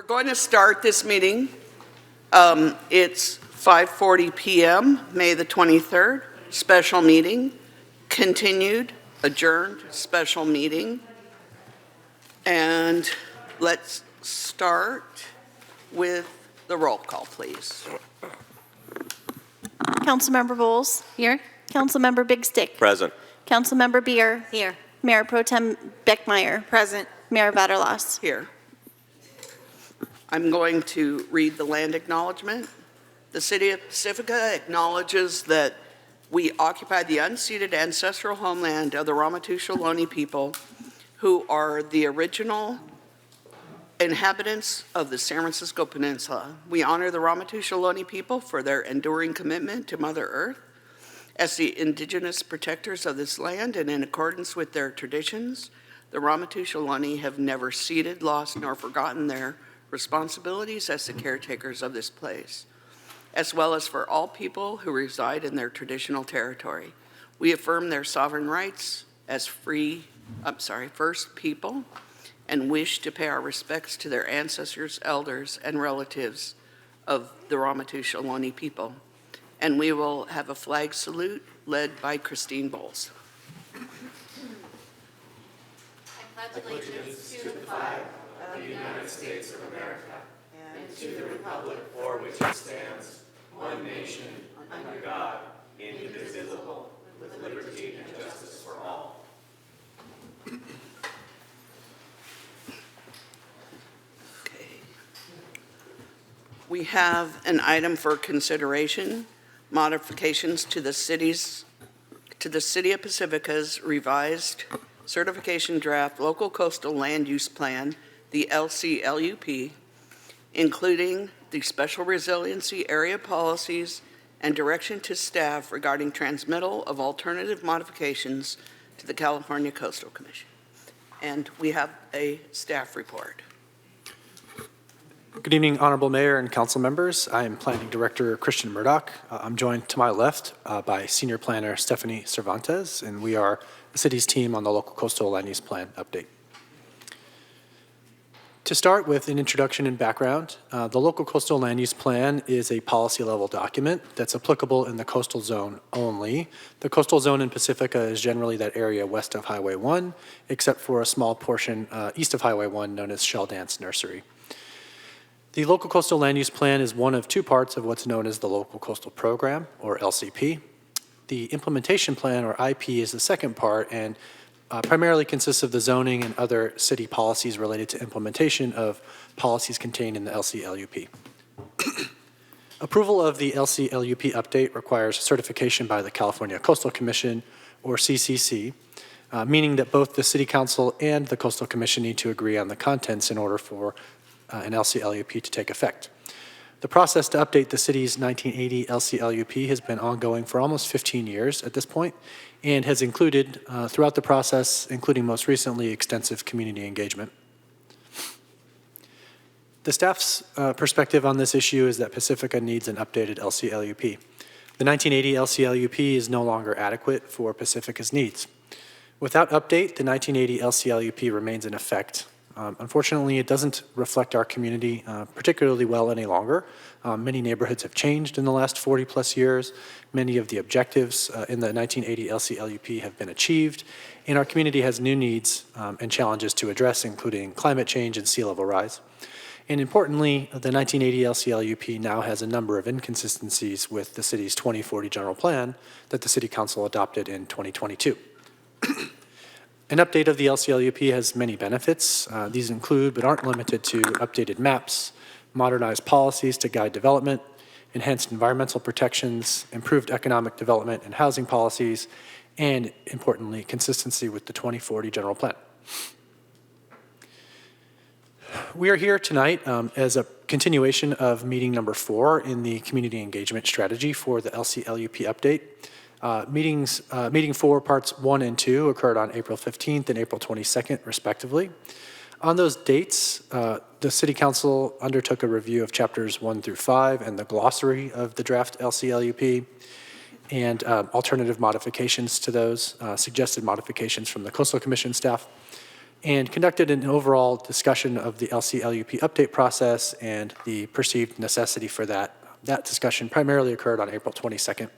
going to start this meeting. It's 5:40 p.m., May the 23rd, special meeting, continued, adjourned, special meeting. And let's start with the roll call, please. Councilmember Bowles. Here. Councilmember Big Stick. Present. Councilmember Beer. Here. Mayor Pro Tem Beckmeyer. Present. Mayor Vaterlas. Here. I'm going to read the land acknowledgement. The City of Pacifica acknowledges that we occupy the unceded ancestral homeland of the Ramaytush Ohlone people, who are the original inhabitants of the San Francisco Peninsula. We honor the Ramaytush Ohlone people for their enduring commitment to Mother Earth. As the indigenous protectors of this land and in accordance with their traditions, the Ramaytush Ohlone have never ceded, lost, nor forgotten their responsibilities as the caretakers of this place, as well as for all people who reside in their traditional territory. We affirm their sovereign rights as First People, and wish to pay our respects to their ancestors, elders, and relatives of the Ramaytush Ohlone people. And we will have a flag salute led by Christine Bowles. I pledge allegiance to the flag of the United States of America and to the republic for which it stands, one nation, under God, indivisible, with liberty and justice for all. Okay. We have an item for consideration, modifications to the City of Pacifica's revised certification draft local coastal land use plan, the LCLUP, including the special resiliency area policies and direction to staff regarding transmittal of alternative modifications to the California Coastal Commission. And we have a staff report. Good evening, Honorable Mayor and Council members. I am Planning Director Christian Murdoch. I'm joined to my left by Senior Planner Stephanie Cervantes, and we are the city's team on the local coastal land use plan update. To start with an introduction and background, the local coastal land use plan is a policy level document that's applicable in the coastal zone only. The coastal zone in Pacifica is generally that area west of Highway 1, except for a small portion east of Highway 1 known as Shell Dance Nursery. The local coastal land use plan is one of two parts of what's known as the local coastal program, or LCP. The implementation plan, or IP, is the second part and primarily consists of the zoning and other city policies related to implementation of policies contained in the LCLUP. Approval of the LCLUP update requires certification by the California Coastal Commission, or CCC, meaning that both the City Council and the Coastal Commission need to agree on the contents in order for an LCLUP to take effect. The process to update the city's 1980 LCLUP has been ongoing for almost 15 years at this point and has included, throughout the process, including most recently, extensive community engagement. The staff's perspective on this issue is that Pacifica needs an updated LCLUP. The 1980 LCLUP is no longer adequate for Pacifica's needs. Without update, the 1980 LCLUP remains in effect. Unfortunately, it doesn't reflect our community particularly well any longer. Many neighborhoods have changed in the last 40 plus years. Many of the objectives in the 1980 LCLUP have been achieved, and our community has new needs and challenges to address, including climate change and sea level rise. And importantly, the 1980 LCLUP now has a number of inconsistencies with the city's 2040 general plan that the City Council adopted in 2022. An update of the LCLUP has many benefits. These include, but aren't limited to, updated maps, modernized policies to guide development, enhanced environmental protections, improved economic development and housing policies, and importantly, consistency with the 2040 general plan. We are here tonight as a continuation of meeting number 4 in the community engagement strategy for the LCLUP update. Meeting 4 parts 1 and 2 occurred on April 15th and April 22nd, respectively. On those dates, the City Council undertook a review of chapters 1 through 5 and the glossary of the draft LCLUP and alternative modifications to those, suggested modifications from the Coastal Commission staff. and conducted an overall discussion of the LCLUP update process and the perceived necessity for that. That discussion primarily occurred on April 22nd.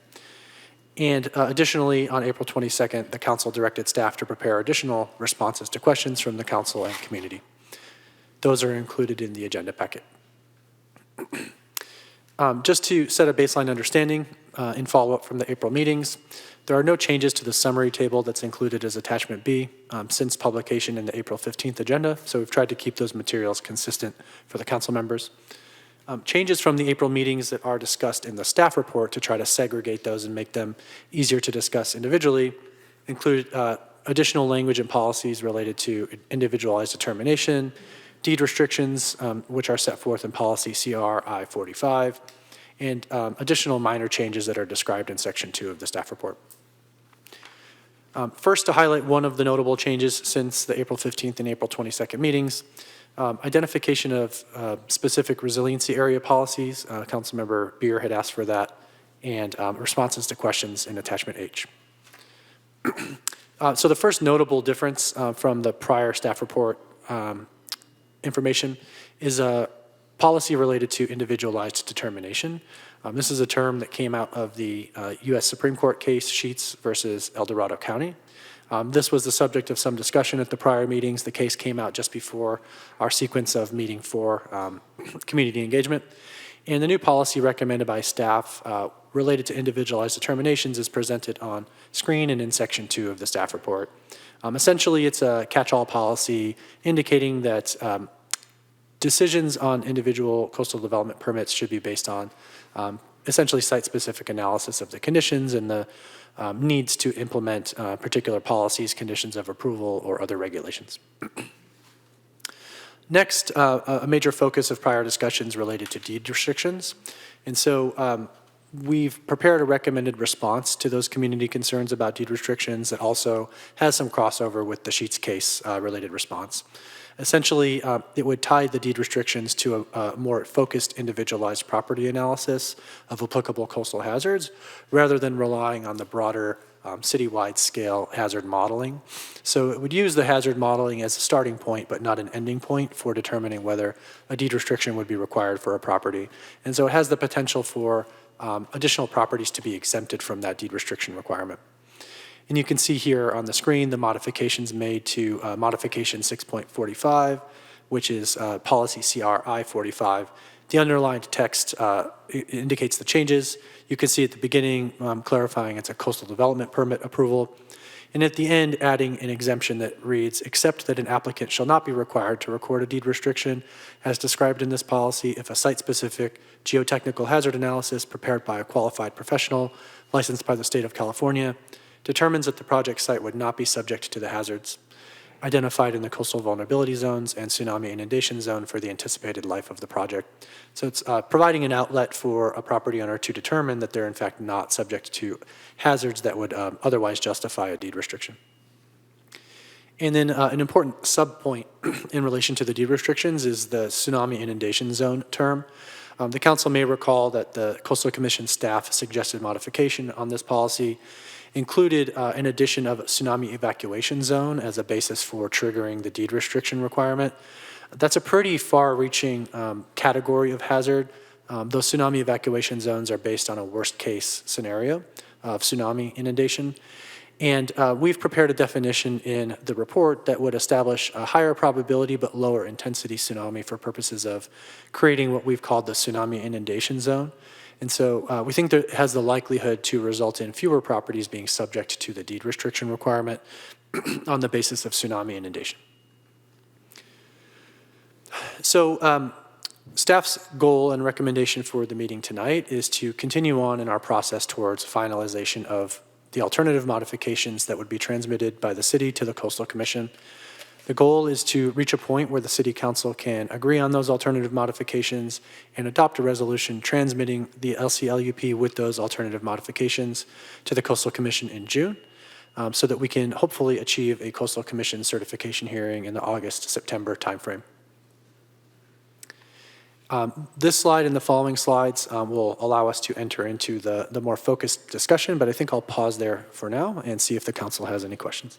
And additionally, on April 22nd, the council directed staff to prepare additional responses to questions from the council and community. Those are included in the agenda packet. Just to set a baseline understanding in follow-up from the April meetings, there are no changes to the summary table that's included as attachment B since publication in the April 15th agenda, so we've tried to keep those materials consistent for the council members. Changes from the April meetings that are discussed in the staff report to try to segregate those and make them easier to discuss individually include additional language and policies related to individualized determination, deed restrictions, which are set forth in policy CR I-45, and additional minor changes that are described in section 2 of the staff report. First, to highlight one of the notable changes since the April 15th and April 22nd meetings, identification of specific resiliency area policies. Councilmember Beer had asked for that, and responses to questions in attachment H. So the first notable difference from the prior staff report information is a policy related to individualized determination. This is a term that came out of the U.S. Supreme Court case Sheets versus El Dorado County. This was the subject of some discussion at the prior meetings. The case came out just before our sequence of meeting for community engagement. And the new policy recommended by staff related to individualized determinations is presented on screen and in section 2 of the staff report. Essentially, it's a catch-all policy indicating that decisions on individual coastal development permits should be based on essentially site-specific analysis of the conditions and the needs to implement particular policies, conditions of approval, or other regulations. Next, a major focus of prior discussions related to deed restrictions. And so we've prepared a recommended response to those community concerns about deed restrictions that also has some crossover with the Sheets case related response. Essentially, it would tie the deed restrictions to a more focused, individualized property analysis of applicable coastal hazards, rather than relying on the broader citywide scale hazard modeling. So it would use the hazard modeling as a starting point, but not an ending point for determining whether a deed restriction would be required for a property. And so it has the potential for additional properties to be exempted from that deed restriction requirement. And you can see here on the screen the modifications made to modification 6.45, which is policy CR I-45. The underlined text indicates the changes. You can see at the beginning clarifying it's a coastal development permit approval. And at the end, adding an exemption that reads, except that an applicant shall not be required to record a deed restriction as described in this policy if a site-specific geotechnical hazard analysis prepared by a qualified professional licensed by the state of California determines that the project site would not be subject to the hazards identified in the coastal vulnerability zones and tsunami inundation zone for the anticipated life of the project. So it's providing an outlet for a property owner to determine that they're in fact not subject to hazards that would otherwise justify a deed restriction. And then an important sub-point in relation to the deed restrictions is the tsunami inundation zone term. The council may recall that the Coastal Commission staff suggested modification on this policy included an addition of a tsunami evacuation zone as a basis for triggering the deed restriction requirement. That's a pretty far-reaching category of hazard. Those tsunami evacuation zones are based on a worst-case scenario of tsunami inundation. And we've prepared a definition in the report that would establish a higher probability but lower intensity tsunami for purposes of creating what we've called the tsunami inundation zone. And so we think that it has the likelihood to result in fewer properties being subject to the deed restriction requirement on the basis of tsunami inundation. So staff's goal and recommendation for the meeting tonight is to continue on in our process towards finalization of the alternative modifications that would be transmitted by the city to the Coastal Commission. The goal is to reach a point where the City Council can agree on those alternative modifications and adopt a resolution transmitting the LCLUP with those alternative modifications to the Coastal Commission in June, so that we can hopefully achieve a Coastal Commission certification hearing in the August-September timeframe. This slide and the following slides will allow us to enter into the more focused discussion, but I think I'll pause there for now and see if the council has any questions.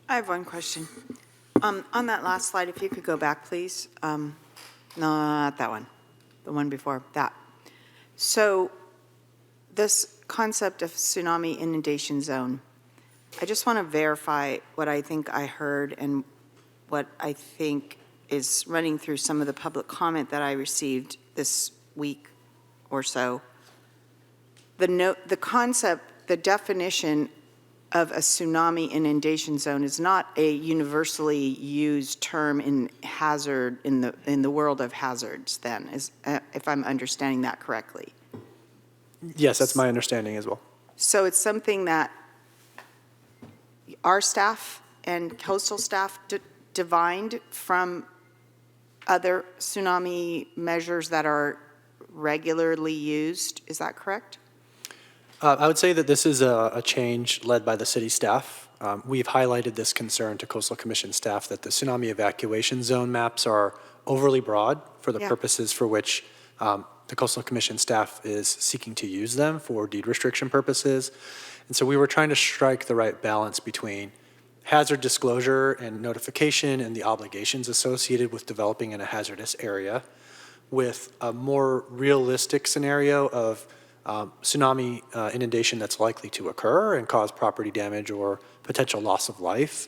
I have one question. On that last slide, if you could go back, please. No, not that one. The one before that. So this concept of tsunami inundation zone, I just want to verify what I think I heard and what I think is running through some of the public comment that I received this week or so. The concept, the definition of a tsunami inundation zone is not a universally used term in hazard, in the world of hazards then, if I'm understanding that correctly. Yes, that's my understanding as well. So it's something that our staff and coastal staff divined from other tsunami measures that are regularly used. Is that correct? I would say that this is a change led by the city staff. We've highlighted this concern to Coastal Commission staff that the tsunami evacuation zone maps are overly broad for the purposes for which the Coastal Commission staff is seeking to use them for deed restriction purposes. And so we were trying to strike the right balance between hazard disclosure and notification and the obligations associated with developing in a hazardous area with a more realistic scenario of tsunami inundation that's likely to occur and cause property damage or potential loss of life,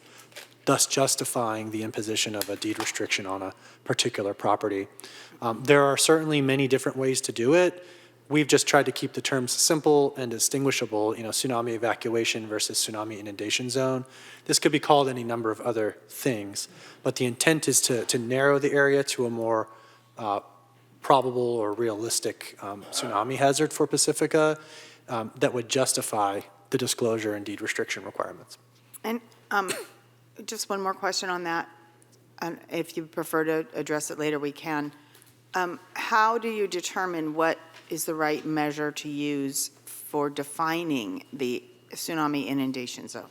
thus justifying the imposition of a deed restriction on a particular property. There are certainly many different ways to do it. We've just tried to keep the terms simple and distinguishable, tsunami evacuation versus tsunami inundation zone. This could be called any number of other things, but the intent is to narrow the area to a more probable or realistic tsunami hazard for Pacifica that would justify the disclosure and deed restriction requirements. And just one more question on that. And if you prefer to address it later, we can. How do you determine what is the right measure to use for defining the tsunami inundation zone?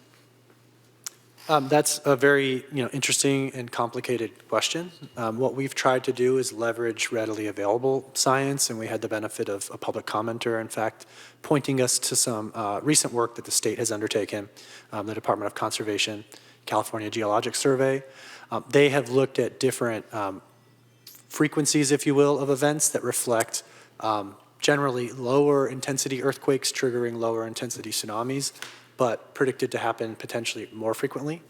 That's a very interesting and complicated question. What we've tried to do is leverage readily available science, and we had the benefit of a public commenter, in fact, pointing us to some recent work that the state has undertaken, the Department of Conservation, California Geologic Survey. They have looked at different frequencies, if you will, of events that reflect generally lower intensity earthquakes triggering lower intensity tsunamis, but predicted to happen potentially more frequently,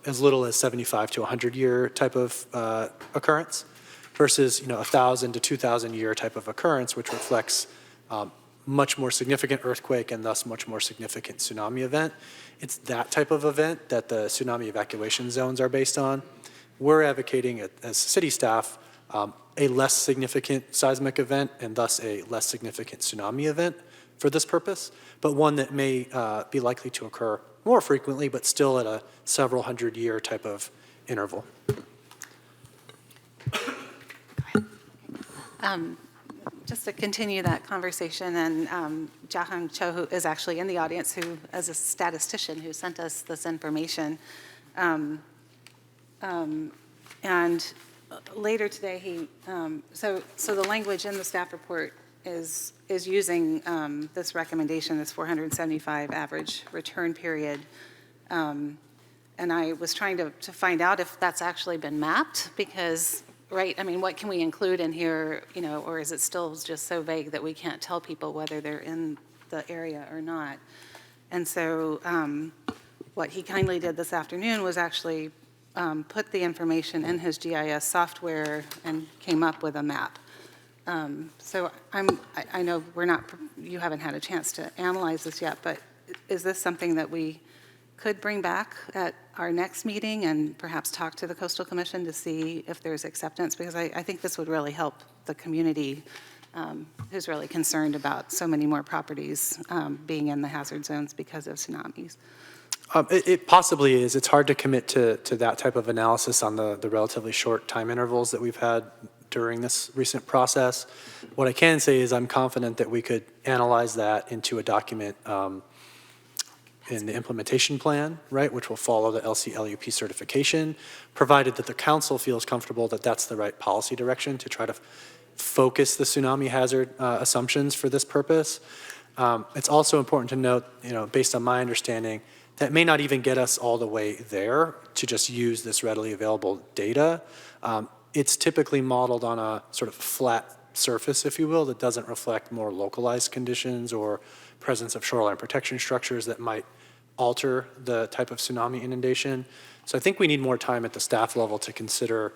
as little as 75 to 100 year type of occurrence, versus 1,000 to 2,000 year type of occurrence, which reflects much more significant earthquake and thus much more significant tsunami event. It's that type of event that the tsunami evacuation zones are based on. We're advocating as city staff a less significant seismic event and thus a less significant tsunami event for this purpose, but one that may be likely to occur more frequently, but still at a several hundred year type of interval. Just to continue that conversation, and Jahang Cho, who is actually in the audience, who is a statistician who sent us this information, and later today, so the language in the staff report is using this recommendation, this 475 average return period, and I was trying to find out if that's actually been mapped, because, right, I mean, what can we include in here, or is it still just so vague that we can't tell people whether they're in the area or not? And so what he kindly did this afternoon was actually put the information in his GIS software and came up with a map. So I know you haven't had a chance to analyze this yet, but is this something that we could bring back at our next meeting and perhaps talk to the Coastal Commission to see if there's acceptance? Because I think this would really help the community who's really concerned about so many more properties being in the hazard zones because of tsunamis. It possibly is. It's hard to commit to that type of analysis on the relatively short time intervals that we've had during this recent process. What I can say is I'm confident that we could analyze that into a document in the implementation plan, right, which will follow the LCLUP certification, provided that the council feels comfortable that that's the right policy direction to try to focus the tsunami hazard assumptions for this purpose. It's also important to note, based on my understanding, That may not even get us all the way there to just use this readily available data. It's typically modeled on a sort of flat surface, if you will, that doesn't reflect more localized conditions or presence of shoreline protection structures that might alter the type of tsunami inundation. So I think we need more time at the staff level to consider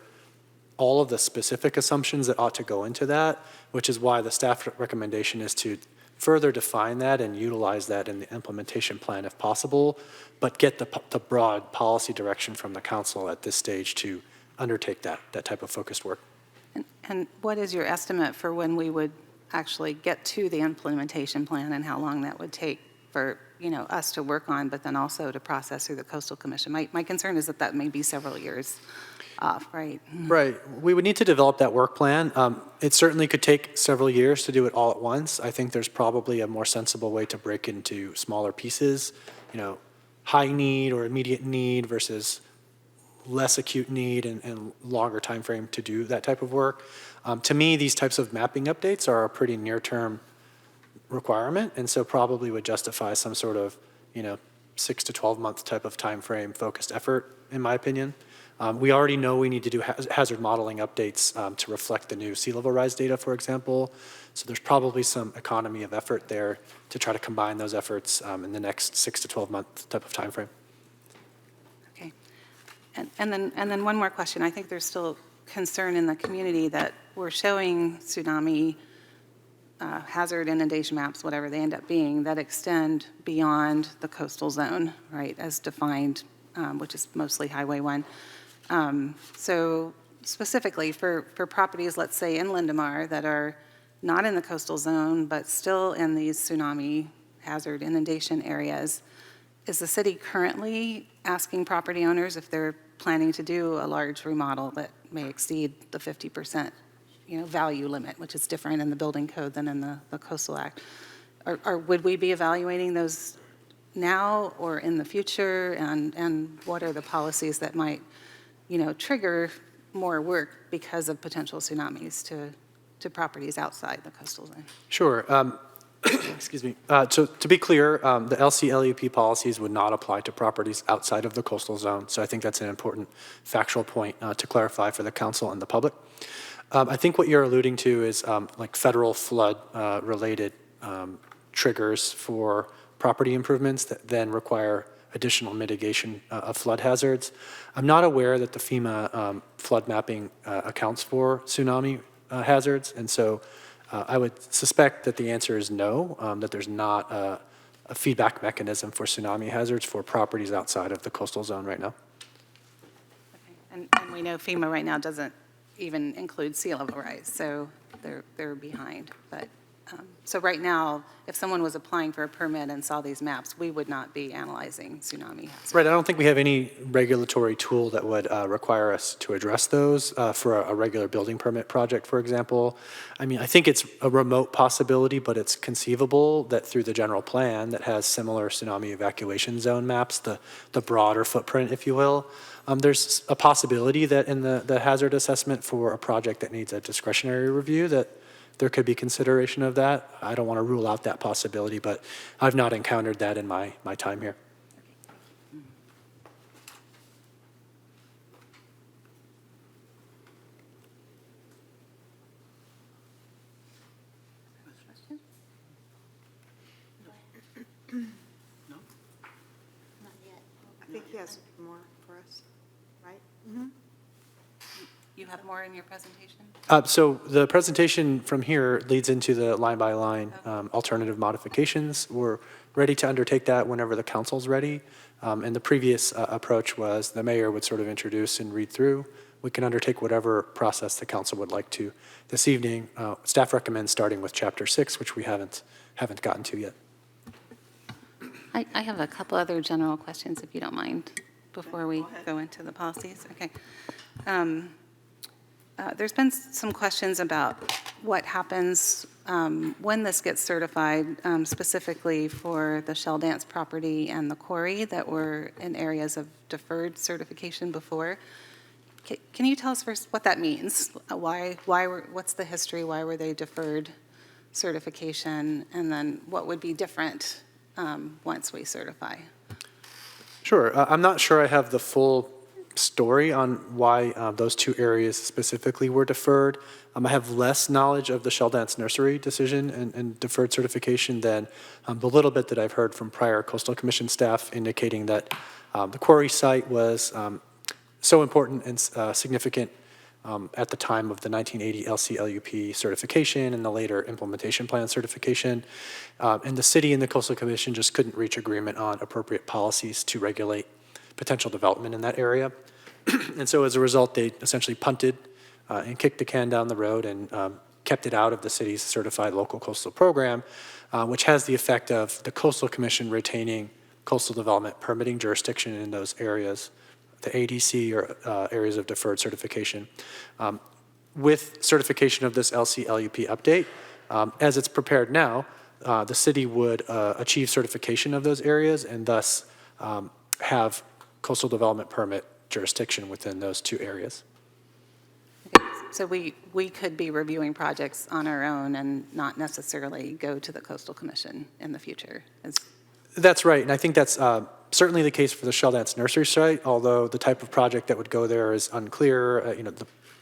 all of the specific assumptions that ought to go into that, which is why the staff recommendation is to further define that and utilize that in the implementation plan if possible, but get the broad policy direction from the council at this stage to undertake that type of focused work. And what is your estimate for when we would actually get to the implementation plan and how long that would take for, us to work on, but then also to process through the Coastal Commission? My concern is that may be several years off, right? Right. We would need to develop that work plan. It certainly could take several years to do it all at once. I think there's probably a more sensible way to break into smaller pieces, high need or immediate need versus less acute need and longer time frame to do that type of work. To me, these types of mapping updates are a pretty near-term requirement, and so probably would justify some sort of 6 to 12 month type of time frame focused effort, in my opinion. We already know we need to do hazard modeling updates to reflect the new sea level rise data, for example. So there's probably some economy of effort there to try to combine those efforts in the next 6 to 12 month type of time frame. Okay. And then one more question. I think there's still concern in the community that we're showing tsunami hazard inundation maps, whatever they end up being, that extend beyond the coastal zone, right, as defined, which is mostly Highway 1. So specifically for properties, let's say in Lindemar, that are not in the coastal zone, but still in these tsunami hazard inundation areas, is the city currently asking property owners if they're planning to do a large remodel that may exceed the 50% value limit, which is different in the building code than in the Coastal Act? Or would we be evaluating those now or in the future? And what are the policies that might, trigger more work because of potential tsunamis to properties outside the coastal zone? Sure. Excuse me. So to be clear, the LCLUP policies would not apply to properties outside of the coastal zone. So I think that's an important factual point to clarify for the council and the public. I think what you're alluding to is like federal flood related triggers for property improvements that then require additional mitigation of flood hazards. I'm not aware that the FEMA flood mapping accounts for tsunami hazards, and so I would suspect that the answer is no, that there's not a feedback mechanism for tsunami hazards for properties outside of the coastal zone right now. Okay. And we know FEMA right now doesn't even include sea level rise, so they're behind. But so right now, if someone was applying for a permit and saw these maps, we would not be analyzing tsunami hazards. Right. I don't think we have any regulatory tool that would require us to address those for a regular building permit project, for example. I mean, I think it's a remote possibility, but it's conceivable that through the general plan that has similar tsunami evacuation zone maps, the broader footprint, if you will, there's a possibility that in the hazard assessment for a project that needs a discretionary review that there could be consideration of that. I don't want to rule out that possibility, but I've not encountered that in my time here. I think he has more for us, right? You have more in your presentation? So the presentation from here leads into the line-by-line alternative modifications. We're ready to undertake that whenever the council's ready. And the previous approach was the mayor would sort of introduce and read through. We can undertake whatever process the council would like to. This evening, staff recommends starting with Chapter 6, which we haven't gotten to yet. I have a couple other general questions, if you don't mind, before we go into the policies. Okay. There's been some questions about what happens when this gets certified, specifically for the Shell Dance property and the quarry that were in areas of deferred certification before. Can you tell us first what that means? What's the history? Why were they deferred certification? And then what would be different once we certify? Sure. I'm not sure I have the full story on why those two areas specifically were deferred. I have less knowledge of the Shell Dance Nursery decision and deferred certification than the little bit that I've heard from prior Coastal Commission staff indicating that the quarry site was so important and significant at the time of the 1980 LCLUP certification and the later implementation plan certification. And the city and the Coastal Commission just couldn't reach agreement on appropriate policies to regulate potential development in that area. And so as a result, they essentially punted and kicked the can down the road and kept it out of the city's certified local coastal program, which has the effect of the Coastal Commission retaining coastal development permitting jurisdiction in those areas, the ADC or areas of deferred certification. With certification of this LCLUP update, as it's prepared now, the city would achieve certification of those areas and thus have coastal development permit jurisdiction within those two areas. Okay, so we could be reviewing projects on our own and not necessarily go to the Coastal Commission in the future. That's right, and I think that's certainly the case for the Shell Dance Nursery site, although the type of project that would go there is unclear.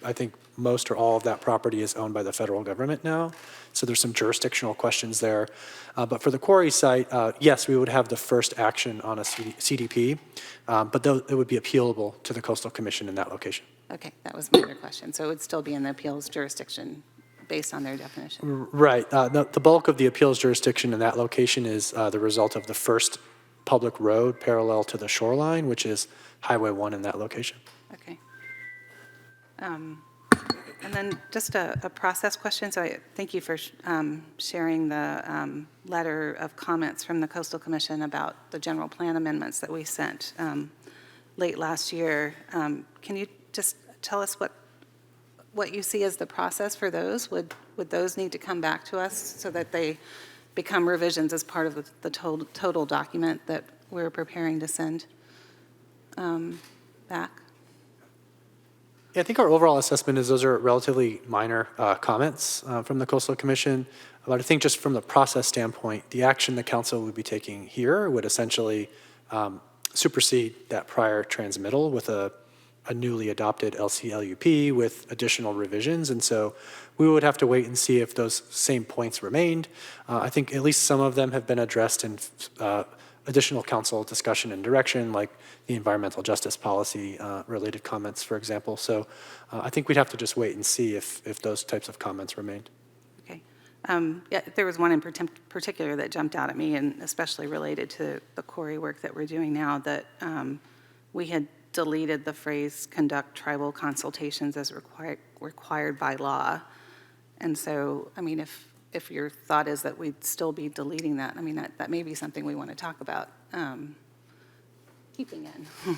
I think most or all of that property is owned by the federal government now, so there's some jurisdictional questions there. But for the quarry site, yes, we would have the first action on a CDP, but it would be appealable to the Coastal Commission in that location. Okay, that was my other question. So it would still be in the appeals jurisdiction based on their definition? Right. The bulk of the appeals jurisdiction in that location is the result of the first public road parallel to the shoreline, which is Highway 1 in that location. Okay. And then just a process question. So I thank you for sharing the letter of comments from the Coastal Commission about the general plan amendments that we sent late last year. Can you just tell us what you see as the process for those? Would those need to come back to us so that they become revisions as part of the total document that we're preparing to send back? Yeah, I think our overall assessment is those are relatively minor comments from the Coastal Commission. But I think just from the process standpoint, the action the council would be taking here would essentially supersede that prior transmittal with a newly adopted LCLUP with additional revisions. And so we would have to wait and see if those same points remained. I think at least some of them have been addressed in additional council discussion and direction, like the environmental justice policy related comments, for example. So I think we'd have to just wait and see if those types of comments remained. Okay. Yeah, there was one in particular that jumped out at me, and especially related to the quarry work that we're doing now, that we had deleted the phrase "conduct tribal consultations as required by law." And so, I mean, if your thought is that we'd still be deleting that, I mean, that may be something we want to talk about keeping in.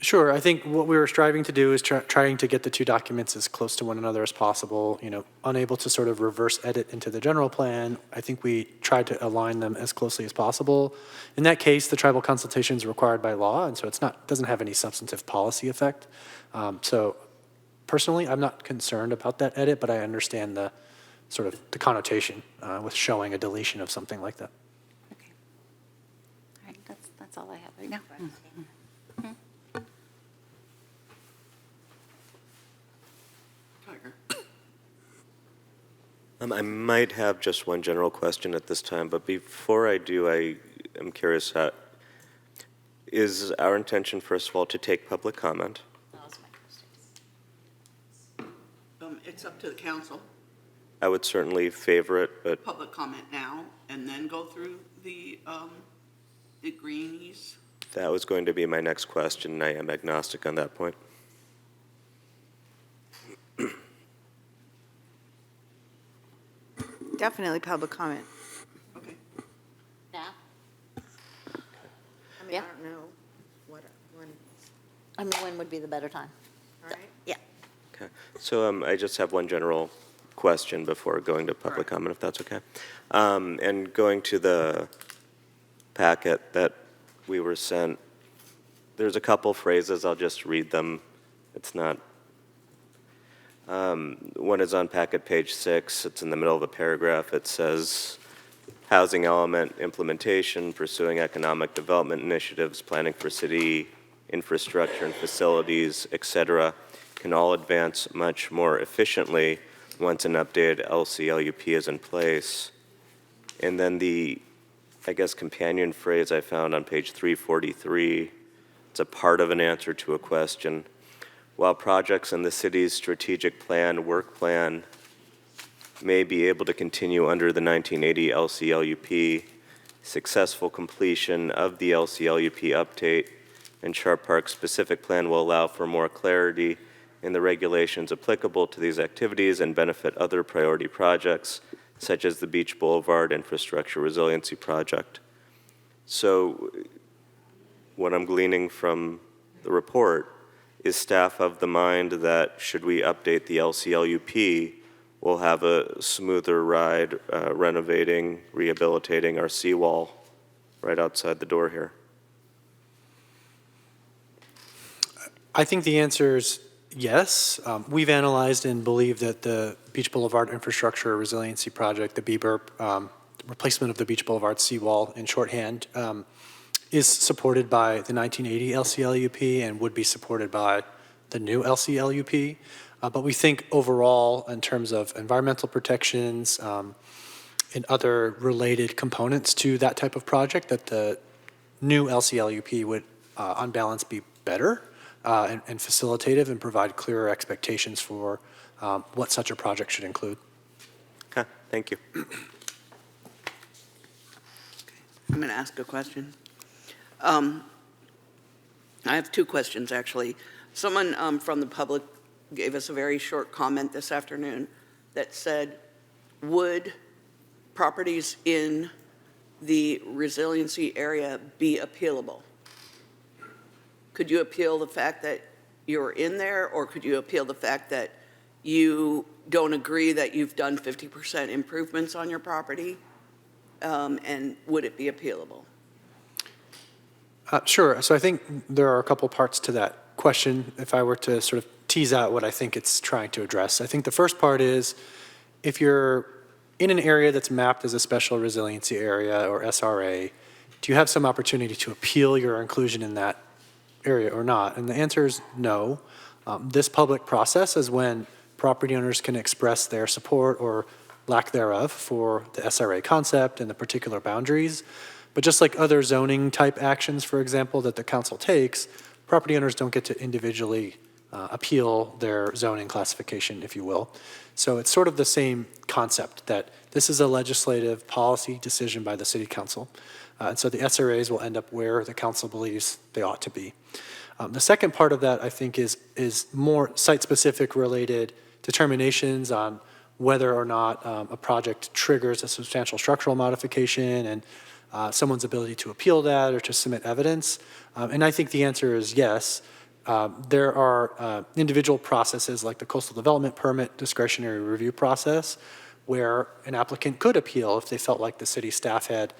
Sure. I think what we were striving to do is trying to get the two documents as close to one another as possible, unable to sort of reverse edit into the general plan. I think we tried to align them as closely as possible. In that case, the tribal consultation is required by law, and so doesn't have any substantive policy effect. So personally, I'm not concerned about that edit, but I understand the sort of the connotation with showing a deletion of something like that. Okay. All right, that's all I have right now. I might have just one general question at this time, but before I do, I am curious, is our intention, first of all, to take public comment? It's up to the council. I would certainly favor it, but Public comment now, and then go through the greenies. that was going to be my next question. I am agnostic on that point. Definitely public comment. Okay. Now? I mean, Yeah. I don't know when, I mean, when would be the better time? all right? Yeah. Okay, so I just have one general question before going to public Right. comment, if that's okay. And going to the packet that we were sent, there's a couple phrases, I'll just read them. It's not, one is on packet page 6, it's in the middle of a paragraph. It says, housing element implementation, pursuing economic development initiatives, planning for city infrastructure and facilities, etc., can all advance much more efficiently once an updated LCLUP is in place. And then the, I guess, companion phrase I found on page 343, it's a part of an answer to a question. While projects in the city's strategic plan, work plan, may be able to continue under the 1980 LCLUP, successful completion of the LCLUP update and Sharp Park's specific plan will allow for more clarity in the regulations applicable to these activities and benefit other priority projects, such as the Beach Boulevard Infrastructure Resiliency Project. So what I'm gleaning from the report is staff of the mind that should we update the LCLUP, we'll have a smoother ride renovating, rehabilitating our seawall right outside the door here. I think the answer is yes. We've analyzed and believe that the Beach Boulevard Infrastructure Resiliency Project, the BBIRP, replacement of the Beach Boulevard seawall in shorthand, is supported by the 1980 LCLUP and would be supported by the new LCLUP. But we think overall, in terms of environmental protections and other related components to that type of project, that the new LCLUP would, on balance, be better and facilitative and provide clearer expectations for what such a project should include. Okay, thank you. I'm going to ask a question. I have two questions, actually. Someone from the public gave us a very short comment this afternoon that said, would properties in the resiliency area be appealable? Could you appeal the fact that you're in there, or could you appeal the fact that you don't agree that you've done 50% improvements on your property? And would it be appealable? Sure. So I think there are a couple parts to that question, if I were to sort of tease out what I think it's trying to address. I think the first part is, if you're in an area that's mapped as a special resiliency area or SRA, do you have some opportunity to appeal your inclusion in that area or not? And the answer is no. This public process is when property owners can express their support or lack thereof for the SRA concept and the particular boundaries. But just like other zoning type actions, for example, that the council takes, property owners don't get to individually appeal their zoning classification, if you will. So it's sort of the same concept, that this is a legislative policy decision by the city council. And so the SRAs will end up where the council believes they ought to be. The second part of that, I think, is more site-specific related determinations on whether or not a project triggers a substantial structural modification and someone's ability to appeal that or to submit evidence. And I think the answer is yes. There are individual processes like the coastal development permit discretionary review process, where an applicant could appeal if they felt like the city staff had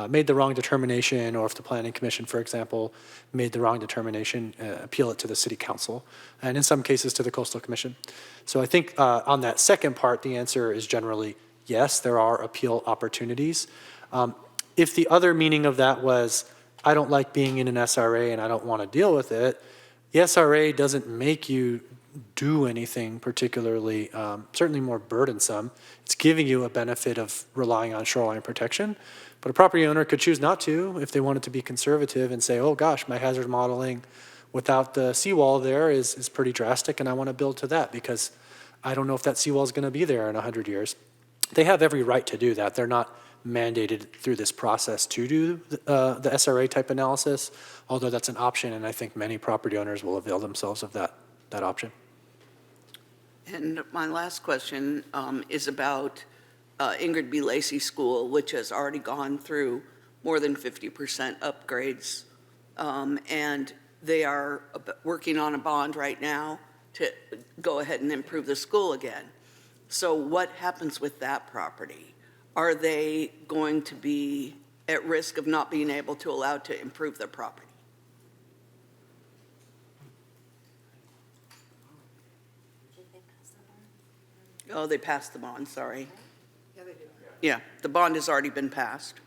made the wrong determination, or if the planning commission, for example, made the wrong determination, appeal it to the city council, and in some cases to the coastal commission. So I think on that second part, the answer is generally yes, there are appeal opportunities. If the other meaning of that was, I don't like being in an SRA and I don't want to deal with it, the SRA doesn't make you do anything particularly, certainly more burdensome. It's giving you a benefit of relying on shoreline protection, but a property owner could choose not to if they wanted to be conservative and say, oh gosh, my hazard modeling without the seawall there is pretty drastic, and I want to build to that because I don't know if that seawall is going to be there in 100 years. They have every right to do that. They're not mandated through this process to do the SRA type analysis, although that's an option, and I think many property owners will avail themselves of that option. And my last question is about Ingrid B. Lacey School, which has already gone through more than 50% upgrades, and they are working on a bond right now to go ahead and improve the school again. So what happens with that property? Are they going to be at risk of not being able to allow to improve their property? Oh, they passed the bond, sorry. Yeah, they do. Yeah, the bond has already been passed.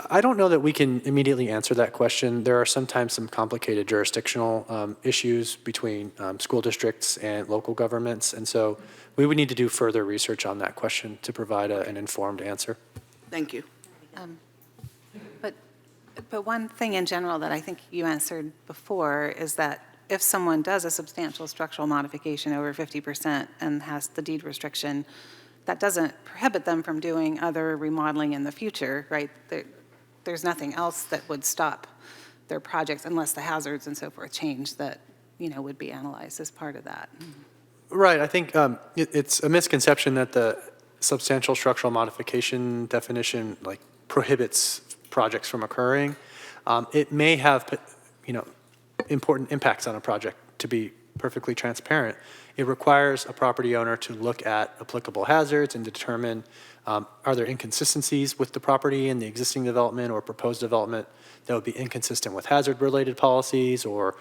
I don't know that we can immediately answer that question. There are sometimes some complicated jurisdictional issues between school districts and local governments, and so we would need to do further research on that question to provide an informed answer. Thank you. But one thing in general that I think you answered before is that if someone does a substantial structural modification over 50% and has the deed restriction, that doesn't prohibit them from doing other remodeling in the future, right? There's nothing else that would stop their projects unless the hazards and so forth change that, would be analyzed as part of that. Right. I think it's a misconception that the substantial structural modification definition prohibits projects from occurring. It may have, important impacts on a project. To be perfectly transparent, it requires a property owner to look at applicable hazards and determine are there inconsistencies with the property and the existing development or proposed development that would be inconsistent with hazard-related policies or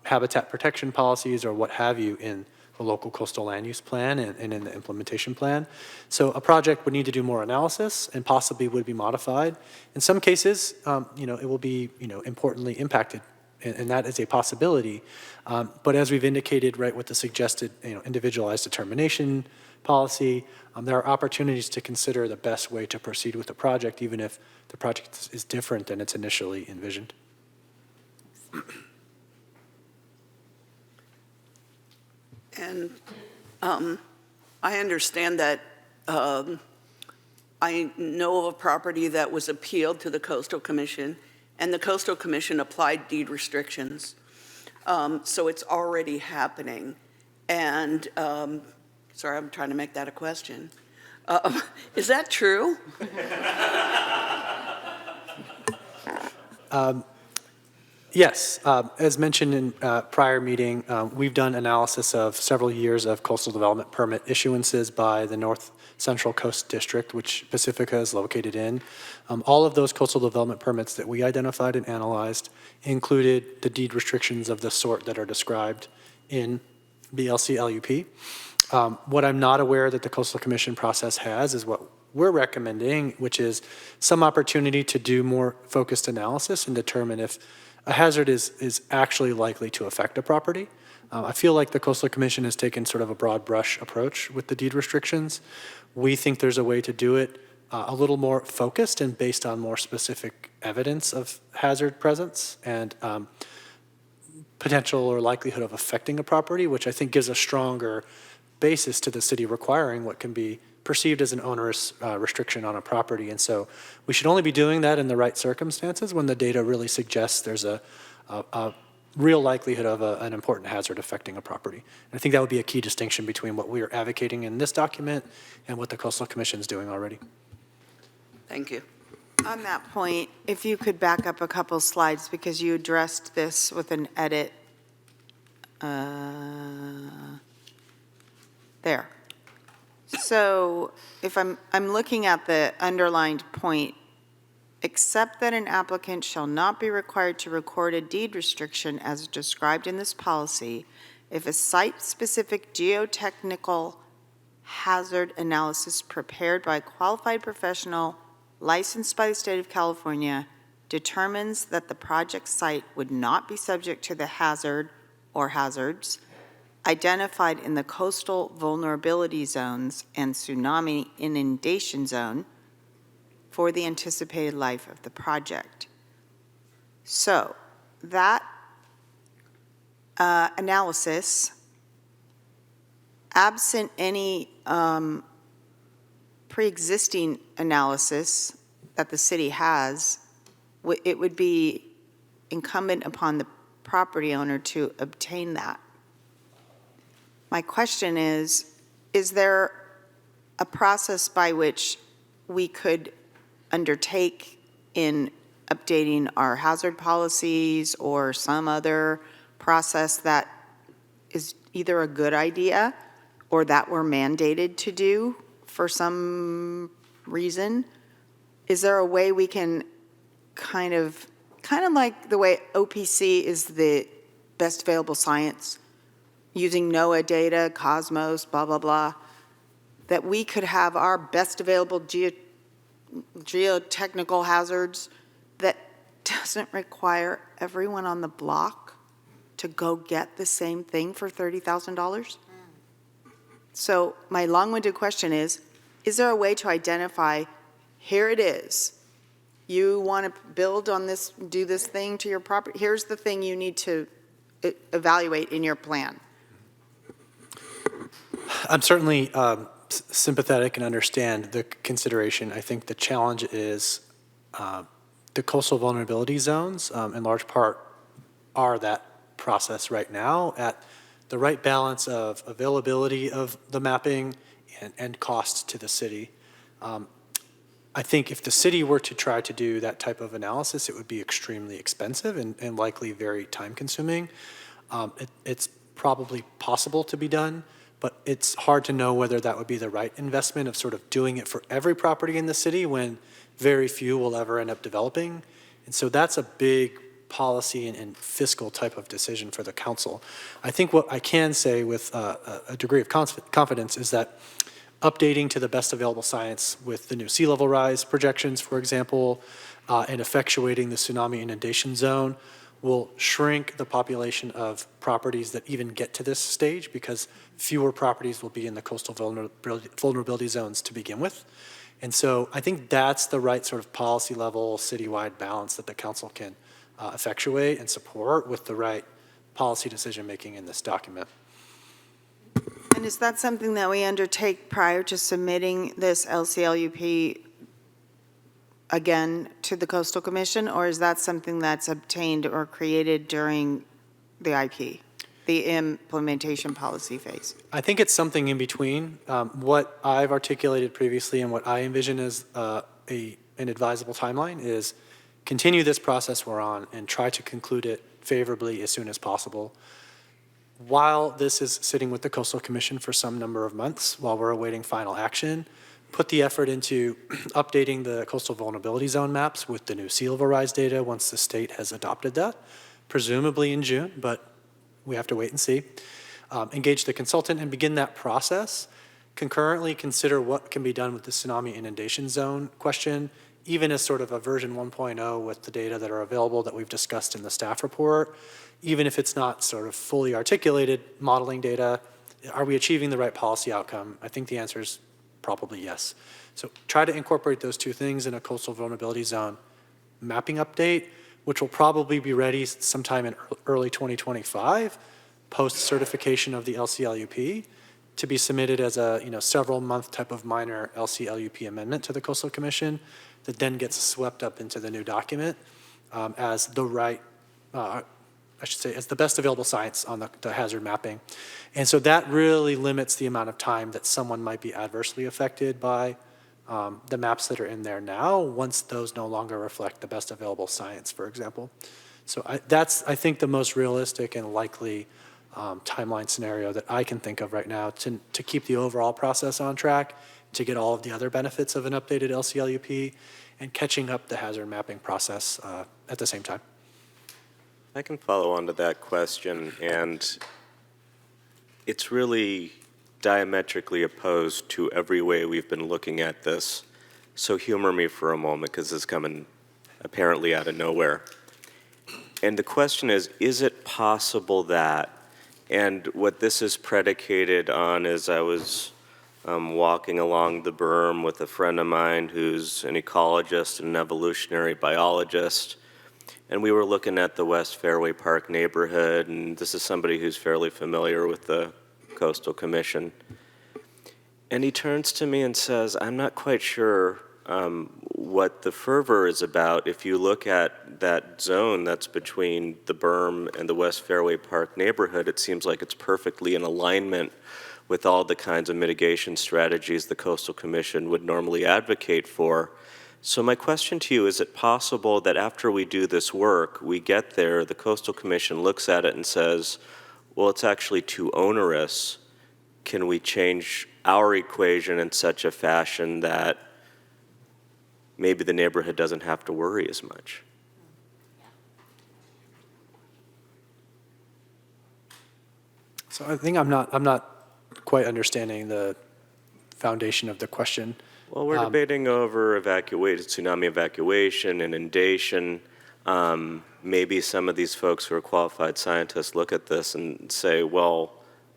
habitat protection policies or what have you in the local coastal land use plan and in the implementation plan. So a project would need to do more analysis and possibly would be modified. In some cases, it will be, importantly impacted, and that is a possibility. But as we've indicated, right, with the suggested, individualized determination policy, there are opportunities to consider the best way to proceed with the project, even if the project is different than it's initially envisioned. And I understand that I know of a property that was appealed to the Coastal Commission, and the Coastal Commission applied deed restrictions. So it's already happening. And, sorry, I'm trying to make that a question. Is that true? Yes, as mentioned in prior meeting, we've done analysis of several years of coastal development permit issuances by the North Central Coast District, which Pacifica is located in. All of those coastal development permits that we identified and analyzed included the deed restrictions of the sort that are described in the LCLUP. What I'm not aware that the Coastal Commission process has is what we're recommending, which is some opportunity to do more focused analysis and determine if a hazard is actually likely to affect a property. I feel like the Coastal Commission has taken sort of a broad brush approach with the deed restrictions. We think there's a way to do it a little more focused and based on more specific evidence of hazard presence and potential or likelihood of affecting a property, which I think gives a stronger basis to the city requiring what can be perceived as an onerous restriction on a property. And so we should only be doing that in the right circumstances when the data really suggests there's a real likelihood of an important hazard affecting a property. And I think that would be a key distinction between what we are advocating in this document and what the Coastal Commission is doing already. Thank you. On that point, if you could back up a couple slides, because you addressed this with an edit. There. So if I'm looking at the underlined point, except that an applicant shall not be required to record a deed restriction as described in this policy, if a site-specific geotechnical hazard analysis prepared by a qualified professional licensed by the state of California determines that the project site would not be subject to the hazard or hazards identified in the coastal vulnerability zones and tsunami inundation zone for the anticipated life of the project. So that analysis, absent any pre-existing analysis that the city has, it would be incumbent upon the property owner to obtain that. My question is there a process by which we could undertake in updating our hazard policies or some other process that is either a good idea or that we're mandated to do for some reason? Is there a way we can kind of like the way OPC is the best available science, using NOAA data, Cosmos, blah, blah, blah, that we could have our best available geotechnical hazards that doesn't require everyone on the block to go get the same thing for $30,000? So my long-winded question is there a way to identify, here it is, you want to build on this, do this thing to your property, here's the thing you need to evaluate in your plan? I'm certainly sympathetic and understand the consideration. I think the challenge is the coastal vulnerability zones, in large part, are that process right now at the right balance of availability of the mapping and cost to the city. I think if the city were to try to do that type of analysis, it would be extremely expensive and likely very time-consuming. It's probably possible to be done, but it's hard to know whether that would be the right investment of sort of doing it for every property in the city when very few will ever end up developing. And so that's a big policy and fiscal type of decision for the council. I think what I can say with a degree of confidence is that updating to the best available science with the new sea level rise projections, for example, and effectuating the tsunami inundation zone will shrink the population of properties that even get to this stage because fewer properties will be in the coastal vulnerability zones to begin with. And so I think that's the right sort of policy level, citywide balance that the council can effectuate and support with the right policy decision-making in this document. And is that something that we undertake prior to submitting this LCLUP again to the Coastal Commission, or is that something that's obtained or created during the IP, the implementation policy phase? I think it's something in between. What I've articulated previously and what I envision as an advisable timeline is continue this process we're on and try to conclude it favorably as soon as possible. While this is sitting with the Coastal Commission for some number of months, while we're awaiting final action, put the effort into updating the coastal vulnerability zone maps with the new sea level rise data once the state has adopted that, presumably in June, but we have to wait and see. Engage the consultant and begin that process. Concurrently, consider what can be done with the tsunami inundation zone question, even as sort of a version 1.0 with the data that are available that we've discussed in the staff report. Even if it's not sort of fully articulated modeling data, are we achieving the right policy outcome? I think the answer is probably yes. So try to incorporate those two things in a coastal vulnerability zone mapping update, which will probably be ready sometime in early 2025, post-certification of the LCLUP, to be submitted as a several month type of minor LCLUP amendment to the Coastal Commission that then gets swept up into the new document as the right, as the best available science on the hazard mapping. And so that really limits the amount of time that someone might be adversely affected by the maps that are in there now once those no longer reflect the best available science, for example. So that's, I think, the most realistic and likely timeline scenario that I can think of right now to keep the overall process on track, to get all of the other benefits of an updated LCLUP, and catching up the hazard mapping process at the same time. I can follow on to that question, and it's really diametrically opposed to every way we've been looking at this. So humor me for a moment, because it's coming apparently out of nowhere. And the question is it possible that, and what this is predicated on is I was walking along the berm with a friend of mine who's an ecologist and an evolutionary biologist, and we were looking at the West Fairway Park neighborhood, and this is somebody who's fairly familiar with the Coastal Commission. And he turns to me and says, I'm not quite sure what the fervor is about. If you look at that zone that's between the berm and the West Fairway Park neighborhood, it seems like it's perfectly in alignment with all the kinds of mitigation strategies the Coastal Commission would normally advocate for. So my question to you, is it possible that after we do this work, we get there, the Coastal Commission looks at it and says, well, it's actually too onerous. Can we change our equation in such a fashion that maybe the neighborhood doesn't have to worry as much? So I think I'm not quite understanding the foundation of the question. Well, we're debating over tsunami evacuation, inundation. Maybe some of these folks who are qualified scientists look at this and say, well,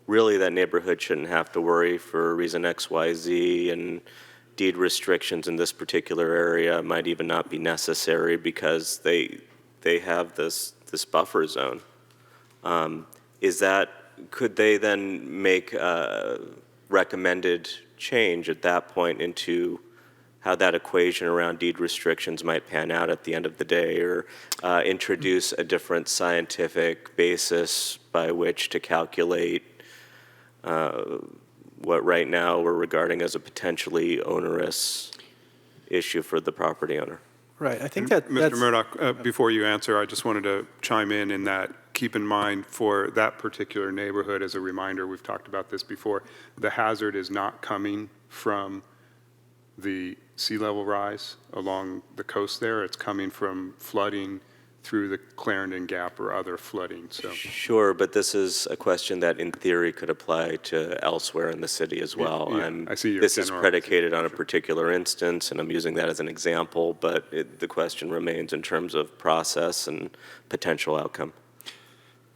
really that neighborhood shouldn't have to worry for reason X, Y, Z, and deed restrictions in this particular area might even not be necessary because they have this buffer zone. Could they then make a recommended change at that point into how that equation around deed restrictions might pan out at the end of the day, or introduce a different scientific basis by which to calculate what right now we're regarding as a potentially onerous issue for the property owner? Right, I think Mr. that's... Murdoch, before you answer, I just wanted to chime in that keep in mind for that particular neighborhood, as a reminder, we've talked about this before, the hazard is not coming from the sea level rise along the coast there. It's coming from flooding through the Clarendon Gap or other flooding. So Sure, but this is a question that in theory could apply to elsewhere in the city as well. Yeah, And I see your this is general- predicated on a particular instance, and I'm using that as an example, but the question remains in terms of process and potential outcome.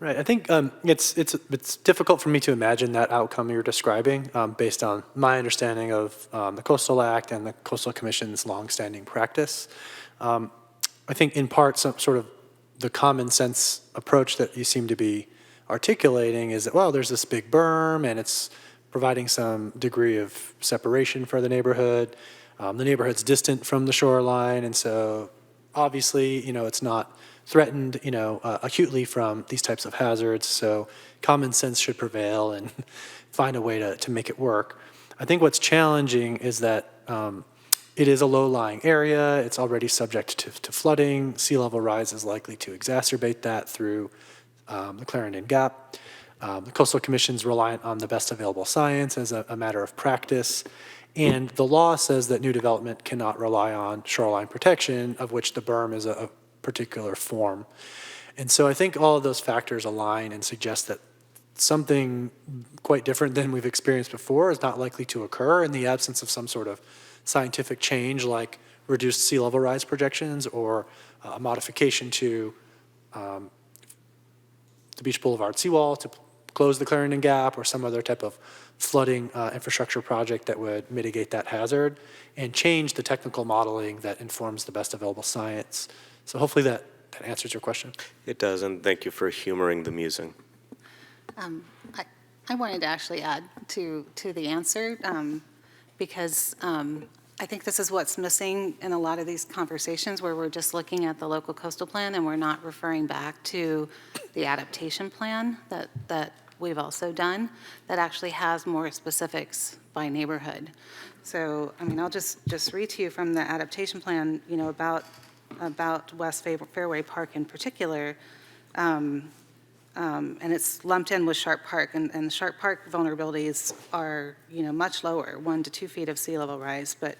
Right, I think it's difficult for me to imagine that outcome you're describing based on my understanding of the Coastal Act and the Coastal Commission's longstanding practice. I think in part some sort of the common sense approach that you seem to be articulating is that, well, there's this big berm and it's providing some degree of separation for the neighborhood. The neighborhood's distant from the shoreline, and so obviously, it's not threatened, acutely from these types of hazards. So common sense should prevail and find a way to make it work. I think what's challenging is that it is a low-lying area. It's already subject to flooding. Sea level rise is likely to exacerbate that through the Clarendon Gap. The Coastal Commission's reliant on the best available science as a matter of practice. And the law says that new development cannot rely on shoreline protection, of which the berm is a particular form. And so I think all of those factors align and suggest that something quite different than we've experienced before is not likely to occur in the absence of some sort of scientific change like reduced sea level rise projections or a modification to the Beach Boulevard seawall to close the Clarendon Gap or some other type of flooding infrastructure project that would mitigate that hazard and change the technical modeling that informs the best available science. So hopefully that answers your question. It does, and thank you for humoring the musing. I wanted to actually add to the answer because I think this is what's missing in a lot of these conversations where we're just looking at the local coastal plan and we're not referring back to the adaptation plan that we've also done that actually has more specifics by neighborhood. So, I'll just read to you from the adaptation plan, about West Fairway Park in particular, and it's lumped in with Sharp Park, and the Sharp Park vulnerabilities are, much lower, 1 to 2 feet of sea level rise, but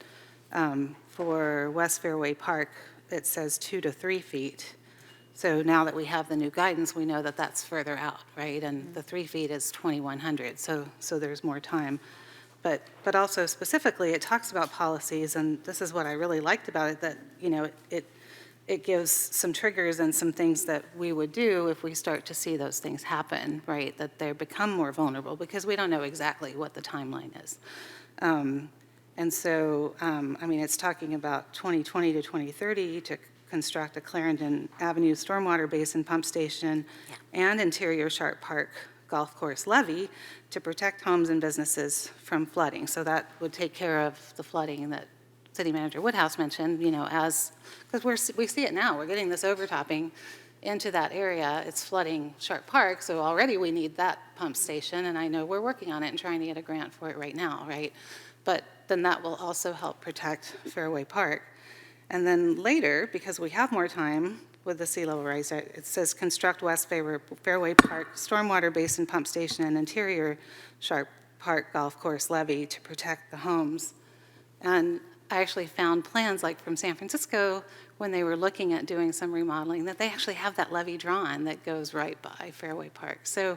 for West Fairway Park, it says 2 to 3 feet. So now that we have the new guidance, we know that that's further out, right? And the 3 feet is 2,100, so there's more time. But also specifically, it talks about policies, and this is what I really liked about it, that, it gives some triggers and some things that we would do if we start to see those things happen, right? That they become more vulnerable because we don't know exactly what the timeline is. And so, it's talking about 2020 to 2030 to construct a Clarendon Avenue stormwater basin pump station and interior Sharp Park golf course levee to protect homes and businesses from flooding. So that would take care of the flooding that City Manager Woodhouse mentioned, because we see it now. We're getting this overtopping into that area. It's flooding Sharp Park, so already we need that pump station, and I know we're working on it and trying to get a grant for it right now, right? But then that will also help protect Fairway Park. And then later, because we have more time with the sea level rise, it says construct West Fairway Park stormwater basin pump station and interior Sharp Park golf course levee to protect the homes. And I actually found plans like from San Francisco when they were looking at doing some remodeling that they actually have that levee drawn that goes right by Fairway Park. So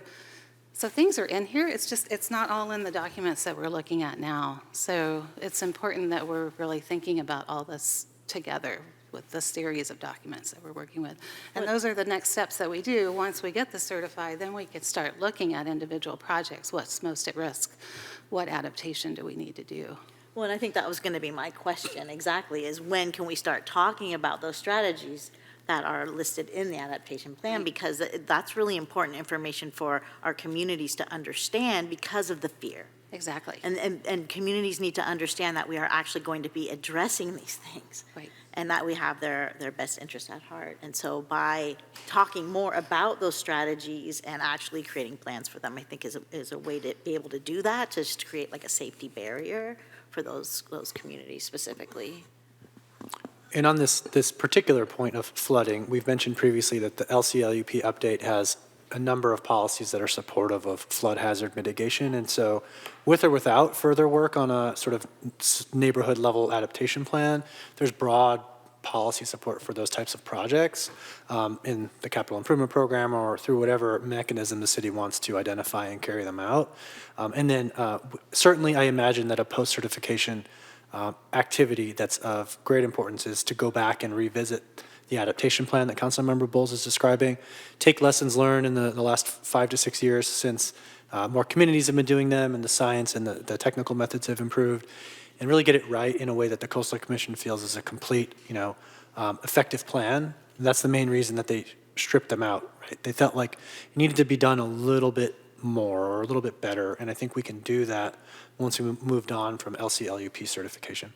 So things are in here, it's not all in the documents that we're looking at now. So it's important that we're really thinking about all this together with the series of documents that we're working with. And those are the next steps that we do. Once we get this certified, then we can start looking at individual projects, what's most at risk, what adaptation do we need to do. Well, and I think that was going to be my question exactly, is when can we start talking about those strategies that are listed in the adaptation plan? Because that's really important information for our communities to understand because of the fear. Exactly. And communities need to understand that we are actually going to be addressing these things. Right. And that we have their best interest at heart. And so by talking more about those strategies and actually creating plans for them, I think is a way to be able to do that, to just create like a safety barrier for those communities specifically. And on this particular point of flooding, we've mentioned previously that the LCLUP update has a number of policies that are supportive of flood hazard mitigation. And so with or without further work on a sort of neighborhood level adaptation plan, there's broad policy support for those types of projects in the capital improvement program or through whatever mechanism the city wants to identify and carry them out. And then certainly I imagine that a post-certification activity that's of great importance is to go back and revisit the adaptation plan that Councilmember Bowles is describing, take lessons learned in the last 5 to 6 years since more communities have been doing them and the science and the technical methods have improved, and really get it right in a way that the Coastal Commission feels is a complete, effective plan. And that's the main reason that they stripped them out, right? They felt like it needed to be done a little bit more or a little bit better, and I think we can do that once we moved on from LCLUP certification.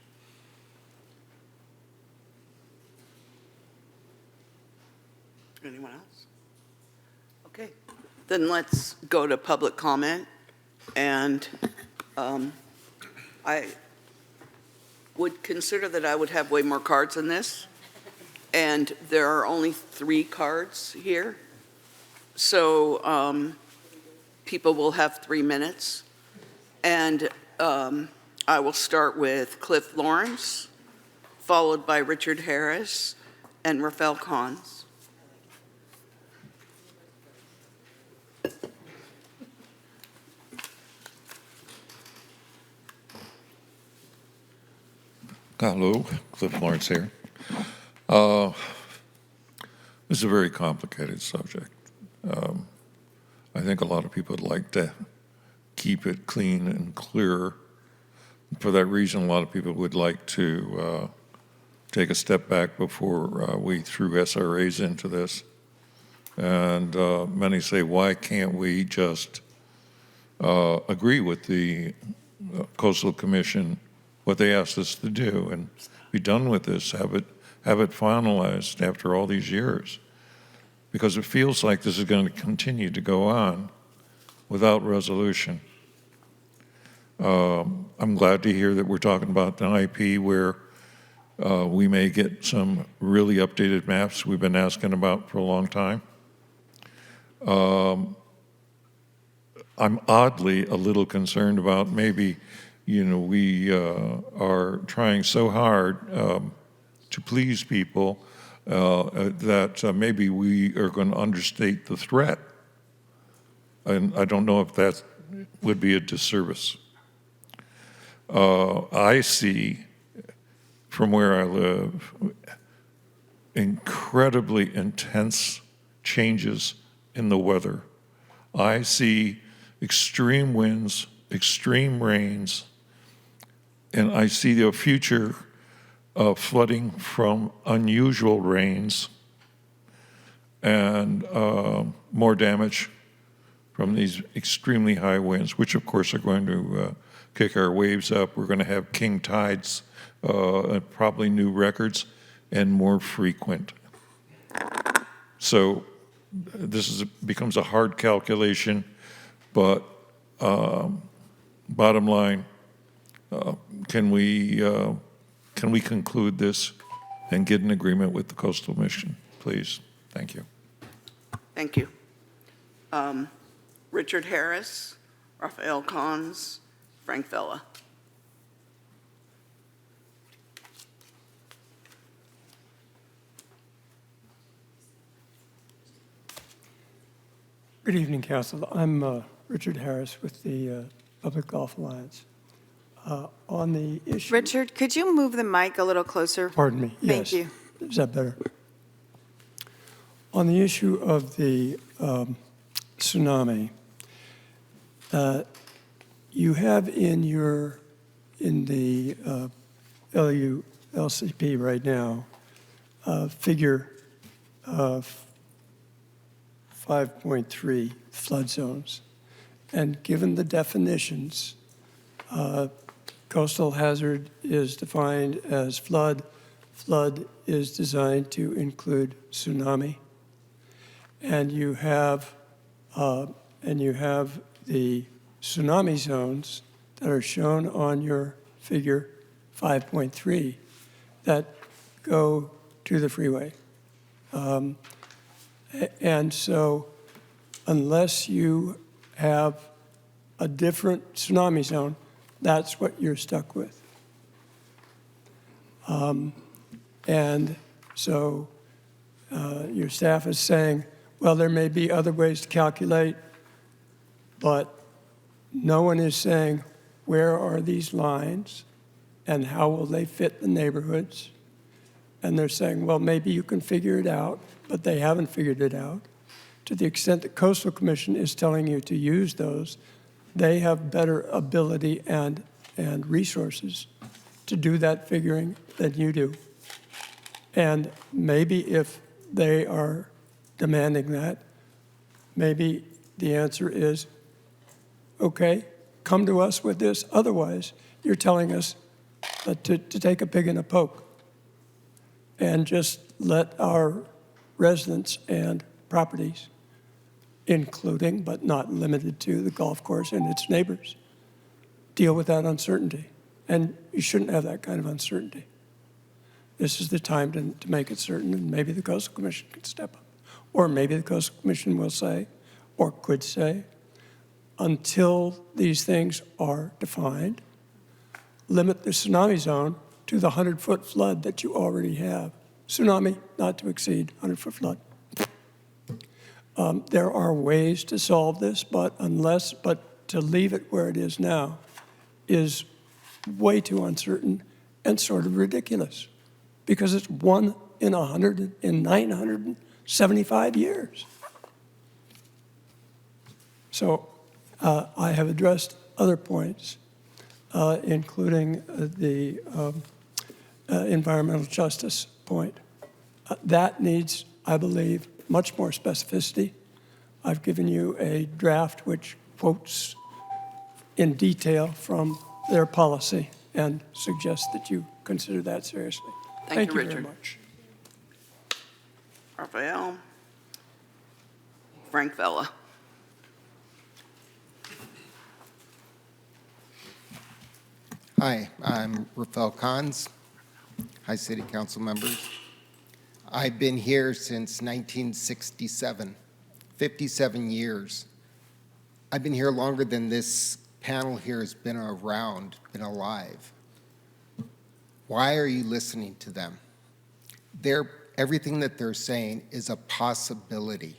Anyone else? Okay, then let's go to public comment. And I would consider that I would have way more cards than this. And there are only 3 cards here. So people will have 3 minutes. And I will start with Cliff Lawrence, followed by Richard Harris and Rafael Cons. Hello, Cliff Lawrence here. This is a very complicated subject. I think a lot of people would like to keep it clean and clear. For that reason, a lot of people would like to take a step back before we threw SRAs into this. And many say, why can't we just agree with the Coastal Commission, what they asked us to do, and be done with this, have it finalized after all these years? Because it feels like this is going to continue to go on without resolution. I'm glad to hear that we're talking about an IP where we may get some really updated maps we've been asking about for a long time. I'm oddly a little concerned about maybe, we are trying so hard to please people that maybe we are going to understate the threat. And I don't know if that would be a disservice. I see, from where I live, incredibly intense changes in the weather. I see extreme winds, extreme rains, and I see the future of flooding from unusual rains and more damage from these extremely high winds, which of course are going to kick our waves up. We're going to have king tides, probably new records, and more frequent. So this becomes a hard calculation, but bottom line, can we conclude this and get an agreement with the Coastal Commission, please? Thank you. Thank you. Richard Harris, Rafael Cons, Frank Vella. Good evening, Council. I'm Richard Harris with the Public Golf Alliance. On the issue... Richard, could you move the mic a little closer? Pardon me. Thank Yes. you. Is that better? On the issue of the tsunami, you have in the LCP right now, figure 5.3 flood zones. And given the definitions, coastal hazard is defined as flood. Flood is designed to include tsunami. And you have the tsunami zones that are shown on your figure 5.3 that go to the freeway. And so unless you have a different tsunami zone, that's what you're stuck with. And so your staff is saying, well, there may be other ways to calculate, but no one is saying, where are these lines and how will they fit the neighborhoods? And they're saying, well, maybe you can figure it out, but they haven't figured it out. To the extent that Coastal Commission is telling you to use those, they have better ability and resources to do that figuring than you do. And maybe if they are demanding that, maybe the answer is, okay, come to us with this. Otherwise, you're telling us to take a pig in a poke and just let our residents and properties, including but not limited to the golf course and its neighbors, deal with that uncertainty. And you shouldn't have that kind of uncertainty. This is the time to make it certain, and maybe the Coastal Commission can step up. Or maybe the Coastal Commission will say, or could say, until these things are defined, limit the tsunami zone to the 100-foot flood that you already have. Tsunami, not to exceed 100-foot flood. There are ways to solve this, but to leave it where it is now is way too uncertain and sort of ridiculous, because it's 1 in 975 years. So I have addressed other points, including the environmental justice point. That needs, I believe, much more specificity. I've given you a draft which quotes in detail from their policy and suggests that you consider that seriously. Thank you, very Richard. much. Raphael. Frank Vella. Hi, I'm Rafael Kahns. Hi, City Council members. I've been here since 1967, 57 years. I've been here longer than this panel here has been around, been alive. Why are you listening to them? Everything that they're saying is a possibility.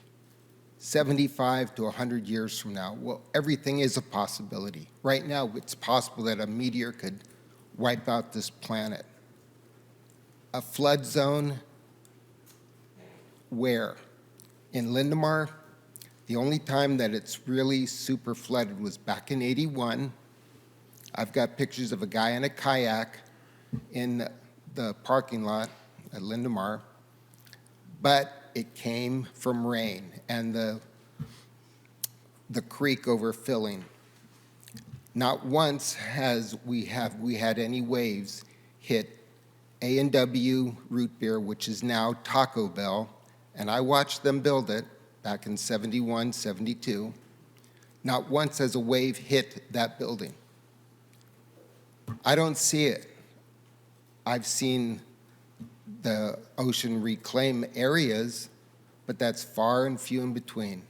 75 to 100 years from now, well, everything is a possibility. Right now, it's possible that a meteor could wipe out this planet. A flood zone, where? In Lindemar, the only time that it's really super flooded was back in '81. I've got pictures of a guy in a kayak in the parking lot at Lindemar, but it came from rain and the creek overfilling. Not once has we had any waves hit A&W Root Beer, which is now Taco Bell, and I watched them build it back in '71, '72. Not once has a wave hit that building. I don't see it. I've seen the ocean reclaim areas, but that's far and few in between.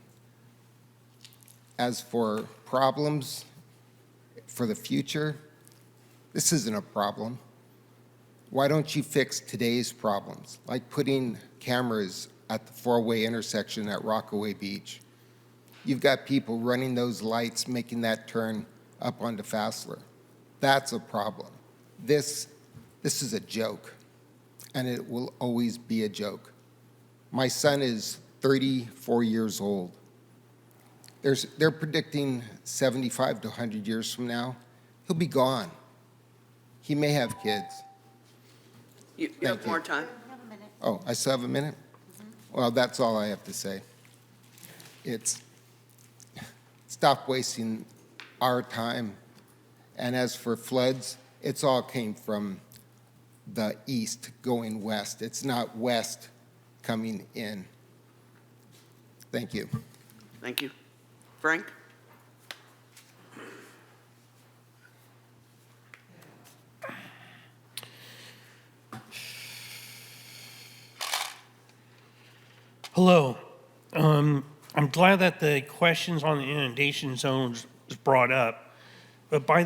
As for problems for the future, this isn't a problem. Why don't you fix today's problems, like putting cameras at the four-way intersection at Rockaway Beach? you've got people running those lights, making that turn up onto Fassler. That's a problem. This is a joke, and it will always be a joke. My son is 34 years old. They're predicting 75 to 100 years from now, he'll be gone. He may have kids. You have more time? Oh, I still have a minute? Well, that's all I have to say. Stop wasting our time. And as for floods, it's all came from the east going west. It's not west coming in. Thank you. Thank you. Frank? Hello. I'm glad that the questions on the inundation zones was brought up, but by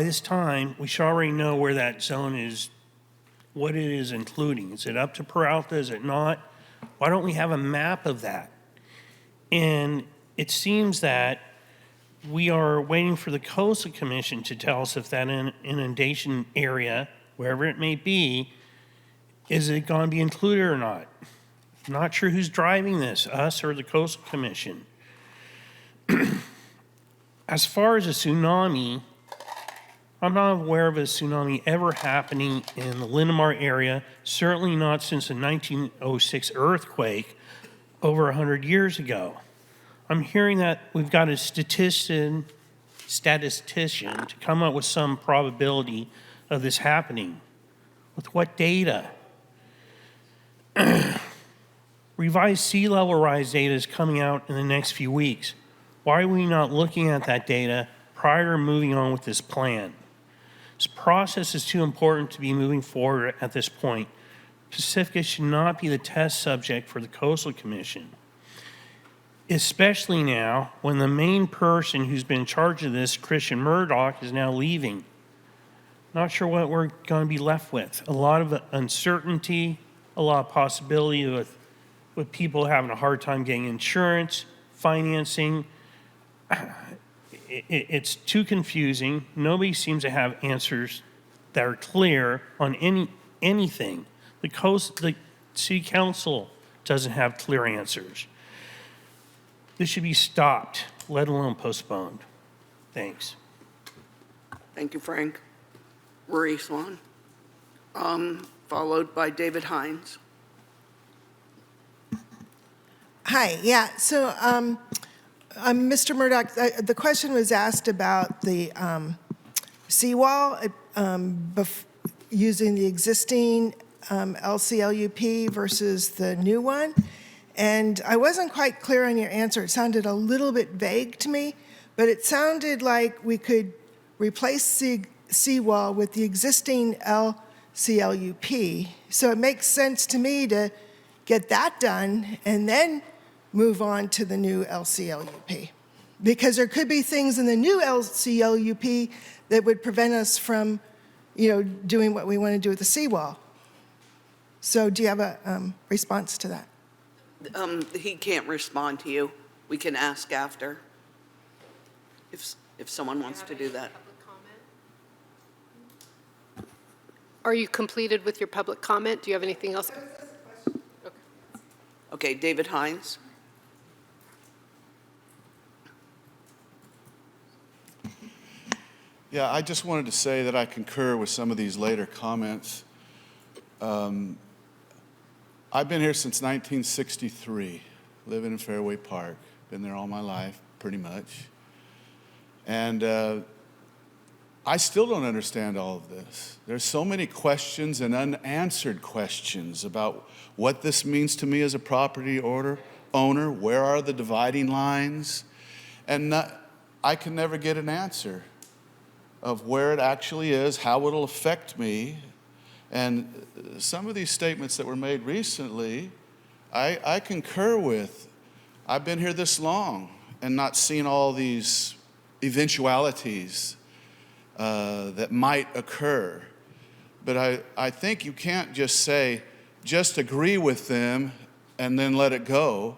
this time, we should already know where that zone is, what it is including. Is it up to Peralta? Is it not? Why don't we have a map of that? And it seems that we are waiting for the Coastal Commission to tell us if that inundation area, wherever it may be, is it going to be included or not? I'm not sure who's driving this, us or the Coastal Commission. As far as a tsunami, I'm not aware of a tsunami ever happening in the Linamar area, certainly not since the 1906 earthquake over 100 years ago. I'm hearing that we've got a statistician to come up with some probability of this happening. With what data? Revised sea level rise data is coming out in the next few weeks. Why are we not looking at that data prior to moving on with this plan? This process is too important to be moving forward at this point. Pacifica should not be the test subject for the Coastal Commission, especially now when the main person who's been in charge of this, Christian Murdoch, is now leaving. Not sure what we're going to be left with. A lot of uncertainty, a lot of possibility with people having a hard time getting insurance, financing. It's too confusing. Nobody seems to have answers that are clear on anything. The city council doesn't have clear answers. This should be stopped, let alone postponed. Thanks. Thank you, Frank. Marie Swan, followed by David Hines. Hi, yeah, so Mr. Murdoch, the question was asked about the seawall using the existing LCLUP versus the new one. And I wasn't quite clear on your answer. It sounded a little bit vague to me, but it sounded like we could replace the seawall with the existing LCLUP. So it makes sense to me to get that done and then move on to the new LCLUP. Because there could be things in the new LCLUP that would prevent us from, doing what we want to do with the seawall. So do you have a response to that? He can't respond to you. We can ask after, if someone wants to do that. Are you completed with your public comment? Do you have anything else? Okay, David Hines. Yeah, I just wanted to say that I concur with some of these later comments. I've been here since 1963, living in Fairway Park. Been there all my life, pretty much. And I still don't understand all of this. There's so many questions and unanswered questions about what this means to me as a property owner. Where are the dividing lines? And I can never get an answer of where it actually is, how it'll affect me. And some of these statements that were made recently, I concur with. I've been here this long and not seen all these eventualities that might occur. But I think you can't just say, just agree with them and then let it go.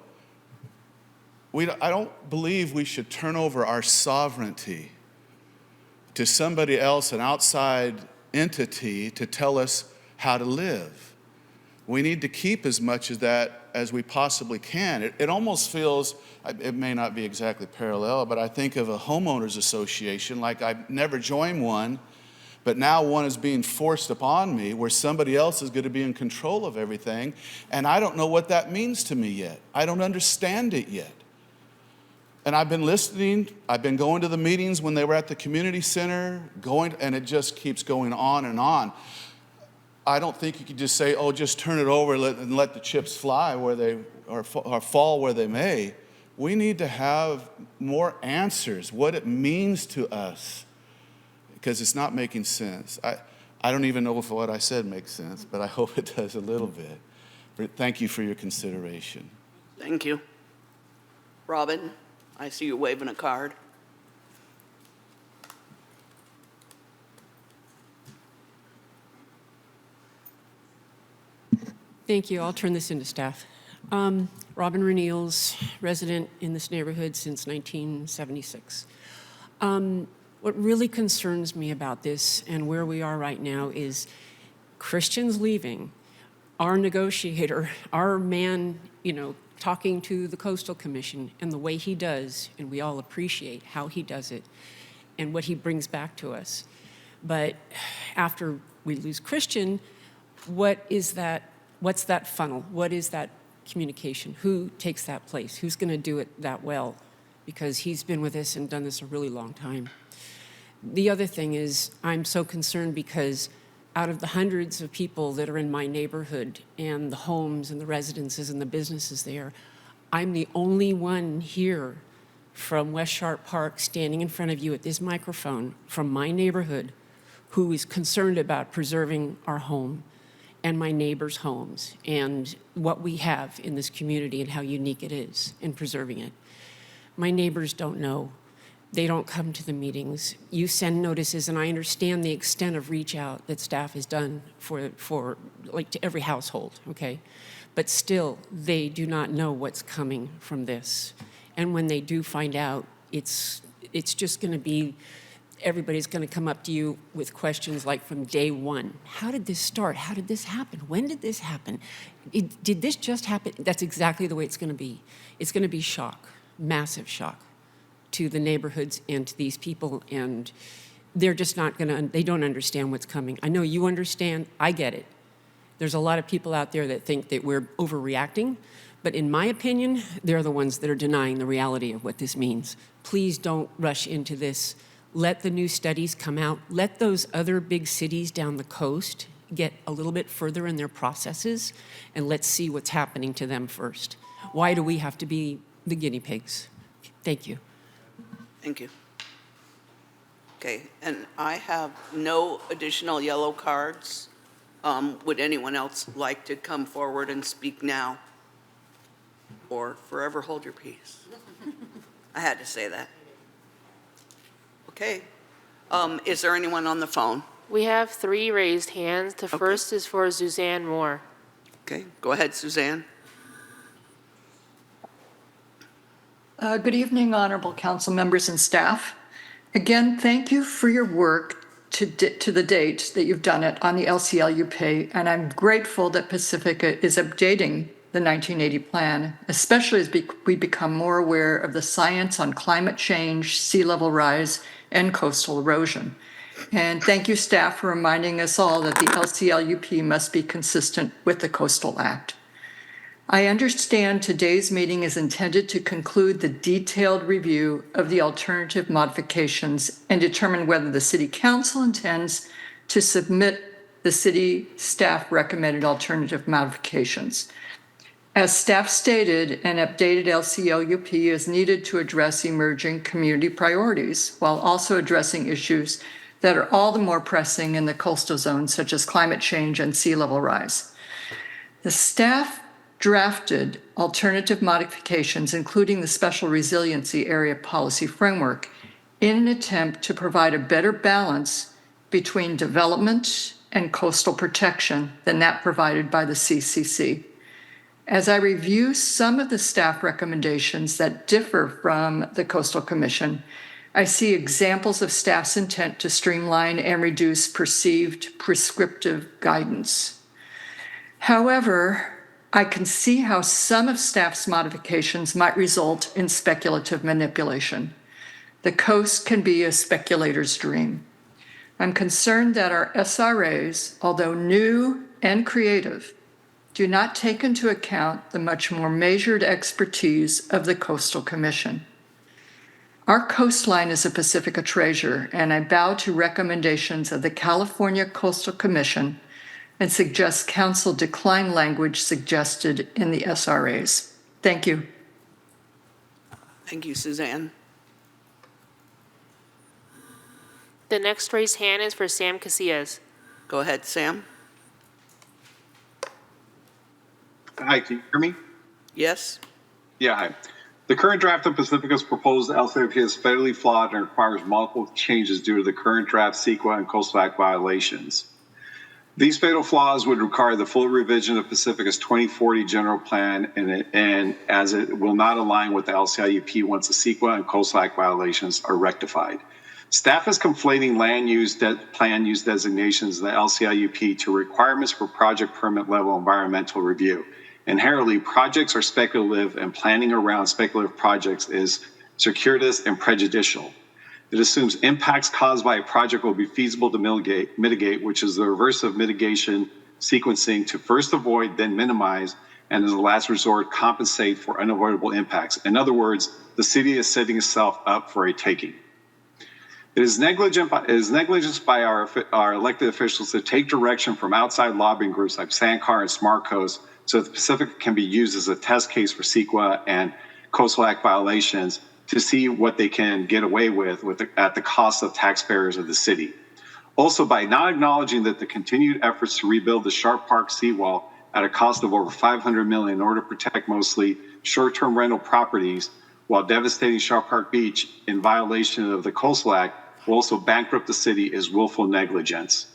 I don't believe we should turn over our sovereignty to somebody else, an outside entity, to tell us how to live. We need to keep as much of that as we possibly can. It almost feels, it may not be exactly parallel, but I think of a homeowners association, like I never joined one, but now one is being forced upon me where somebody else is going to be in control of everything, and I don't know what that means to me yet. I don't understand it yet. And I've been listening, I've been going to the meetings when they were at the community center, and it just keeps going on and on. I don't think you could just say, oh, just turn it over and let the chips fly where they, or fall where they may. We need to have more answers, what it means to us, because it's not making sense. I don't even know if what I said makes sense, but I hope it does a little bit. But thank you for your consideration. Thank you. Robin, I see you waving a card. Thank you. I'll turn this into staff. Robin Renneals, resident in this neighborhood since 1976. What really concerns me about this and where we are right now is Christians leaving, our negotiator, our man, talking to the Coastal Commission and the way he does, and we all appreciate how he does it and what he brings back to us. But after we lose Christian, what's that funnel? What is that communication? Who takes that place? Who's going to do it that well? Because he's been with us and done this a really long time. The other thing is I'm so concerned because out of the hundreds of people that are in my neighborhood and the homes and the residences and the businesses there, I'm the only one here from West Sharp Park standing in front of you at this microphone from my neighborhood who is concerned about preserving our home and my neighbors' homes and what we have in this community and how unique it is in preserving it. My neighbors don't know. They don't come to the meetings. You send notices, and I understand the extent of reach out that staff has done for to every household, okay? But still, they do not know what's coming from this. And when they do find out, it's just gonna be, everybody's gonna come up to you with questions like from day one. How did this start? How did this happen? When did this happen? Did this just happen? That's exactly the way it's gonna be. It's gonna be shock, massive shock to the neighborhoods and to these people, and they're just not gonna, they don't understand what's coming. I know you understand, I get it. There's a lot of people out there that think that we're overreacting, but in my opinion, they're the ones that are denying the reality of what this means. Please don't rush into this. Let the new studies come out. Let those other big cities down the coast get a little bit further in their processes, and let's see what's happening to them first. Why do we have to be the guinea pigs? Thank you. Thank you. Okay, and I have no additional yellow cards. Would anyone else like to come forward and speak now? Or forever hold your peace? I had to say that. Okay. Is there anyone on the phone? We have 3 raised hands. The first is for Suzanne Moore. Okay, go ahead, Suzanne. Good evening, honorable council members and staff. Again, thank you for your work to the date that you've done it on the LCLUP, and I'm grateful that Pacifica is updating the 1980 plan, especially as we become more aware of the science on climate change, sea level rise, and coastal erosion. And thank you, staff, for reminding us all that the LCLUP must be consistent with the Coastal Act. I understand today's meeting is intended to conclude the detailed review of the alternative modifications and determine whether the City Council intends to submit the city staff recommended alternative modifications. As staff stated, an updated LCLUP is needed to address emerging community priorities while also addressing issues that are all the more pressing in the coastal zone, such as climate change and sea level rise. The staff drafted alternative modifications, including the Special Resiliency Area Policy Framework, in an attempt to provide a better balance between development and coastal protection than that provided by the CCC. As I review some of the staff recommendations that differ from the Coastal Commission, I see examples of staff's intent to streamline and reduce perceived prescriptive guidance. However, I can see how some of staff's modifications might result in speculative manipulation. The coast can be a speculator's dream. I'm concerned that our SRAs, although new and creative, do not take into account the much more measured expertise of the Coastal Commission. Our coastline is a Pacifica treasure, and I bow to recommendations of the California Coastal Commission and suggest council decline language suggested in the SRAs. Thank you. Thank you, Suzanne. The next raised hand is for Sam Casillas. Go ahead, Sam. Hi, can you hear me? Yes? Yeah, hi. The current draft of Pacifica's proposed LCIP is fatally flawed and requires multiple changes due to the current draft CEQA and Coastal Act violations. These fatal flaws would require the full revision of Pacifica's 2040 general plan, and as it will not align with the LCIUP once the CEQA and Coastal Act violations are rectified. Staff is conflating plan use designations in the LCIUP to requirements for project permit level environmental review. Inherently, projects are speculative, and planning around speculative projects is circuitous and prejudicial. It assumes impacts caused by a project will be feasible to mitigate, which is the reverse of mitigation sequencing, to first avoid, then minimize, and as a last resort, compensate for unavoidable impacts. In other words, the city is setting itself up for a taking. It is negligence by our elected officials to take direction from outside lobbying groups like Sandcar and Smart Coast so that the Pacifica can be used as a test case for CEQA and Coastal Act violations to see what they can get away with at the cost of taxpayers of the city. Also, by not acknowledging that the continued efforts to rebuild the Sharp Park seawall at a cost of over $500 million in order to protect mostly short-term rental properties while devastating Sharp Park Beach in violation of the Coastal Act will also bankrupt the city is willful negligence.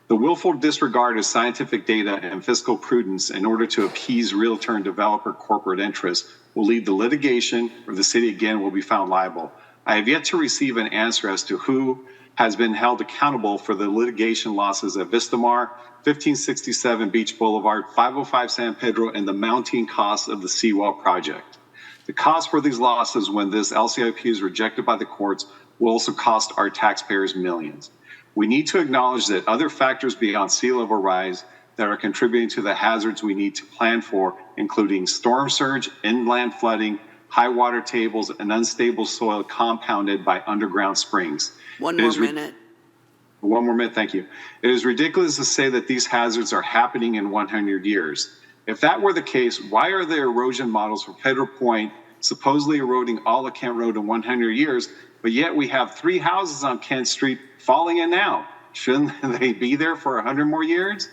The willful disregard of scientific data and fiscal prudence in order to appease realtor and developer corporate interests will lead to litigation, or the city again will be found liable. I have yet to receive an answer as to who has been held accountable for the litigation losses at Vistamar, 1567 Beach Boulevard, 505 San Pedro, and the mounting costs of the seawall project. The cost for these losses when this LCIP is rejected by the courts will also cost our taxpayers millions. We need to acknowledge that other factors beyond sea level rise that are contributing to the hazards we need to plan for, including storm surge, inland flooding, high water tables, and unstable soil compounded by underground springs. One more minute, thank you. It is ridiculous to say that these hazards are happening in 100 years. If that were the case, why are there erosion models for Pedro Point supposedly eroding all of Kent Road in 100 years, but yet we have 3 houses on Kent Street falling in now? Shouldn't they be there for 100 more years?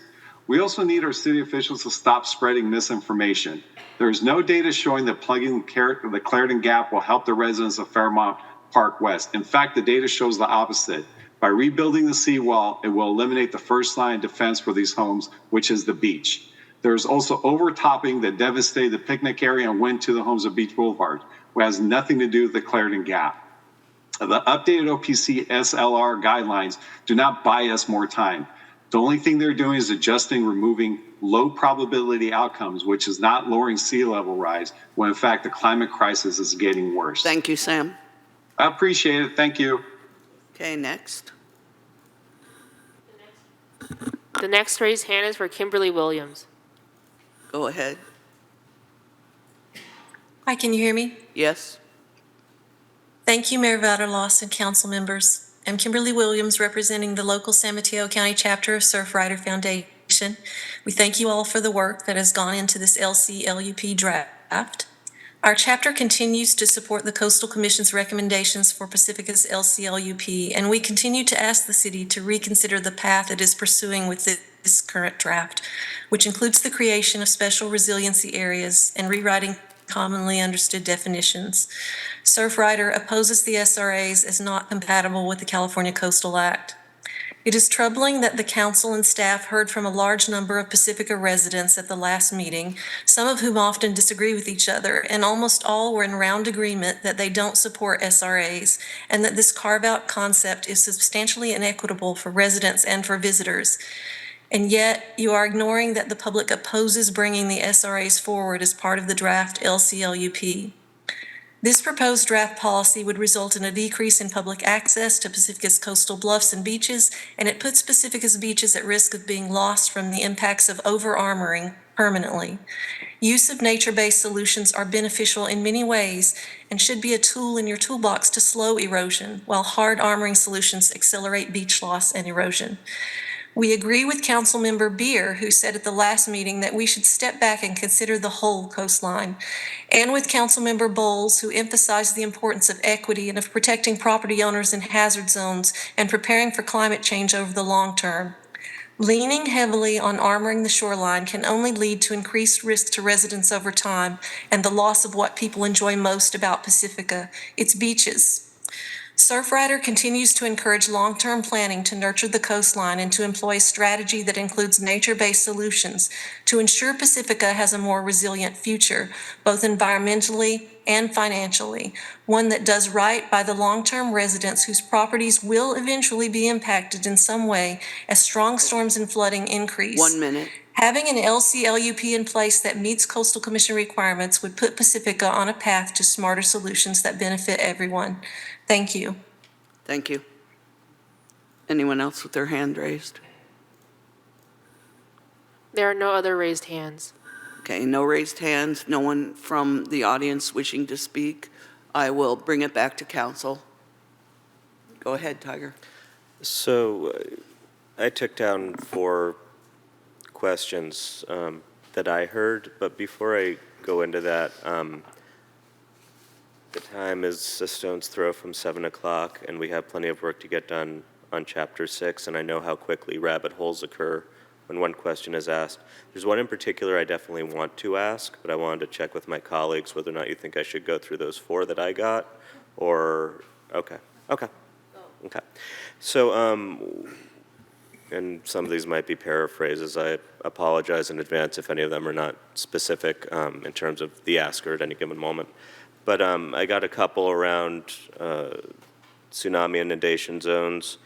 We also need our city officials to stop spreading misinformation. There is no data showing that plugging the Clarendon Gap will help the residents of Fairmont Park West. In fact, the data shows the opposite. By rebuilding the seawall, it will eliminate the first line of defense for these homes, which is the beach. There is also overtopping that devastated the picnic area and went to the homes of Beach Boulevard, which has nothing to do with the Clarendon Gap. The updated OPC SLR guidelines do not buy us more time. The only thing they're doing is adjusting, removing low probability outcomes, which is not lowering sea level rise, when in fact the climate crisis is getting worse. Thank you, Sam. I appreciate it. Thank you. Okay, next. The next raised hand is for Kimberly Williams. Go ahead. Hi, can you hear me? Yes? Thank you, Mayor Vaterlos and council members. I'm Kimberly Williams, representing the local San Mateo County chapter of Surfrider Foundation. We thank you all for the work that has gone into this LCLUP draft. Our chapter continues to support the Coastal Commission's recommendations for Pacifica's LCLUP, and we continue to ask the city to reconsider the path it is pursuing with this current draft, which includes the creation of special resiliency areas and rewriting commonly understood definitions. Surfrider opposes the SRAs as not compatible with the California Coastal Act. It is troubling that the council and staff heard from a large number of Pacifica residents at the last meeting, some of whom often disagree with each other, and almost all were in round agreement that they don't support SRAs and that this carve-out concept is substantially inequitable for residents and for visitors. And yet, you are ignoring that the public opposes bringing the SRAs forward as part of the draft LCLUP. This proposed draft policy would result in a decrease in public access to Pacifica's coastal bluffs and beaches, and it puts Pacifica's beaches at risk of being lost from the impacts of over-armoring permanently. Use of nature-based solutions are beneficial in many ways and should be a tool in your toolbox to slow erosion, while hard armoring solutions accelerate beach loss and erosion. We agree with Councilmember Beer, who said at the last meeting that we should step back and consider the whole coastline, and with Councilmember Bowles, who emphasized the importance of equity and of protecting property owners in hazard zones and preparing for climate change over the long term. Leaning heavily on armoring the shoreline can only lead to increased risk to residents over time and the loss of what people enjoy most about Pacifica, its beaches. Surfrider continues to encourage long-term planning to nurture the coastline and to employ a strategy that includes nature-based solutions to ensure Pacifica has a more resilient future, both environmentally and financially, one that does right by the long-term residents whose properties will eventually be impacted in some way as strong storms and flooding increase. 1 minute. Having an LCLUP in place that meets Coastal Commission requirements would put Pacifica on a path to smarter solutions that benefit everyone. Thank you. Thank you. Anyone else with their hand raised? There are no other raised hands. Okay, no raised hands, no one from the audience wishing to speak. I will bring it back to council. Go ahead, Tiger. So I took down 4 questions that I heard, but before I go into that, the time is a stone's throw from 7 o'clock, and we have plenty of work to get done on Chapter 6, and I know how quickly rabbit holes occur when one question is asked. There's one in particular I definitely want to ask, but I wanted to check with my colleagues whether or not you think I should go through those 4 that I got, or, okay. So, and some of these might be paraphrases. I apologize in advance if any of them are not specific in terms of the asker at any given moment. But I got a couple around tsunami inundation zones.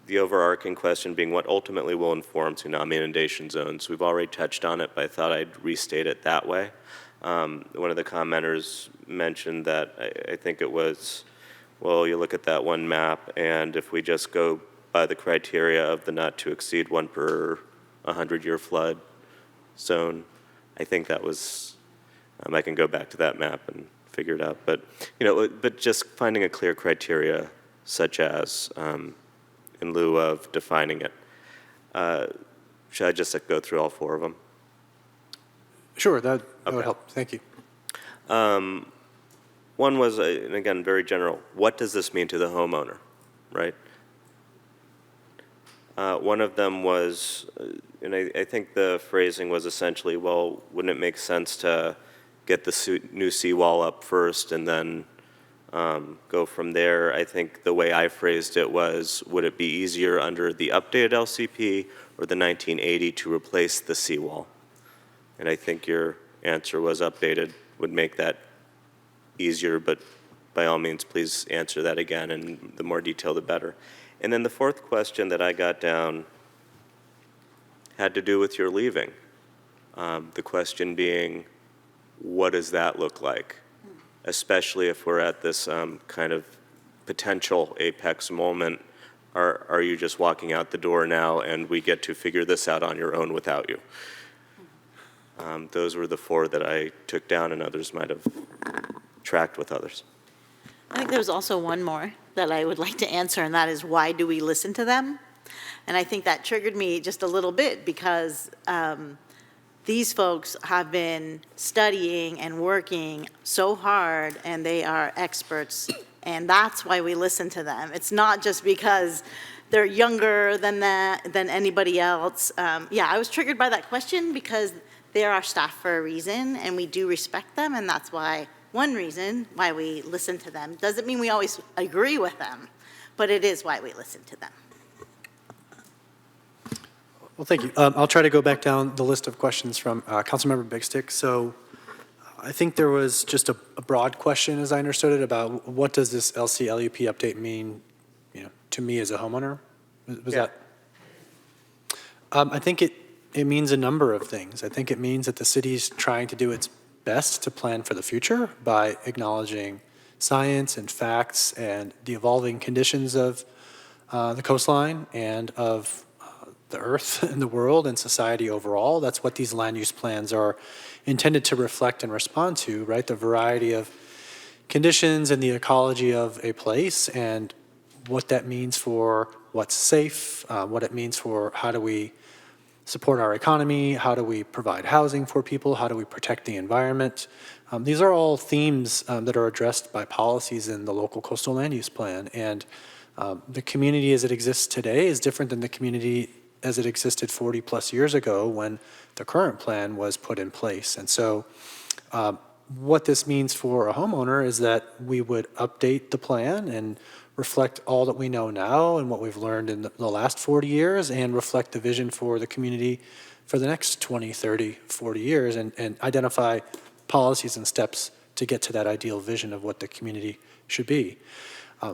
The overarching question being what ultimately will inform tsunami inundation zones. We've already touched on it, but I thought I'd restate it that way. One of the commenters mentioned that I think it was, well, you look at that one map, and if we just go by the criteria of the not to exceed 1 per 100-year flood zone, I think that was, I can go back to that map and figure it out. But, but just finding a clear criteria such as, in lieu of defining it. Should I just go through all 4 of them? Sure, that would help. Thank you. One was, and again, very general, what does this mean to the homeowner, right? One of them was, and I think the phrasing was essentially, well, wouldn't it make sense to get the new seawall up first and then go from there? I think the way I phrased it was, would it be easier under the updated LCP or the 1980 to replace the seawall? And I think your answer was updated would make that easier, but by all means, please answer that again, and the more detail, the better. And then the 4th question that I got down had to do with your leaving. The question being, what does that look like? Especially if we're at this kind of potential apex moment. Are you just walking out the door now and we get to figure this out on your own without you? Those were the 4 that I took down, and others might have tracked with others. I think there's also one more that I would like to answer, and that is, why do we listen to them? And I think that triggered me just a little bit because these folks have been studying and working so hard, and they are experts, and that's why we listen to them. It's not just because they're younger than anybody else. Yeah, I was triggered by that question because they're our staff for a reason, and we do respect them, and that's one reason why we listen to them. Doesn't mean we always agree with them, but it is why we listen to them. Well, thank you. I'll try to go back down the list of questions from Councilmember Big Stick. So I think there was just a broad question, as I understood it, about what does this LCLUP update mean, to me as a homeowner? Was Yeah. that? I think it means a number of things. I think it means that the city's trying to do its best to plan for the future by acknowledging science and facts and the evolving conditions of the coastline and of the earth and the world and society overall. That's what these land use plans are intended to reflect and respond to, right? The variety of conditions and the ecology of a place and what that means for what's safe, what it means for how do we support our economy, how do we provide housing for people, how do we protect the environment. These are all themes that are addressed by policies in the local coastal land use plan. And the community as it exists today is different than the community as it existed 40 plus years ago when the current plan was put in place. And so what this means for a homeowner is that we would update the plan and reflect all that we know now and what we've learned in the last 40 years and reflect the vision for the community for the next 20, 30, 40 years and identify policies and steps to get to that ideal vision of what the community should be.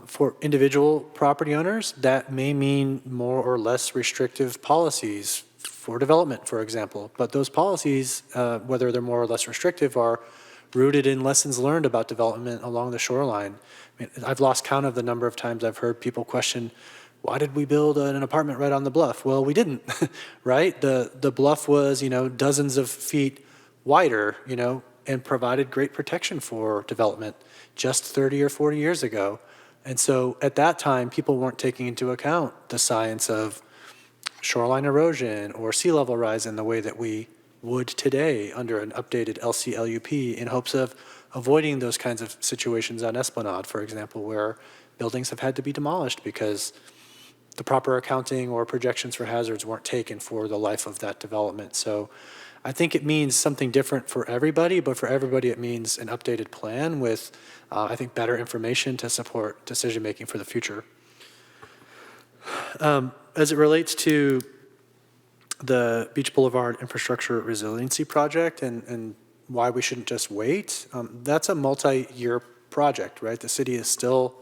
For individual property owners, that may mean more or less restrictive policies for development, for example. But those policies, whether they're more or less restrictive, are rooted in lessons learned about development along the shoreline. I mean, I've lost count of the number of times I've heard people question, why did we build an apartment right on the bluff? Well, we didn't, right? The bluff was, dozens of feet wider, and provided great protection for development just 30 or 40 years ago. And so at that time, people weren't taking into account the science of shoreline erosion or sea level rise in the way that we would today under an updated LCLUP in hopes of avoiding those kinds of situations on Esplanade, for example, where buildings have had to be demolished because the proper accounting or projections for hazards weren't taken for the life of that development. So I think it means something different for everybody, but for everybody it means an updated plan with, I think, better information to support decision-making for the future. As it relates to the Beach Boulevard Infrastructure Resiliency Project and why we shouldn't just wait, that's a multi-year project, right? The city is still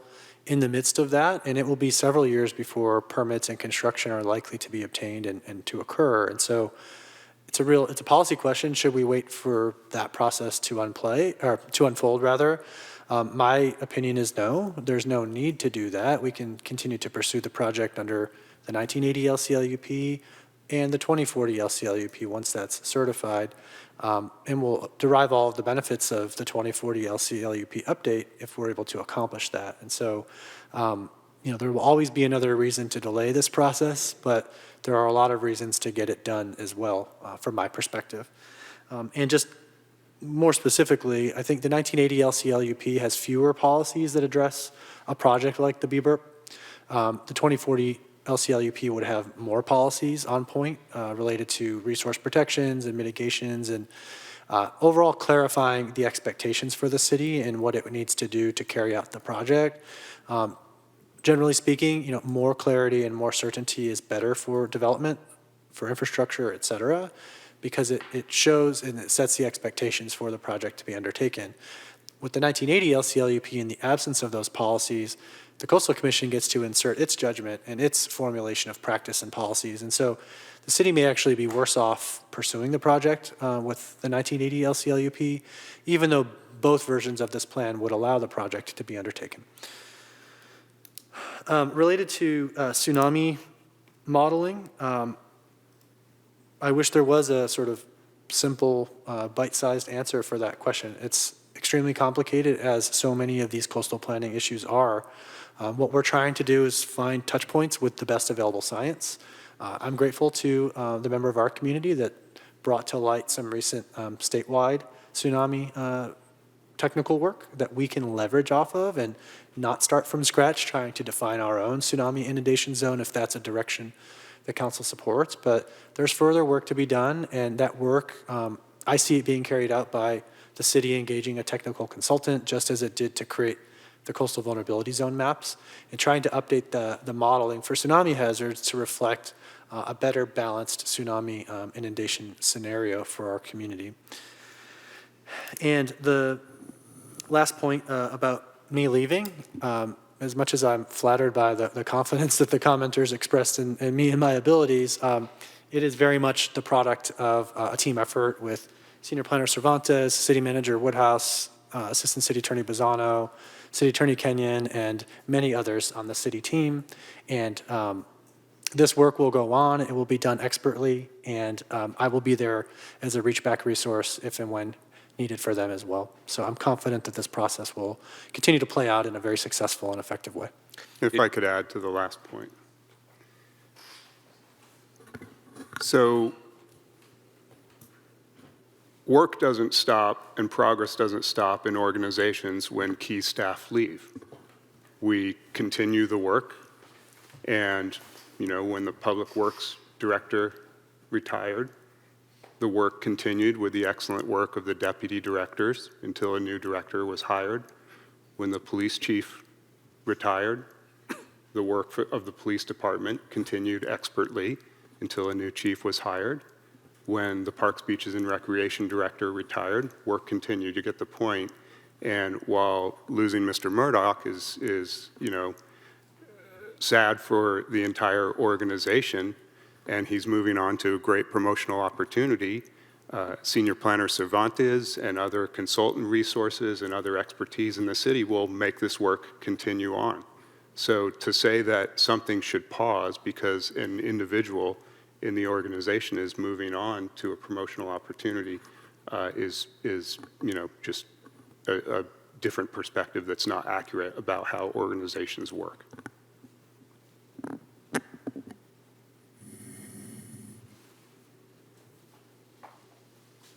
in the midst of that, and it will be several years before permits and construction are likely to be obtained and to occur. And so it's a policy question. Should we wait for that process to unfold rather? My opinion is no. There's no need to do that. We can continue to pursue the project under the 1980 LCLUP and the 2040 LCLUP once that's certified. And we'll derive all of the benefits of the 2040 LCLUP update if we're able to accomplish that. And so, there will always be another reason to delay this process, but there are a lot of reasons to get it done as well, from my perspective. And just more specifically, I think the 1980 LCLUP has fewer policies that address a project like the BBRP. The 2040 LCLUP would have more policies on point related to resource protections and mitigations and overall clarifying the expectations for the city and what it needs to do to carry out the project. Generally speaking, more clarity and more certainty is better for development, for infrastructure, et cetera, because it shows and it sets the expectations for the project to be undertaken. With the 1980 LCLUP, in the absence of those policies, the Coastal Commission gets to insert its judgment and its formulation of practice and policies. And so the city may actually be worse off pursuing the project with the 1980 LCLUP, even though both versions of this plan would allow the project to be undertaken. Related to tsunami modeling, I wish there was a sort of simple, bite-sized answer for that question. It's extremely complicated, as so many of these coastal planning issues are. What we're trying to do is find touch points with the best available science. I'm grateful to the member of our community that brought to light some recent statewide tsunami technical work that we can leverage off of and not start from scratch trying to define our own tsunami inundation zone if that's a direction the council supports. But there's further work to be done, and that work, I see it being carried out by the city engaging a technical consultant, just as it did to create the coastal vulnerability zone maps and trying to update the modeling for tsunami hazards to reflect a better balanced tsunami inundation scenario for our community. And the last point about me leaving, as much as I'm flattered by the confidence that the commenters expressed in me and my abilities, it is very much the product of a team effort with Senior Planner Cervantes, City Manager Woodhouse, Assistant City Attorney Bozzano, City Attorney Kenyon, and many others on the city team. And this work will go on. It will be done expertly, and I will be there as a reach-back resource if and when needed for them as well. So I'm confident that this process will continue to play out in a very successful and effective way. If I could add to the last point. So work doesn't stop and progress doesn't stop in organizations when key staff leave. We continue the work, and when the Public Works Director retired, the work continued with the excellent work of the deputy directors until a new director was hired. When the police chief retired, the work of the police department continued expertly until a new chief was hired. When the Parks, Beaches, and Recreation Director retired, work continued. You get the point. And while losing Mr. Murdoch is sad for the entire organization, and he's moving on to a great promotional opportunity, Senior Planner Cervantes and other consultant resources and other expertise in the city will make this work continue on. So to say that something should pause because an individual in the organization is moving on to a promotional opportunity is just a different perspective that's not accurate about how organizations work.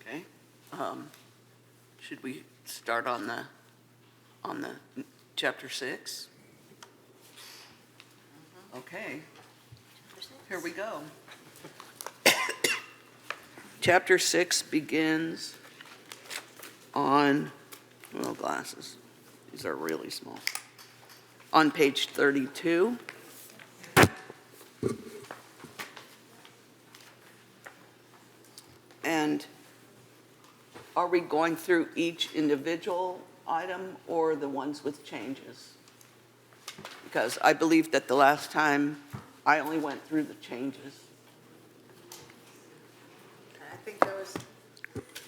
Okay. Should we start on the chapter 6? Okay. Here we go. Chapter 6 begins on, glasses. These are really small. On page 32. And are we going through each individual item or the ones with changes? Because I believe that the last time I only went through the changes.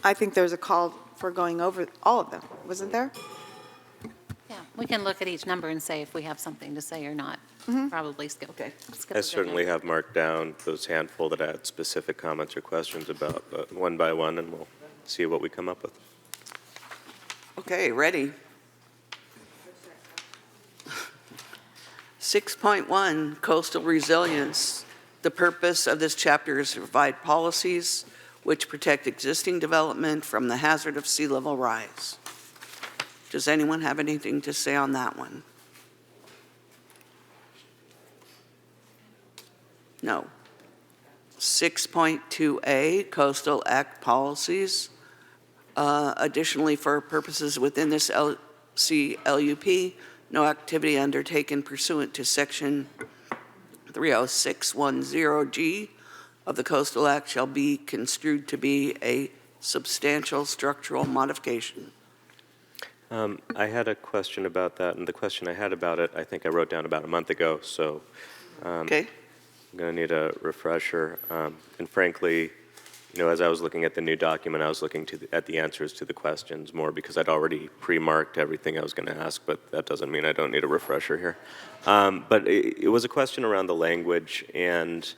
I think there was a call for going over all of them, wasn't there? Yeah, we can look at each number and say if we have something to say or not. Probably skip. Okay. I certainly have marked down those handful that had specific comments or questions about one by one, and we'll see what we come up with. Okay, ready? 6.1, coastal resilience. The purpose of this chapter is to provide policies which protect existing development from the hazard of sea level rise. Does anyone have anything to say on that one? No. 6.2A, Coastal Act policies. Additionally, for purposes within this LCLUP, no activity undertaken pursuant to Section 30610G of the Coastal Act shall be construed to be a substantial structural modification. I had a question about that, and the question I had about it, I think I wrote down about a month ago, so Okay. I'm going to need a refresher. And frankly, as I was looking at the new document, I was looking at the answers to the questions more because I'd already pre-marked everything I was going to ask, but that doesn't mean I don't need a refresher here. But it was a question around the language, and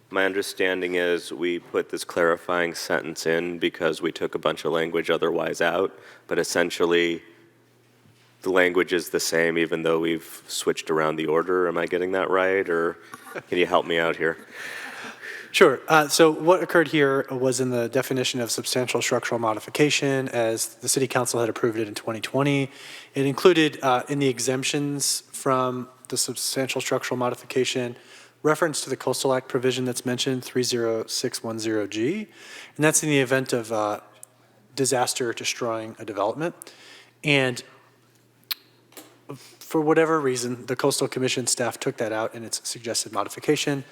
my understanding is we put this clarifying sentence in because we took a bunch of language otherwise out, but essentially the language is the same even though we've switched around the order. Am I getting that right, or can you help me out here? Sure. So what occurred here was in the definition of substantial structural modification as the City Council had approved it in 2020. It included in the exemptions from the substantial structural modification reference to the Coastal Act provision that's mentioned, 30610G, and that's in the event of disaster destroying a development. And For whatever reason, the Coastal Commission staff took that out in its suggested modification.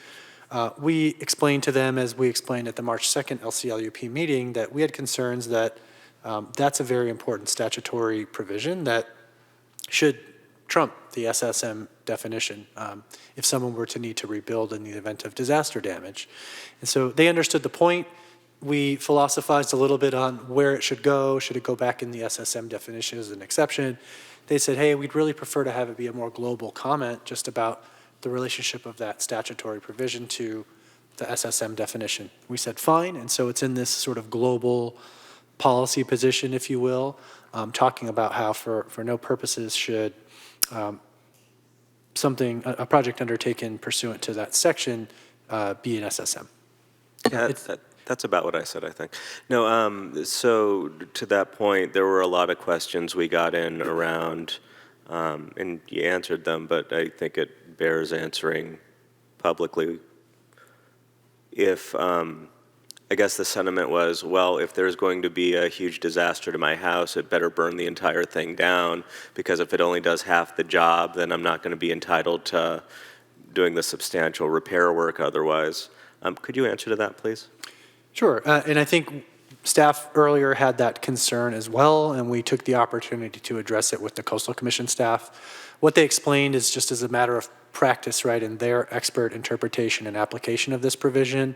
We explained to them, as we explained at the March 2nd LCLUP meeting, that we had concerns that that's a very important statutory provision that should trump the SSM definition if someone were to need to rebuild in the event of disaster damage. And so they understood the point. We philosophized a little bit on where it should go. Should it go back in the SSM definition as an exception? They said, hey, we'd really prefer to have it be a more global comment just about the relationship of that statutory provision to the SSM definition. We said, fine, and so it's in this sort of global policy position, if you will, talking about how for no purposes should a project undertaken pursuant to that section be an SSM. Yeah, that's about what I said, I think. No, so to that point, there were a lot of questions we got in around, and you answered them, but I think it bears answering publicly. If, I guess the sentiment was, well, if there's going to be a huge disaster to my house, it better burn the entire thing down, because if it only does half the job, then I'm not going to be entitled to doing the substantial repair work otherwise. Could you answer to that, please? Sure, and I think staff earlier had that concern as well, and we took the opportunity to address it with the Coastal Commission staff. What they explained is just as a matter of practice, right, in their expert interpretation and application of this provision,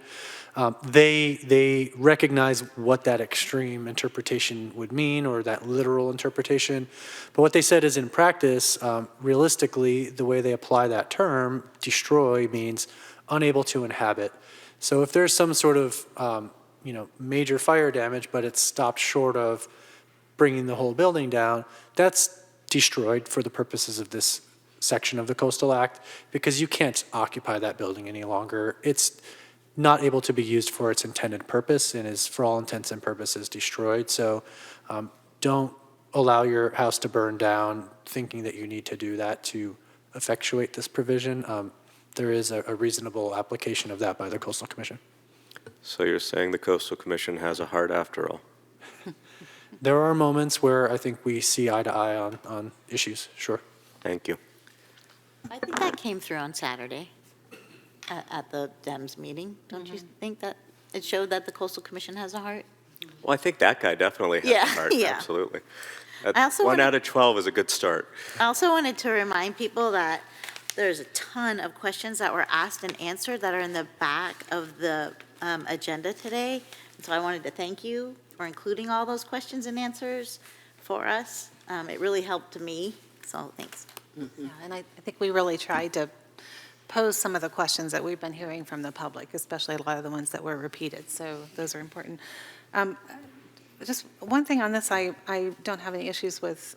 they recognize what that extreme interpretation would mean, or that literal interpretation. But what they said is, in practice, realistically, the way they apply that term, destroy, means unable to inhabit. So if there's some sort of major fire damage, but it's stopped short of bringing the whole building down, that's destroyed for the purposes of this section of the Coastal Act, because you can't occupy that building any longer. It's not able to be used for its intended purpose and is, for all intents and purposes, destroyed. So don't allow your house to burn down thinking that you need to do that to effectuate this provision. There is a reasonable application of that by the Coastal Commission. So you're saying the Coastal Commission has a heart after all? There are moments where I think we see eye to eye on issues, sure. Thank you. I think that came through on Saturday at the DEMS meeting. Don't you think that it showed that the Coastal Commission has a heart? Well, I think that guy definitely has Yeah, a heart, yeah. absolutely. I also 1 wanted- out of 12 is a good start. I also wanted to remind people that there's a ton of questions that were asked and answered that are in the back of the agenda today. And so I wanted to thank you for including all those questions and answers for us. It really helped me, so thanks. Yeah, and I think we really tried to pose some of the questions that we've been hearing from the public, especially a lot of the ones that were repeated, so those are important. Just one thing on this, I don't have any issues with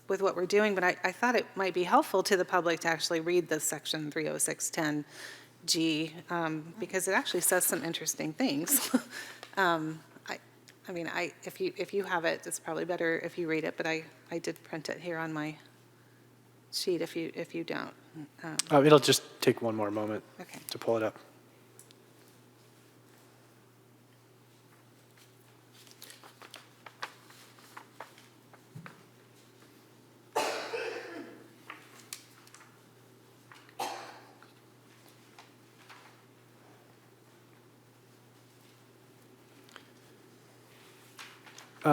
what we're doing, but I thought it might be helpful to the public to actually read this section 30610G, because it actually says some interesting things. I mean, if you have it, it's probably better if you read it, but I did print it here on my sheet if you don't. It'll just take one more moment Okay. to pull it up.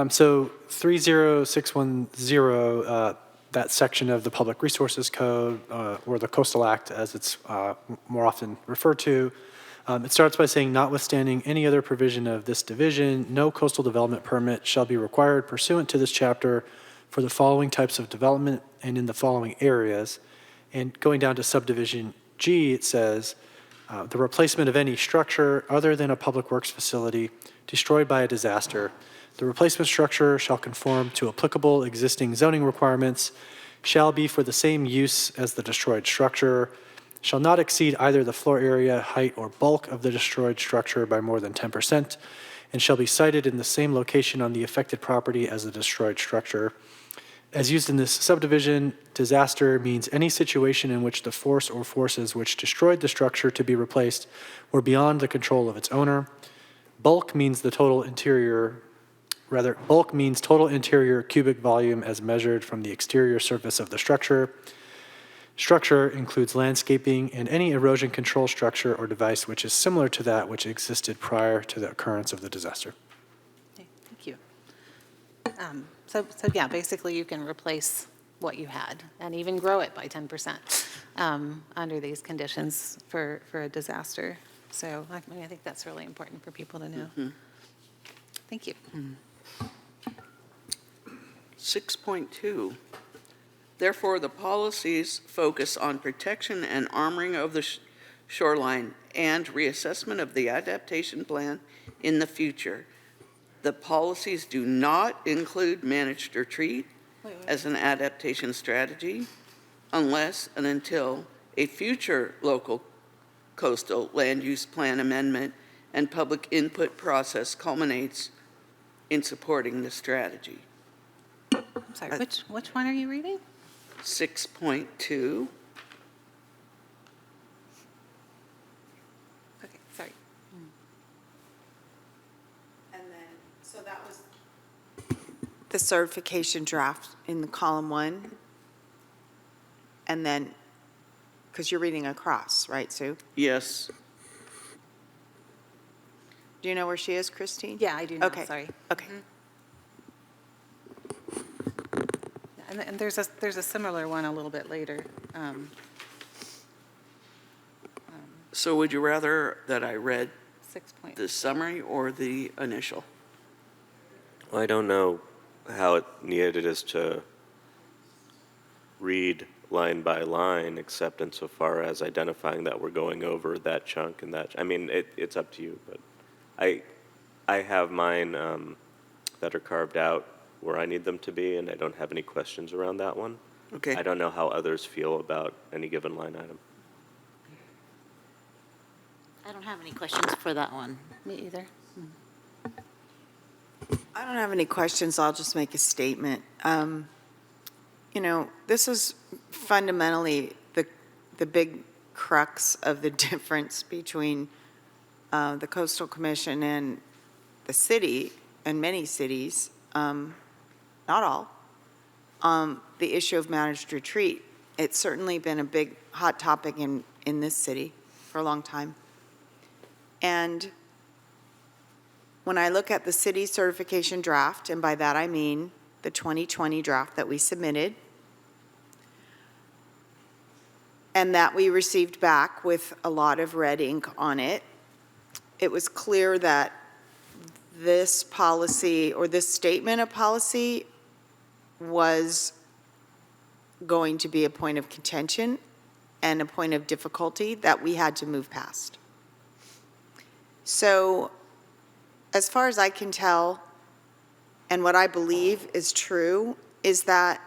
So 30610, that section of the Public Resources Code, or the Coastal Act as it's more often referred to, it starts by saying, notwithstanding any other provision of this division, no coastal development permit shall be required pursuant to this chapter for the following types of development and in the following areas. And going down to subdivision G, it says, the replacement of any structure other than a public works facility destroyed by a disaster. The replacement structure shall conform to applicable existing zoning requirements, shall be for the same use as the destroyed structure, shall not exceed either the floor area, height, or bulk of the destroyed structure by more than 10%, and shall be sited in the same location on the affected property as the destroyed structure. As used in this subdivision, disaster means any situation in which the force or forces which destroyed the structure to be replaced were beyond the control of its owner. Bulk means total interior cubic volume as measured from the exterior surface of the structure. Structure includes landscaping and any erosion control structure or device which is similar to that which existed prior to the occurrence of the disaster. Okay, thank you. So yeah, basically you can replace what you had and even grow it by 10% under these conditions for a disaster. So I think that's really important for people to know. Thank you. 6.2. Therefore, the policies focus on protection and armoring of the shoreline and reassessment of the adaptation plan in the future. The policies do not include managed retreat as an adaptation strategy unless and until a future local coastal land use plan amendment and public input process culminates in supporting the strategy. I'm sorry, which one are you reading? 6.2. Okay, sorry. And then, so that was the certification draft in the column 1. And then, because you're reading across, right, Sue? Yes. Do you know where she is, Christine? Yeah, I do know, Okay. sorry. Okay. And there's a similar one a little bit later. So would you rather that I read 6 point. the summary or the initial? Well, I don't know how needed it is to read line by line, except insofar as identifying that we're going over that chunk and that. I mean, it's up to you, but I have mine that are carved out where I need them to be, and I don't have any questions around that one. Okay. I don't know how others feel about any given line item. I don't have any questions for that one. Me either. I don't have any questions. I'll just make a statement. You know, this is fundamentally the big crux of the difference between the Coastal Commission and the city, and many cities, not all, the issue of managed retreat. It's certainly been a big hot topic in this city for a long time. And when I look at the city certification draft, and by that I mean the 2020 draft that we submitted, and that we received back with a lot of red ink on it, it was clear that this policy, or this statement of policy, was going to be a point of contention and a point of difficulty that we had to move past. So, as far as I can tell, and what I believe is true, is that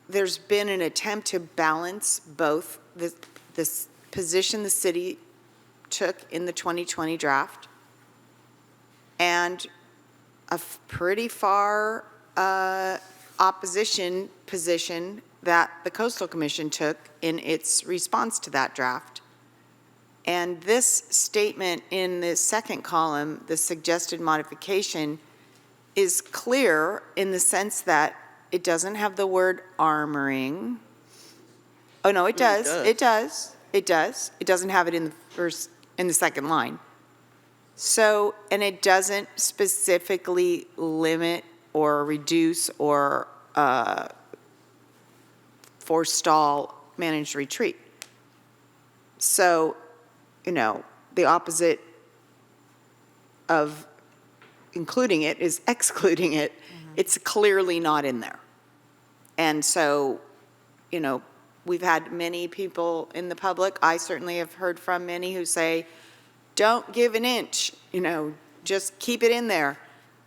there's been an attempt to balance both this position the city took in the 2020 draft and a pretty far opposition position that the Coastal Commission took in its response to that draft. And this statement in the second column, the suggested modification, is clear in the sense that it doesn't have the word armoring. Oh, no, it does. It does. It does. It doesn't have it in the second line. So, and it doesn't specifically limit or reduce or forestall managed retreat. So, you know, the opposite of including it is excluding it. It's clearly not in there. And so, you know, we've had many people in the public, I certainly have heard from many who say, don't give an inch, you know, just keep it in there.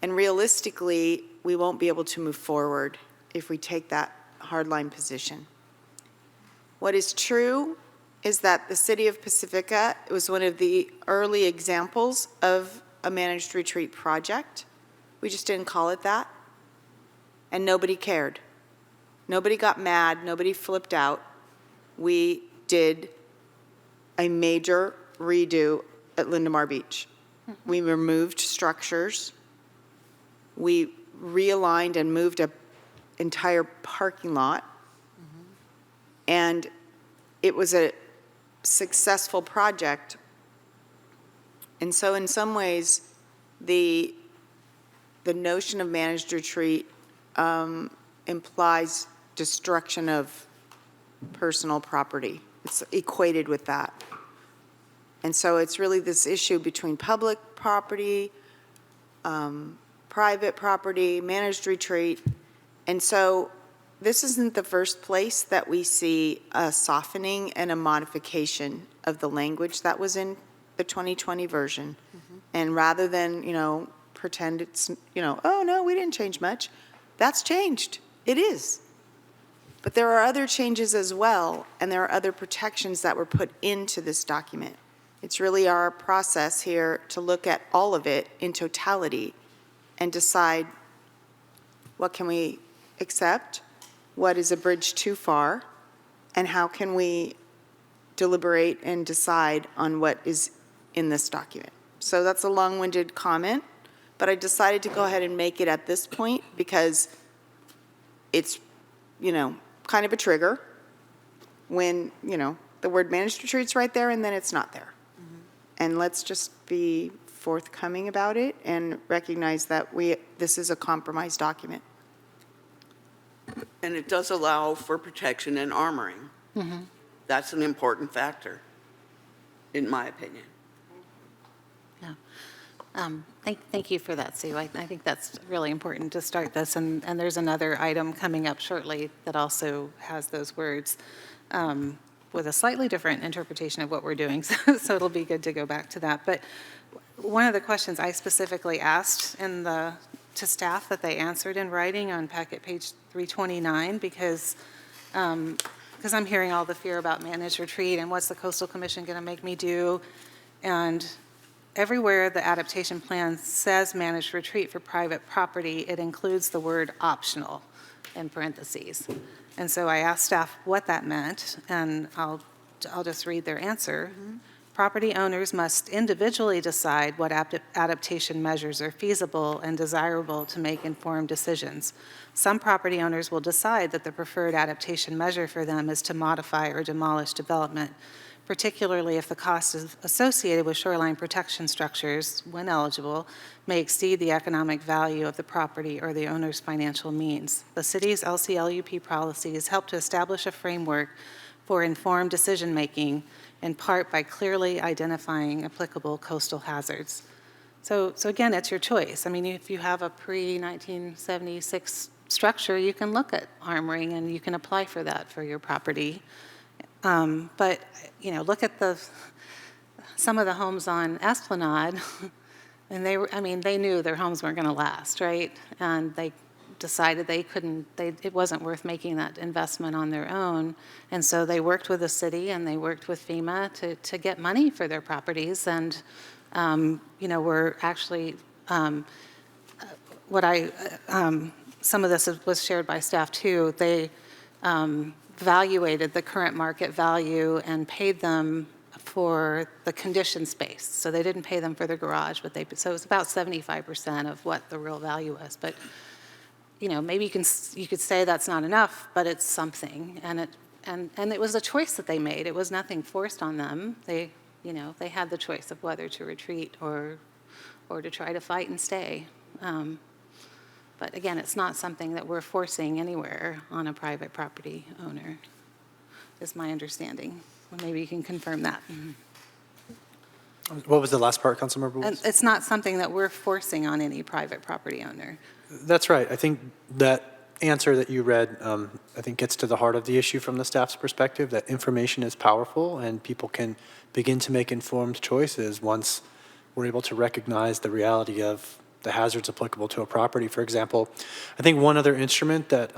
And realistically, we won't be able to move forward if we take that hardline position. What is true is that the city of Pacifica was one of the early examples of a managed retreat project. We just didn't call it that. And nobody cared. Nobody got mad. Nobody flipped out. We did a major redo at Lindemar Beach. We removed structures. We realigned and moved an entire parking lot. And it was a successful project. And so in some ways, the notion of managed retreat implies destruction of personal property. It's equated with that. And so it's really this issue between public property, private property, managed retreat. And so this isn't the first place that we see a softening and a modification of the language that was in the 2020 version. And rather than, pretend it's, oh, no, we didn't change much, that's changed. It is. But there are other changes as well, and there are other protections that were put into this document. It's really our process here to look at all of it in totality and decide what can we accept, what is a bridge too far, and how can we deliberate and decide on what is in this document. So that's a long-winded comment, but I decided to go ahead and make it at this point because it's, kind of a trigger when, the word managed retreat's right there and then it's not there. And let's just be forthcoming about it and recognize that this is a compromise document. And it does allow for protection and armoring. That's an important factor, in my opinion. Thank you for that, Sue. I think that's really important to start this, and there's another item coming up shortly that also has those words with a slightly different interpretation of what we're doing, so it'll be good to go back to that. But one of the questions I specifically asked to staff that they answered in writing on packet page 329, because I'm hearing all the fear about managed retreat and what's the Coastal Commission going to make me do, and everywhere the adaptation plan says managed retreat for private property, it includes the word optional in parentheses. And so I asked staff what that meant, and I'll just read their answer. Property owners must individually decide what adaptation measures are feasible and desirable to make informed decisions. Some property owners will decide that the preferred adaptation measure for them is to modify or demolish development, particularly if the costs associated with shoreline protection structures, when eligible, may exceed the economic value of the property or the owner's financial means. The city's LCLUP policies help to establish a framework for informed decision-making, in part by clearly identifying applicable coastal hazards. So again, it's your choice. I mean, if you have a pre-1976 structure, you can look at armoring and you can apply for that for your property. But, look at some of the homes on Esplanade, and they knew their homes weren't going to last, right? And they decided it wasn't worth making that investment on their own. And so they worked with the city and they worked with FEMA to get money for their properties. And, we're actually, some of this was shared by staff too. They, evaluated the current market value and paid them for the conditioned space. So they didn't pay them for the garage, but so it was about 75% of what the real value was. But maybe you could say that's not enough, but it's something. And it was a choice that they made. It was nothing forced on them. They had the choice of whether to retreat or to try to fight and stay. But again, it's not something that we're forcing anywhere on a private property owner, is my understanding. Well, maybe you can confirm that. What was the last part, Councilmember Woods? And it's not something that we're forcing on any private property owner. That's right. I think that answer that you read, I think gets to the heart of the issue from the staff's perspective, that information is powerful and people can begin to make informed choices once we're able to recognize the reality of the hazards applicable to a property. For example, I think one other instrument that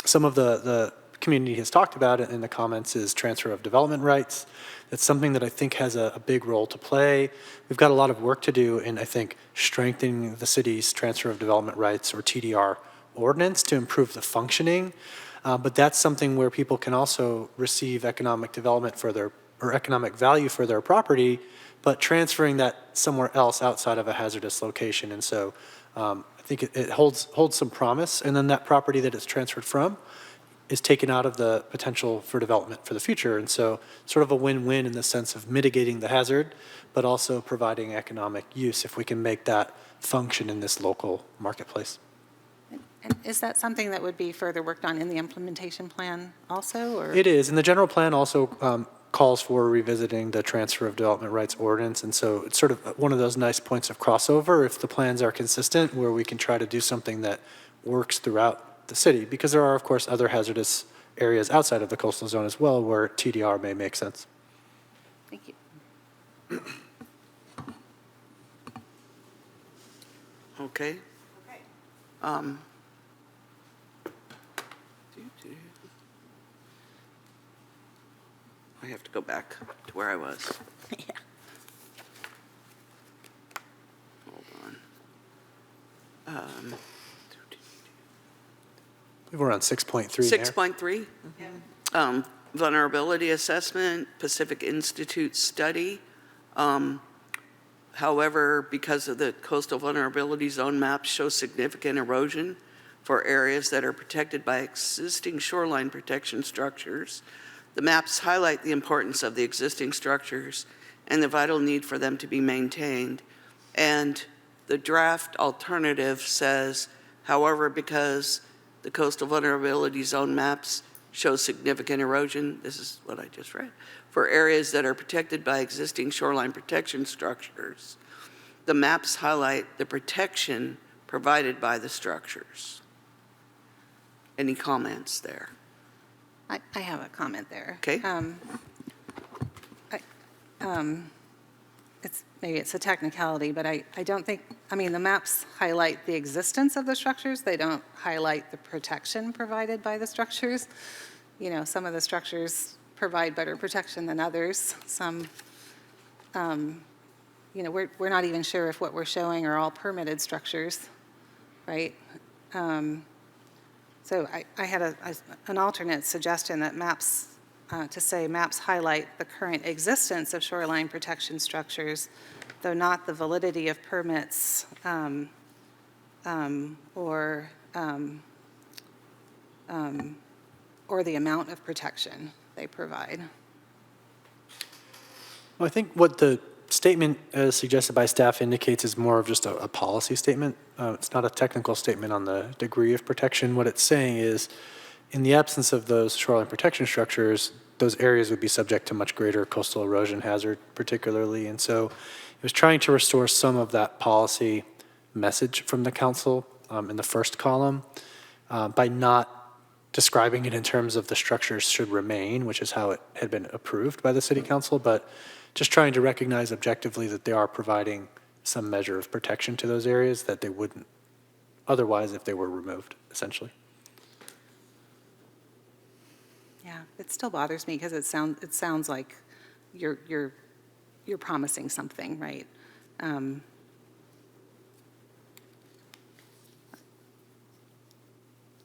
some of the community has talked about in the comments is transfer of development rights. That's something that I think has a big role to play. We've got a lot of work to do in, I think, strengthening the city's transfer of development rights, or TDR, ordinance to improve the functioning. But that's something where people can also receive economic development or economic value for their property, but transferring that somewhere else outside of a hazardous location. And so I think it holds some promise. And then that property that it's transferred from is taken out of the potential for development for the future. And so sort of a win-win in the sense of mitigating the hazard, but also providing economic use if we can make that function in this local marketplace. And is that something that would be further worked on in the implementation plan also, or? It is, and the general plan also calls for revisiting the transfer of development rights ordinance, and so it's sort of one of those nice points of crossover if the plans are consistent, where we can try to do something that works throughout the city, because there are, of course, other hazardous areas outside of the coastal zone as well where TDR may make sense. Thank you. Okay. I have to go back to where I was. Yeah. Hold on. We're on 6.3 there. 6.3? Vulnerability assessment, Pacific Institute study. However, because of the coastal vulnerability zone maps show significant erosion for areas that are protected by existing shoreline protection structures, the maps highlight the importance of the existing structures and the vital need for them to be maintained. And the draft alternative says, however, because the coastal vulnerability zone maps show significant erosion, this is what I just read, for areas that are protected by existing shoreline protection structures, the maps highlight the protection provided by the structures. Any comments there? I have a comment there. Okay. Maybe it's a technicality, but I don't think, I mean, the maps highlight the existence of the structures. They don't highlight the protection provided by the structures. You know, some of the structures provide better protection than others. Some, you know, we're not even sure if what we're showing are all permitted structures, right? So I had an alternate suggestion that maps, to say maps highlight the current existence of shoreline protection structures, though not the validity of permits or the amount of protection they provide. Well, I think what the statement as suggested by staff indicates is more of just a policy statement. It's not a technical statement on the degree of protection. What it's saying is, in the absence of those shoreline protection structures, those areas would be subject to much greater coastal erosion hazard particularly. And so it was trying to restore some of that policy message from the council in the first column by not describing it in terms of the structures should remain, which is how it had been approved by the city council, but just trying to recognize objectively that they are providing some measure of protection to those areas that they wouldn't otherwise if they were removed, essentially. Yeah, it still bothers me because it sounds like you're promising something, right? It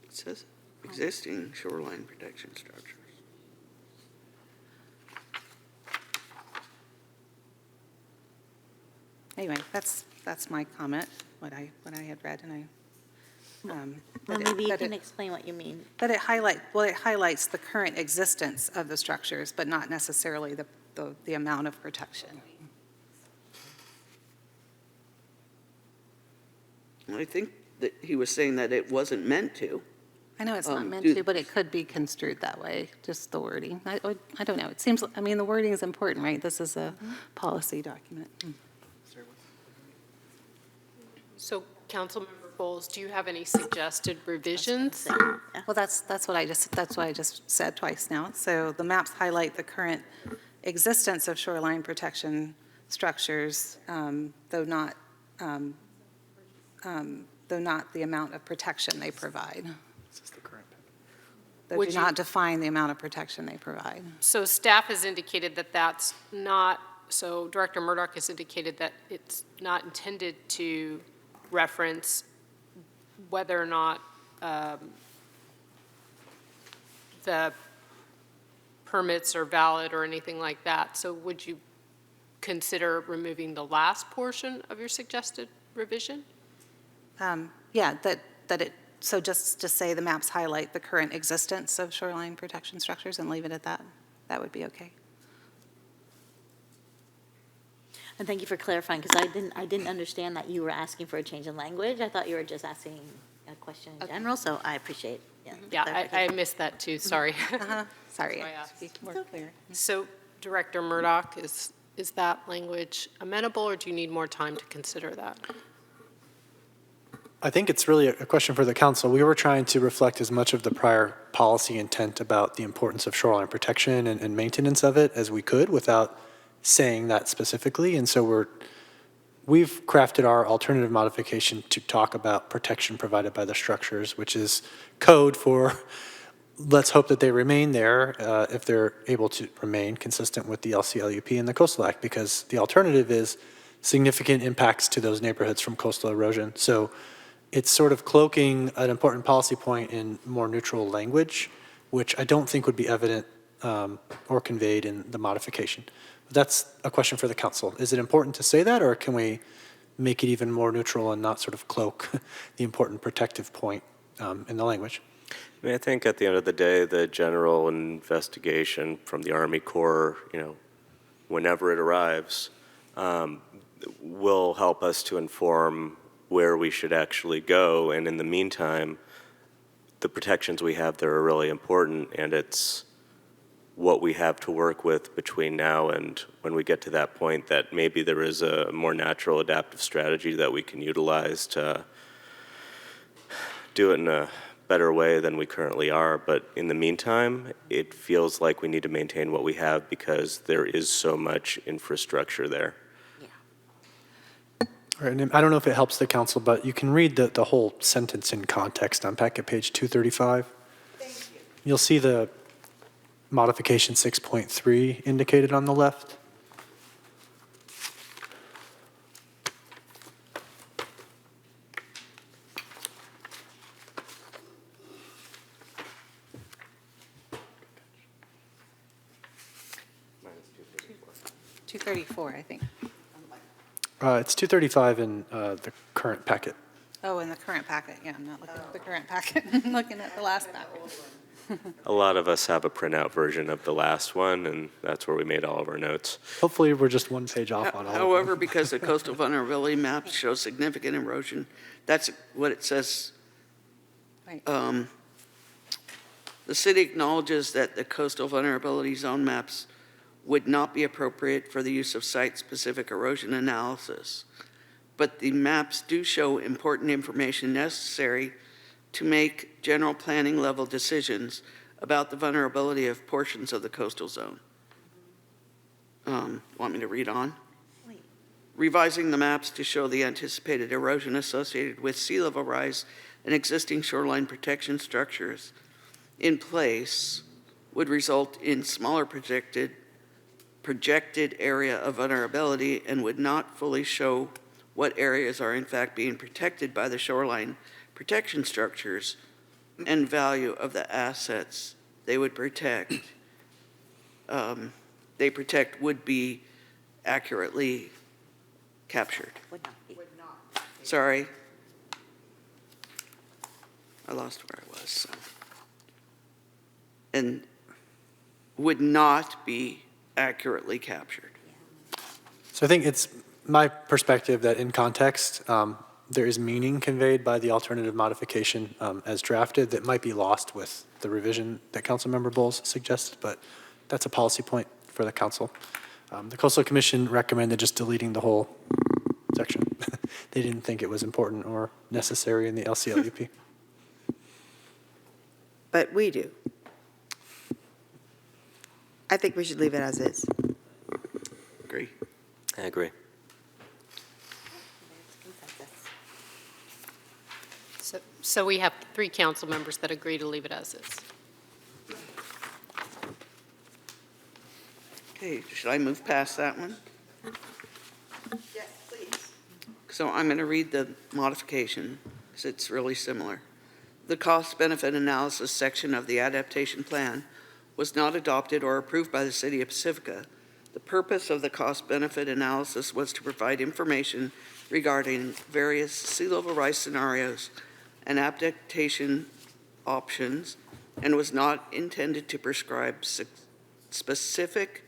says existing shoreline protection structures. Anyway, that's my comment, what I had read, and Well, maybe you can explain what you mean. But it highlights the current existence of the structures, but not necessarily the amount of protection. I think that he was saying that it wasn't meant to. I know it's not meant to, but it could be construed that way, just the wording. I don't know. It seems, I mean, the wording is important, right? This is a policy document. So, Councilmember Bowles, do you have any suggested revisions? Well, that's what I just said twice now. So the maps highlight the current existence of shoreline protection structures, though not the amount of protection they provide. They do not define the amount of protection they provide. So staff has indicated that that's not, so Director Murdoch has indicated that it's not intended to reference whether or not the permits are valid or anything like that. So would you consider removing the last portion of your suggested revision? Yeah, that so just say the maps highlight the current existence of shoreline protection structures and leave it at that? That would be okay. And thank you for clarifying, because I didn't understand that you were asking for a change in language. I thought you were just asking a question in general, so I appreciate, Yeah, I clarification. missed that too, sorry. Sorry, So I asked. to be more clear. So Director Murdoch, is that language amenable, or do you need more time to consider that? I think it's really a question for the council. We were trying to reflect as much of the prior policy intent about the importance of shoreline protection and maintenance of it as we could without saying that specifically. And so we've crafted our alternative modification to talk about protection provided by the structures, which is code for let's hope that they remain there if they're able to remain consistent with the LCLUP and the Coastal Act, because the alternative is significant impacts to those neighborhoods from coastal erosion. So it's sort of cloaking an important policy point in more neutral language, which I don't think would be evident or conveyed in the modification. But that's a question for the council. Is it important to say that, or can we make it even more neutral and not sort of cloak the important protective point in the language? I mean, I think at the end of the day, the general investigation from the Army Corps, whenever it arrives, will help us to inform where we should actually go. And in the meantime, the protections we have there are really important, and it's what we have to work with between now and when we get to that point that maybe there is a more natural adaptive strategy that we can utilize to do it in a better way than we currently are. But in the meantime, it feels like we need to maintain what we have because there is so much infrastructure there. All right, and I don't know if it helps the council, but you can read the whole sentence in context on packet page 235. Thank you. You'll see the modification 6.3 indicated on the left. It's 234, I think. It's 235 in the current packet. Oh, in the current packet, yeah, I'm not looking at the current packet, I'm looking at the last packet. A lot of us have a printout version of the last one, and that's where we made all of our notes. Hopefully, we're just one page off on all of them. However, because the coastal vulnerability maps show significant erosion, that's what it says. Right. The city acknowledges that the coastal vulnerability zone maps would not be appropriate for the use of site-specific erosion analysis, but the maps do show important information necessary to make general planning level decisions about the vulnerability of portions of the coastal zone. Want me to read on? Revising the maps to show the anticipated erosion associated with sea level rise and existing shoreline protection structures in place would result in smaller projected area of vulnerability and would not fully show what areas are in fact being protected by the shoreline protection structures and value of the assets they would protect. Would be accurately captured. Would not be. Sorry. I lost where I was. So. And would not be accurately captured. So I think it's my perspective that in context, there is meaning conveyed by the alternative modification as drafted that might be lost with the revision that Councilmember Bowles suggested, but that's a policy point for the council. The Coastal Commission recommended just deleting the whole section. They didn't think it was important or necessary in the LCLUP. But we do. I think we should leave it as is. Agree. I agree. So we have 3 council members that agree to leave it as is. Okay, should I move past that one? Yes, please. So I'm going to read the modification because it's really similar. The cost-benefit analysis section of the adaptation plan was not adopted or approved by the City of Pacifica. The purpose of the cost-benefit analysis was to provide information regarding various sea level rise scenarios and adaptation options and was not intended to prescribe specific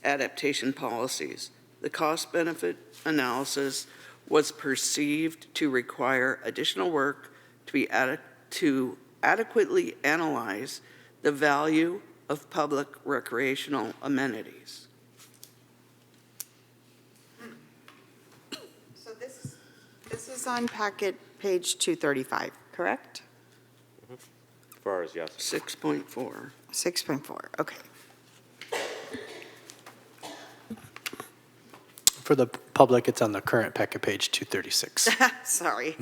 adaptation policies. The cost-benefit analysis was perceived to require additional work to adequately analyze the value of public recreational amenities. So this is on packet page 235, correct? As far as yes. 6.4. 6.4, okay. For the public, it's on the current packet page 236. Sorry.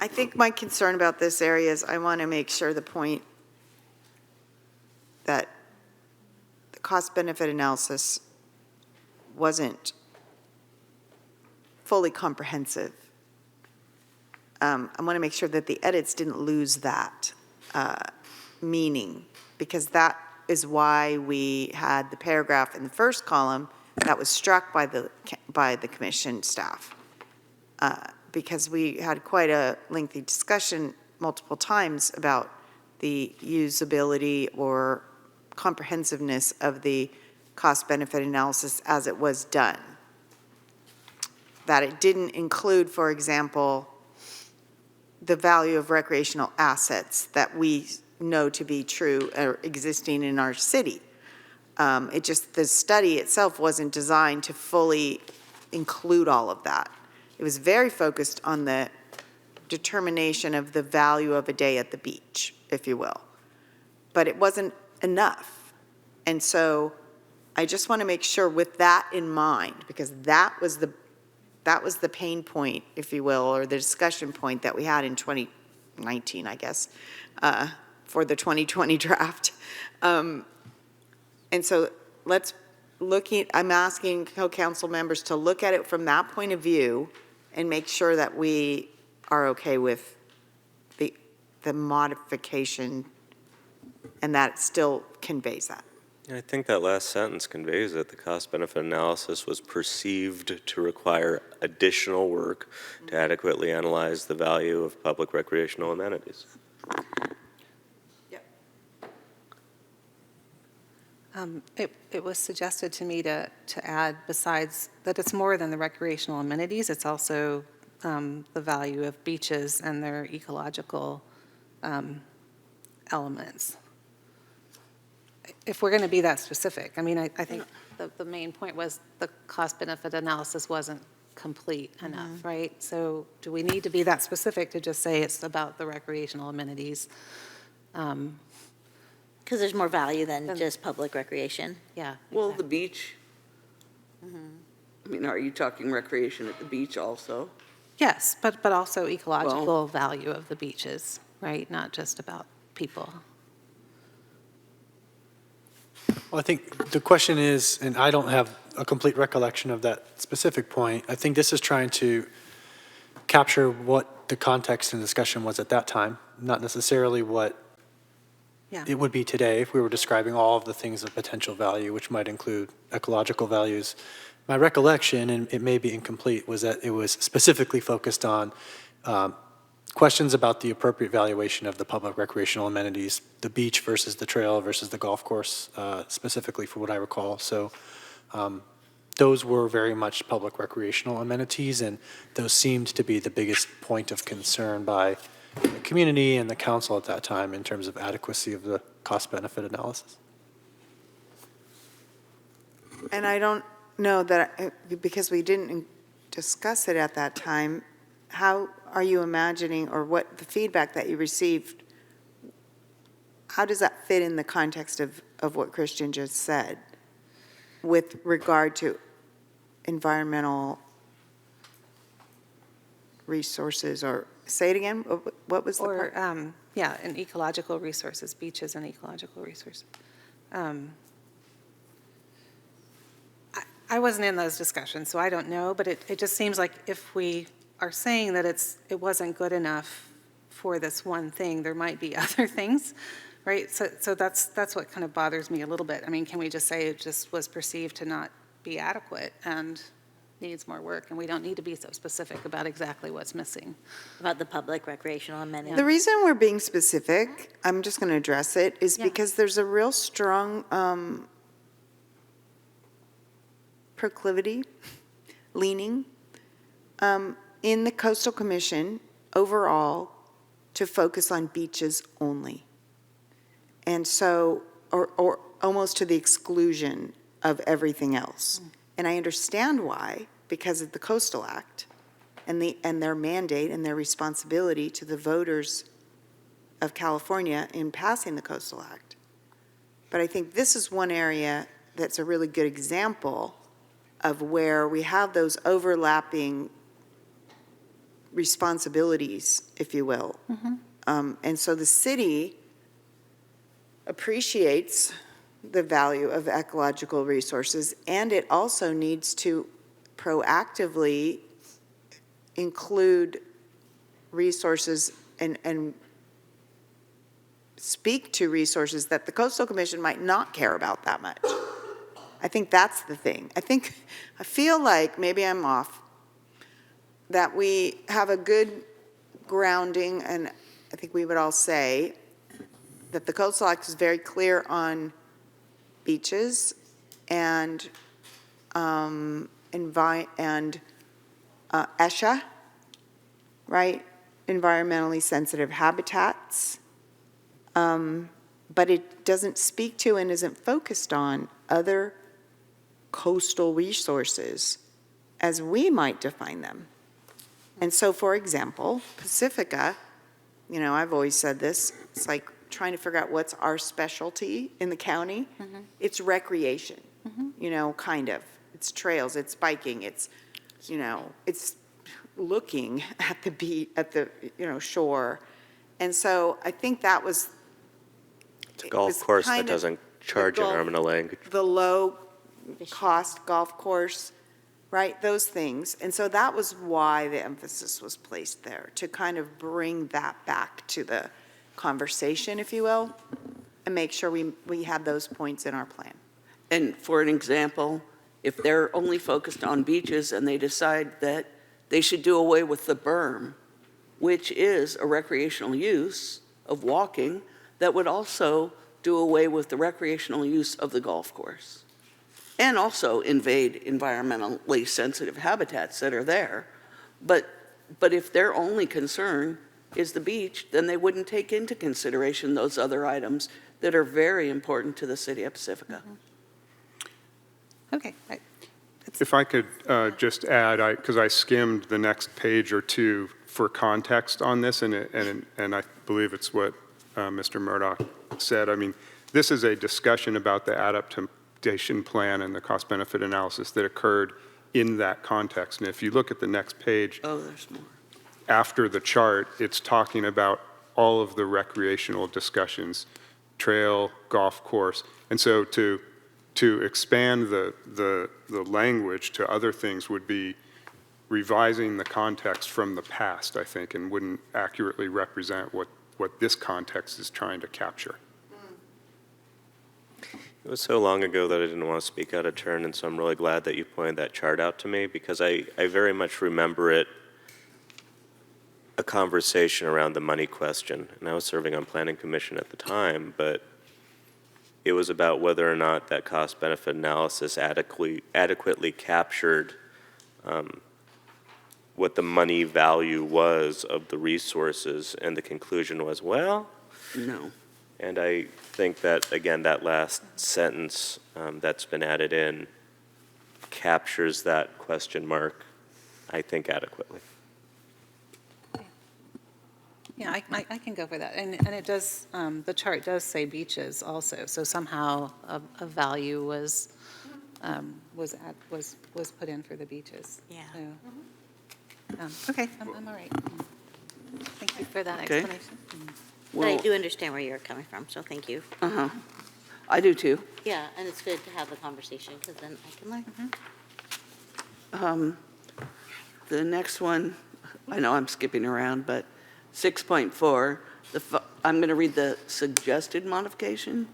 I think my concern about this area is I want to make sure the point that the cost-benefit analysis wasn't fully comprehensive. I want to make sure that the edits didn't lose that meaning, because that is why we had the paragraph in the first column that was struck by the commission staff. Because we had quite a lengthy discussion multiple times about the usability or comprehensiveness of the cost-benefit analysis as it was done. That it didn't include, for example, the value of recreational assets that we know to be true or existing in our city. The study itself wasn't designed to fully include all of that. It was very focused on the determination of the value of a day at the beach, if you will. But it wasn't enough. And so I just want to make sure with that in mind, because that was the pain point, if you will, or the discussion point that we had in 2019, I guess, for the 2020 draft. And so I'm asking co-council members to look at it from that point of view and make sure that we are okay with the modification and that it still conveys that. I think that last sentence conveys it. The cost-benefit analysis was perceived to require additional work to adequately analyze the value of public recreational amenities. It was suggested to me to add, besides that it's more than the recreational amenities, it's also the value of beaches and their ecological elements. If we're going to be that specific, I mean, I think the main point was the cost-benefit analysis wasn't complete enough, right? So do we need to be that specific to just say it's about the recreational amenities? Because there's more value than just public recreation. Yeah. Well, the beach, I mean, are you talking recreation at the beach also? Yes, but also ecological value of the beaches, right? Not just about people. Well, I think the question is, and I don't have a complete recollection of that specific point, I think this is trying to capture what the context and discussion was at that time, not necessarily what it would be today if we were describing all of the things of potential value, which might include ecological values. My recollection, and it may be incomplete, was that it was specifically focused on questions about the appropriate valuation of the public recreational amenities, the beach versus the trail versus the golf course, specifically for what I recall. So those were very much public recreational amenities, and those seemed to be the biggest point of concern by the community and the council at that time in terms of adequacy of the cost-benefit analysis. And I don't know that, because we didn't discuss it at that time, how are you imagining, or what the feedback that you received, how does that fit in the context of what Christian just said with regard to environmental resources, or say it again, what was the part? Yeah, and ecological resources, beaches and ecological resources. I wasn't in those discussions, so I don't know, but it just seems like if we are saying that it wasn't good enough for this one thing, there might be other things, right? So that's what kind of bothers me a little bit. I mean, can we just say it just was perceived to not be adequate? And needs more work, and we don't need to be so specific about exactly what's missing. About the public recreational amenities. The reason we're being specific, I'm just going to address it, is Yeah. because there's a real strong proclivity, leaning in the Coastal Commission overall to focus on beaches only. And so, or almost to the exclusion of everything else. And I understand why, because of the Coastal Act and their mandate and their responsibility to the voters of California in passing the Coastal Act. But I think this is one area that's a really good example of where we have those overlapping responsibilities, if you will. And so the city appreciates the value of ecological resources, and it also needs to proactively include resources and speak to resources that the Coastal Commission might not care about that much. I think that's the thing. I feel like, maybe I'm off, that we have a good grounding, and I think we would all say that the Coastal Act is very clear on beaches and ESHA, right? Environmentally sensitive habitats. But it doesn't speak to and isn't focused on other coastal resources as we might define them. And so, for example, Pacifica, you know, I've always said this, it's like trying to figure out what's our specialty in the county. It's recreation, you know, kind of. It's trails, it's biking, it's, you know, it's looking at the beach, at the, you know, shore. And so I think that was. It's a golf course that doesn't charge an arm and a leg. The low-cost golf course, right, those things. And so that was why the emphasis was placed there, to kind of bring that back to the conversation, if you will, and make sure we have those points in our plan. And for an example, if they're only focused on beaches and they decide that they should do away with the berm, which is a recreational use of walking, that would also do away with the recreational use of the golf course and also invade environmentally sensitive habitats that are there. But if their only concern is the beach, then they wouldn't take into consideration those other items that are very important to the city of Pacifica. Okay. If I could just add, because I skimmed the next page or two for context on this, and I believe it's what Mr. Murdoch said. I mean, this is a discussion about the adaptation plan and the cost-benefit analysis that occurred in that context. And if you look at the next page, there's more. After the chart, it's talking about all of the recreational discussions, trail, golf course. And so to expand the language to other things would be revising the context from the past, I think, and wouldn't accurately represent what this context is trying to capture. It was so long ago that I didn't want to speak out of turn, and so I'm really glad that you pointed that chart out to me, because I very much remember it, a conversation around the money question. And I was serving on Planning Commission at the time, but it was about whether or not that cost-benefit analysis adequately captured what the money value was of the resources, and the conclusion was, well, no. And I think that, again, that last sentence that's been added in captures that question mark, I think, adequately. Yeah, I can go for that. And it does, the chart does say beaches also, so somehow a value was put in for the beaches. Yeah. So, okay, I'm all right. Thank you for that Okay. explanation. But I do understand where you're coming from, so thank you. I do too. Yeah, and it's good to have the conversation, because then I can learn. The next one, I know I'm skipping around, but 6.4, I'm going to read the suggested modification.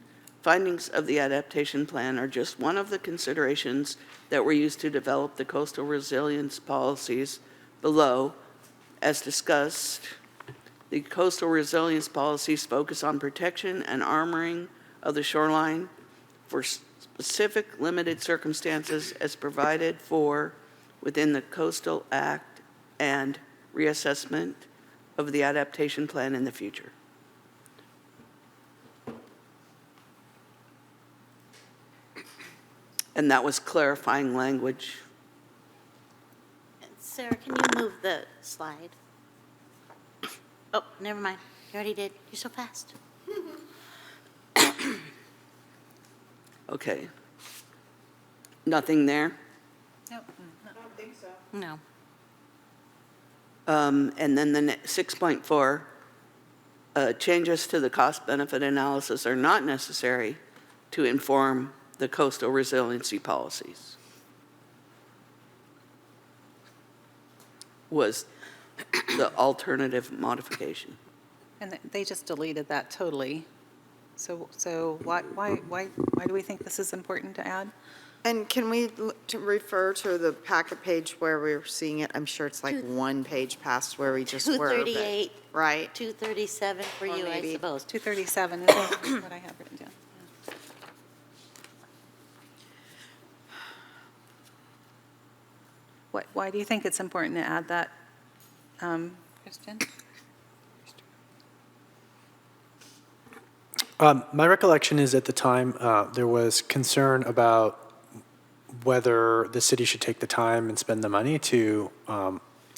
findings of the adaptation plan are just one of the considerations that were used to develop the coastal resilience policies below. As discussed, the coastal resilience policies focus on protection and armoring of the shoreline for specific limited circumstances as provided for within the Coastal Act and reassessment of the adaptation plan in the future. And that was clarifying language. Sarah, can you move the slide? Oh, never mind. You already did. You're so fast. Okay. Nothing there? No. I don't think so. No. And then the 6.4, changes to the cost-benefit analysis are not necessary to inform the coastal resiliency policies. Was the alternative modification. And they just deleted that totally. So why do we think this is important to add? And can we refer to the packet page where we're seeing it? I'm sure it's like one page past where we just were. but- 238. Right? 237 for Or you, I maybe- suppose. 237 is what I have written down. Why do you think it's important to add that, Kristen? My recollection is at the time, there was concern about whether the city should take the time and spend the money to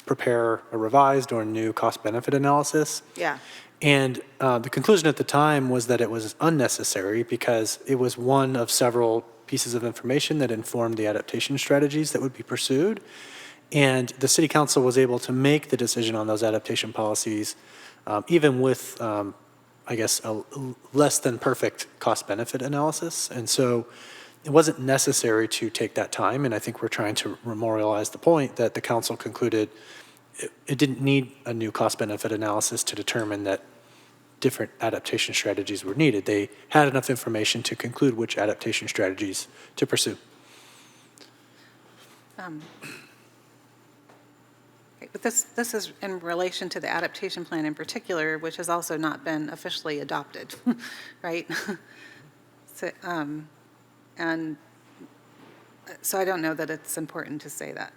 prepare a revised or new cost-benefit analysis. Yeah. And the conclusion at the time was that it was unnecessary because it was one of several pieces of information that informed the adaptation strategies that would be pursued. And the city council was able to make the decision on those adaptation policies, even with, I guess, a less than perfect cost-benefit analysis. And so it wasn't necessary to take that time. And I think we're trying to memorialize the point that the council concluded it didn't need a new cost-benefit analysis to determine that different adaptation strategies were needed. They had enough information to conclude which adaptation strategies to pursue. Okay, but this is in relation to the adaptation plan in particular, which has also not been officially adopted, right? So, and so I don't know that it's important to say that.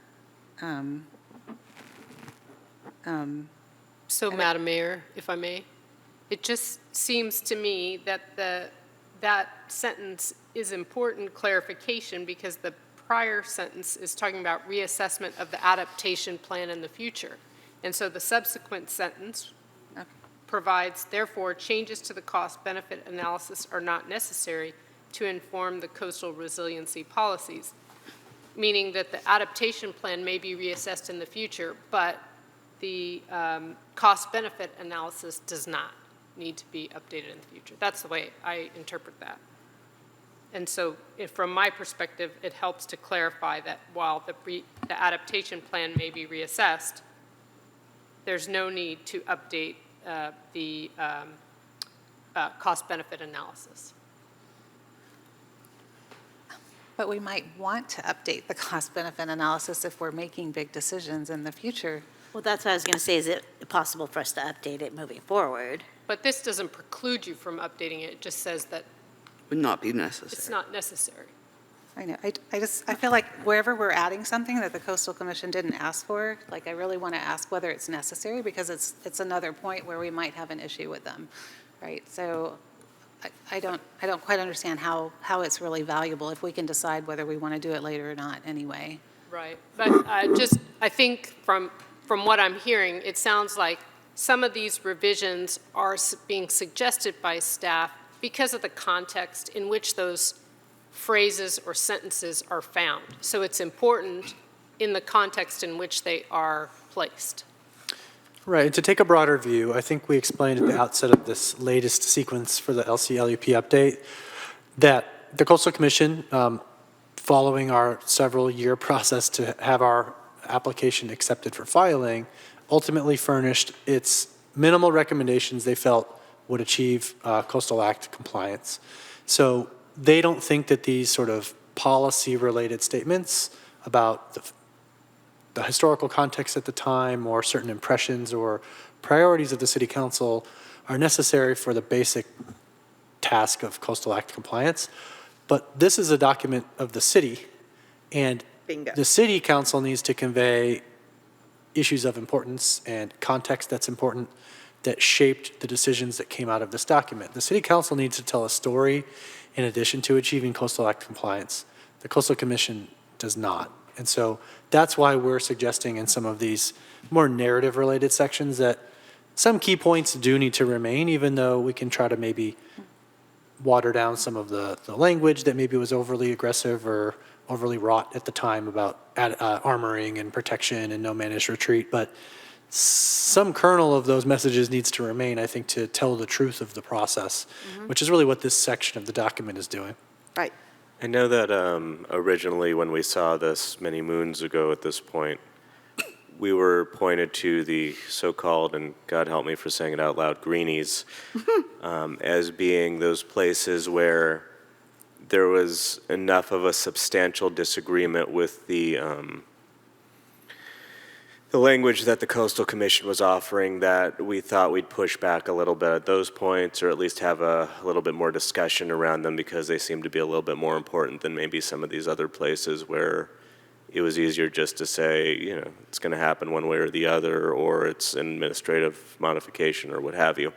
So, Madam Mayor, if I may, it just seems to me that that sentence is important clarification because the prior sentence is talking about reassessment of the adaptation plan in the future. And so the subsequent sentence provides, therefore, changes to the cost-benefit analysis are not necessary to inform the coastal resiliency policies, meaning that the adaptation plan may be reassessed in the future, but the cost-benefit analysis does not need to be updated in the future. That's the way I interpret that. And so from my perspective, it helps to clarify that while the adaptation plan may be reassessed, there's no need to update the cost-benefit analysis. But we might want to update the cost-benefit analysis if we're making big decisions in the future. Well, that's what I was going to say. Is it possible for us to update it moving forward? But this doesn't preclude you from updating it. It just says that Would not be necessary. it's not necessary. I know. I feel like wherever we're adding something that the Coastal Commission didn't ask for, like I really want to ask whether it's necessary because it's another point where we might have an issue with them, right? So I don't quite understand how it's really valuable if we can decide whether we want to do it later or not anyway. Right. But I think from what I'm hearing, it sounds like some of these revisions are being suggested by staff because of the context in which those phrases or sentences are found. So it's important in the context in which they are placed. Right, and to take a broader view, I think we explained at the outset of this latest sequence for the LCLUP update that the Coastal Commission, following our several-year process to have our application accepted for filing, ultimately furnished its minimal recommendations they felt would achieve Coastal Act compliance. So they don't think that these sort of policy-related statements about the historical context at the time or certain impressions or priorities of the city council are necessary for the basic task of Coastal Act compliance. But this is a document of the city, and Bingo. the city council needs to convey issues of importance and context that's important that shaped the decisions that came out of this document. The city council needs to tell a story in addition to achieving Coastal Act compliance. The Coastal Commission does not. And so that's why we're suggesting in some of these more narrative-related sections that some key points do need to remain, even though we can try to maybe water down some of the language that maybe was overly aggressive or overly wrought at the time about armoring and protection and no managed retreat. But some kernel of those messages needs to remain, I think, to tell the truth of the process, which is really what this section of the document is doing. Right. I know that originally when we saw this many moons ago at this point, we were pointed to the so-called, and God help me for saying it out loud, greenies, as being those places where there was enough of a substantial disagreement with the language that the Coastal Commission was offering that we thought we'd push back a little bit at those points, or at least have a little bit more discussion around them because they seem to be a little bit more important than maybe some of these other places where it was easier just to say, you know, it's going to happen one way or the other, or it's an administrative modification or what have you.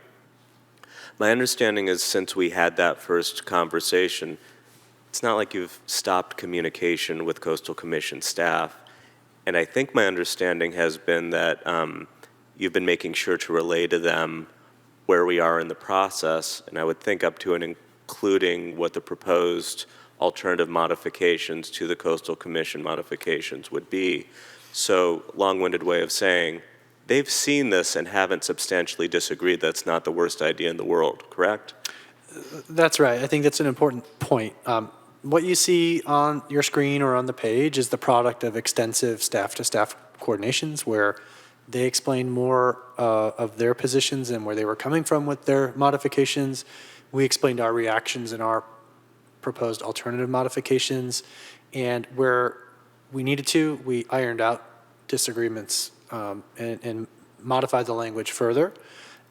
My understanding is since we had that first conversation, it's not like you've stopped communication with Coastal Commission staff. And I think my understanding has been that you've been making sure to relay to them where we are in the process, and I would think up to and including what the proposed alternative modifications to the Coastal Commission modifications would be. So, long-winded way of saying, they've seen this and haven't substantially disagreed that's not the worst idea in the world, correct? That's right. I think that's an important point. What you see on your screen or on the page is the product of extensive staff-to-staff coordinations where they explain more of their positions and where they were coming from with their modifications. We explained our reactions and our proposed alternative modifications, and where we needed to, we ironed out disagreements and modified the language further.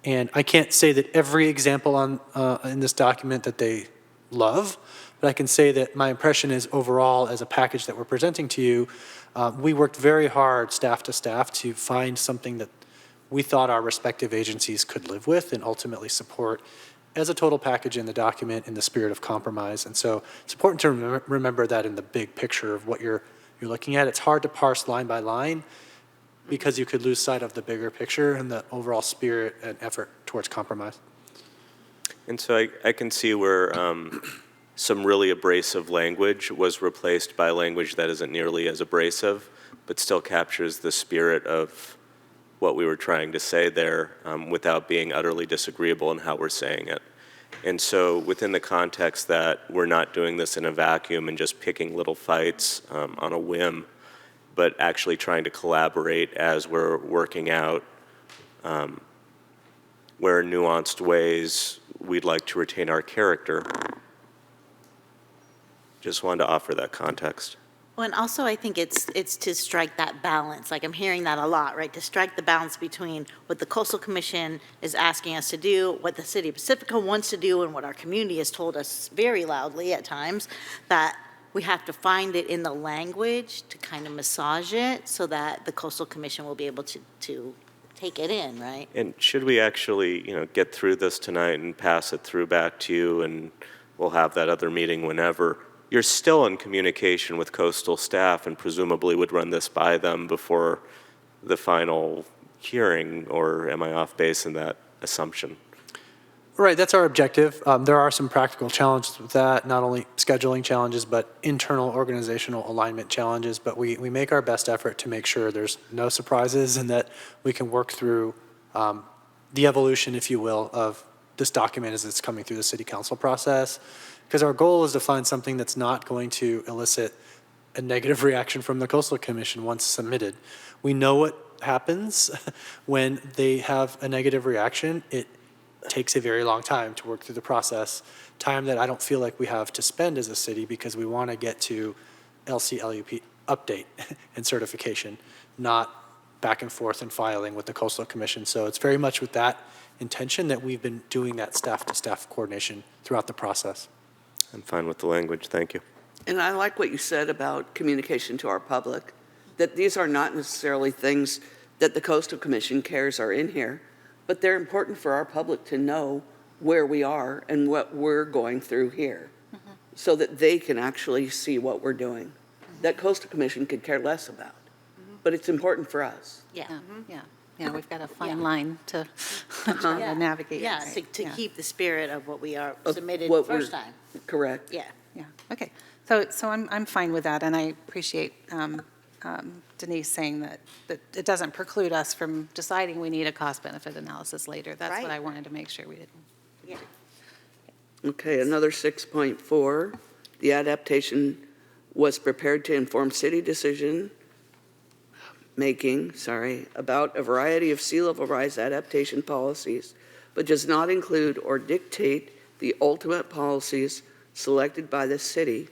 And I can't say that every example in this document that they love, but I can say that my impression is overall, as a package that we're presenting to you, we worked very hard, staff to staff, to find something that we thought our respective agencies could live with and ultimately support as a total package in the document in the spirit of compromise. And so it's important to remember that in the big picture of what you're looking at. It's hard to parse line by line because you could lose sight of the bigger picture and the overall spirit and effort towards compromise. And so I can see where some really abrasive language was replaced by language that isn't nearly as abrasive, but still captures the spirit of what we were trying to say there without being utterly disagreeable in how we're saying it. And so within the context that we're not doing this in a vacuum and just picking little fights on a whim, but actually trying to collaborate as we're working out where in nuanced ways we'd like to retain our character. Just wanted to offer that context. Well, and also I think it's to strike that balance. Like I'm hearing that a lot, right? To strike the balance between what the Coastal Commission is asking us to do, what the City of Pacifica wants to do, and what our community has told us very loudly at times, that we have to find it in the language to kind of massage it so that the Coastal Commission will be able to take it in, right? And should we actually, get through this tonight and pass it through back to you, and we'll have that other meeting whenever, you're still in communication with coastal staff and presumably would run this by them before the final hearing, or am I off base in that assumption? Right, that's our objective. There are some practical challenges with that, not only scheduling challenges, but internal organizational alignment challenges. But we make our best effort to make sure there's no surprises and that we can work through the evolution, if you will, of this document as it's coming through the city council process. Because our goal is to find something that's not going to elicit a negative reaction from the Coastal Commission once submitted. We know what happens when they have a negative reaction. It takes a very long time to work through the process, time that I don't feel like we have to spend as a city because we want to get to LCLUP update and certification, not back and forth and filing with the Coastal Commission. So it's very much with that intention that we've been doing that staff-to-staff coordination throughout the process. I'm fine with the language, thank you. And I like what you said about communication to our public, that these are not necessarily things that the Coastal Commission cares are in here, but they're important for our public to know where we are and what we're going through here, so that they can actually see what we're doing, that Coastal Commission could care less about. But it's important for us. Yeah. Yeah, we've got a fine line to try to navigate. Yeah, right? to keep the spirit of what we are Of submitted what first we're- time. Correct. Yeah. Yeah, okay. So I'm fine with that, and I appreciate Denise saying that it doesn't preclude us from deciding we need a cost-benefit analysis later. That's what Right. I wanted to make sure we didn't. Yeah. Okay, another 6.4, the adaptation was prepared to inform city decision making, about a variety of sea level rise adaptation policies, but does not include or dictate the ultimate policies selected by the city.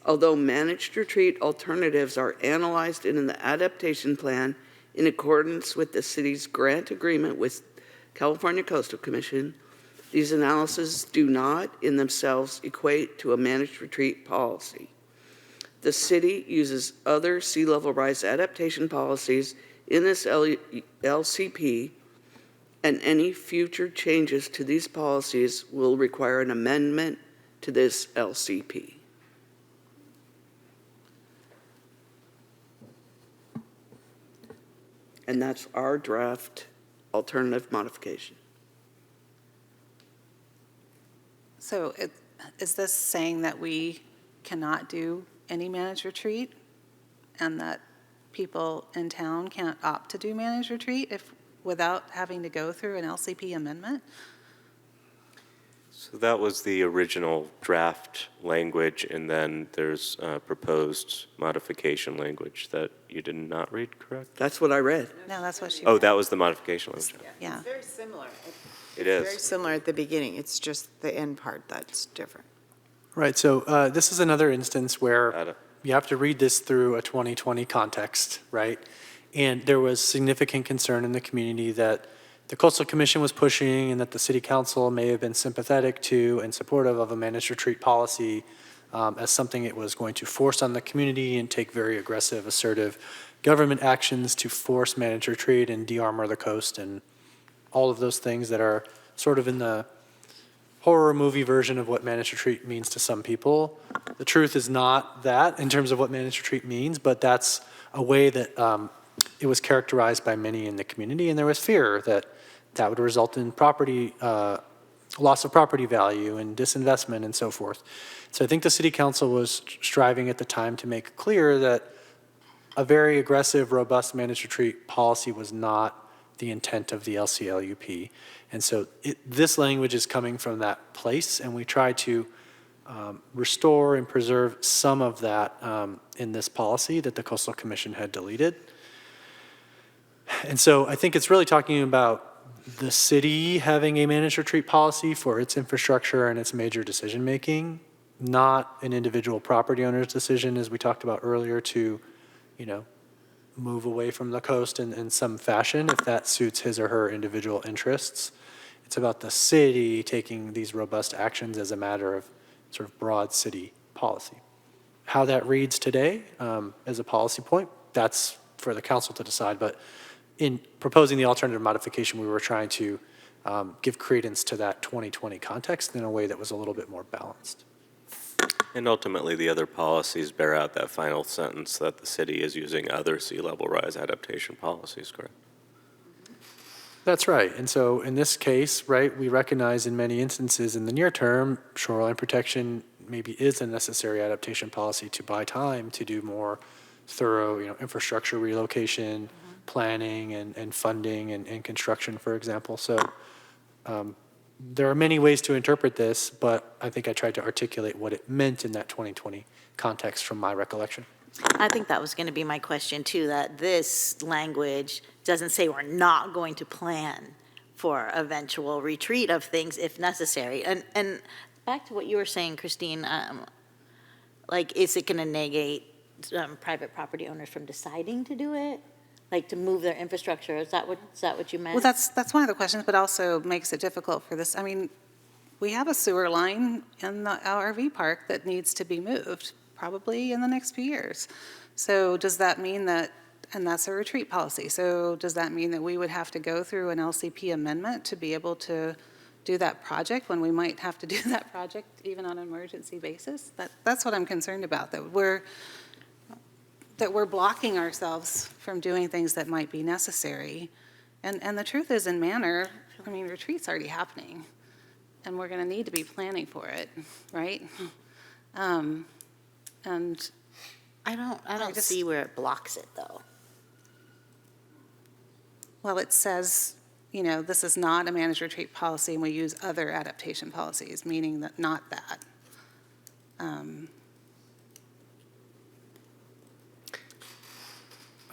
Although managed retreat alternatives are analyzed in the adaptation plan in accordance with the city's grant agreement with California Coastal Commission, these analyses do not in themselves equate to a managed retreat policy. The city uses other sea level rise adaptation policies in this LCP, and any future changes to these policies will require an amendment to this LCP. And that's our draft alternative modification. So is this saying that we cannot do any managed retreat and that people in town can't opt to do managed retreat without having to go through an LCP amendment? So that was the original draft language, and then there's proposed modification language that you did not read, correct? That's what I read. No, that's what she. Oh, that was the modification language. Yeah. It's very similar. It It's very is. similar at the beginning. It's just the end part that's different. Right, so this is another instance where you have to read this through a 2020 context, right? And there was significant concern in the community that the Coastal Commission was pushing and that the City Council may have been sympathetic to and supportive of a managed retreat policy as something it was going to force on the community and take very aggressive, assertive government actions to force managed retreat and de-armor the coast and all of those things that are sort of in the horror movie version of what managed retreat means to some people. The truth is not that in terms of what managed retreat means, but that's a way that it was characterized by many in the community, and there was fear that that would result in property, loss of property value and disinvestment and so forth. So I think the City Council was striving at the time to make clear that a very aggressive, robust managed retreat policy was not the intent of the LCLUP. And so this language is coming from that place, and we try to restore and preserve some of that in this policy that the Coastal Commission had deleted. And so I think it's really talking about the city having a managed retreat policy for its infrastructure and its major decision-making, not an individual property owner's decision, as we talked about earlier, to, move away from the coast in some fashion if that suits his or her individual interests. It's about the city taking these robust actions as a matter of sort of broad city policy. How that reads today as a policy point, that's for the council to decide, but in proposing the alternative modification, we were trying to give credence to that 2020 context in a way that was a little bit more balanced. And ultimately, the other policies bear out that final sentence that the city is using other sea level rise adaptation policies, correct? That's right. And so in this case, right, we recognize in many instances in the near term, shoreline protection maybe is a necessary adaptation policy to buy time to do more thorough, infrastructure relocation, planning and funding and construction, for example. So there are many ways to interpret this, but I think I tried to articulate what it meant in that 2020 context from my recollection. I think that was going to be my question too, that this language doesn't say we're not going to plan for eventual retreat of things if necessary. And back to what you were saying, Christine, like, is it going to negate private property owners from deciding to do it? Like, to move their infrastructure? Is that what you meant? Well, that's one of the questions, but also makes it difficult for this. I mean, we have a sewer line in the RV park that needs to be moved, probably in the next few years. So does that mean that, and that's a retreat policy, so does that mean that we would have to go through an LCP amendment to be able to do that project when we might have to do that project even on an emergency basis? That's what I'm concerned about, that we're blocking ourselves from doing things that might be necessary. And the truth is, in Manor, I mean, retreat's already happening, and we're going to need to be planning for it, right? And I don't see where it blocks it, though. well, it says, you know, this is not a managed retreat policy, and we use other adaptation policies, meaning that not that.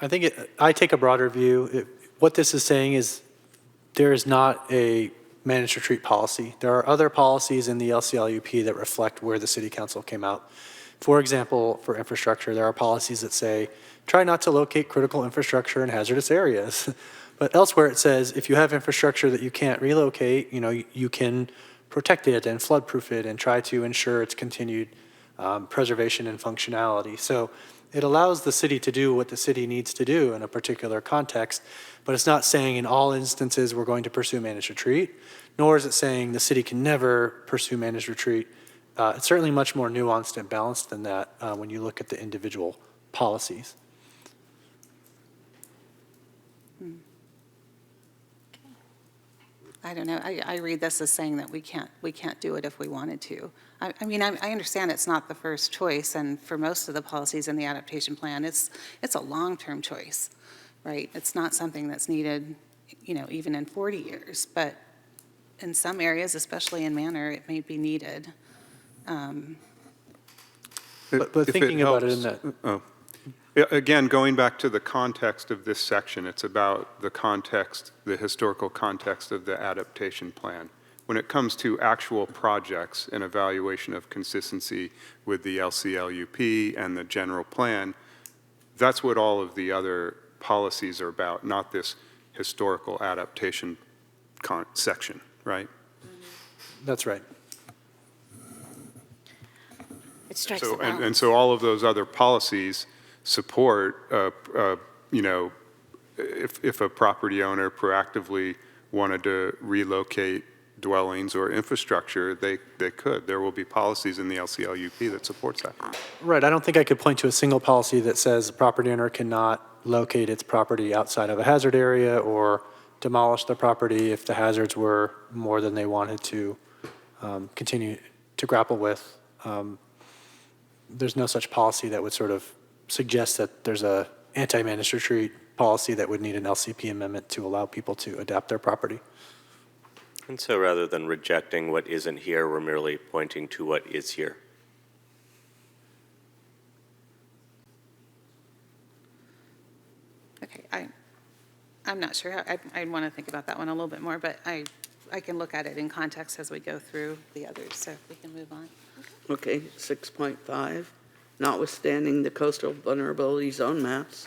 I think I take a broader view. What this is saying is there is not a managed retreat policy. There are other policies in the LCLUP that reflect where the city council came out. For example, for infrastructure, there are policies that say, try not to locate critical infrastructure in hazardous areas. But elsewhere it says, if you have infrastructure that you can't relocate, you know, you can protect it and flood-proof it and try to ensure its continued preservation and functionality. So it allows the city to do what the city needs to do in a particular context, but it's not saying in all instances we're going to pursue managed retreat, nor is it saying the city can never pursue managed retreat. It's certainly much more nuanced and balanced than that when you look at the individual policies. I don't know. I read this as saying that we can't do it if we wanted to. I mean, I understand it's not the first choice, and for most of the policies in the adaptation plan, it's a long-term choice, right? It's not something that's needed, you know, even in 40 years, but in some areas, especially in Manor, it may be needed. But thinking about it in that. Yeah, again, going back to the context of this section, it's about the context, the historical context of the adaptation plan. When it comes to actual projects and evaluation of consistency with the LCLUP and the general plan, that's what all of the other policies are about, not this historical adaptation section, right? That's right. It strikes So, a balance. and so all of those other policies support, you know, if a property owner proactively wanted to relocate dwellings or infrastructure, they could. There will be policies in the LCLUP that supports that. Right. I don't think I could point to a single policy that says a property owner cannot locate its property outside of a hazard area or demolish the property if the hazards were more than they wanted to continue to grapple with. There's no such policy that would sort of suggest that there's a anti-managed retreat policy that would need an LCP amendment to allow people to adapt their property. And so rather than rejecting what isn't here, we're merely pointing to what is here. Okay, I'm not sure. I want to think about that one a little bit more, but I can look at it in context as we go through the others, so we can move on. Okay, 6.5, notwithstanding the coastal vulnerability zone maps,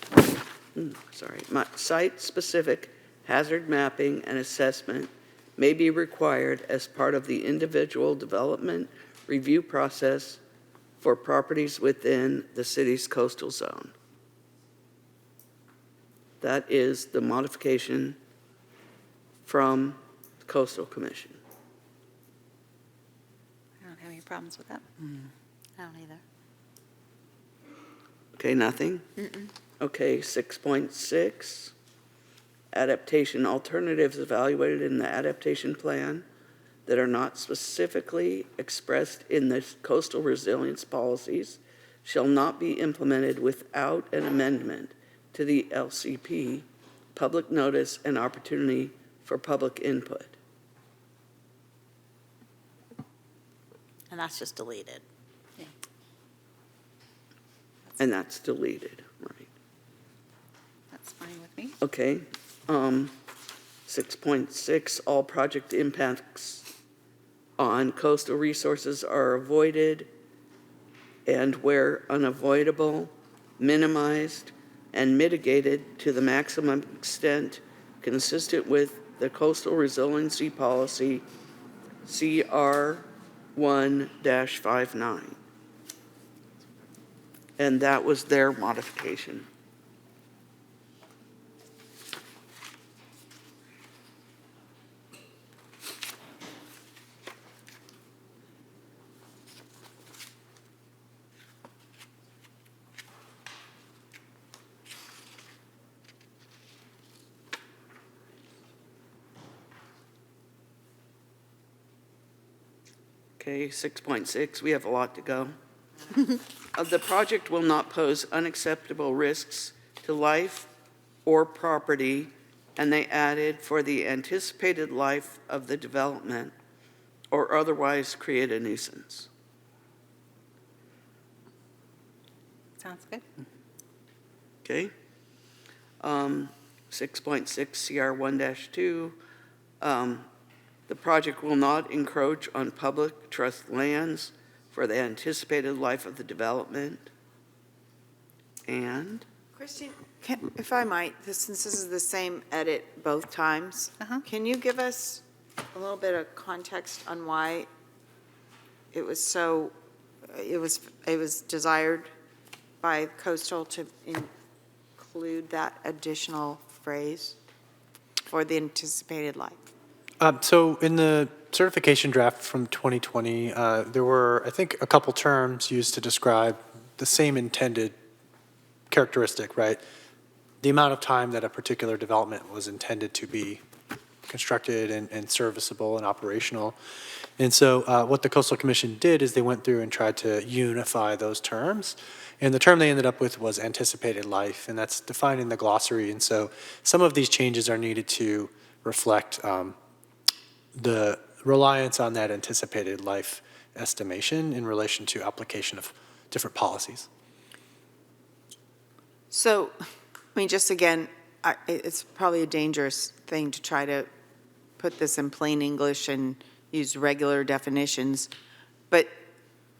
site-specific hazard mapping and assessment may be required as part of the individual development review process for properties within the city's coastal zone. That is the modification from the Coastal Commission. I don't have any problems with that. I don't either. Okay, nothing? Okay, 6.6, adaptation alternatives evaluated in the adaptation plan that are not specifically expressed in the coastal resilience policies shall not be implemented without an amendment to the LCP, public notice, and opportunity for public input. And that's just deleted. And that's deleted, right? That's fine with me. Okay. 6.6, all project impacts on coastal resources are avoided and where unavoidable, minimized and mitigated to the maximum extent consistent with the Coastal Resiliency Policy CR 1-59. And that was their modification. Okay, 6.6, we have a lot to go. The project will not pose unacceptable risks to life or property, and they added for the anticipated life of the development or otherwise create a nuisance. Sounds good. Okay. 6.6 CR 1-2, the project will not encroach on public trust lands for the anticipated life of the development. And Christine, if I might, since this is the same edit both times, can you give us a little bit of context on why it was desired by Coastal to include that additional phrase for the anticipated life? So in the certification draft from 2020, there were, I think, a couple terms used to describe the same intended characteristic, right? The amount of time that a particular development was intended to be constructed and serviceable and operational. And so what the Coastal Commission did is they went through and tried to unify those terms. And the term they ended up with was anticipated life, and that's defined in the glossary. And so some of these changes are needed to reflect the reliance on that anticipated life estimation in relation to application of different policies. So, I mean, just again, it's probably a dangerous thing to try to put this in plain English and use regular definitions, but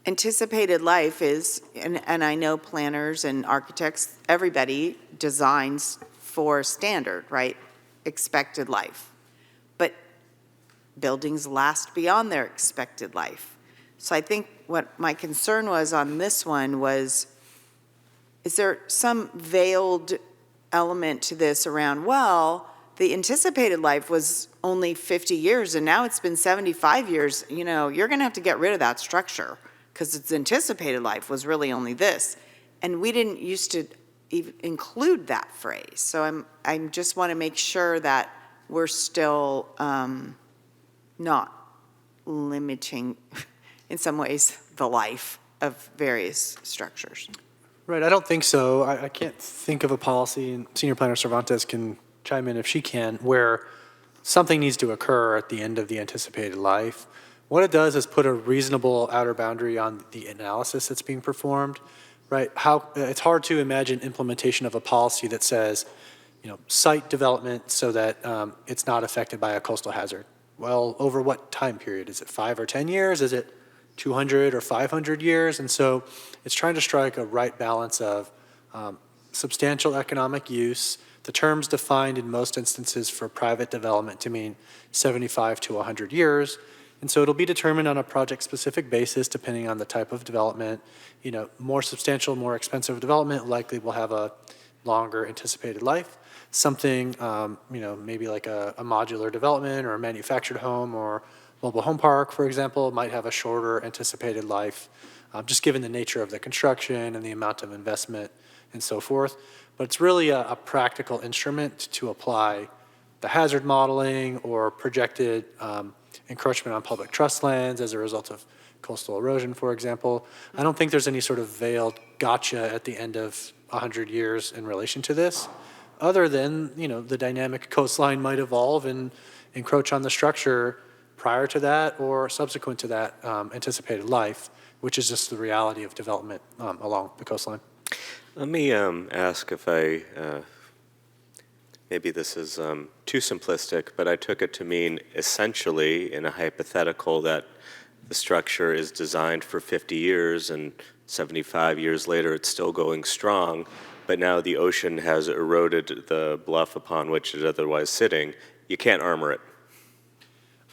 anticipated life is, and I know planners and architects, everybody designs for standard, right? Expected life. But buildings last beyond their expected life. So I think what my concern was on this one was, is there some veiled element to this around, well, the anticipated life was only 50 years and now it's been 75 years, you know, you're going to have to get rid of that structure because its anticipated life was really only this. And we didn't used to even include that phrase. So I just want to make sure that we're still not limiting, in some ways, the life of various structures. Right, I don't think so. I can't think of a policy, and Senior Planner Cervantes can chime in if she can, where something needs to occur at the end of the anticipated life. What it does is put a reasonable outer boundary on the analysis that's being performed, right? It's hard to imagine implementation of a policy that says, you know, site development so that it's not affected by a coastal hazard. Well, over what time period? Is it 5 or 10 years? Is it 200 or 500 years? And so it's trying to strike a right balance of substantial economic use, the terms defined in most instances for private development to mean 75 to 100 years. And so it'll be determined on a project-specific basis depending on the type of development. You know, more substantial, more expensive development likely will have a longer anticipated life. Something, you know, maybe like a modular development or a manufactured home or mobile home park, for example, might have a shorter anticipated life, just given the nature of the construction and the amount of investment and so forth. But it's really a practical instrument to apply the hazard modeling or projected encroachment on public trust lands as a result of coastal erosion, for example. I don't think there's any sort of veiled gotcha at the end of 100 years in relation to this, other than, you know, the dynamic coastline might evolve and encroach on the structure prior to that or subsequent to that anticipated life, which is just the reality of development along the coastline. Let me ask if I maybe this is too simplistic, but I took it to mean essentially in a hypothetical that the structure is designed for 50 years and 75 years later it's still going strong, but now the ocean has eroded the bluff upon which it is otherwise sitting. You can't armor it.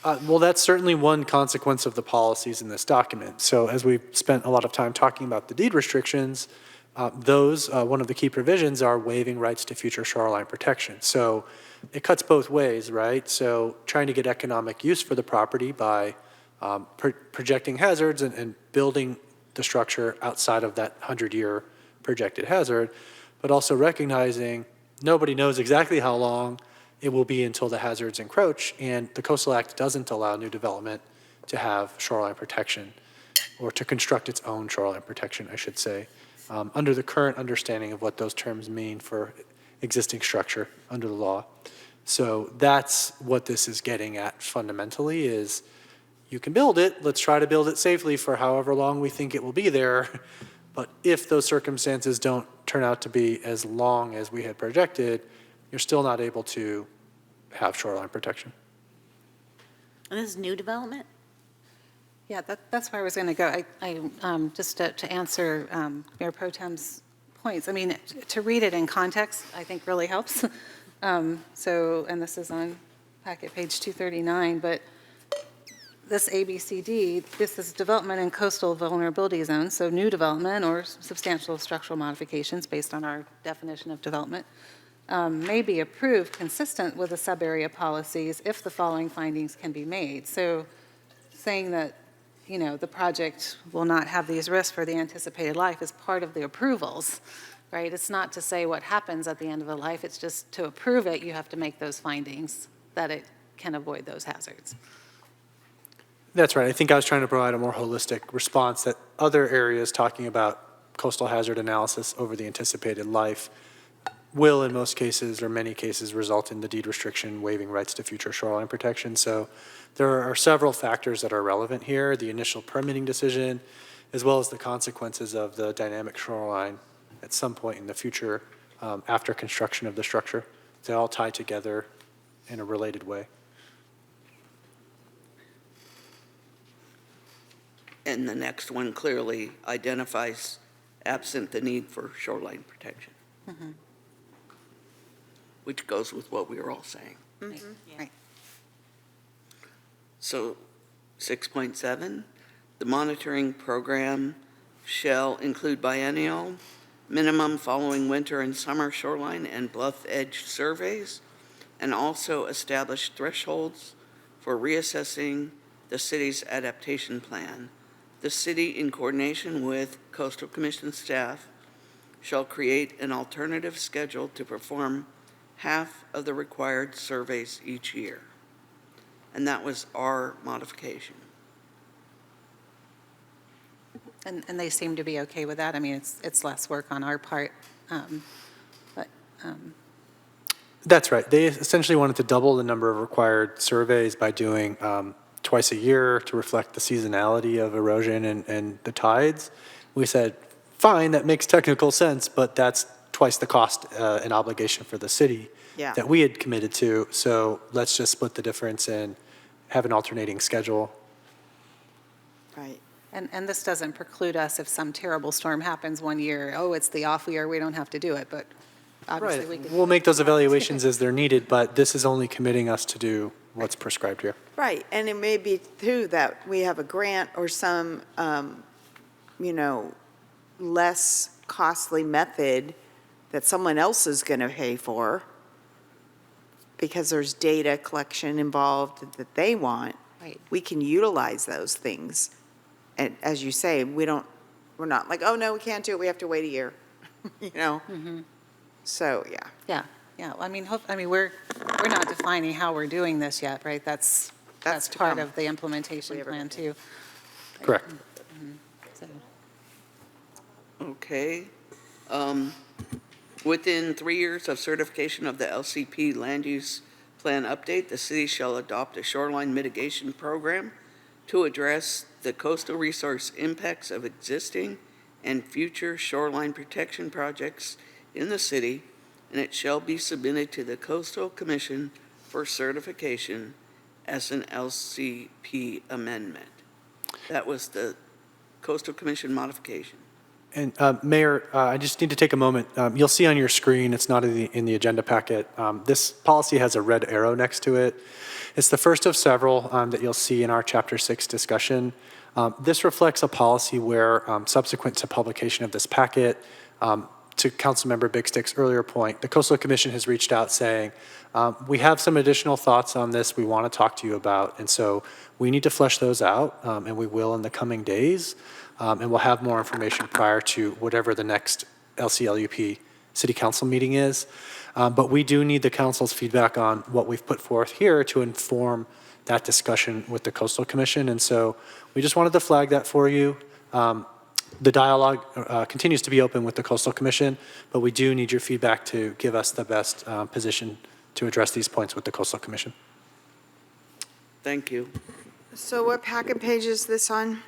Well, that's certainly one consequence of the policies in this document. So as we've spent a lot of time talking about the deed restrictions, one of the key provisions are waiving rights to future shoreline protection. So it cuts both ways, right? So trying to get economic use for the property by projecting hazards and building the structure outside of that 100-year projected hazard, but also recognizing nobody knows exactly how long it will be until the hazards encroach, and the Coastal Act doesn't allow new development to have shoreline protection, or to construct its own shoreline protection, I should say, under the current understanding of what those terms mean for existing structure under the law. So that's what this is getting at fundamentally is you can build it, let's try to build it safely for however long we think it will be there, but if those circumstances don't turn out to be as long as we had projected, you're still not able to have shoreline protection. And this is new development? Yeah, that's where I was going to go. Just to answer Mayor Pro Tem's points, I mean, to read it in context, I think really helps. And this is on packet page 239, but this ABCD, this is development in coastal vulnerability zones, so new development or substantial structural modifications based on our definition of development, may be approved consistent with the sub-area policies if the following findings can be made. So saying that, you know, the project will not have these risks for the anticipated life is part of the approvals, right? It's not to say what happens at the end of the life, it's just to approve it, you have to make those findings that it can avoid those hazards. That's right. I think I was trying to provide a more holistic response that other areas talking about coastal hazard analysis over the anticipated life will in most cases or many cases result in the deed restriction waiving rights to future shoreline protection. So there are several factors that are relevant here, the initial permitting decision, as well as the consequences of the dynamic shoreline at some point in the future after construction of the structure. They all tie together in a related way. And the next one clearly identifies absent the need for shoreline protection, which goes with what we were all saying. Right. So 6.7, the monitoring program shall include biennial, minimum following winter and summer shoreline and bluff edge surveys, and also establish thresholds for reassessing the city's adaptation plan. The city, in coordination with Coastal Commission staff, shall create an alternative schedule to perform half of the required surveys each year. And that was our modification. And they seem to be okay with that. I mean, it's less work on our part, but. That's right. They essentially wanted to double the number of required surveys by doing twice a year to reflect the seasonality of erosion and the tides. We said, fine, that makes technical sense, but that's twice the cost and obligation for the city that we had committed to. So let's just split the difference and have an alternating schedule. Right. And this doesn't preclude us if some terrible storm happens one year, oh, it's the off year, we don't have to do it, but obviously we can. We'll make those evaluations as they're needed, but this is only committing us to do what's prescribed here. Right, and it may be too that we have a grant or some, less costly method that someone else is going to pay for because there's data collection involved that they want. Right. We can utilize those things. And as you say, we're not like, oh, no, we can't do it, we have to wait a year, So, yeah. Yeah, I mean, we're not defining how we're doing this yet, right? That's part of the implementation plan too. Correct. So, Okay. Within 3 years of certification of the LCP land use plan update, the city shall adopt a shoreline mitigation program to address the coastal resource impacts of existing and future shoreline protection projects in the city and it shall be submitted to the Coastal Commission for certification as an LCP amendment. That was the Coastal Commission modification. And Mayor, I just need to take a moment. You'll see on your screen, it's not in the agenda packet. This policy has a red arrow next to it. It's the first of several that you'll see in our Chapter 6 discussion. This reflects a policy where, subsequent to publication of this packet, to Councilmember Big Stick's earlier point, the Coastal Commission has reached out saying, we have some additional thoughts on this we want to talk to you about, and so we need to flesh those out, and we will in the coming days. And we'll have more information prior to whatever the next LCLUP City Council meeting is. But we do need the council's feedback on what we've put forth here to inform that discussion with the Coastal Commission. And so we just wanted to flag that for you. The dialogue continues to be open with the Coastal Commission, but we do need your feedback to give us the best position to address these points with the Coastal Commission. Thank you. So what packet page is this on?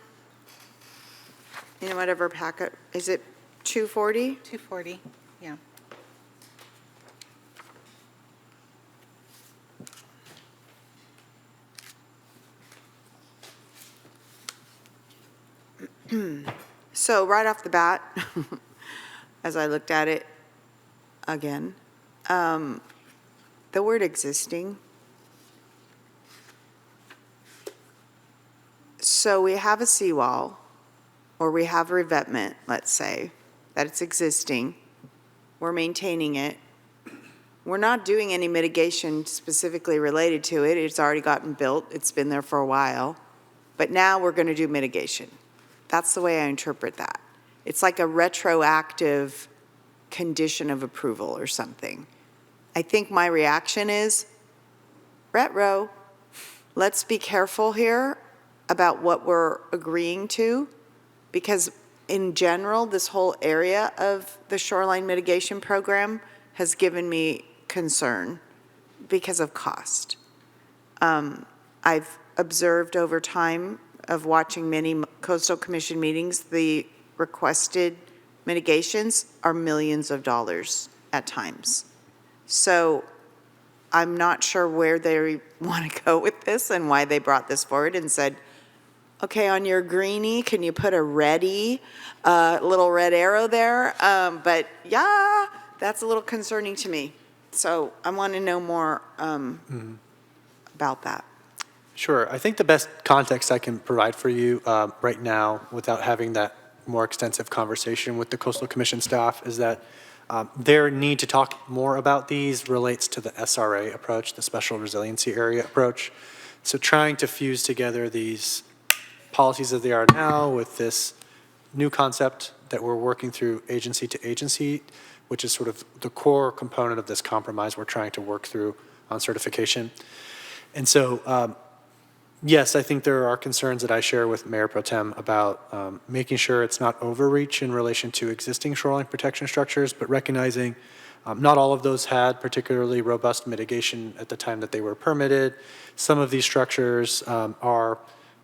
In whatever packet, is it 240? 240, yeah. So right off the bat, as I looked at it again, the word existing. So we have a seawall, or we have revetment, let's say, that it's existing. We're maintaining it. We're not doing any mitigation specifically related to it. It's already gotten built. It's been there for a while. But now we're going to do mitigation. That's the way I interpret that. It's like a retroactive condition of approval or something. I think my reaction is, retro, let's be careful here about what we're agreeing to, because in general, this whole area of the shoreline mitigation program has given me concern because of cost. I've observed over time of watching many Coastal Commission meetings, the requested mitigations are millions of dollars at times. So I'm not sure where they want to go with this and why they brought this forward and said, okay, on your greenie, can you put a ready, little red arrow there? But yeah, that's a little concerning to me. So I want to know more about that. Sure. I think the best context I can provide for you right now, without having that more extensive conversation with the Coastal Commission staff, is that their need to talk more about these relates to the SRA approach, the Special Resiliency Area approach. So trying to fuse together these policies as they are now with this new concept that we're working through agency to agency, which is sort of the core component of this compromise we're trying to work through on certification. And so, yes, I think there are concerns that I share with Mayor Pro Tem about making sure it's not overreach in relation to existing shoreline protection structures, but recognizing not all of those had particularly robust mitigation at the time that they were permitted. Some of these structures are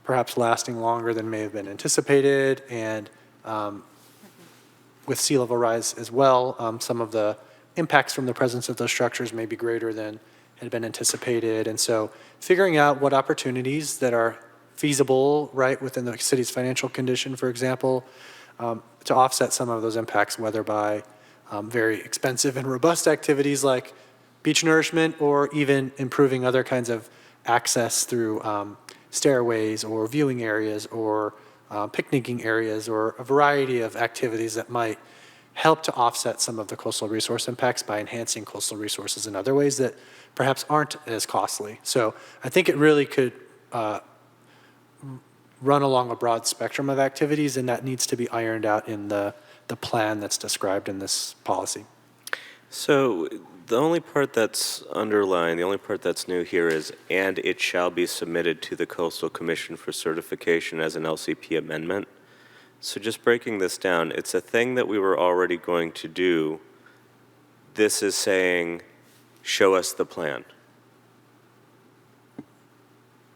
perhaps lasting longer than may have been anticipated, and with sea level rise as well, some of the impacts from the presence of those structures may be greater than had been anticipated. And so figuring out what opportunities that are feasible, right, within the city's financial condition, for example, to offset some of those impacts, whether by very expensive and robust activities like beach nourishment, or even improving other kinds of access through stairways or viewing areas or picnicking areas, or a variety of activities that might help to offset some of the coastal resource impacts by enhancing coastal resources in other ways that perhaps aren't as costly. So I think it really could run along a broad spectrum of activities, and that needs to be ironed out in the plan that's described in this policy. So the only part that's underlined, the only part that's new here is, and it shall be submitted to the Coastal Commission for certification as an LCP amendment. So just breaking this down, it's a thing that we were already going to do. This is saying, show us the plan.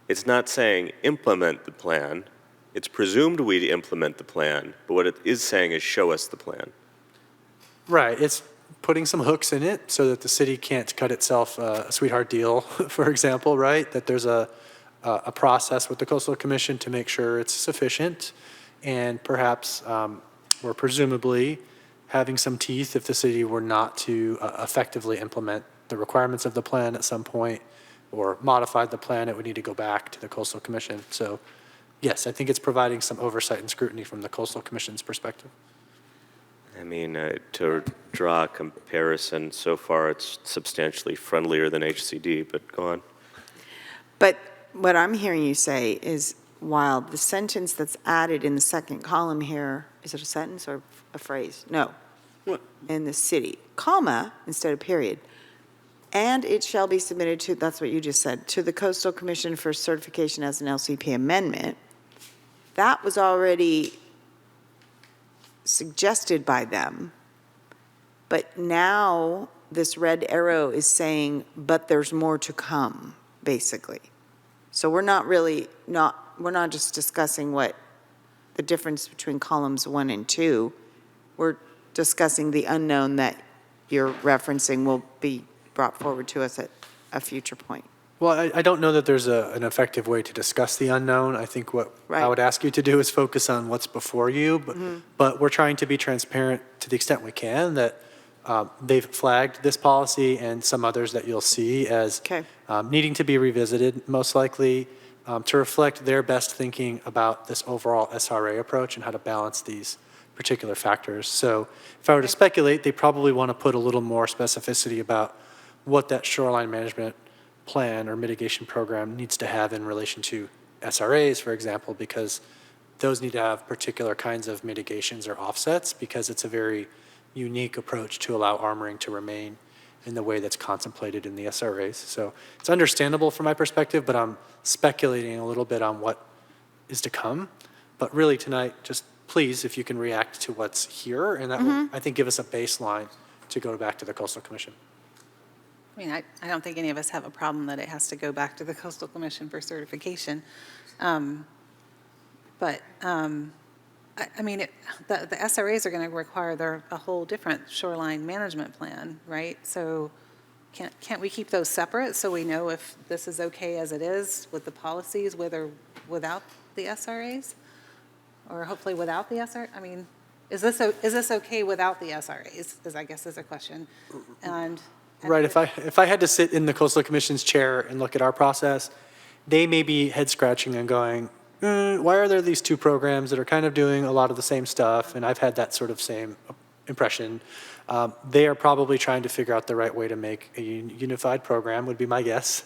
It's not saying implement the plan. It's presumed we implement the plan, but what it is saying is show us the plan. Right. It's putting some hooks in it so that the city can't cut itself a sweetheart deal, for example, right? That there's a process with the Coastal Commission to make sure it's sufficient, and perhaps, or presumably, having some teeth if the city were not to effectively implement the requirements of the plan at some point, or modified the plan, it would need to go back to the Coastal Commission. So yes, I think it's providing some oversight and scrutiny from the Coastal Commission's perspective. I mean, to draw a comparison, so far it's substantially friendlier than HCD, but go on. But what I'm hearing you say is, while the sentence that's added in the second column here, is it a sentence or a phrase? No. What? In the city, comma, instead of period. And it shall be submitted to, that's what you just said, to the Coastal Commission for certification as an LCP amendment. That was already suggested by them. But now this red arrow is saying, but there's more to come, basically. So we're not just discussing what the difference between columns 1 and 2. We're discussing the unknown that you're referencing will be brought forward to us at a future point. Well, I don't know that there's an effective way to discuss the unknown. I think what I would ask you to do is focus on what's before you, but we're trying to be transparent to the extent we can that they've flagged this policy and some others that you'll see as needing to be revisited, most likely to reflect their best thinking about this overall SRA approach and how to balance these particular factors. So if I were to speculate, they probably want to put a little more specificity about what that shoreline management plan or mitigation program needs to have in relation to SRAs, for example, because those need to have particular kinds of mitigations or offsets, because it's a very unique approach to allow armoring to remain in the way that's contemplated in the SRAs. So it's understandable from my perspective, but I'm speculating a little bit on what is to come. But really tonight, just please, if you can react to what's here, and that will, I think, give us a baseline to go back to the Coastal Commission. I mean, I don't think any of us have a problem that it has to go back to the Coastal Commission for certification. I mean, the SRAs are going to require a whole different shoreline management plan, right? So can't we keep those separate so we know if this is okay as it is with the policies, with or without the SRAs? Or hopefully without the SRA? I mean, is this okay without the SRAs, I guess is a question. Right, if I had to sit in the Coastal Commission's chair and look at our process, they may be head scratching and going, why are there these two programs that are kind of doing a lot of the same stuff? And I've had that sort of same impression. They are probably trying to figure out the right way to make a unified program, would be my guess,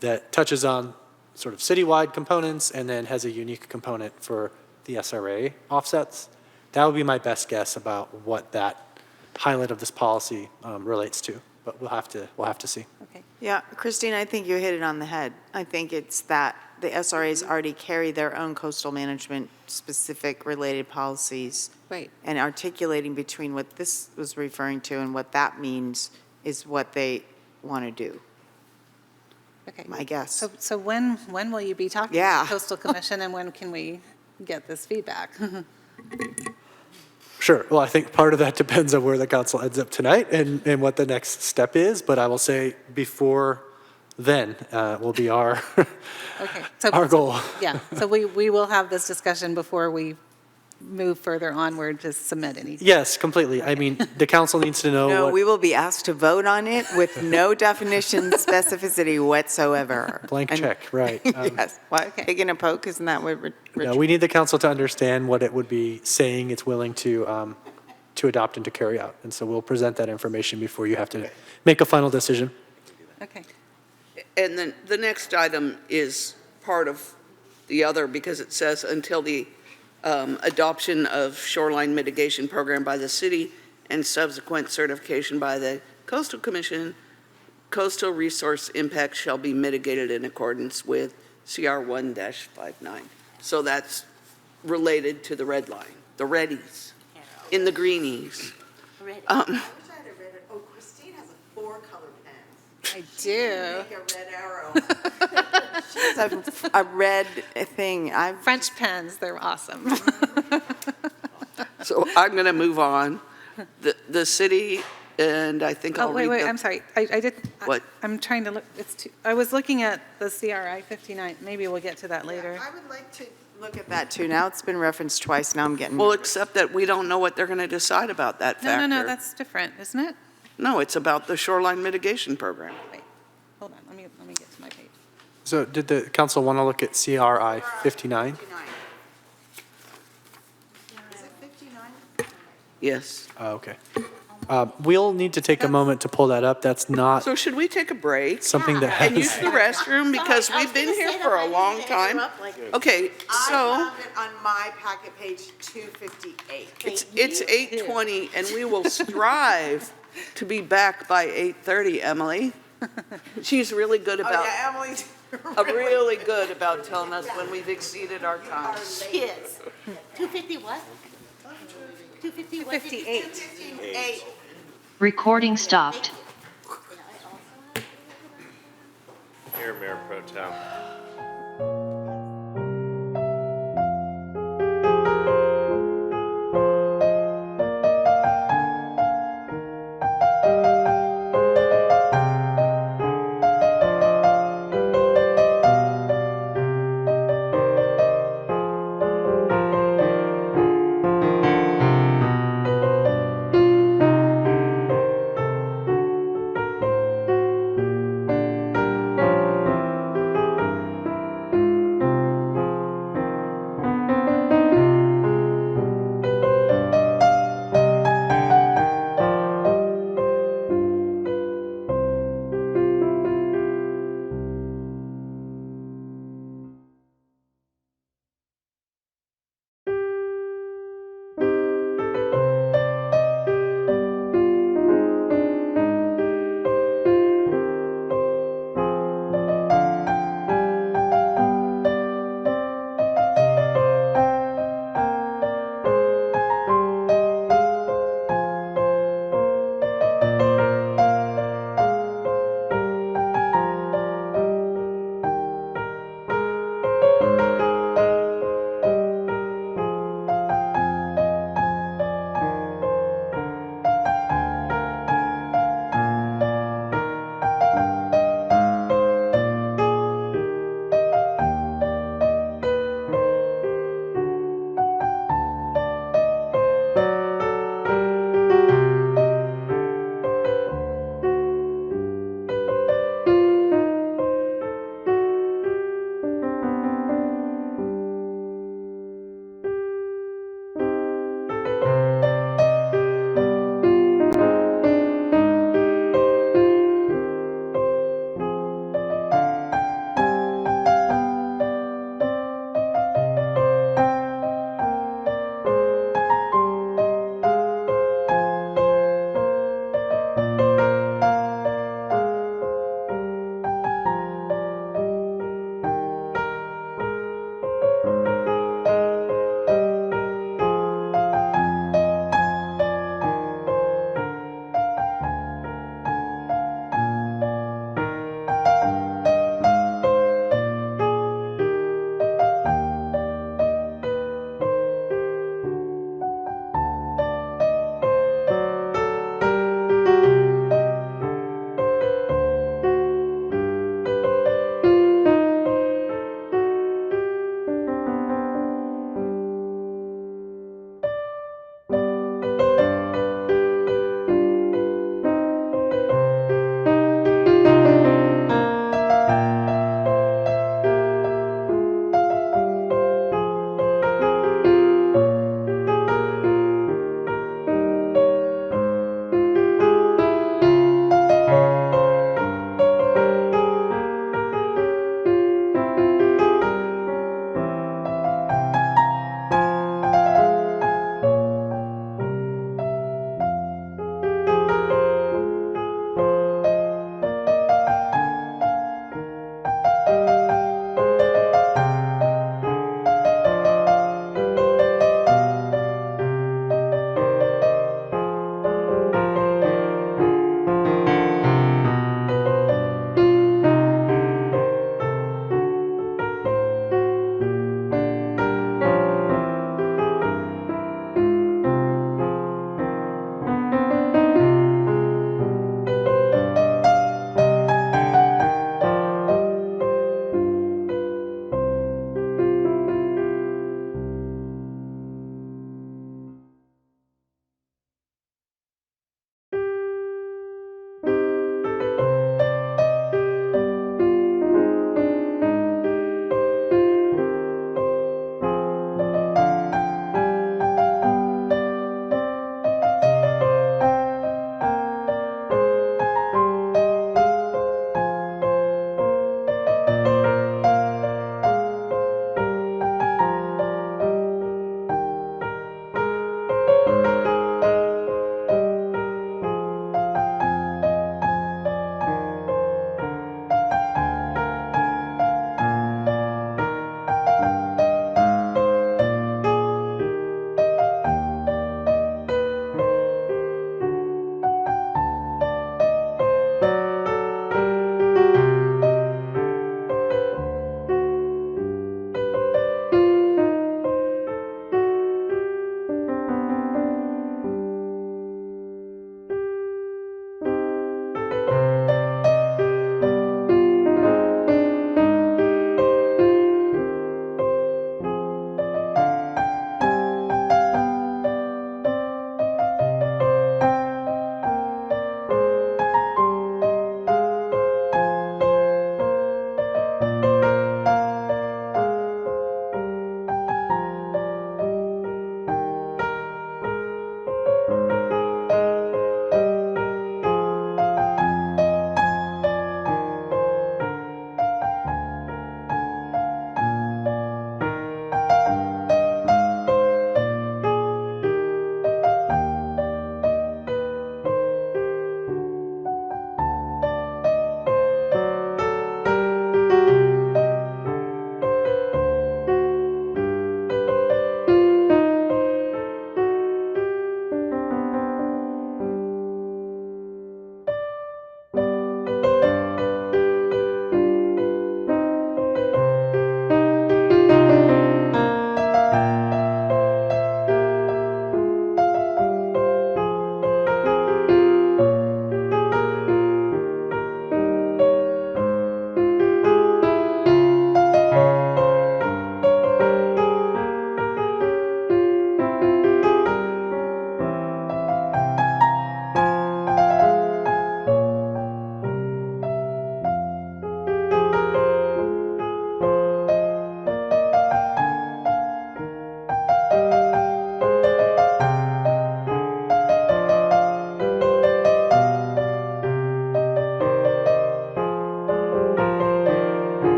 that touches on sort of citywide components and then has a unique component for the SRA offsets. That would be my best guess about what that highlight of this policy relates to. But we'll have to see. Okay. Yeah, Christine, I think you hit it on the head. I think it's that the SRAs already carry their own coastal management specific related policies. Right. And articulating between what this was referring to and what that means is what they want to do. Okay. My guess. So when will you be talking to the Coastal Commission, and when can we get this feedback? Sure. Well, I think part of that depends on where the council ends up tonight and what the next step is. But I will say before then will be our our goal. Yeah. So we will have this discussion before we move further onward to submit anything. Yes, completely. I mean, the council needs to know. No, what, we will be asked to vote on it with no definition, specificity whatsoever. Blank check, right. Yes. What? Taking a poke, isn't that what Richard? No, we need the council to understand what it would be saying it's willing to adopt and to carry out. And so we'll present that information before you have to make a final decision. Okay. And then the next item is part of the other, because it says until the adoption of shoreline mitigation program by the city and subsequent certification by the Coastal Commission, coastal resource impacts shall be mitigated in accordance with CR 1-59. So that's related to the red line, the reddies, in the greenies. I wish I had read it. Oh, Christine has a 4-color pen. I do. Make a red arrow. She has a red thing. French pens, they're awesome. So I'm going to move on. The city and I think I'll Oh, read wait, the... I'm sorry. I did. What? I'm trying to look, I was looking at the CRI 59. Maybe we'll get to that later. I would like to look at that too. Now it's been referenced twice, now I'm getting. Well, except that we don't know what they're going to decide about that factor. No, that's different, isn't it? No, it's about the shoreline mitigation program. Wait, hold on, let me get to my page. So did the council want to look at CRI 59? Is it 59? Yes. Okay. We'll need to take a moment to pull that up. That's not So should we take a break something that and use has, the restroom because I was we've been gonna here say for that. I a didn't long mean to time? interrupt, like- Okay, I so found it on my packet page 258. it's 8:20 and we will strive to be back by 8:30, Emily. She's really good Oh, about, yeah, Emily's really good about telling us when we've exceeded our time. She is. 250 what? 250 what? 58. Recording stopped. Here, Mayor Pro Tem.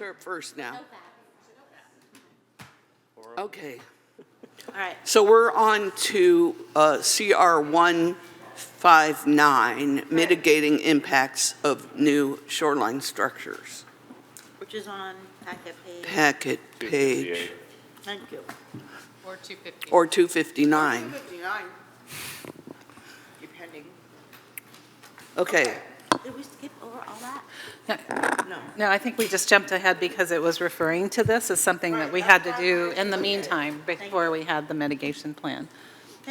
Plants are up first now. Okay. All right. So we're on to CR 159, mitigating impacts of new shoreline structures. Which is on packet page. Packet page, Thank you. Or 250. or 259. 259, depending. Okay. Did we skip over all that? No, I think we just jumped ahead because it was referring to this as something that we had to do in the meantime before we had the mitigation plan.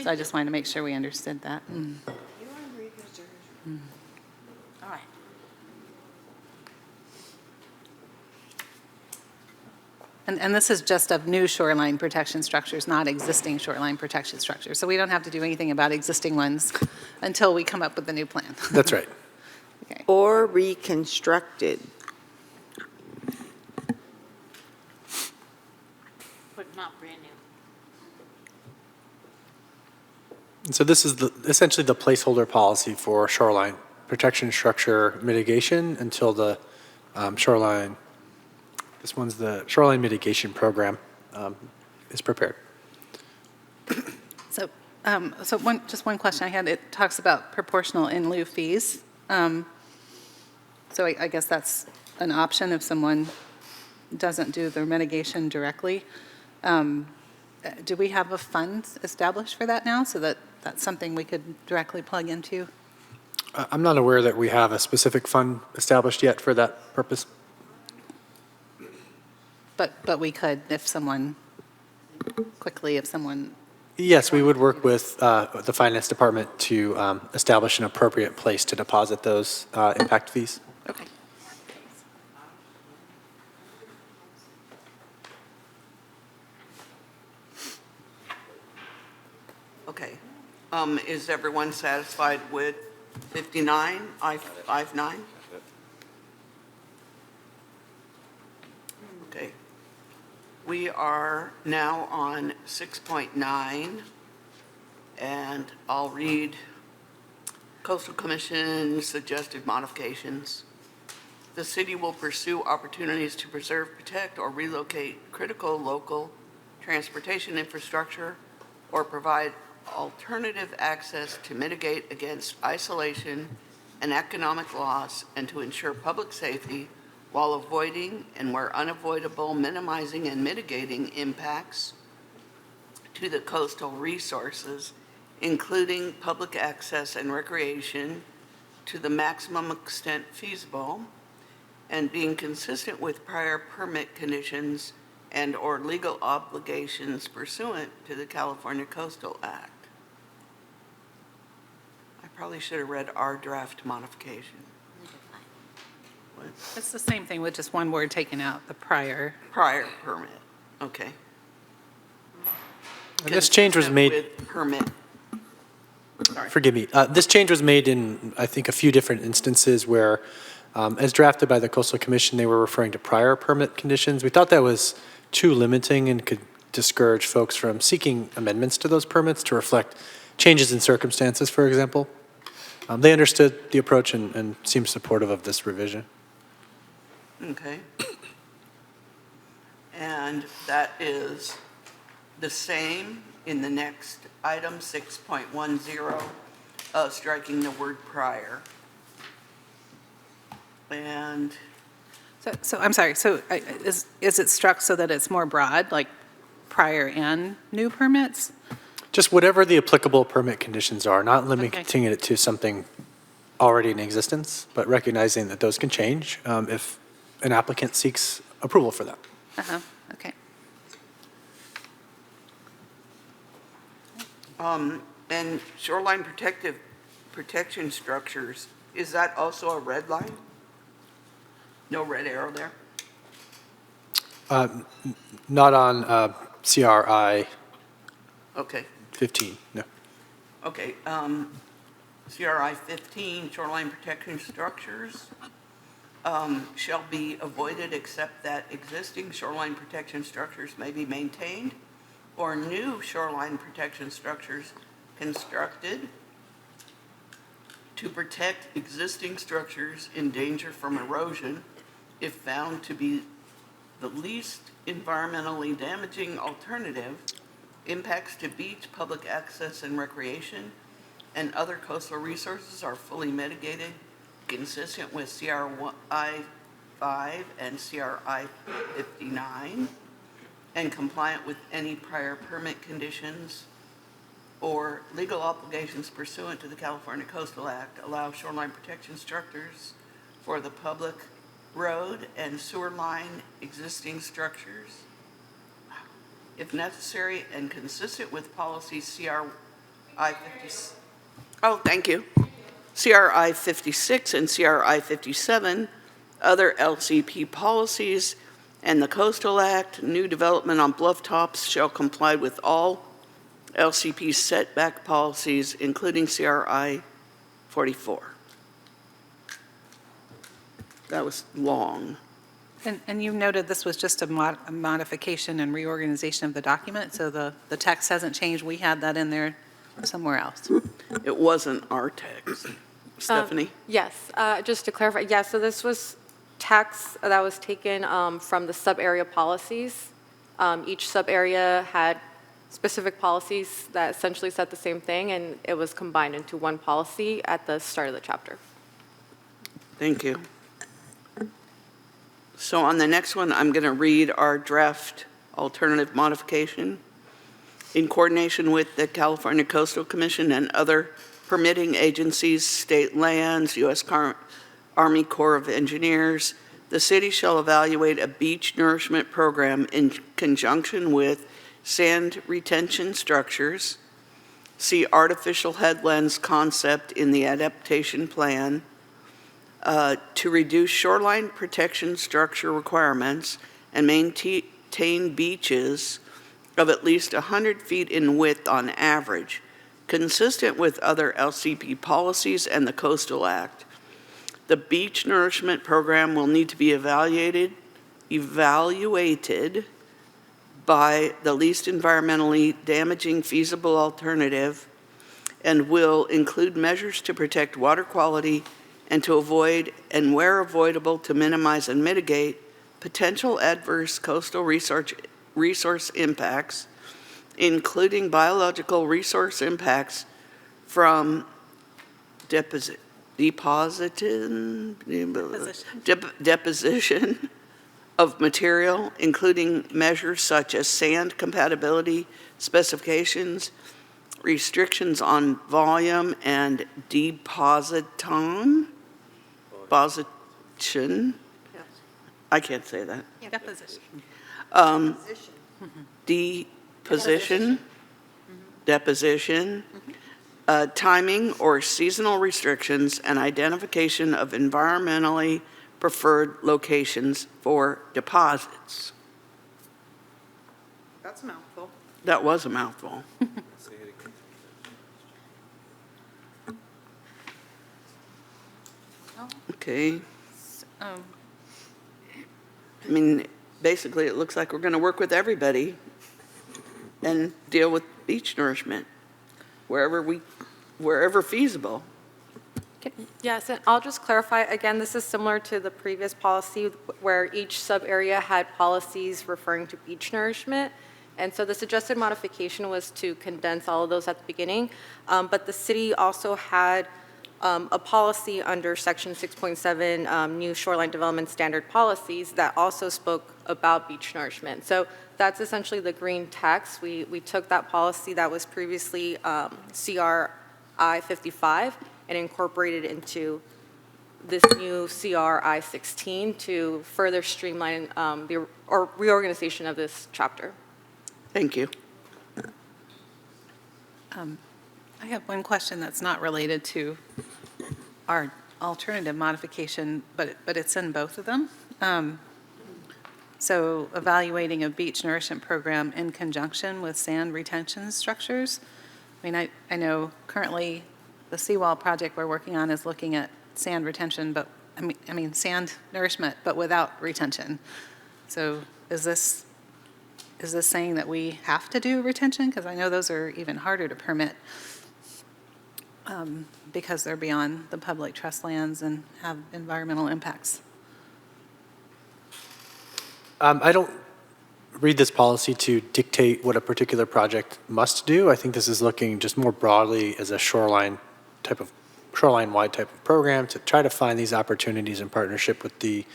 So I just wanted to make sure we understood that. You want to read Mr. All right. And this is just of new shoreline protection structures, not existing shoreline protection structures. So we don't have to do anything about existing ones until we come up with the new plan. That's right. Or reconstructed. But not brand new. And so this is essentially the placeholder policy for shoreline protection structure mitigation until the shoreline, this one's the shoreline mitigation program is prepared. So, just one question I had, it talks about proportional in lieu fees. So I guess that's an option if someone doesn't do their mitigation directly. Do we have a fund established for that now, so that that's something we could directly plug into? I'm not aware that we have a specific fund established yet for that purpose. But we could if someone, if someone. Yes, we would work with the finance department to establish an appropriate place to deposit those impact fees. Okay. Okay. Is everyone satisfied with 59, I-59? Okay. We are now on 6.9, and I'll read Coastal Commission suggested modifications. The city will pursue opportunities to preserve, protect, or relocate critical local transportation infrastructure or provide alternative access to mitigate against isolation and economic loss and to ensure public safety while avoiding and where unavoidable minimizing and mitigating impacts to the coastal resources, including public access and recreation to the maximum extent feasible, and being consistent with prior permit conditions and/or legal obligations pursuant to the California Coastal Act. I probably should have read our draft modification. What? It's the same thing with just one word taken out, the prior. Prior permit, okay. And this change was made. With permit. Sorry. Forgive me. This change was made in, I think, a few different instances where, as drafted by the Coastal Commission, they were referring to prior permit conditions. We thought that was too limiting and could discourage folks from seeking amendments to those permits to reflect changes in circumstances, for example. They understood the approach and seemed supportive of this revision. Okay. And that is the same in the next item, 6.10, striking the word prior. And So I'm sorry, so is it struck so that it's more broad, like prior and new permits? Just whatever the applicable permit conditions are, not limiting it to something already in existence, but recognizing that those can change if an applicant seeks approval for them. Okay. and shoreline protection structures, is that also a red line? No red arrow there? Not on CRI Okay. 15, no. Okay, CRI 15, shoreline protection structures shall be avoided except that existing shoreline protection structures may be maintained or new shoreline protection structures constructed to protect existing structures in danger from erosion if found to be the least environmentally damaging alternative, impacts to beach, public access and recreation, and other coastal resources are fully mitigated, consistent with CRI 5 and CRI 59, and compliant with any prior permit conditions or legal obligations pursuant to the California Coastal Act, allow shoreline protection structures for the public road and sewer line existing structures, if necessary and consistent with policy CRI 50. Oh, thank you. CRI 56 and CRI 57, other LCP policies, and the Coastal Act. New development on bluff tops shall comply with all LCP setback policies, including CRI 44. That was long. And you noted this was just a modification and reorganization of the document, so the text hasn't changed. We had that in there somewhere else. It wasn't our text. Stephanie? Yes, just to clarify, yeah, so this was text that was taken from the sub-area policies. Each sub-area had specific policies that essentially said the same thing, and it was combined into one policy at the start of the chapter. Thank you. So on the next one, I'm going to read our draft alternative modification. In coordination with the California Coastal Commission and other permitting agencies, state lands, U.S. Army Corps of Engineers, the city shall evaluate a beach nourishment program in conjunction with sand retention structures, see artificial headlands concept in the adaptation plan, to reduce shoreline protection structure requirements and maintain beaches of at least 100 feet in width on average, consistent with other LCP policies and the Coastal Act. The beach nourishment program will need to be evaluated by the least environmentally damaging feasible alternative and will include measures to protect water quality and to avoid, and where avoidable, to minimize and mitigate potential adverse coastal resource impacts, including biological resource impacts from deposition of material, including measures such as sand compatibility specifications, restrictions on volume and deposition. I can't say that. Deposition. Deposition, timing or seasonal restrictions, and identification of environmentally preferred locations for deposits. That's a mouthful. That was a mouthful. Okay. I mean, basically, it looks like we're going to work with everybody and deal with beach nourishment wherever feasible. Yes, and I'll just clarify, again, this is similar to the previous policy where each sub-area had policies referring to beach nourishment. And so the suggested modification was to condense all of those at the beginning. But the city also had a policy under Section 6.7, new shoreline development standard policies, that also spoke about beach nourishment. So that's essentially the green text. We took that policy that was previously CRI 55 and incorporated into this new CRI 16 to further streamline the reorganization of this chapter. Thank you. I have one question that's not related to our alternative modification, but it's in both of them. So evaluating a beach nourishment program in conjunction with sand retention structures. I mean, I know currently the seawall project we're working on is looking at sand retention, but I mean sand nourishment, but without retention. So is this saying that we have to do retention? Because I know those are even harder to permit because they're beyond the public trust lands and have environmental impacts. I don't read this policy to dictate what a particular project must do. I think this is looking just more broadly as a shoreline-wide type of program to try to find these opportunities in partnership with the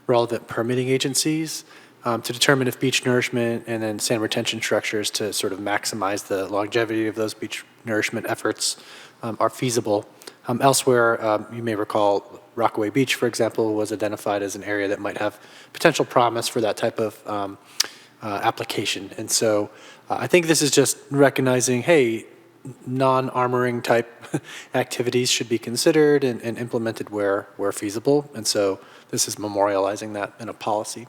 relevant permitting agencies to determine if beach nourishment and then sand retention structures to sort of maximize the longevity of those beach nourishment efforts are feasible. Elsewhere, you may recall Rockaway Beach, for example, was identified as an area that might have potential promise for that type of application. And so I think this is just recognizing, hey, non-armoring type activities should be considered and implemented where feasible. And so this is memorializing that in a policy.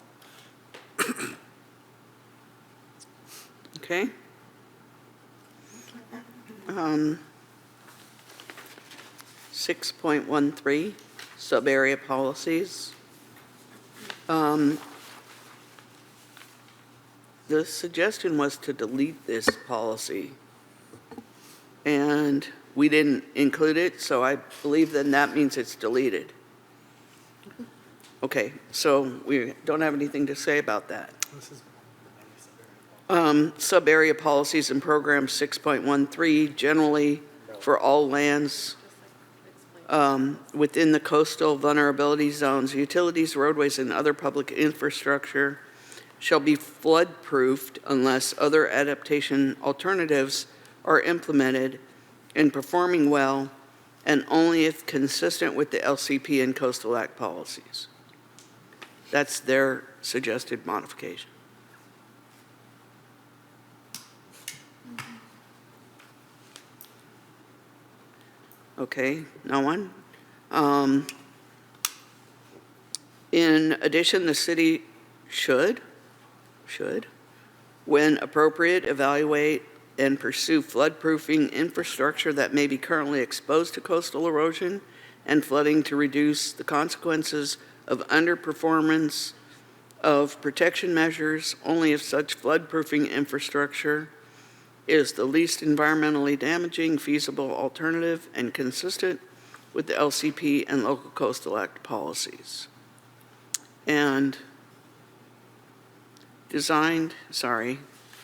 Okay. 6.13, sub-area policies. The suggestion was to delete this policy, and we didn't include it, so I believe then that means it's deleted. Okay, so we don't have anything to say about that. Sub-area policies and programs 6.13, generally for all lands within the coastal vulnerability zones, utilities, roadways, and other public infrastructure shall be flood-proofed unless other adaptation alternatives are implemented and performing well, and only if consistent with the LCP and Coastal Act policies. That's their suggested modification. Okay, no one? In addition, the city should, when appropriate, evaluate and pursue flood-proofing infrastructure that may be currently exposed to coastal erosion and flooding to reduce the consequences of underperformance of protection measures only if such flood-proofing infrastructure is the least environmentally damaging, feasible alternative and consistent with the LCP and local Coastal Act policies. And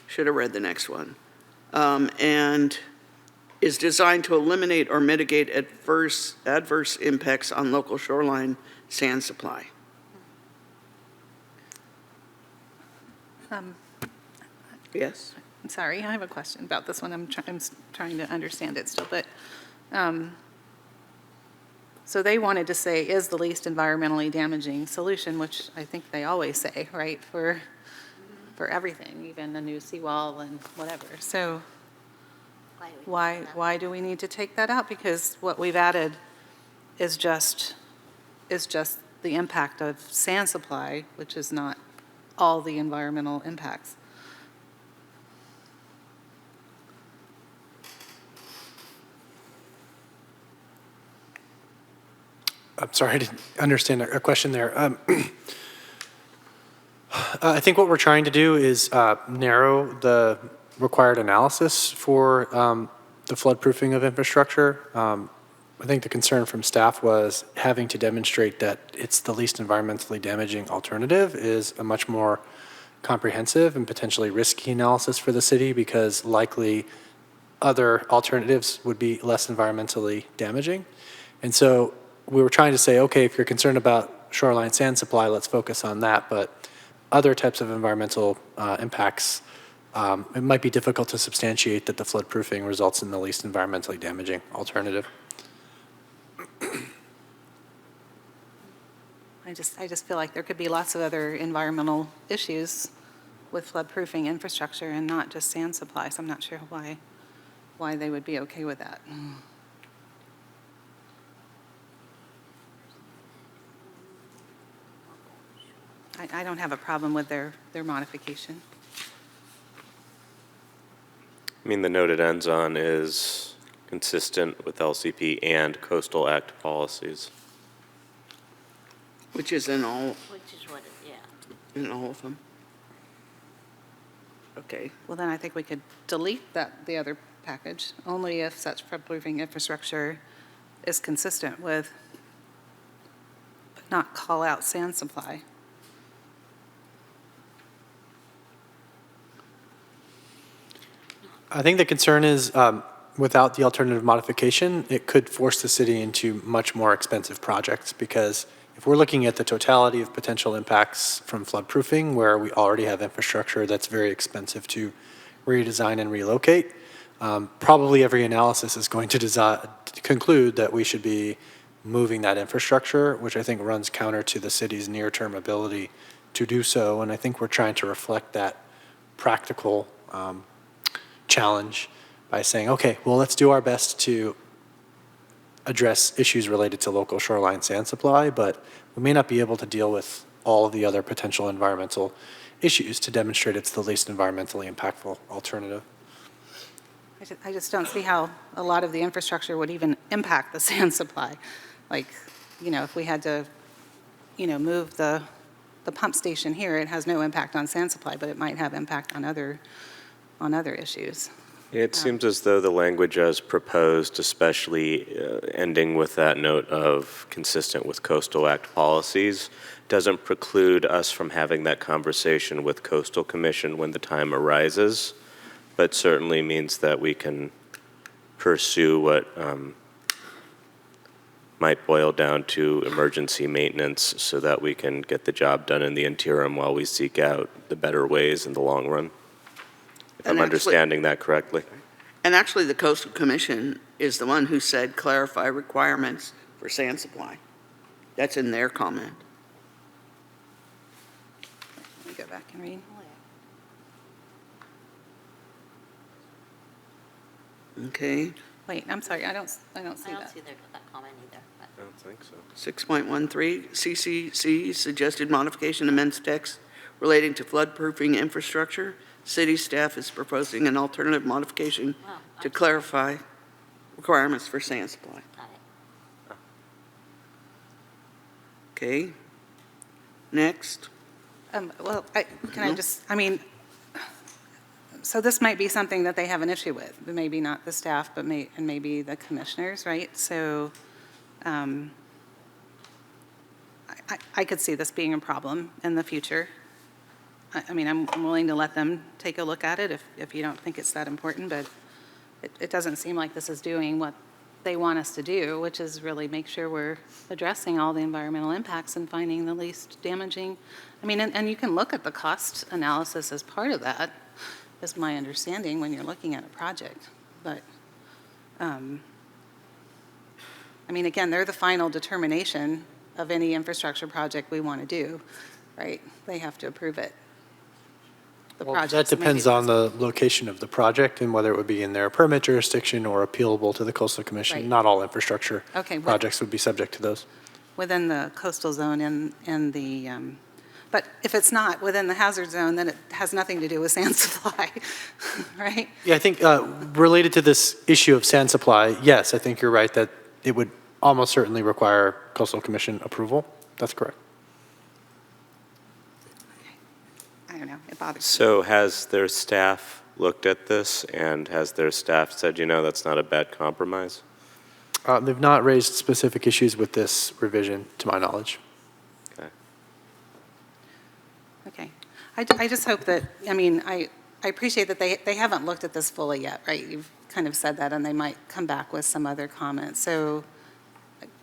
should have read the next one. And is designed to eliminate or mitigate adverse impacts on local shoreline sand supply. Yes? Sorry, I have a question about this one. I'm trying to understand it still, but, so they wanted to say is the least environmentally damaging solution, which I think they always say, right, for everything, even a new seawall and whatever. So why do we need to take that out? Because what we've added is just the impact of sand supply, which is not all the environmental impacts. I'm sorry, I didn't understand a question there. I think what we're trying to do is narrow the required analysis for the flood-proofing of infrastructure. I think the concern from staff was having to demonstrate that it's the least environmentally damaging alternative is a much more comprehensive and potentially risky analysis for the city because likely other alternatives would be less environmentally damaging. And so we were trying to say, okay, if you're concerned about shoreline sand supply, let's focus on that. But other types of environmental impacts, it might be difficult to substantiate that the flood proofing results in the least environmentally damaging alternative. I just feel like there could be lots of other environmental issues with flood-proofing infrastructure and not just sand supply. So I'm not sure why they would be okay with that. I don't have a problem with their modification. I mean, the note it ends on is consistent with LCP and Coastal Act policies. Which is in all, Which is what, yeah. in all of them. Okay. Well, then I think we could delete the other package, only if such flood-proofing infrastructure is consistent with, but not call out sand supply. I think the concern is without the alternative modification, it could force the city into much more expensive projects because if we're looking at the totality of potential impacts from floodproofing, where we already have infrastructure that's very expensive to redesign and relocate, probably every analysis is going to conclude that we should be moving that infrastructure, which I think runs counter to the city's near-term ability to do so. And I think we're trying to reflect that practical challenge by saying, okay, well, let's do our best to address issues related to local shoreline sand supply, but we may not be able to deal with all of the other potential environmental issues to demonstrate it's the least environmentally impactful alternative. I just don't see how a lot of the infrastructure would even impact the sand supply. Like, if we had to, move the pump station here, it has no impact on sand supply, but it might have impact on other issues. It seems as though the language as proposed, especially ending with that note of consistent with Coastal Act policies, doesn't preclude us from having that conversation with Coastal Commission when the time arises, but certainly means that we can pursue what might boil down to emergency maintenance so that we can get the job done in the interim while we seek out the better ways in the long run. If I'm understanding that correctly. And actually, the Coastal Commission is the one who said clarify requirements for sand supply. That's in their comment. Let me go back and read. Okay. Wait, I'm sorry, I don't see that. I don't see that comment either. I don't think so. 6.13, CCC suggested modification amends text relating to floodproofing infrastructure. City staff is proposing an alternative modification to clarify requirements for sand supply. Okay. Next. Well, so this might be something that they have an issue with, but maybe not the staff, but maybe the commissioners, right? So I could see this being a problem in the future. I'm willing to let them take a look at it if you don't think it's that important, but it doesn't seem like this is doing what they want us to do, which is really make sure we're addressing all the environmental impacts and finding the least damaging. And you can look at the cost analysis as part of that, is my understanding when you're looking at a project. But, again, they're the final determination of any infrastructure project we want to do, right? They have to approve it. That depends on the location of the project and whether it would be in their permit jurisdiction or appealable to the Coastal Commission. Right. Not all infrastructure Okay, projects would be subject to those. within the coastal zone and the, but if it's not within the hazard zone, then it has nothing to do with sand supply, right? Yeah, I think related to this issue of sand supply, yes, I think you're right that it would almost certainly require Coastal Commission approval. That's correct. I don't know, it bothers me. So has their staff looked at this, and has their staff said, that's not a bad compromise? They've not raised specific issues with this revision, to my knowledge. Okay. I just hope that, I appreciate that they haven't looked at this fully yet, right? You've kind of said that, and they might come back with some other comments. So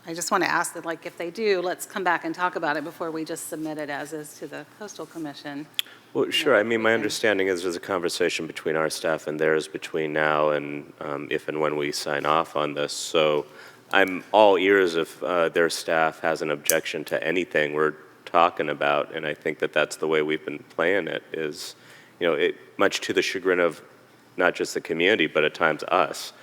I just want to ask that, if they do, let's come back and talk about it before we just submit it as is to the Coastal Commission. Well, sure. My understanding is there's a conversation between our staff and theirs between now and if and when we sign off on this. So I'm all ears if their staff has an objection to anything we're talking about, and I think that that's the way we've been playing it is, much to the chagrin of not just the community, but at times us.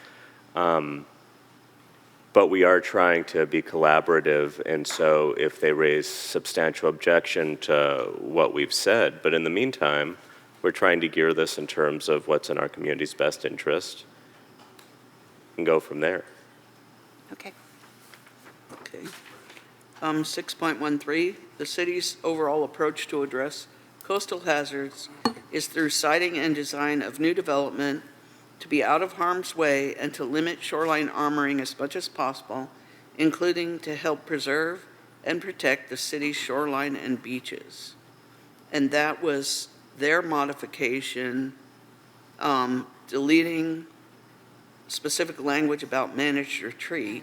But we are trying to be collaborative, and so if they raise substantial objection to what we've said, but in the meantime, we're trying to gear this in terms of what's in our community's best interest and go from there. Okay. Okay. 6.13, the city's overall approach to address coastal hazards is through siting and design of new development to be out of harm's way and to limit shoreline armoring as much as possible, including to help preserve and protect the city's shoreline and beaches. And that was their modification deleting specific language about managed retreat,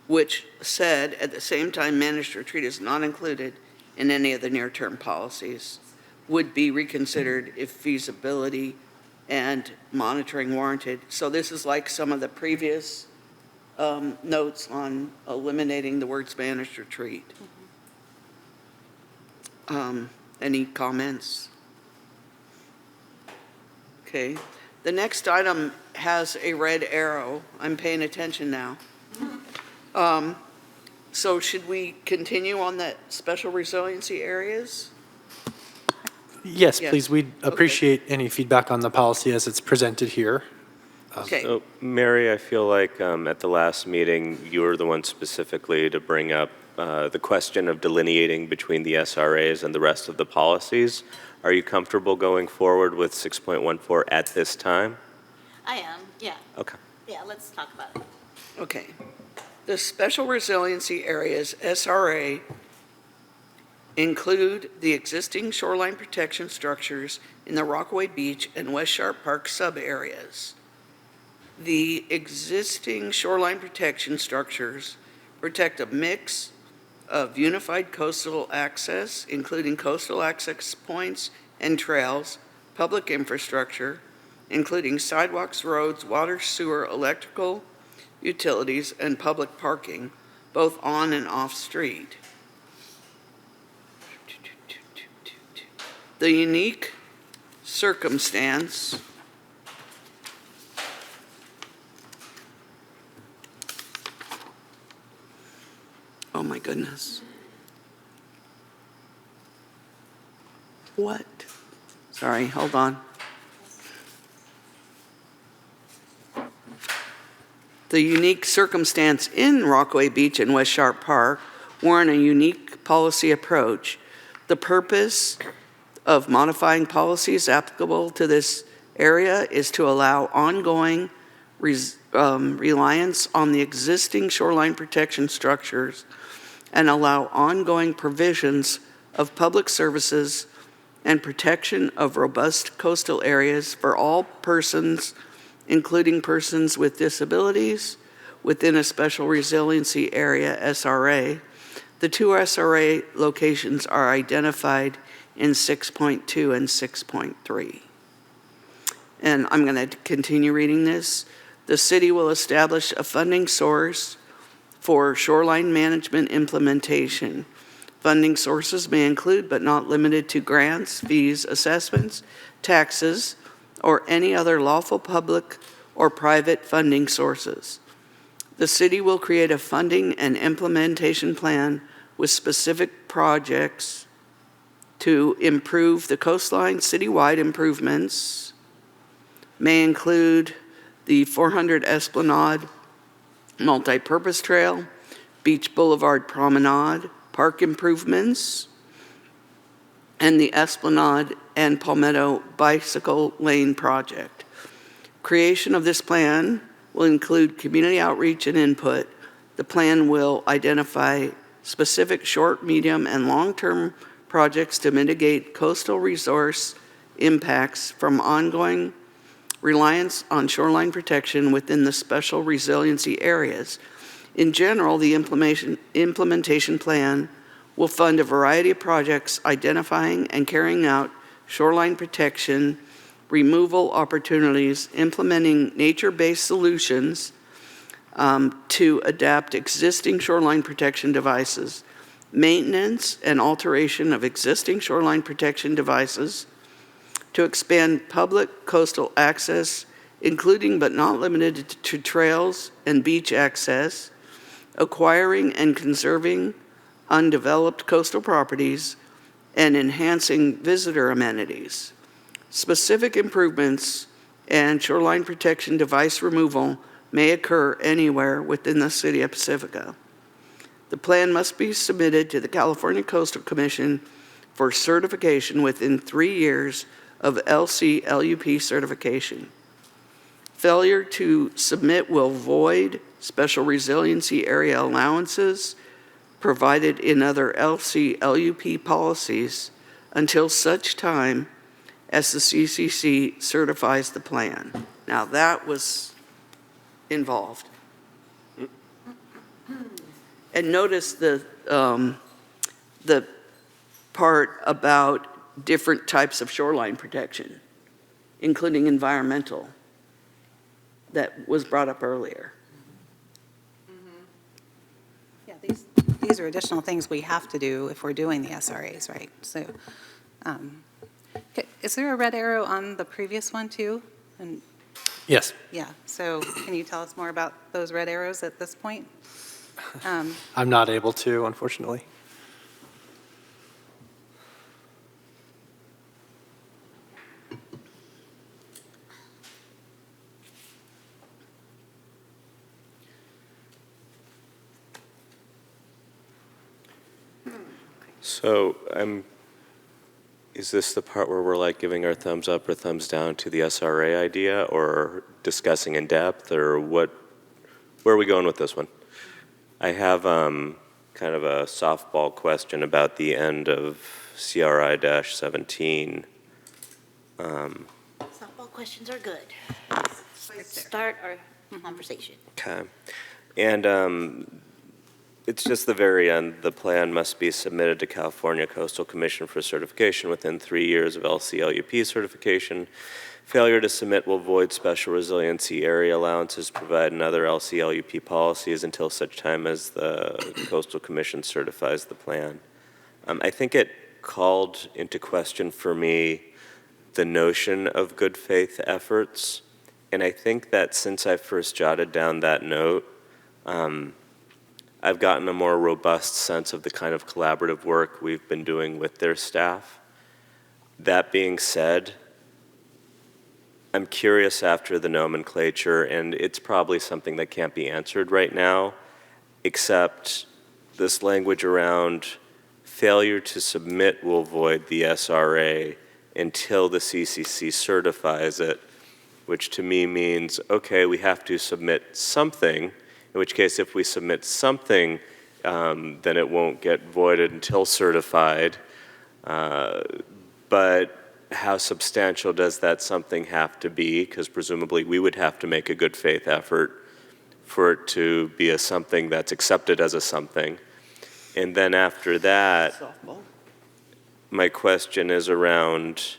which said, at the same time, managed retreat is not included in any of the near-term policies, would be reconsidered if feasibility and monitoring warranted. So this is like some of the previous notes on eliminating the words managed retreat. Any comments? Okay. The next item has a red arrow. I'm paying attention now. So should we continue on that special resiliency areas? Yes, Yes. please. We'd appreciate any feedback on the policy as it's presented here. Okay. So, Mary, I feel like at the last meeting, you were the one specifically to bring up the question of delineating between the SRAs and the rest of the policies. Are you comfortable going forward with 6.14 at this time? I am, yeah. Okay. Yeah, let's talk about it. Okay. The special resiliency areas, SRA, include the existing shoreline protection structures in the Rockaway Beach and West Sharp Park sub-areas. The existing shoreline protection structures protect a mix of unified coastal access, including coastal access points and trails, public infrastructure, including sidewalks, roads, water, sewer, electrical, utilities, and public parking, both on and off street. The unique circumstance oh my goodness. What? Sorry, hold on. The unique circumstance in Rockaway Beach and West Sharp Park warrant a unique policy approach. The purpose of modifying policies applicable to this area is to allow ongoing reliance on the existing shoreline protection structures and allow ongoing provisions of public services and protection of robust coastal areas for all persons, including persons with disabilities, within a special resiliency area, SRA. The two SRA locations are identified in 6.2 and 6.3. And I'm going to continue reading this. The city will establish a funding source for shoreline management implementation. Funding sources may include, but not limited to, grants, fees, assessments, taxes, or any other lawful public or private funding sources. The city will create a funding and implementation plan with specific projects to improve the coastline. Citywide improvements may include the 400 Esplanade multi-purpose trail, Beach Boulevard Promenade, park improvements, and the Esplanade and Palmetto Bicycle Lane project. Creation of this plan will include community outreach and input. The plan will identify specific short, medium, and long-term projects to mitigate coastal resource impacts from ongoing reliance on shoreline protection within the special resiliency areas. In general, the implementation plan will fund a variety of projects identifying and carrying out shoreline protection, removal opportunities, implementing nature-based solutions to adapt existing shoreline protection devices, maintenance and alteration of existing shoreline protection devices, to expand public coastal access, including but not limited to trails and beach access, acquiring and conserving undeveloped coastal properties, and enhancing visitor amenities. Specific improvements and shoreline protection device removal may occur anywhere within the city of Pacifica. The plan must be submitted to the California Coastal Commission for certification within 3 years of LCLUP certification. Failure to submit will void special resiliency area allowances provided in other LCLUP policies until such time as the CCC certifies the plan. Now, that was involved. And notice the part about different types of shoreline protection, including environmental, that was brought up earlier. Yeah, these are additional things we have to do if we're doing the SRAs, right? So, is there a red arrow on the previous one too? And Yes. yeah, so can you tell us more about those red arrows at this point? I'm not able to, unfortunately. So is this the part where we're like giving our thumbs up or thumbs down to the SRA idea, or discussing in depth, or what? Where are we going with this one? I have kind of a softball question about the end of CRI-17. Softball questions are good. Start our conversation. Okay. And it's just the very end. The plan must be submitted to California Coastal Commission for certification within 3 years of LCLUP certification. Failure to submit will void special resiliency area allowances, provide another LCLUP policies until such time as the Coastal Commission certifies the plan. I think it called into question for me the notion of good faith efforts. And I think that since I first jotted down that note, I've gotten a more robust sense of the kind of collaborative work we've been doing with their staff. That being said, I'm curious after the nomenclature, and it's probably something that can't be answered right now, except this language around failure to submit will void the SRA until the CCC certifies it, which to me means, okay, we have to submit something, in which case if we submit something, then it won't get voided until certified. But how substantial does that something have to be? Because presumably we would have to make a good faith effort for it to be a something that's accepted as a something. And then after that, Softball. my question is around,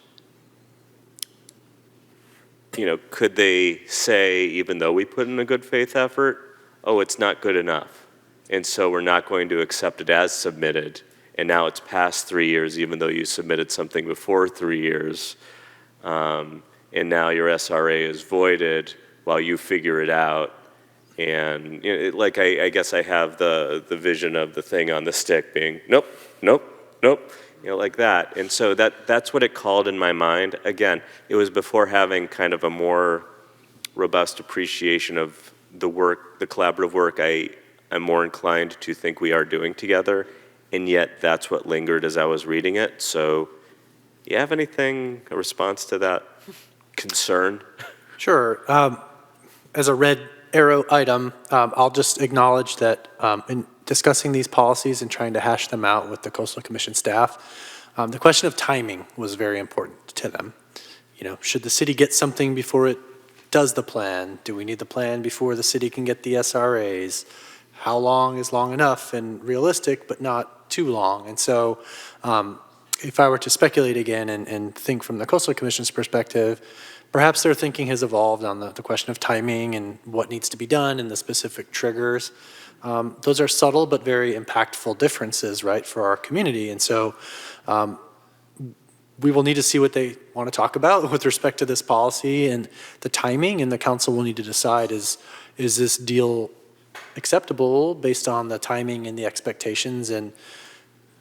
could they say, even though we put in a good faith effort, oh, it's not good enough, and so we're not going to accept it as submitted, and now it's past 3 years, even though you submitted something before 3 years, and now your SRA is voided while you figure it out. And I guess I have the vision of the thing on the stick being, nope, nope, nope, like that. And so that's what it called in my mind. Again, it was before having kind of a more robust appreciation of the work, the collaborative work I'm more inclined to think we are doing together, and yet that's what lingered as I was reading it. So you have anything, a response to that concern? Sure. As a red arrow item, I'll just acknowledge that in discussing these policies and trying to hash them out with the Coastal Commission staff, the question of timing was very important to them. Should the city get something before it does the plan? Do we need the plan before the city can get the SRAs? How long is long enough and realistic, but not too long? And so if I were to speculate again and think from the Coastal Commission's perspective, perhaps their thinking has evolved on the question of timing and what needs to be done and the specific triggers. Those are subtle but very impactful differences, right, for our community. And so we will need to see what they want to talk about with respect to this policy and the timing, and the council will need to decide, is this deal acceptable based on the timing and the expectations, and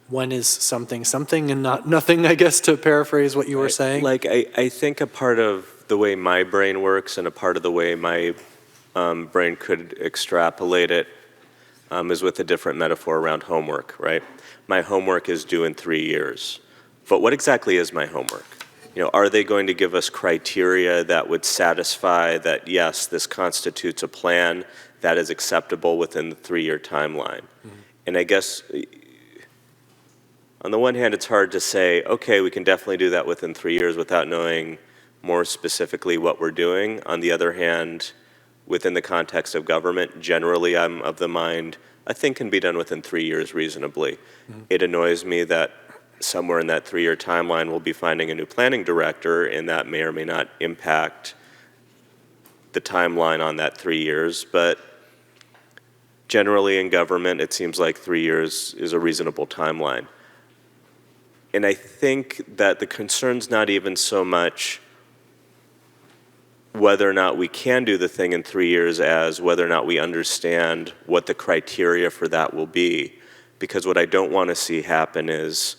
when is something and not nothing, I guess, to paraphrase what you were saying? I think a part of the way my brain works and a part of the way my brain could extrapolate it is with a different metaphor around homework, right? My homework is due in 3 years. But what exactly is my homework? Are they going to give us criteria that would satisfy that, yes, this constitutes a plan that is acceptable within the 3-year timeline? Mm-hmm. And I guess on the one hand, it's hard to say, okay, we can definitely do that within 3 years without knowing more specifically what we're doing. On the other hand, within the context of government, generally I'm of the mind, a thing can be done within 3 years reasonably. It annoys me that somewhere in that 3-year timeline we'll be finding a new planning director, and that may or may not impact the timeline on that 3 years. But generally in government, it seems like 3 years is a reasonable timeline. And I think that the concern's not even so much whether or not we can do the thing in 3 years as whether or not we understand what the criteria for that will be. Because what I don't want to see happen is,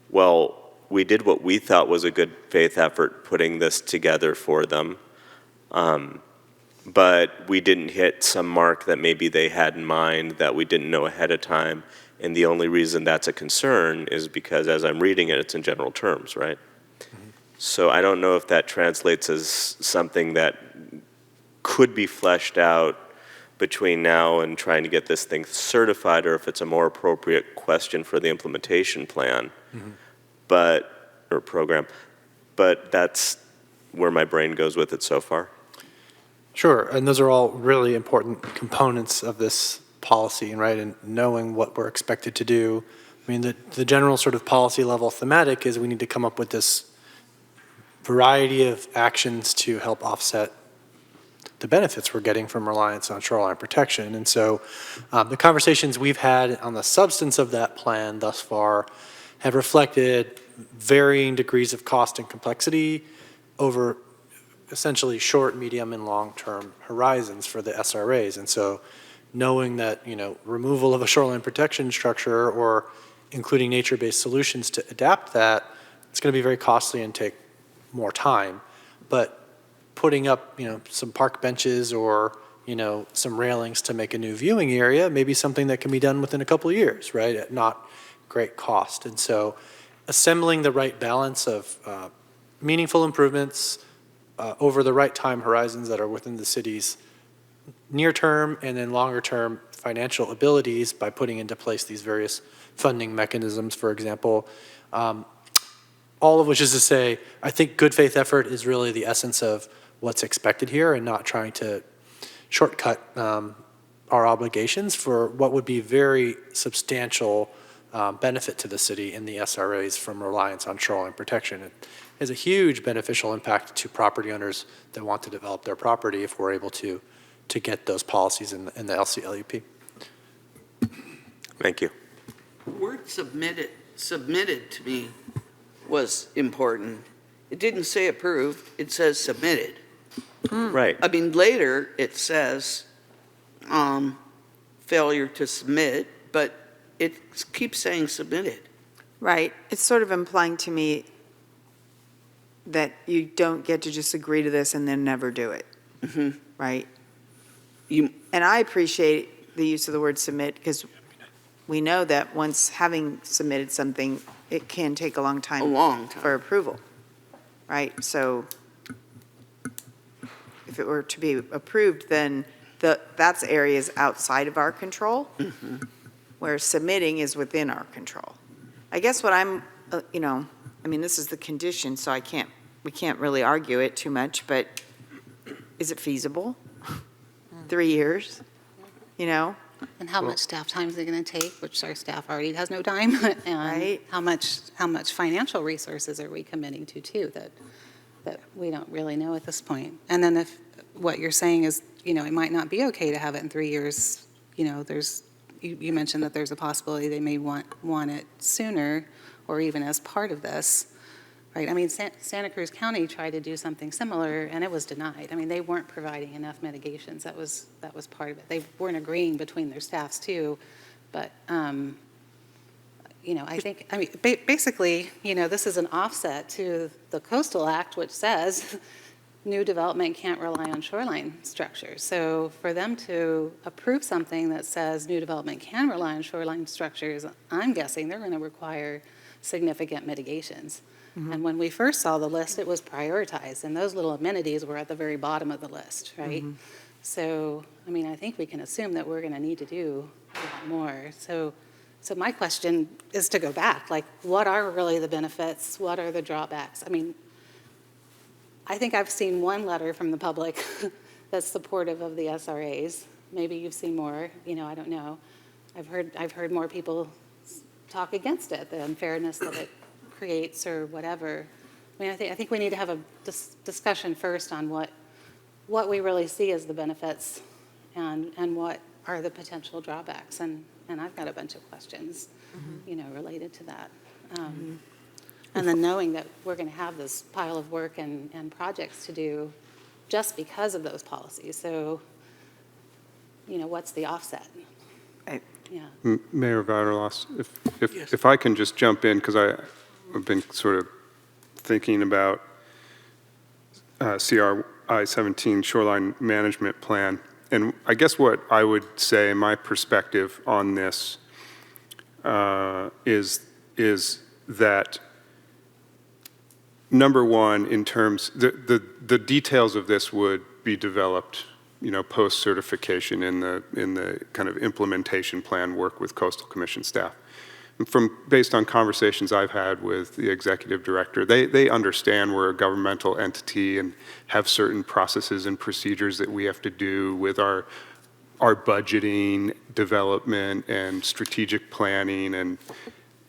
well, we did what we thought was a good faith effort putting this together for them, but we didn't hit some mark that maybe they had in mind that we didn't know ahead of time. And the only reason that's a concern is because, as I'm reading it, it's in general terms, right? So I don't know if that translates as something that could be fleshed out between now and trying to get this thing certified, or if it's a more appropriate question for the implementation plan, or program. But that's where my brain goes with it so far. Sure, and those are all really important components of this policy, right, and knowing what we're expected to do. I mean, the general sort of policy level thematic is we need to come up with this variety of actions to help offset the benefits we're getting from reliance on shoreline protection. And so the conversations we've had on the substance of that plan thus far have reflected varying degrees of cost and complexity over essentially short, medium, and long-term horizons for the SRAs. And so knowing that, removal of a shoreline protection structure or including nature-based solutions to adapt that, it's going to be very costly and take more time. But putting up, some park benches or, some railings to make a new viewing area may be something that can be done within a couple of years, right, at not great cost. And so assembling the right balance of meaningful improvements over the right time horizons that are within the city's near-term and then longer-term financial abilities by putting into place these various funding mechanisms, for example. All of which is to say, I think good faith effort is really the essence of what's expected here and not trying to shortcut our obligations for what would be very substantial benefit to the city in the SRAs from reliance on shoreline protection. It has a huge beneficial impact to property owners that want to develop their property if we're able to get those policies in the LCLUP. Thank you. The word submitted to me was important. It didn't say approved, it says submitted. Right. I mean, later it says failure to submit, but it keeps saying submitted. Right. It's sort of implying to me that you don't get to just agree to this and then never do it. Right? And I appreciate the use of the word submit because we know that once having submitted something, it can take a long time for approval, right? So if it were to be approved, then that's areas outside of our control, where submitting is within our control. I guess what I'm, this is the condition, so we can't really argue it too much, but is it feasible? 3 years, And how much staff time is it going to take, which our staff already has no time? And Right. how much financial resources are we committing to, too, that we don't really know at this point? And then if what you're saying is, it might not be okay to have it in 3 years, you mentioned that there's a possibility they may want it sooner or even as part of this, right? I mean, Santa Cruz County tried to do something similar, and it was denied. I mean, they weren't providing enough mitigations. That was part of it. They weren't agreeing between their staffs, too. But, I think, basically, this is an offset to the Coastal Act, which says new development can't rely on shoreline structures. So for them to approve something that says new development can rely on shoreline structures, I'm guessing they're going to require significant mitigations. And when we first saw the list, it was prioritized, and those little amenities were at the very bottom of the list, right? So, I think we can assume that we're going to need to do a lot more. So So my question is to go back, like, what are really the benefits? What are the drawbacks? I mean, I think I've seen one letter from the public that's supportive of the SRAs. Maybe you've seen more, I don't know. I've heard more people talk against it, the unfairness that it creates or whatever. I mean, I think we need to have a discussion first on what we really see as the benefits and what are the potential drawbacks. And I've got a bunch of questions, related to that. And then knowing that we're going to have this pile of work and projects to do just because of those policies. So, what's the offset? Yeah. Mayor Vaterlos, if I can just jump in, because I've been sort of thinking about CRI 17 Shoreline Management Plan. And I guess what I would say, my perspective on this is that, number one, in terms, the details of this would be developed, post-certification in the kind of implementation plan work with Coastal Commission staff. Based on conversations I've had with the executive director, they understand we're a governmental entity and have certain processes and procedures that we have to do with our budgeting, development, and strategic planning. And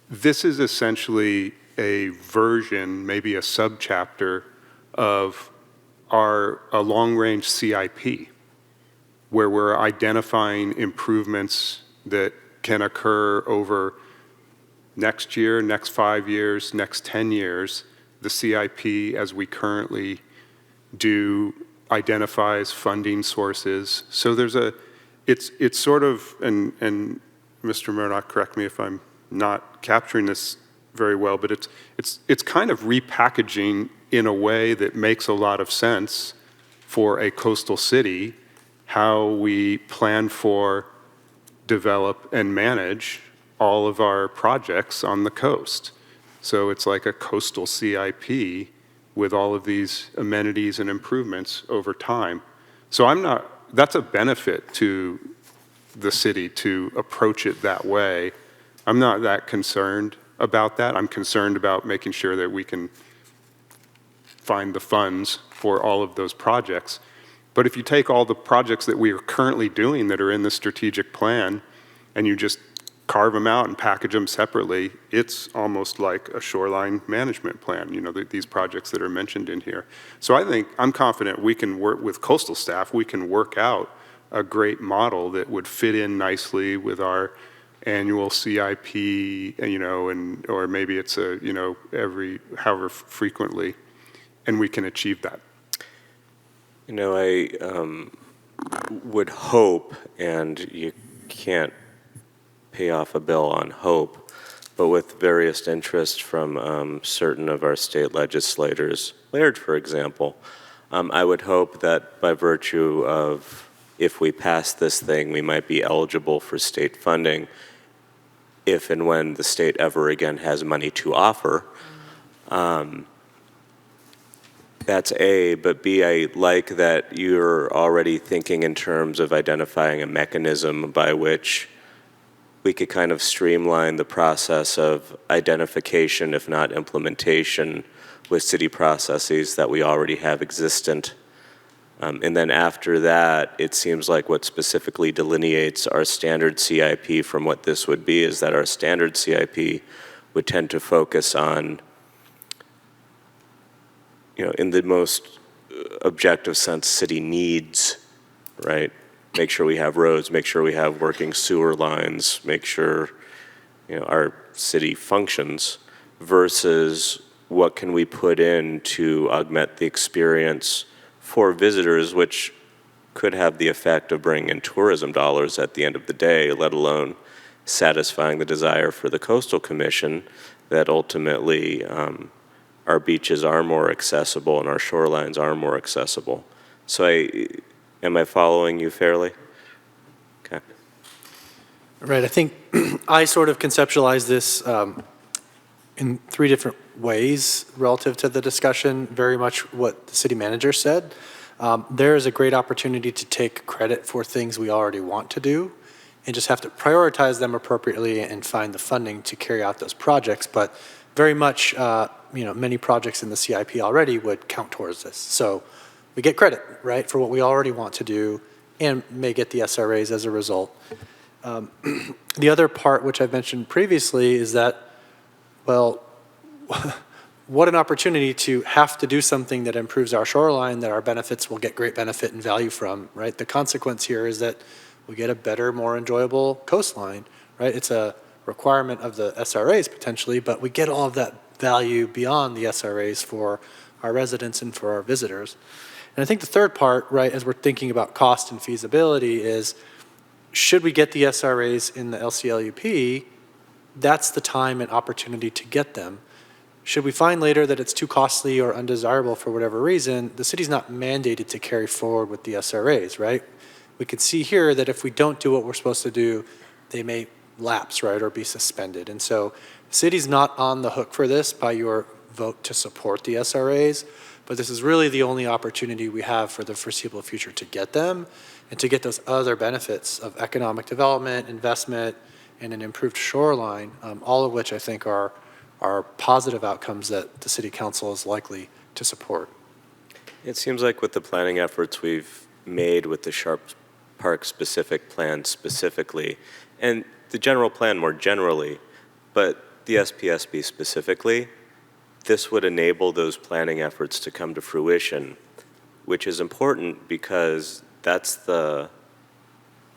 this is essentially a version, maybe a subchapter of a long-range CIP, where we're identifying improvements that can occur over next year, next 5 years, next 10 years. The CIP, as we currently do, identifies funding sources. So it's sort of, and Mr. Murdoch, correct me if I'm not capturing this very well, but it's kind of repackaging in a way that makes a lot of sense for a coastal city, how we plan for, develop, and manage all of our projects on the coast. So it's like a coastal CIP with all of these amenities and improvements over time. So that's a benefit to the city to approach it that way. I'm not that concerned about that. I'm concerned about making sure that we can find the funds for all of those projects. But if you take all the projects that we are currently doing that are in the strategic plan and you just carve them out and package them separately, it's almost like a shoreline management plan, these projects that are mentioned in here. So I think, I'm confident we can work with coastal staff, we can work out a great model that would fit in nicely with our annual CIP, or maybe it's however frequently, and we can achieve that. I would hope, and you can't pay off a bill on hope, but with various interests from certain of our state legislators, Laird, for example, I would hope that by virtue of, if we pass this thing, we might be eligible for state funding if and when the state ever again has money to offer. That's A, but B, I like that you're already thinking in terms of identifying a mechanism by which we could kind of streamline the process of identification, if not implementation, with city processes that we already have existent. And then after that, it seems like what specifically delineates our standard CIP from what this would be is that our standard CIP would tend to focus on, in the most objective sense, city needs, right? Make sure we have roads, make sure we have working sewer lines, make sure, our city functions, versus what can we put in to augment the experience for visitors, which could have the effect of bringing in tourism dollars at the end of the day, let alone satisfying the desire for the Coastal Commission that ultimately our beaches are more accessible and our shorelines are more accessible. So am I following you fairly? Okay. Right, I think I sort of conceptualize this in 3 different ways relative to the discussion, very much what the city manager said. There is a great opportunity to take credit for things we already want to do and just have to prioritize them appropriately and find the funding to carry out those projects. But very much, many projects in the CIP already would count towards this. So we get credit, right, for what we already want to do and may get the SRAs as a result. The other part, which I've mentioned previously, is that, well, what an opportunity to have to do something that improves our shoreline that our benefits will get great benefit and value from, right? The consequence here is that we get a better, more enjoyable coastline, right? It's a requirement of the SRAs potentially, but we get all of that value beyond the SRAs for our residents and for our visitors. And I think the third part, right, as we're thinking about cost and feasibility is, should we get the SRAs in the LCLUP, that's the time and opportunity to get them. Should we find later that it's too costly or undesirable for whatever reason, the city's not mandated to carry forward with the SRAs, right? We could see here that if we don't do what we're supposed to do, they may lapse, right, or be suspended. And so the city's not on the hook for this by your vote to support the SRAs, but this is really the only opportunity we have for the foreseeable future to get them and to get those other benefits of economic development, investment, and an improved shoreline, all of which I think are positive outcomes that the City Council is likely to support. It seems like with the planning efforts we've made with the Sharp Park specific plan specifically, and the general plan more generally, but the SPSB specifically, this would enable those planning efforts to come to fruition, which is important because that's the,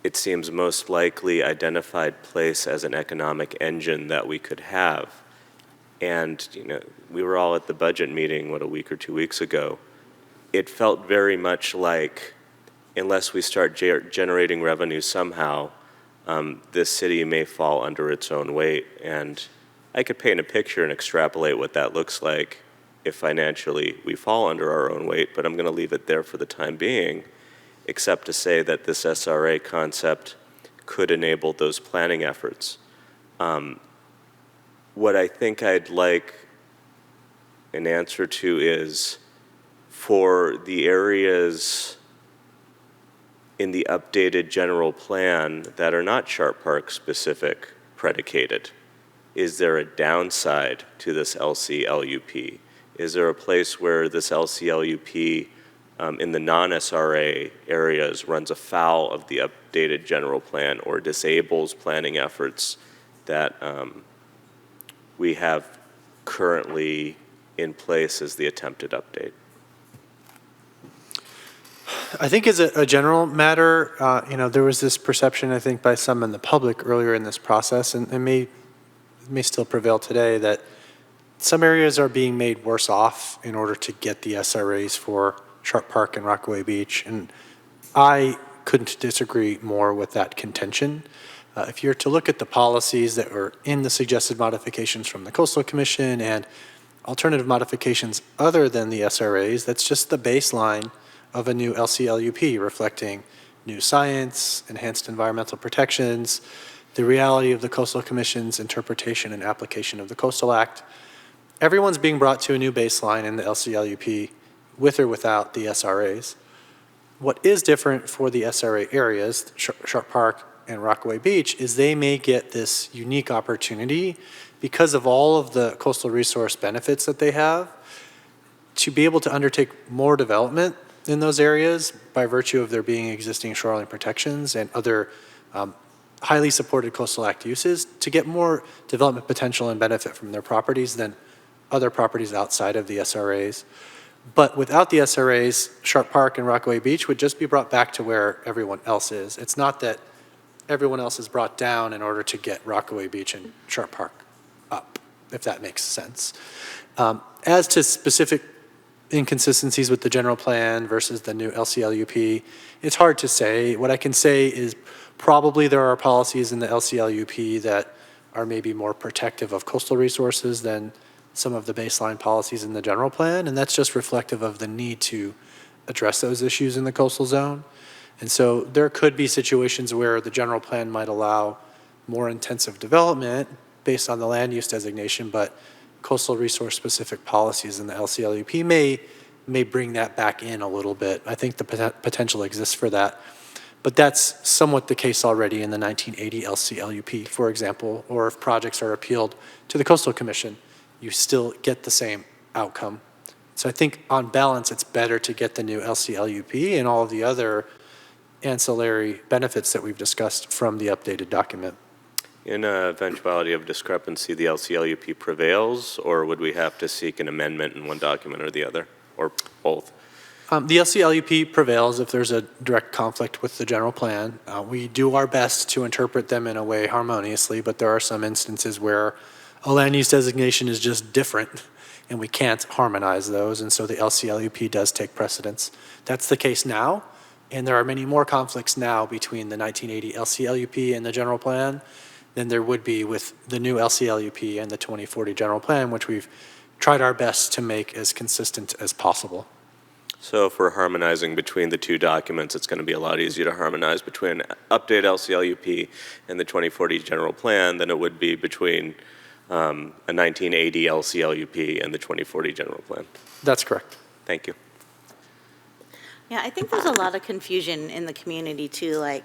it seems, most likely identified place as an economic engine that we could have. And, we were all at the budget meeting, a week or 2 weeks ago. It felt very much like, unless we start generating revenue somehow, this city may fall under its own weight. And I could paint a picture and extrapolate what that looks like if financially we fall under our own weight, but I'm going to leave it there for the time being, except to say that this SRA concept could enable those planning efforts. What I think I'd like an answer to is, for the areas in the updated general plan that are not Sharp Park specific predicated, is there a downside to this LCLUP? Is there a place where this LCLUP in the non-SRA areas runs afoul of the updated general plan or disables planning efforts that we have currently in place as the attempted update? I think as a general matter, there was this perception, I think, by some in the public earlier in this process, and may still prevail today, that some areas are being made worse off in order to get the SRAs for Sharp Park and Rockaway Beach, and I couldn't disagree more with that contention. If you're to look at the policies that were in the suggested modifications from the Coastal Commission and alternative modifications other than the SRAs, that's just the baseline of a new LCLUP, reflecting new science, enhanced environmental protections, the reality of the Coastal Commission's interpretation and application of the Coastal Act. Everyone's being brought to a new baseline in the LCLUP with or without the SRAs. What is different for the SRA areas, Sharp Park and Rockaway Beach, is they may get this unique opportunity because of all of the coastal resource benefits that they have to be able to undertake more development in those areas by virtue of there being existing shoreline protections and other highly supported Coastal Act uses, to get more development potential and benefit from their properties than other properties outside of the SRAs. But without the SRAs, Sharp Park and Rockaway Beach would just be brought back to where everyone else is. It's not that everyone else is brought down in order to get Rockaway Beach and Sharp Park up, if that makes sense. As to specific inconsistencies with the general plan versus the new LCLUP, it's hard to say. What I can say is probably there are policies in the LCLUP that are maybe more protective of coastal resources than some of the baseline policies in the general plan, and that's just reflective of the need to address those issues in the coastal zone. And so there could be situations where the general plan might allow more intensive development based on the land use designation, but coastal resource specific policies in the LCLUP may bring that back in a little bit. I think the potential exists for that. But that's somewhat the case already in the 1980 LCLUP, for example, or if projects are appealed to the Coastal Commission, you still get the same outcome. So I think on balance, it's better to get the new LCLUP and all of the other ancillary benefits that we've discussed from the updated document. In a eventuality of discrepancy, the LCLUP prevails, or would we have to seek an amendment in one document or the other, or both? The LCLUP prevails if there's a direct conflict with the general plan. We do our best to interpret them in a way harmoniously, but there are some instances where a land use designation is just different, and we can't harmonize those, and so the LCLUP does take precedence. That's the case now, and there are many more conflicts now between the 1980 LCLUP and the general plan than there would be with the new LCLUP and the 2040 general plan, which we've tried our best to make as consistent as possible. So if we're harmonizing between the two documents, it's going to be a lot easier to harmonize between update LCLUP and the 2040 general plan than it would be between a 1980 LCLUP and the 2040 general plan. That's correct. Thank you. Yeah, I think there's a lot of confusion in the community too, like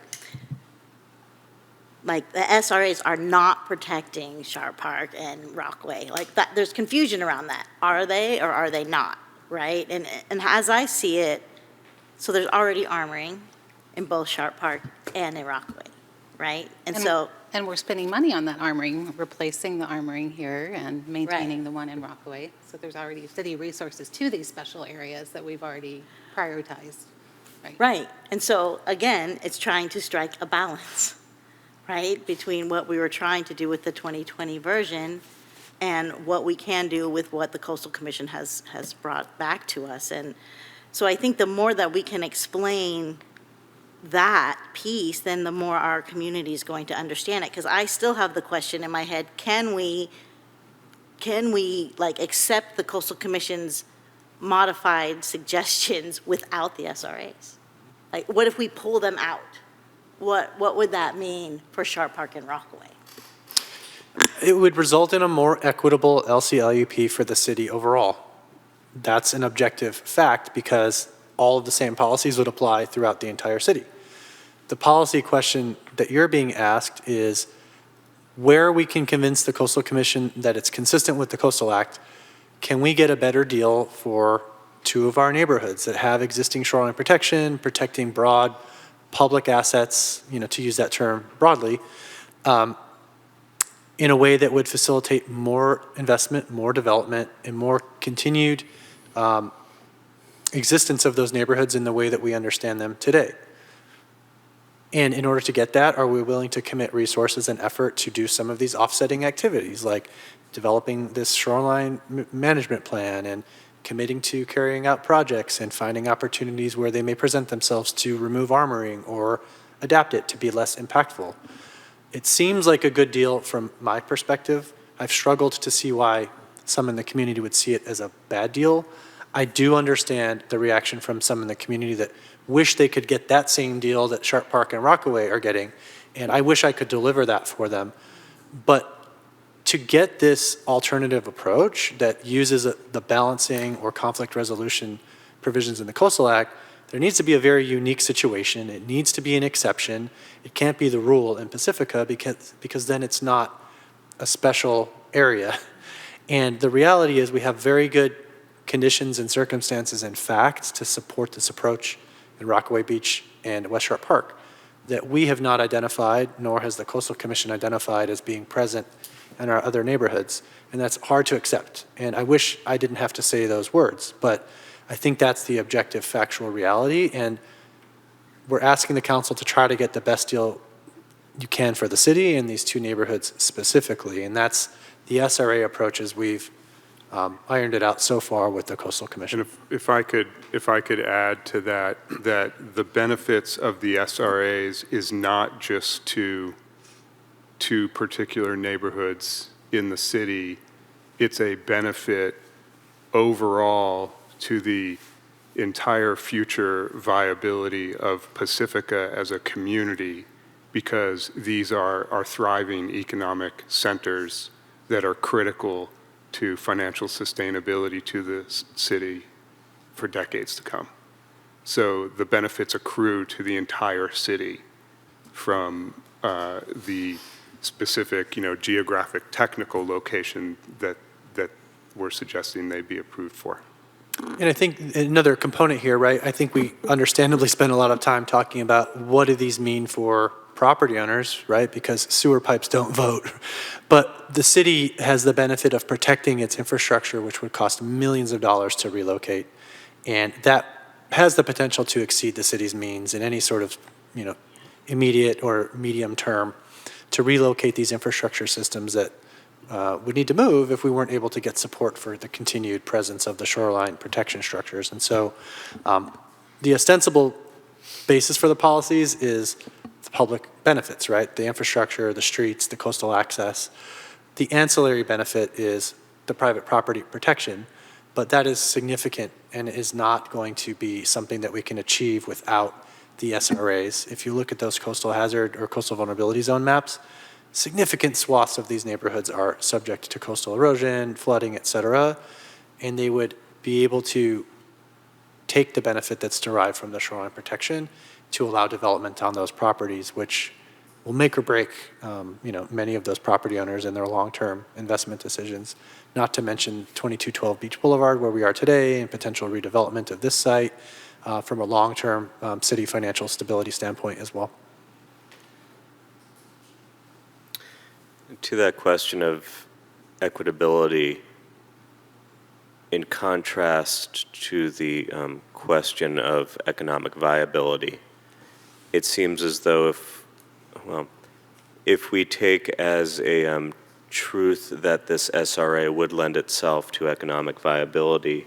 the SRAs are not protecting Sharp Park and Rockaway. Like that, there's confusion around that. Are they or are they not, right? And as I see it, so there's already armoring in both Sharp Park and in Rockaway, right? And we're spending money on that armoring, replacing the armoring here and maintaining the one in Rockaway. So there's already city resources to these special areas that we've already prioritized. Right. And so, again, it's trying to strike a balance, right, between what we were trying to do with the 2020 version and what we can do with what the Coastal Commission has brought back to us. And so I think the more that we can explain that piece, then the more our community is going to understand it. Because I still have the question in my head, can we like accept the Coastal Commission's modified suggestions without the SRAs? Like, what if we pull them out? What would that mean for Sharp Park and Rockaway? It would result in a more equitable LCLUP for the city overall. That's an objective fact because all of the same policies would apply throughout the entire city. The policy question that you're being asked is where we can convince the Coastal Commission that it's consistent with the Coastal Act. Can we get a better deal for two of our neighborhoods that have existing shoreline protection, protecting broad public assets, to use that term broadly, in a way that would facilitate more investment, more development, and more continued existence of those neighborhoods in the way that we understand them today. And in order to get that, are we willing to commit resources and effort to do some of these offsetting activities, like developing this shoreline management plan and committing to carrying out projects and finding opportunities where they may present themselves to remove armoring or adapt it to be less impactful? It seems like a good deal from my perspective. I've struggled to see why some in the community would see it as a bad deal. I do understand the reaction from some in the community that wish they could get that same deal that Sharp Park and Rockaway are getting, and I wish I could deliver that for them. But to get this alternative approach that uses the balancing or conflict resolution provisions in the Coastal Act, there needs to be a very unique situation. It needs to be an exception. It can't be the rule in Pacifica because then it's not a special area. And the reality is we have very good conditions and circumstances and facts to support this approach in Rockaway Beach and West Sharp Park that we have not identified, nor has the Coastal Commission identified as being present in our other neighborhoods. And that's hard to accept. And I wish I didn't have to say those words, but I think that's the objective factual reality. And we're asking the council to try to get the best deal you can for the city and these two neighborhoods specifically. And that's the SRA approach as we've ironed it out so far with the Coastal Commission. And if I could add to that, that the benefits of the SRAs is not just to particular neighborhoods in the city, it's a benefit overall to the entire future viability of Pacifica as a community, because these are thriving economic centers that are critical to financial sustainability to the city for decades to come. So the benefits accrue to the entire city from the specific, geographic, technical location that we're suggesting they be approved for. And I think another component here, right, I think we understandably spend a lot of time talking about what do these mean for property owners, right, because sewer pipes don't vote. But the city has the benefit of protecting its infrastructure, which would cost millions of dollars to relocate. And that has the potential to exceed the city's means in any sort of, immediate or medium term to relocate these infrastructure systems that would need to move if we weren't able to get support for the continued presence of the shoreline protection structures. And so the ostensible basis for the policies is the public benefits, right? The infrastructure, the streets, the coastal access. The ancillary benefit is the private property protection, but that is significant and is not going to be something that we can achieve without the SRAs. If you look at those coastal hazard or coastal vulnerability zone maps, significant swaths of these neighborhoods are subject to coastal erosion, flooding, et cetera, and they would be able to take the benefit that's derived from the shoreline protection to allow development on those properties, which will make or break, many of those property owners in their long-term investment decisions. Not to mention 2212 Beach Boulevard, where we are today, and potential redevelopment of this site from a long-term city financial stability standpoint as well. To that question of equitability, in contrast to the question of economic viability, it seems as though if we take as a truth that this SRA would lend itself to economic viability,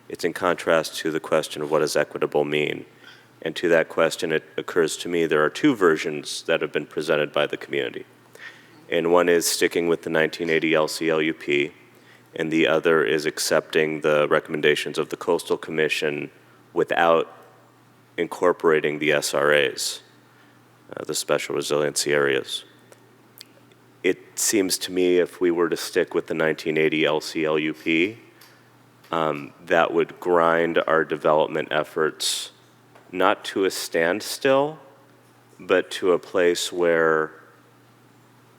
it's in contrast to the question of what does equitable mean. And to that question, it occurs to me there are two versions that have been presented by the community. And one is sticking with the 1980 LCLUP, and the other is accepting the recommendations of the Coastal Commission without incorporating the SRAs, the special resiliency areas. It seems to me if we were to stick with the 1980 LCLUP, that would grind our development efforts not to a standstill, but to a place where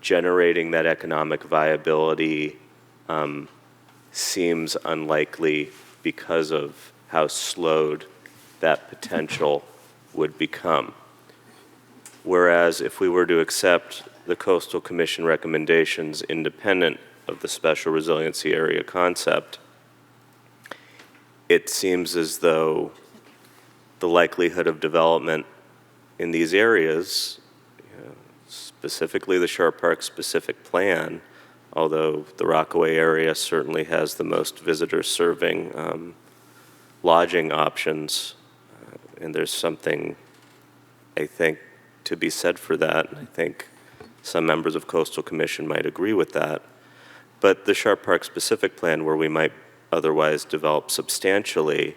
generating that economic viability seems unlikely because of how slowed that potential would become. Whereas if we were to accept the Coastal Commission recommendations independent of the special resiliency area concept, it seems as though the likelihood of development in these areas, specifically the Sharp Park specific plan, although the Rockaway area certainly has the most visitors serving lodging options, and there's something, I think, to be said for that. I think some members of Coastal Commission might agree with that. But the Sharp Park specific plan, where we might otherwise develop substantially,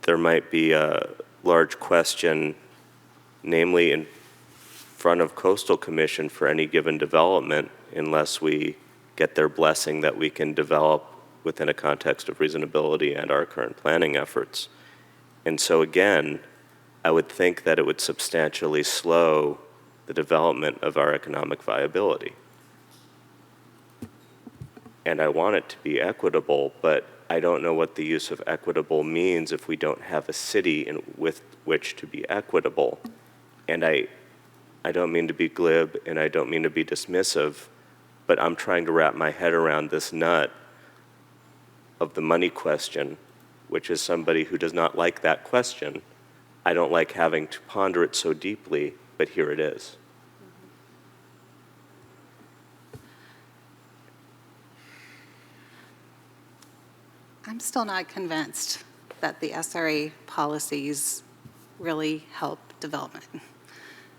there might be a large question, namely in front of Coastal Commission for any given development, unless we get their blessing that we can develop within a context of reasonability and our current planning efforts. And so again, I would think that it would substantially slow the development of our economic viability. And I want it to be equitable, but I don't know what the use of equitable means if we don't have a city with which to be equitable. And I don't mean to be glib and I don't mean to be dismissive, but I'm trying to wrap my head around this nut of the money question, which is somebody who does not like that question. I don't like having to ponder it so deeply, but here it is. I'm still not convinced that the SRA policies really help development.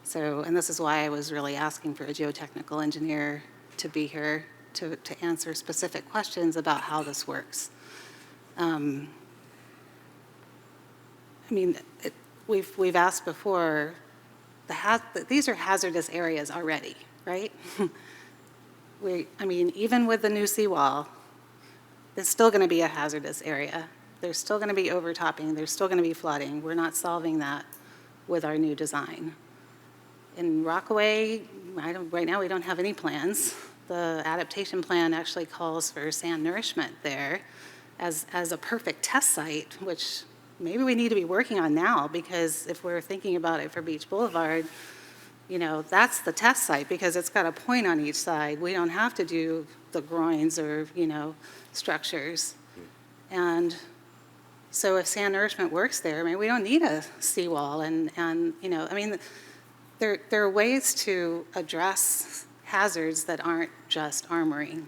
So, and this is why I was really asking for a geotechnical engineer to be here to answer specific questions about how this works. I mean, we've asked before, these are hazardous areas already, right? I mean, even with the new seawall, it's still going to be a hazardous area. There's still going to be overtopping, there's still going to be flooding. We're not solving that with our new design. In Rockaway, right now we don't have any plans. The adaptation plan actually calls for sand nourishment there as a perfect test site, which maybe we need to be working on now, because if we're thinking about it for Beach Boulevard, you know, that's the test site because it's got a point on each side. We don't have to do the groins or, you know, structures. And so if sand nourishment works there, I mean, we don't need a seawall. And you know, I mean, there are ways to address hazards that aren't just armoring.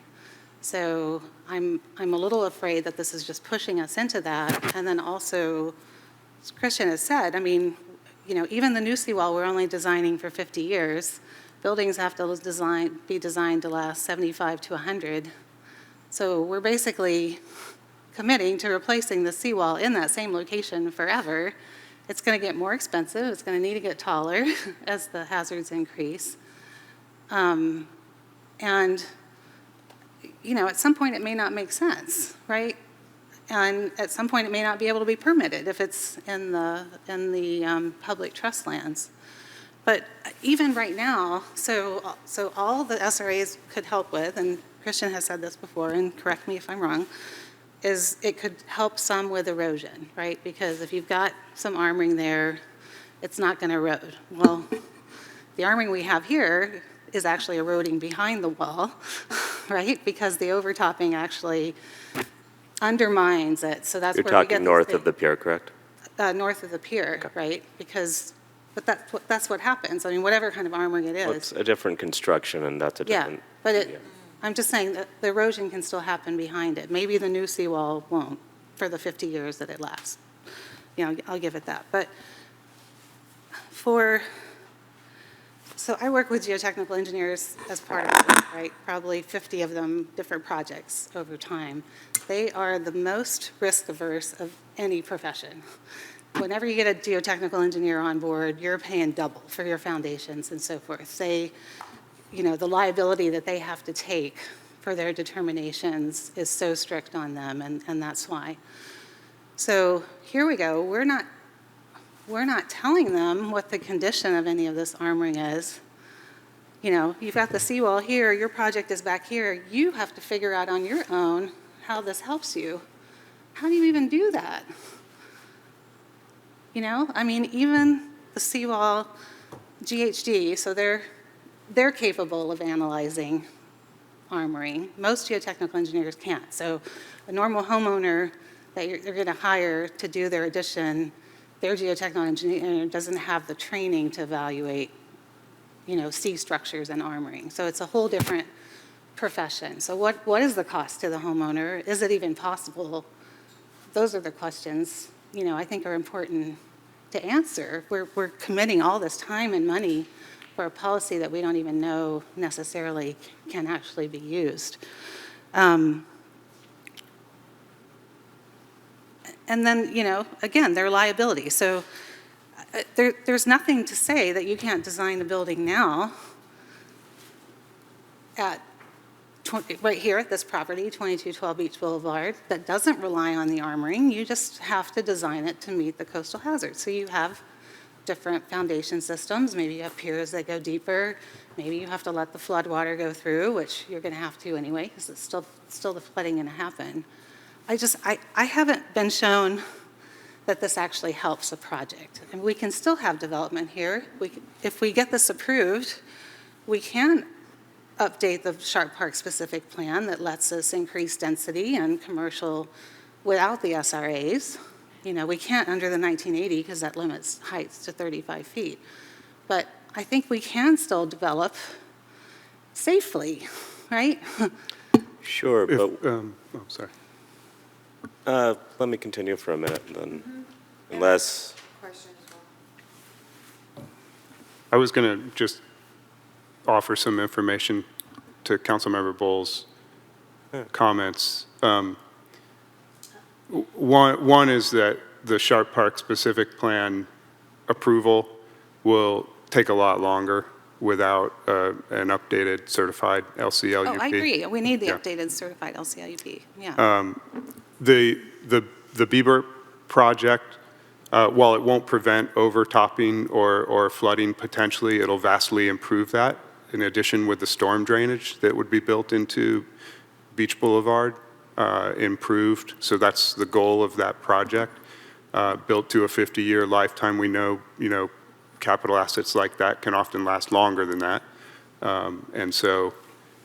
So I'm a little afraid that this is just pushing us into that. And then also, as Christian has said, I mean, you know, even the new seawall, we're only designing for 50 years. Buildings have to be designed to last 75 to 100. So we're basically committing to replacing the seawall in that same location forever. It's going to get more expensive. It's going to need to get taller as the hazards increase. And, you know, at some point it may not make sense, right? And at some point it may not be able to be permitted if it's in the public trust lands. But even right now, so all the SRAs could help with, and Christian has said this before, and correct me if I'm wrong, is it could help some with erosion, right? Because if you've got some armoring there, it's not going to erode. Well, the armoring we have here is actually eroding behind the wall, right? Because the overtopping actually undermines it. So that's You're where we get talking north of the pier, correct? North of the pier, right? But that's what happens. I mean, whatever kind of armoring it is. Well, it's a different construction, and that's a different. Yeah, but I'm just saying that the erosion can still happen behind it. Maybe the new seawall won't for the 50 years that it lasts. You know, I'll give it that. But so I work with geotechnical engineers as part of it, right? Probably 50 of them, different projects over time. They are the most risk averse of any profession. Whenever you get a geotechnical engineer on board, you're paying double for your foundations and so forth. You know, the liability that they have to take for their determinations is so strict on them, and that's why. So here we go. We're not telling them what the condition of any of this armoring is. You know, you've got the seawall here, your project is back here. You have to figure out on your own how this helps you. How do you even do that? You know, I mean, even the seawall GHD, so they're capable of analyzing armoring. Most geotechnical engineers can't. So a normal homeowner that you're going to hire to do their addition, their geotechnical engineer doesn't have the training to evaluate, you know, sea structures and armoring. So it's a whole different profession. So what is the cost to the homeowner? Is it even possible? Those are the questions, you know, I think are important to answer. We're committing all this time and money for a policy that we don't even know necessarily can actually be used. And then, you know, again, their liability. So there's nothing to say that you can't design a building now right here at this property, 2212 Beach Boulevard, that doesn't rely on the armoring. You just have to design it to meet the coastal hazards. So you have different foundation systems. Maybe you have piers that go deeper. Maybe you have to let the flood water go through, which you're going to have to anyway, because it's still the flooding going to happen. I haven't been shown that this actually helps a project. And we can still have development here. If we get this approved, we can update the Sharp Park specific plan that lets us increase density and commercial without the SRAs. You know, we can't under the 1980 because that limits heights to 35 feet. But I think we can still develop safely, right? Sure, but sorry. Let me continue for a minute, and then, unless. I was going to just offer some information to Councilmember Bowles' comments. One is that the Sharp Park specific plan approval will take a lot longer without an updated certified LCLUP. Oh, I agree. We need the Yeah. updated certified LCLUP. Yeah. The The Bieber project, while it won't prevent overtopping or flooding potentially, it'll vastly improve that. In addition, with the storm drainage that would be built into Beach Boulevard, improved. So that's the goal of that project. Built to a 50-year lifetime. We know, capital assets like that can often last longer than that. And so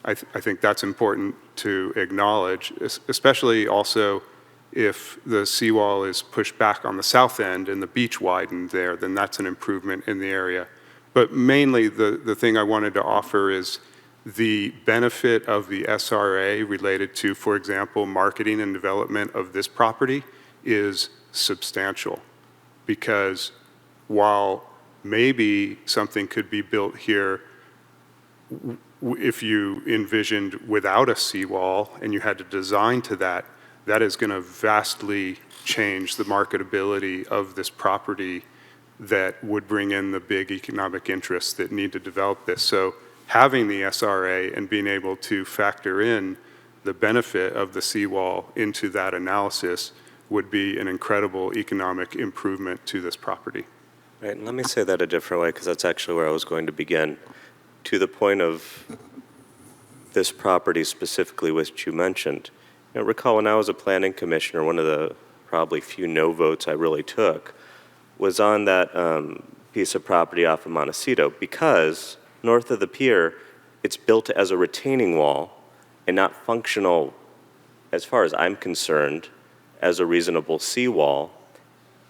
I think that's important to acknowledge, especially also if the seawall is pushed back on the south end and the beach widened there, then that's an improvement in the area. But mainly the thing I wanted to offer is the benefit of the SRA related to, for example, marketing and development of this property is substantial. Because while maybe something could be built here if you envisioned without a seawall and you had to design to that, that is going to vastly change the marketability of this property that would bring in the big economic interests that need to develop this. So having the SRA and being able to factor in the benefit of the seawall into that analysis would be an incredible economic improvement to this property. Right, and let me say that a different way, because that's actually where I was going to begin. To the point of this property specifically, which you mentioned, recall when I was a planning commissioner, one of the probably few no votes I really took was on that piece of property off of Montecito, because north of the pier, it's built as a retaining wall and not functional, as far as I'm concerned, as a reasonable seawall.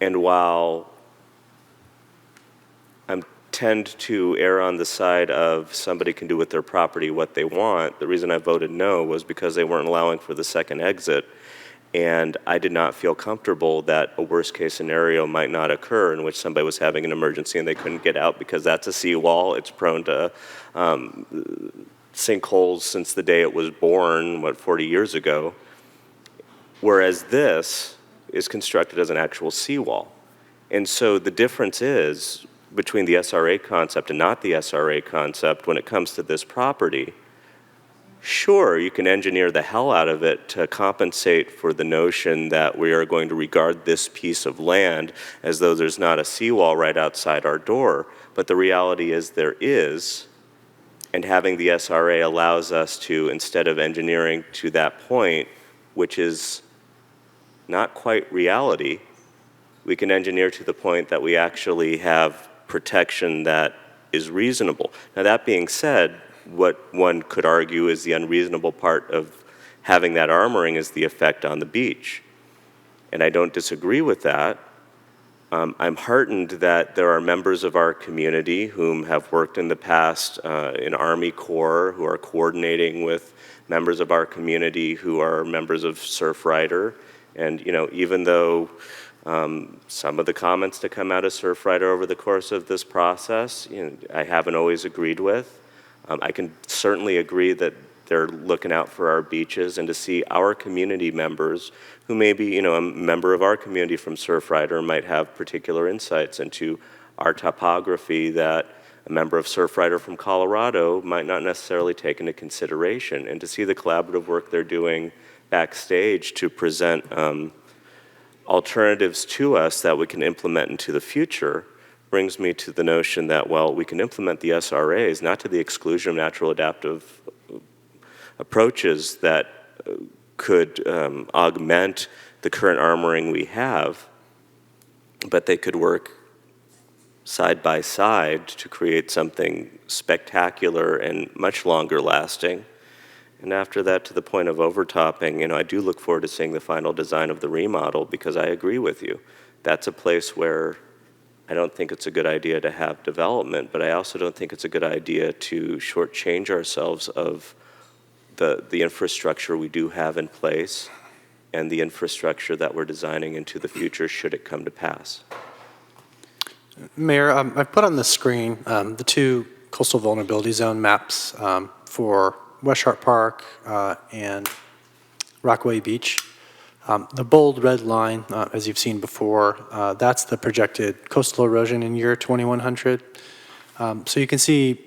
And while I tend to err on the side of somebody can do with their property what they want, the reason I voted no was because they weren't allowing for the second exit. And I did not feel comfortable that a worst-case scenario might not occur in which somebody was having an emergency and they couldn't get out, because that's a seawall. It's prone to sinkholes since the day it was born, 40 years ago. Whereas this is constructed as an actual seawall. And so the difference is between the SRA concept and not the SRA concept when it comes to this property. Sure, you can engineer the hell out of it to compensate for the notion that we are going to regard this piece of land as though there's not a seawall right outside our door. But the reality is there is, and having the SRA allows us to, instead of engineering to that point, which is not quite reality, we can engineer to the point that we actually have protection that is reasonable. Now, that being said, what one could argue is the unreasonable part of having that armoring is the effect on the beach. And I don't disagree with that. I'm heartened that there are members of our community whom have worked in the past in Army Corps who are coordinating with members of our community who are members of Surfrider. And even though some of the comments that come out of Surfrider over the course of this process, I haven't always agreed with. I can certainly agree that they're looking out for our beaches, and to see our community members who maybe, a member of our community from Surfrider might have particular insights into our topography that a member of Surfrider from Colorado might not necessarily take into consideration, and to see the collaborative work they're doing backstage to present alternatives to us that we can implement into the future brings me to the notion that, well, we can implement the SRAs not to the exclusion of natural adaptive approaches that could augment the current armoring we have, but they could work side by side to create something spectacular and much longer lasting. And after that, to the point of overtopping, I do look forward to seeing the final design of the remodel, because I agree with you. That's a place where I don't think it's a good idea to have development, but I also don't think it's a good idea to shortchange ourselves of the infrastructure we do have in place and the infrastructure that we're designing into the future should it come to pass. Mayor, I've put on the screen the two coastal vulnerability zone maps for West Sharp Park and Rockaway Beach. The bold red line, as you've seen before, that's the projected coastal erosion in year 2100. So you can see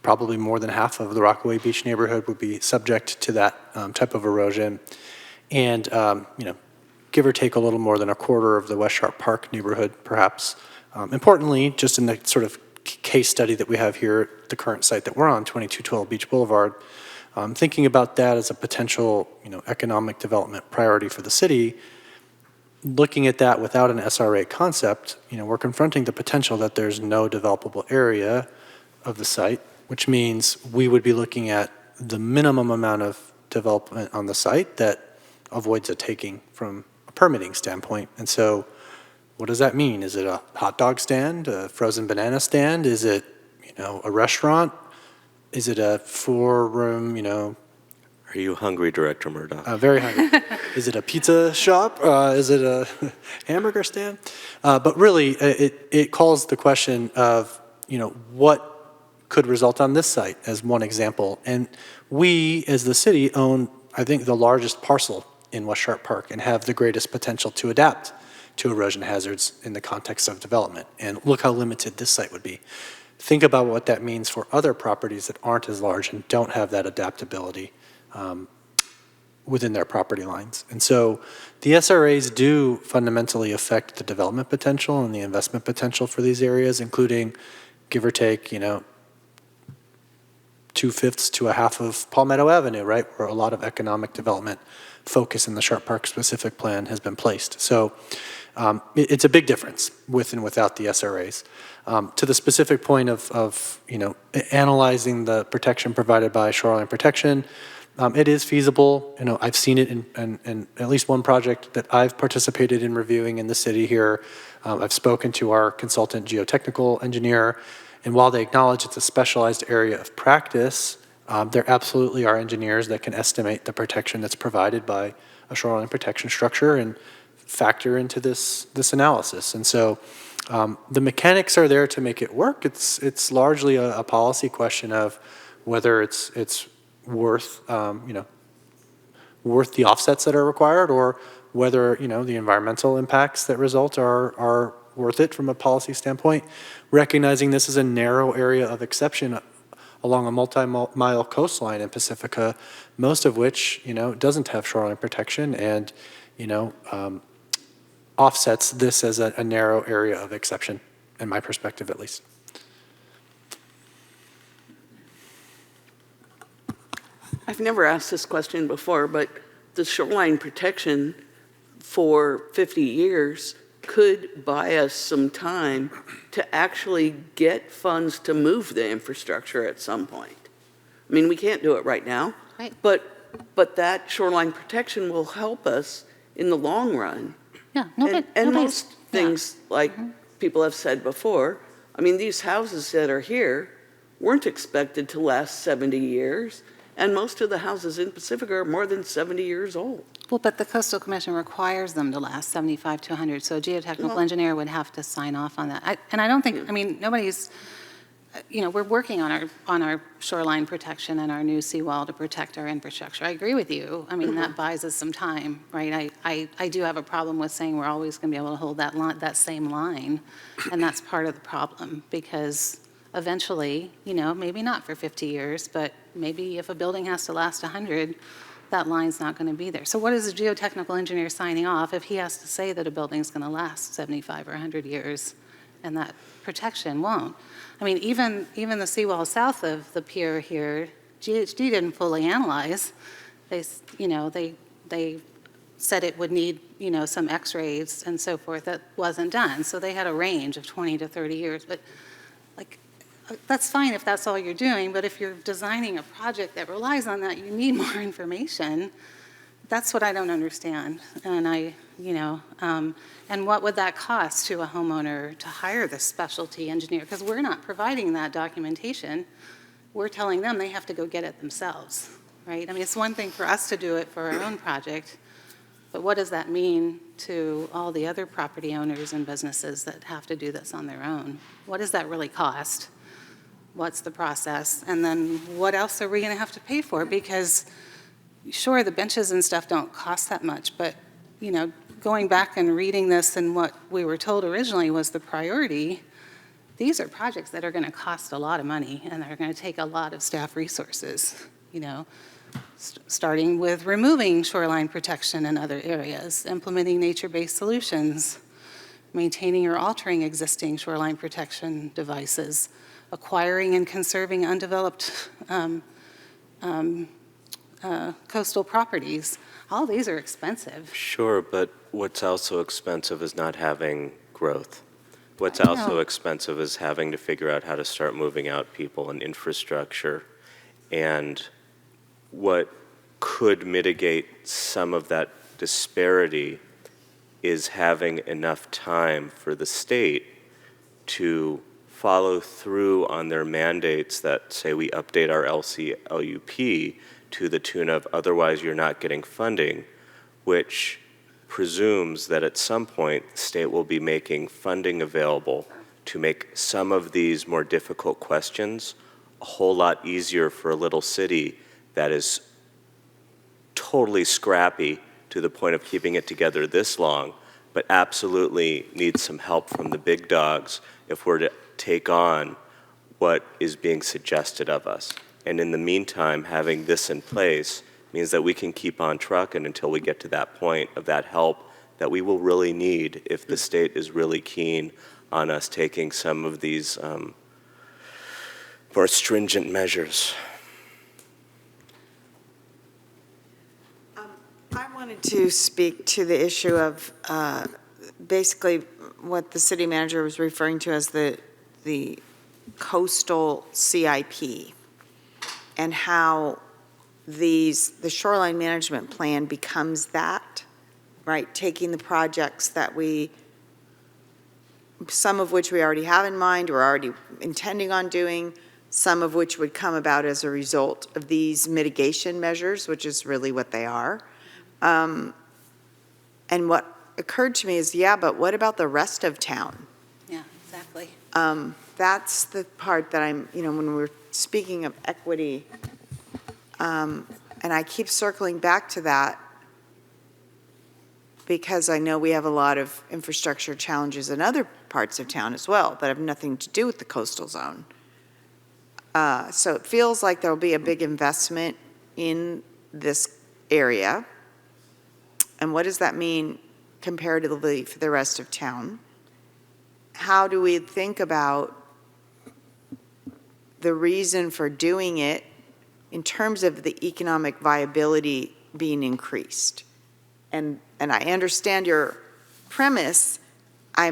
probably more than half of the Rockaway Beach neighborhood would be subject to that type of erosion. And, give or take a little more than a quarter of the West Sharp Park neighborhood, perhaps. Importantly, just in the sort of case study that we have here, the current site that we're on, 2212 Beach Boulevard, thinking about that as a potential, economic development priority for the city, looking at that without an SRA concept, we're confronting the potential that there's no developable area of the site, which means we would be looking at the minimum amount of development on the site that avoids a taking from a permitting standpoint. And so what does that mean? Is it a hot dog stand, a frozen banana stand? Is it, a restaurant? Is it a 4-room, Are you hungry, Director Murdoch? very hungry. Is it a pizza shop? Is it a hamburger stand? But really, it calls the question of, what could result on this site as one example. And we, as the city, own, I think, the largest parcel in West Sharp Park and have the greatest potential to adapt to erosion hazards in the context of development. And look how limited this site would be. Think about what that means for other properties that aren't as large and don't have that adaptability within their property lines. And so the SRAs do fundamentally affect the development potential and the investment potential for these areas, including, give or take, 2/5 to a half of Palmetto Avenue, right, where a lot of economic development focus in the Sharp Park specific plan has been placed. So it's a big difference with and without the SRAs. To the specific point of analyzing the protection provided by shoreline protection, it is feasible. I've seen it in at least one project that I've participated in reviewing in the city here. I've spoken to our consultant geotechnical engineer, and while they acknowledge it's a specialized area of practice, there absolutely are engineers that can estimate the protection that's provided by a shoreline protection structure and factor into this analysis. And so the mechanics are there to make it work. It's largely a policy question of whether it's worth worth the offsets that are required, or whether the environmental impacts that result are worth it from a policy standpoint. Recognizing this is a narrow area of exception along a multi-mile coastline in Pacifica, most of which doesn't have shoreline protection, and offsets this as a narrow area of exception, in my perspective at least. I've never asked this question before, but the shoreline protection for 50 years could buy us some time to actually get funds to move the infrastructure at some point. I mean, we can't do it right now, Right. but that shoreline protection will help us in the long run. Yeah, And most things, like people have said before, I mean, these houses that are here weren't expected to last 70 years, and most of the houses in Pacifica are more than 70 years old. Well, but the Coastal Commission requires them to last 75 to 100, so a geotechnical engineer would have to sign off on that. And I don't think, I mean, nobody's, we're working on our shoreline protection and our new seawall to protect our infrastructure. I agree with you. I mean, that buys us some time, right? I do have a problem with saying we're always going to be able to hold that same line, and that's part of the problem, because eventually, maybe not for 50 years, but maybe if a building has to last 100, that line's not going to be there. So what is a geotechnical engineer signing off if he has to say that a building's going to last 75 or 100 years and that protection won't? I mean, even the seawall south of the pier here, GHD didn't fully analyze. They said it would need, some x-rays and so forth. That wasn't done. So they had a range of 20 to 30 years. But that's fine if that's all you're doing, but if you're designing a project that relies on that, you need more information. That's what I don't understand. And and what would that cost to a homeowner to hire this specialty engineer? Because we're not providing that documentation. We're telling them they have to go get it themselves, right? I mean, it's one thing for us to do it for our own project, but what does that mean to all the other property owners and businesses that have to do this on their own? What does that really cost? What's the process? And then what else are we going to have to pay for? Because sure, the benches and stuff don't cost that much, but going back and reading this and what we were told originally was the priority, these are projects that are going to cost a lot of money and they're going to take a lot of staff resources. starting with removing shoreline protection in other areas, implementing nature-based solutions, maintaining or altering existing shoreline protection devices, acquiring and conserving undeveloped coastal properties. All these are expensive. Sure, but what's also expensive is not having growth. What's I know. also expensive is having to figure out how to start moving out people and infrastructure. And what could mitigate some of that disparity is having enough time for the state to follow through on their mandates that say we update our LCLUP to the tune of otherwise you're not getting funding, which presumes that at some point the state will be making funding available to make some of these more difficult questions a whole lot easier for a little city that is totally scrappy to the point of keeping it together this long, but absolutely needs some help from the big dogs if we're to take on what is being suggested of us. And in the meantime, having this in place means that we can keep on trucking until we get to that point of that help that we will really need if the state is really keen on us taking some of these more stringent measures. I wanted to speak to the issue of basically what the city manager was referring to as the coastal CIP and how the shoreline management plan becomes that, right? Taking the projects that some of which we already have in mind, we're already intending on doing, some of which would come about as a result of these mitigation measures, which is really what they are. And what occurred to me is, yeah, but what about the rest of town? Yeah, exactly. That's the part that when we're speaking of equity, and I keep circling back to that because I know we have a lot of infrastructure challenges in other parts of town as well that have nothing to do with the coastal zone. So it feels like there'll be a big investment in this area. And what does that mean comparatively for the rest of town? How do we think about the reason for doing it in terms of the economic viability being increased? And I understand your premise. I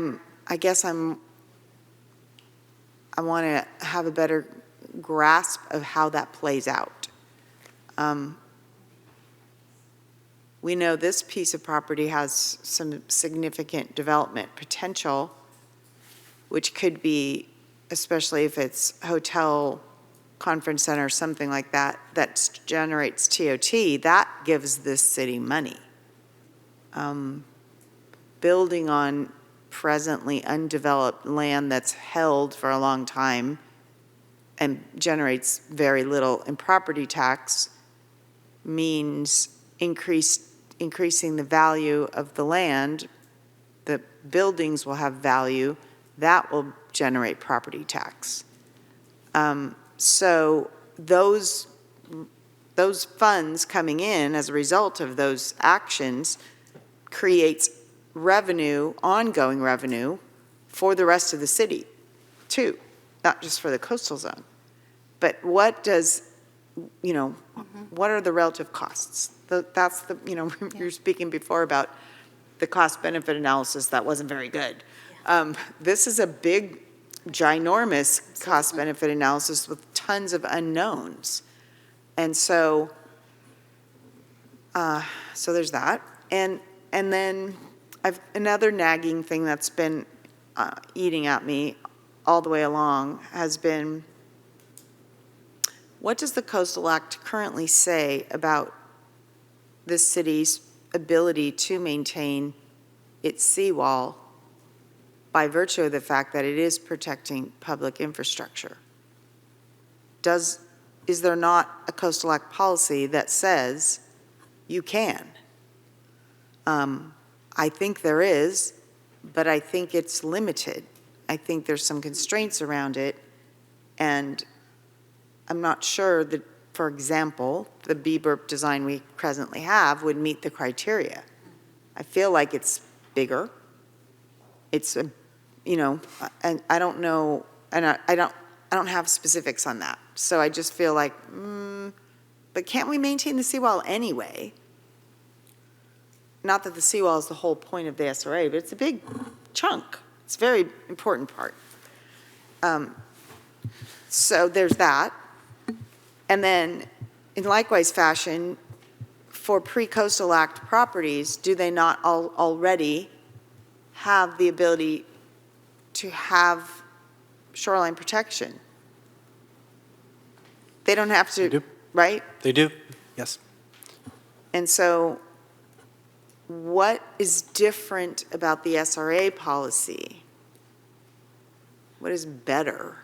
want to have a better grasp of how that plays out. We know this piece of property has some significant development potential, which could be, especially if it's hotel, conference center, something like that, that generates TOT, that gives this city money. Building on presently undeveloped land that's held for a long time and generates very little in property tax means increasing the value of the land. The buildings will have value. That will generate property tax. So those funds coming in as a result of those actions creates revenue, ongoing revenue, for the rest of the city, too, not just for the coastal zone. But what does, what are the relative costs? That's you were speaking before about the cost-benefit analysis that wasn't very good. This is a big, ginormous cost-benefit analysis with tons of unknowns. And so there's that. And then another nagging thing that's been eating at me all the way along has been, what does the Coastal Act currently say about this city's ability to maintain its seawall by virtue of the fact that it is protecting public infrastructure? Is there not a Coastal Act policy that says you can? I think there is, but I think it's limited. I think there's some constraints around it, and I'm not sure that for example, the B-burp design we presently have would meet the criteria. I feel like it's bigger. It's a, you know, and I don't know, and I don't have specifics on that. So I just feel like, but can't we maintain the seawall anyway? Not that the seawall is the whole point of the SRA, but it's a big chunk. It's a very important part. So there's that. And then in likewise fashion, for pre-coastal act properties, do they not already have the ability to have shoreline protection? They don't have to, They do. right? They do, yes. And so what is different about the SRA policy? What is better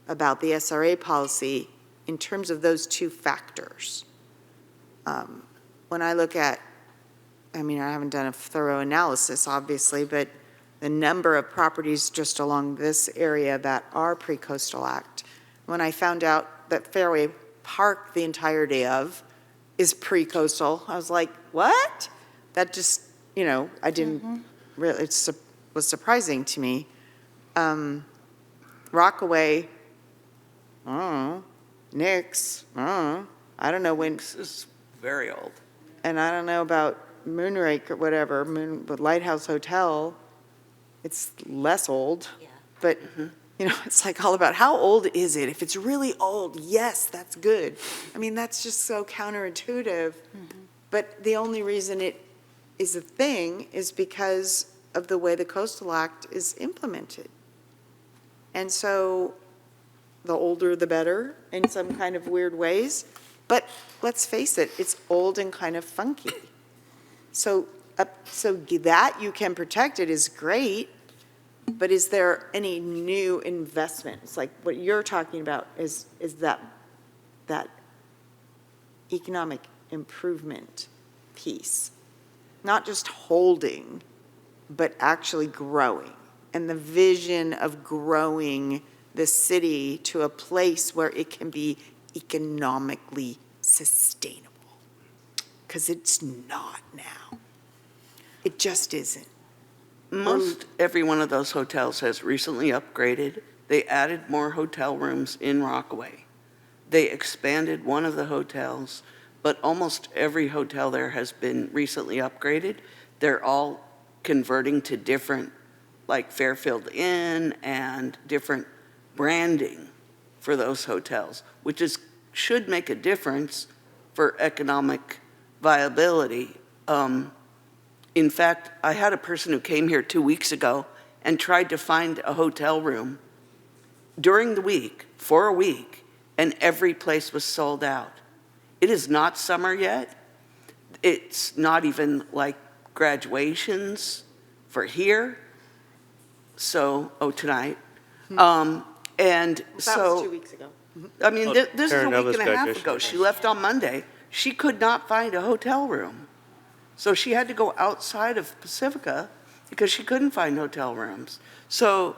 about the SRA policy in terms of those two factors? When I look at, I mean, I haven't done a thorough analysis, obviously, but the number of properties just along this area that are pre-coastal act, when I found out that Fairway Park, the entirety of, is pre-coastal, I was like, what? That just, you know, I didn't really, it was surprising to me. Rockaway, I don't know, Nix, I don't know when. This is very old. And I don't know about Moonrake or whatever, but Lighthouse Hotel, it's less old. Yeah. But, you know, it's like all about how old is it? If it's really old, yes, that's good. I mean, that's just so counterintuitive. But the only reason it is a thing is because of the way the Coastal Act is implemented. And so the older the better in some kind of weird ways. But let's face it, it's old and kind of funky. So that you can protect it is great, but is there any new investment? It's like what you're talking about is that economic improvement piece. Not just holding, but actually growing. And the vision of growing the city to a place where it can be economically sustainable. Because it's not now. It just isn't. Most every one of those hotels has recently upgraded. They added more hotel rooms in Rockaway. They expanded one of the hotels, but almost every hotel there has been recently upgraded. They're all converting to different, like Fairfield Inn and different branding for those hotels, which should make a difference for economic viability. In fact, I had a person who came here 2 weeks ago and tried to find a hotel room during the week, for a week, and every place was sold out. It is not summer yet. It's not even like graduations for here. So, tonight. And so. That was 2 weeks ago. I mean, this is a Karen week Nova's and a half graduation. ago. She left on Monday. She could not find a hotel room. So she had to go outside of Pacifica because she couldn't find hotel rooms. So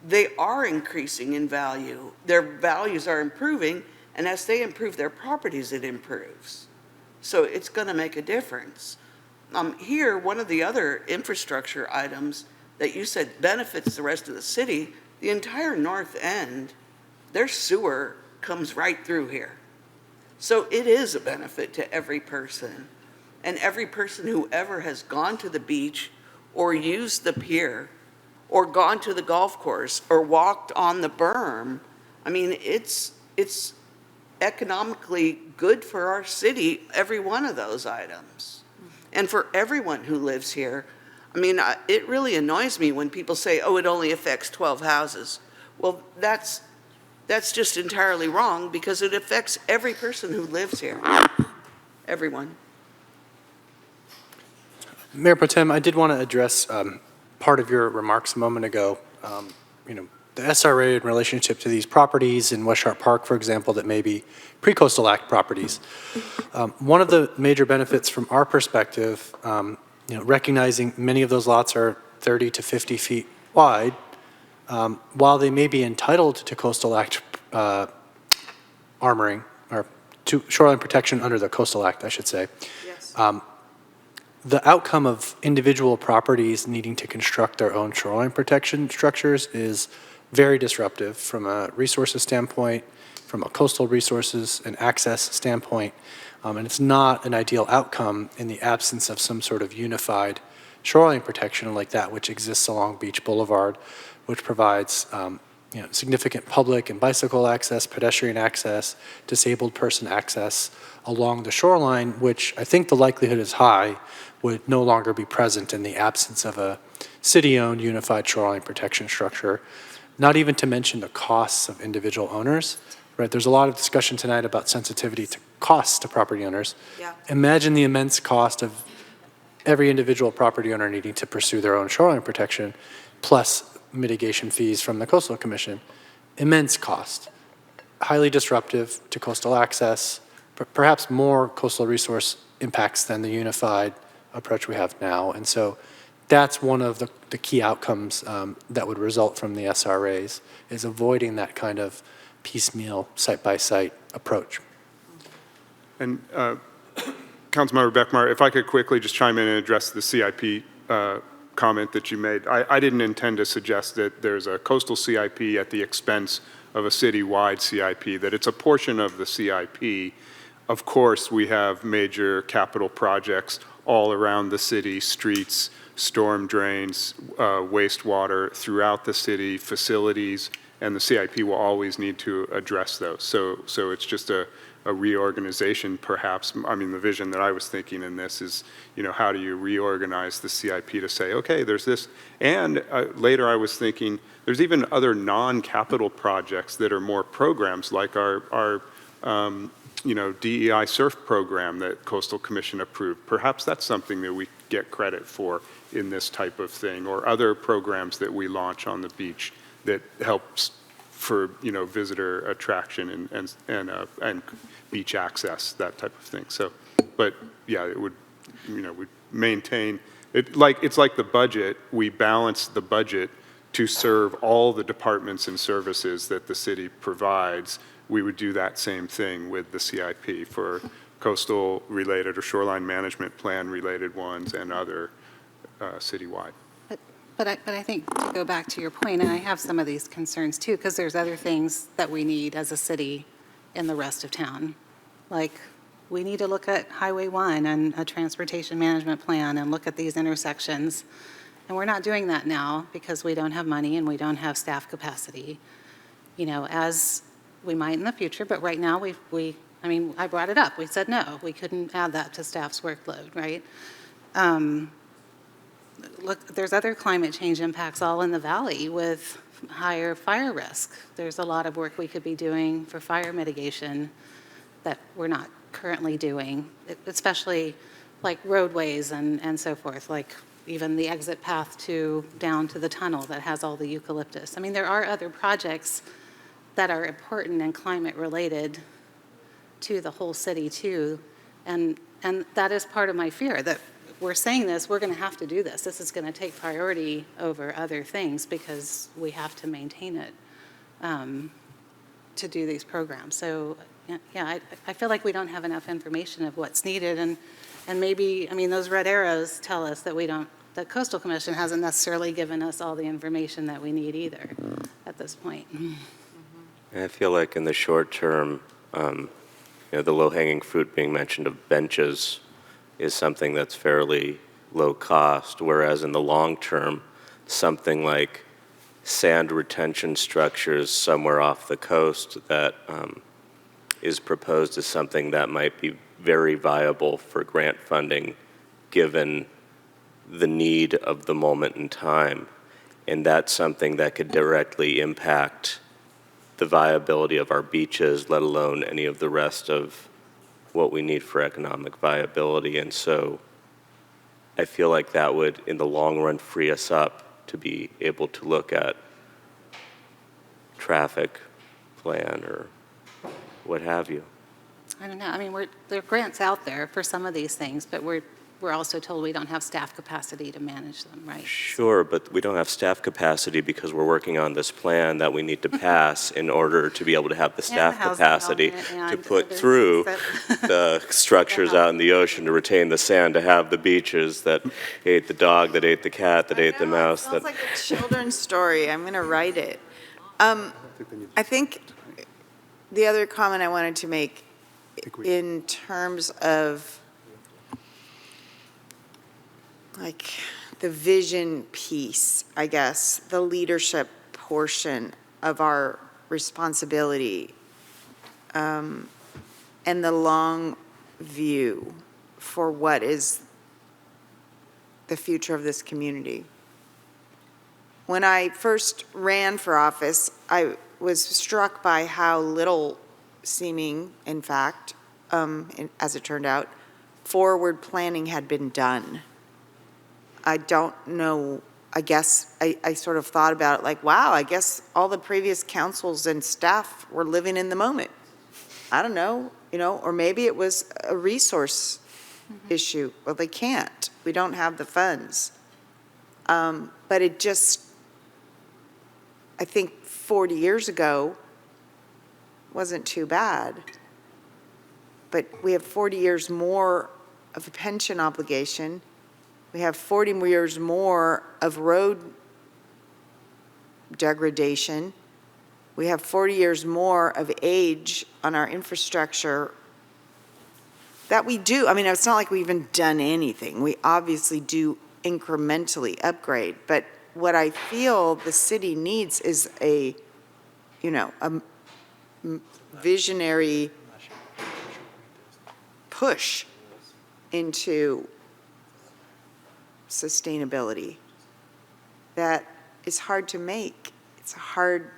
they are increasing in value. Their values are improving, and as they improve their properties, it improves. So it's going to make a difference. Here, one of the other infrastructure items that you said benefits the rest of the city, the entire north end, their sewer comes right through here. So it is a benefit to every person. And every person who ever has gone to the beach or used the pier or gone to the golf course or walked on the berm, I mean, it's economically good for our city, every one of those items. And for everyone who lives here, I mean, it really annoys me when people say, oh, it only affects 12 houses. Well, that's just entirely wrong because it affects every person who lives here. Everyone. Mayor Pro Tem, I did want to address part of your remarks a moment ago. You know, the SRA in relationship to these properties in West Sharp Park, for example, that may be pre-coastal act properties. One of the major benefits from our perspective, you know, recognizing many of those lots are 30 to 50 feet wide, while they may be entitled to coastal act armoring or to shoreline protection under the Coastal Act, I should say. Yes. The outcome of individual properties needing to construct their own shoreline protection structures is very disruptive from a resources standpoint, from a coastal resources and access standpoint, and it's not an ideal outcome in the absence of some sort of unified shoreline protection like that which exists along Beach Boulevard, which provides significant public and bicycle access, pedestrian access, disabled person access along the shoreline, which I think the likelihood is high would no longer be present in the absence of a city-owned unified shoreline protection structure, not even to mention the costs of individual owners. Right, there's a lot of discussion tonight about sensitivity to costs to property owners. Yeah. Imagine the immense cost of every individual property owner needing to pursue their own shoreline protection, plus mitigation fees from the Coastal Commission. Immense cost, highly disruptive to coastal access, perhaps more coastal resource impacts than the unified approach we have now. And so that's one of the key outcomes that would result from the SRAs, is avoiding that kind of piecemeal, site-by-site approach. And Councilmember Beckmeyer, if I could quickly just chime in and address the CIP comment that you made. I didn't intend to suggest that there's a coastal CIP at the expense of a citywide CIP, that it's a portion of the CIP. Of course, we have major capital projects all around the city, streets, storm drains, wastewater throughout the city, facilities, and the CIP will always need to address those. So it's just a reorganization, perhaps. I mean, the vision that I was thinking in this is, how do you reorganize the CIP to say, okay, there's this. And later I was thinking, there's even other non-capital projects that are more programs, like our DEI surf program that Coastal Commission approved. Perhaps that's something that we get credit for in this type of thing, or other programs that we launch on the beach that helps for visitor attraction and beach access, that type of thing. So, but yeah, it would we maintain it. It's like the budget. We balance the budget to serve all the departments and services that the city provides. We would do that same thing with the CIP for coastal related or shoreline management plan related ones and other citywide. But I think, to go back to your point, and I have some of these concerns too, because there's other things that we need as a city in the rest of town. Like, we need to look at Highway 1 and a transportation management plan and look at these intersections. And we're not doing that now because we don't have money and we don't have staff capacity, as we might in the future. But right now, I brought it up. We said no, we couldn't add that to staff's workload, right? Look, there's other climate change impacts all in the valley with higher fire risk. There's a lot of work we could be doing for fire mitigation that we're not currently doing, especially like roadways and so forth, like even the exit path down to the tunnel that has all the eucalyptus. I mean, there are other projects that are important and climate related to the whole city too. And that is part of my fear, that we're saying this, we're going to have to do this. This is going to take priority over other things because we have to maintain it to do these programs. So, yeah, I feel like we don't have enough information of what's needed. And maybe, those red arrows tell us that the Coastal Commission hasn't necessarily given us all the information that we need either at this point. And I feel like in the short term, the low-hanging fruit being mentioned of benches is something that's fairly low cost, whereas in the long term, something like sand retention structures somewhere off the coast that is proposed as something that might be very viable for grant funding given the need of the moment in time. And that's something that could directly impact the viability of our beaches, let alone any of the rest of what we need for economic viability. And so I feel like that would, in the long run, free us up to be able to look at traffic plan or what have you. I don't know. There are grants out there for some of these things, but we're we're also told we don't have staff capacity to manage them, right? Sure, but we don't have staff capacity because we're working on this plan that we need to pass in order to be able to have the staff housing capacity element to and put other through things the structures out in the ocean to retain the sand, to have the beaches that ate the dog, that ate the cat, that ate the mouse. Sounds like a children's story. I'm going to write it. I think the other comment I wanted to make in terms of like the vision piece, I guess, the leadership portion of our responsibility, and the long view for what is the future of this community. When I first ran for office, I was struck by how little seeming, in fact, as it turned out, forward planning had been done. I don't know, I guess I sort of thought about it like, wow, I guess all the previous councils and staff were living in the moment. I don't know, or maybe it was a resource issue. Well, they can't. We don't have the funds. But it just, I think 40 years ago wasn't too bad. But we have 40 years more of a pension obligation. We have 40 years more of road degradation. We have 40 years more of age on our infrastructure that we do. I mean, it's not like we've even done anything. We obviously do incrementally upgrade. But what I feel the city needs is a visionary push into sustainability that is hard to make. It's hard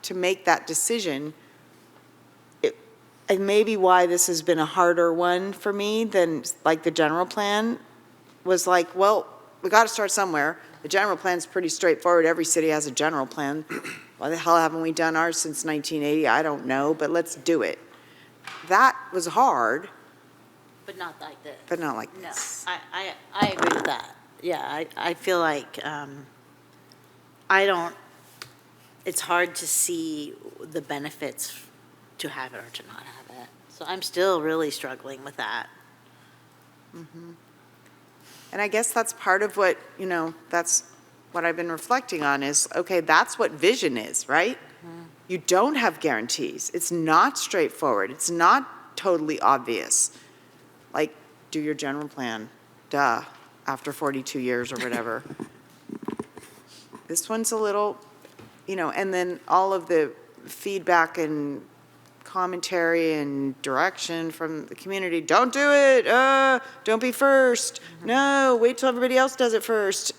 to make that decision. And maybe why this has been a harder one for me than like the general plan was like, well, we got to start somewhere. The general plan's pretty straightforward. Every city has a general plan. Why the hell haven't we done ours since 1980? I don't know, but let's do it. That was hard. But not like this. But not like No, this. I agree with that. Yeah, I feel like it's hard to see the benefits to have it or to not have it. So I'm still really struggling with that. Mm-hmm. And I guess that's part of what, that's what I've been reflecting on is, okay, that's what vision is, right? Mm-hmm. You don't have guarantees. It's not straightforward. It's not totally obvious. Like, do your general plan, duh, after 42 years or whatever. This one's a little, and then all of the feedback and commentary and direction from the community. Don't do it. Don't be first. No, wait till everybody else does it first.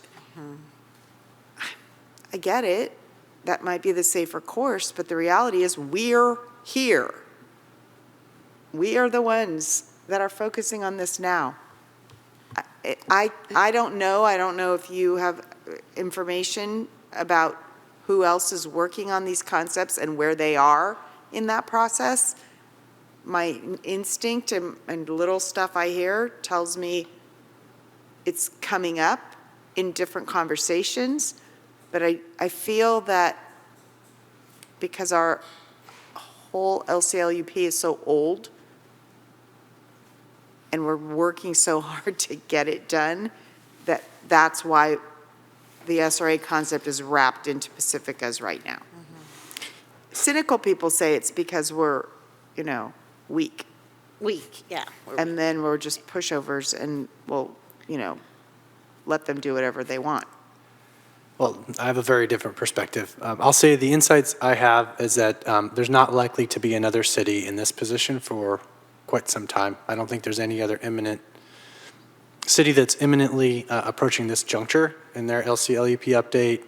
I get it. That might be the safer course, but the reality is we're here. We are the ones that are focusing on this now. I don't know. I don't know if you have information about who else is working on these concepts and where they are in that process. My instinct and little stuff I hear tells me it's coming up in different conversations, but I feel that because our whole LCLUP is so old and we're working so hard to get it done, that's why the SRA concept is wrapped into Pacifica's right now. Cynical people say it's because we're, weak. Weak, yeah. And then we're just pushovers and we'll, let them do whatever they want. Well, I have a very different perspective. I'll say the insights I have is that there's not likely to be another city in this position for quite some time. I don't think there's any other imminent city that's imminently approaching this juncture in their LCLUP update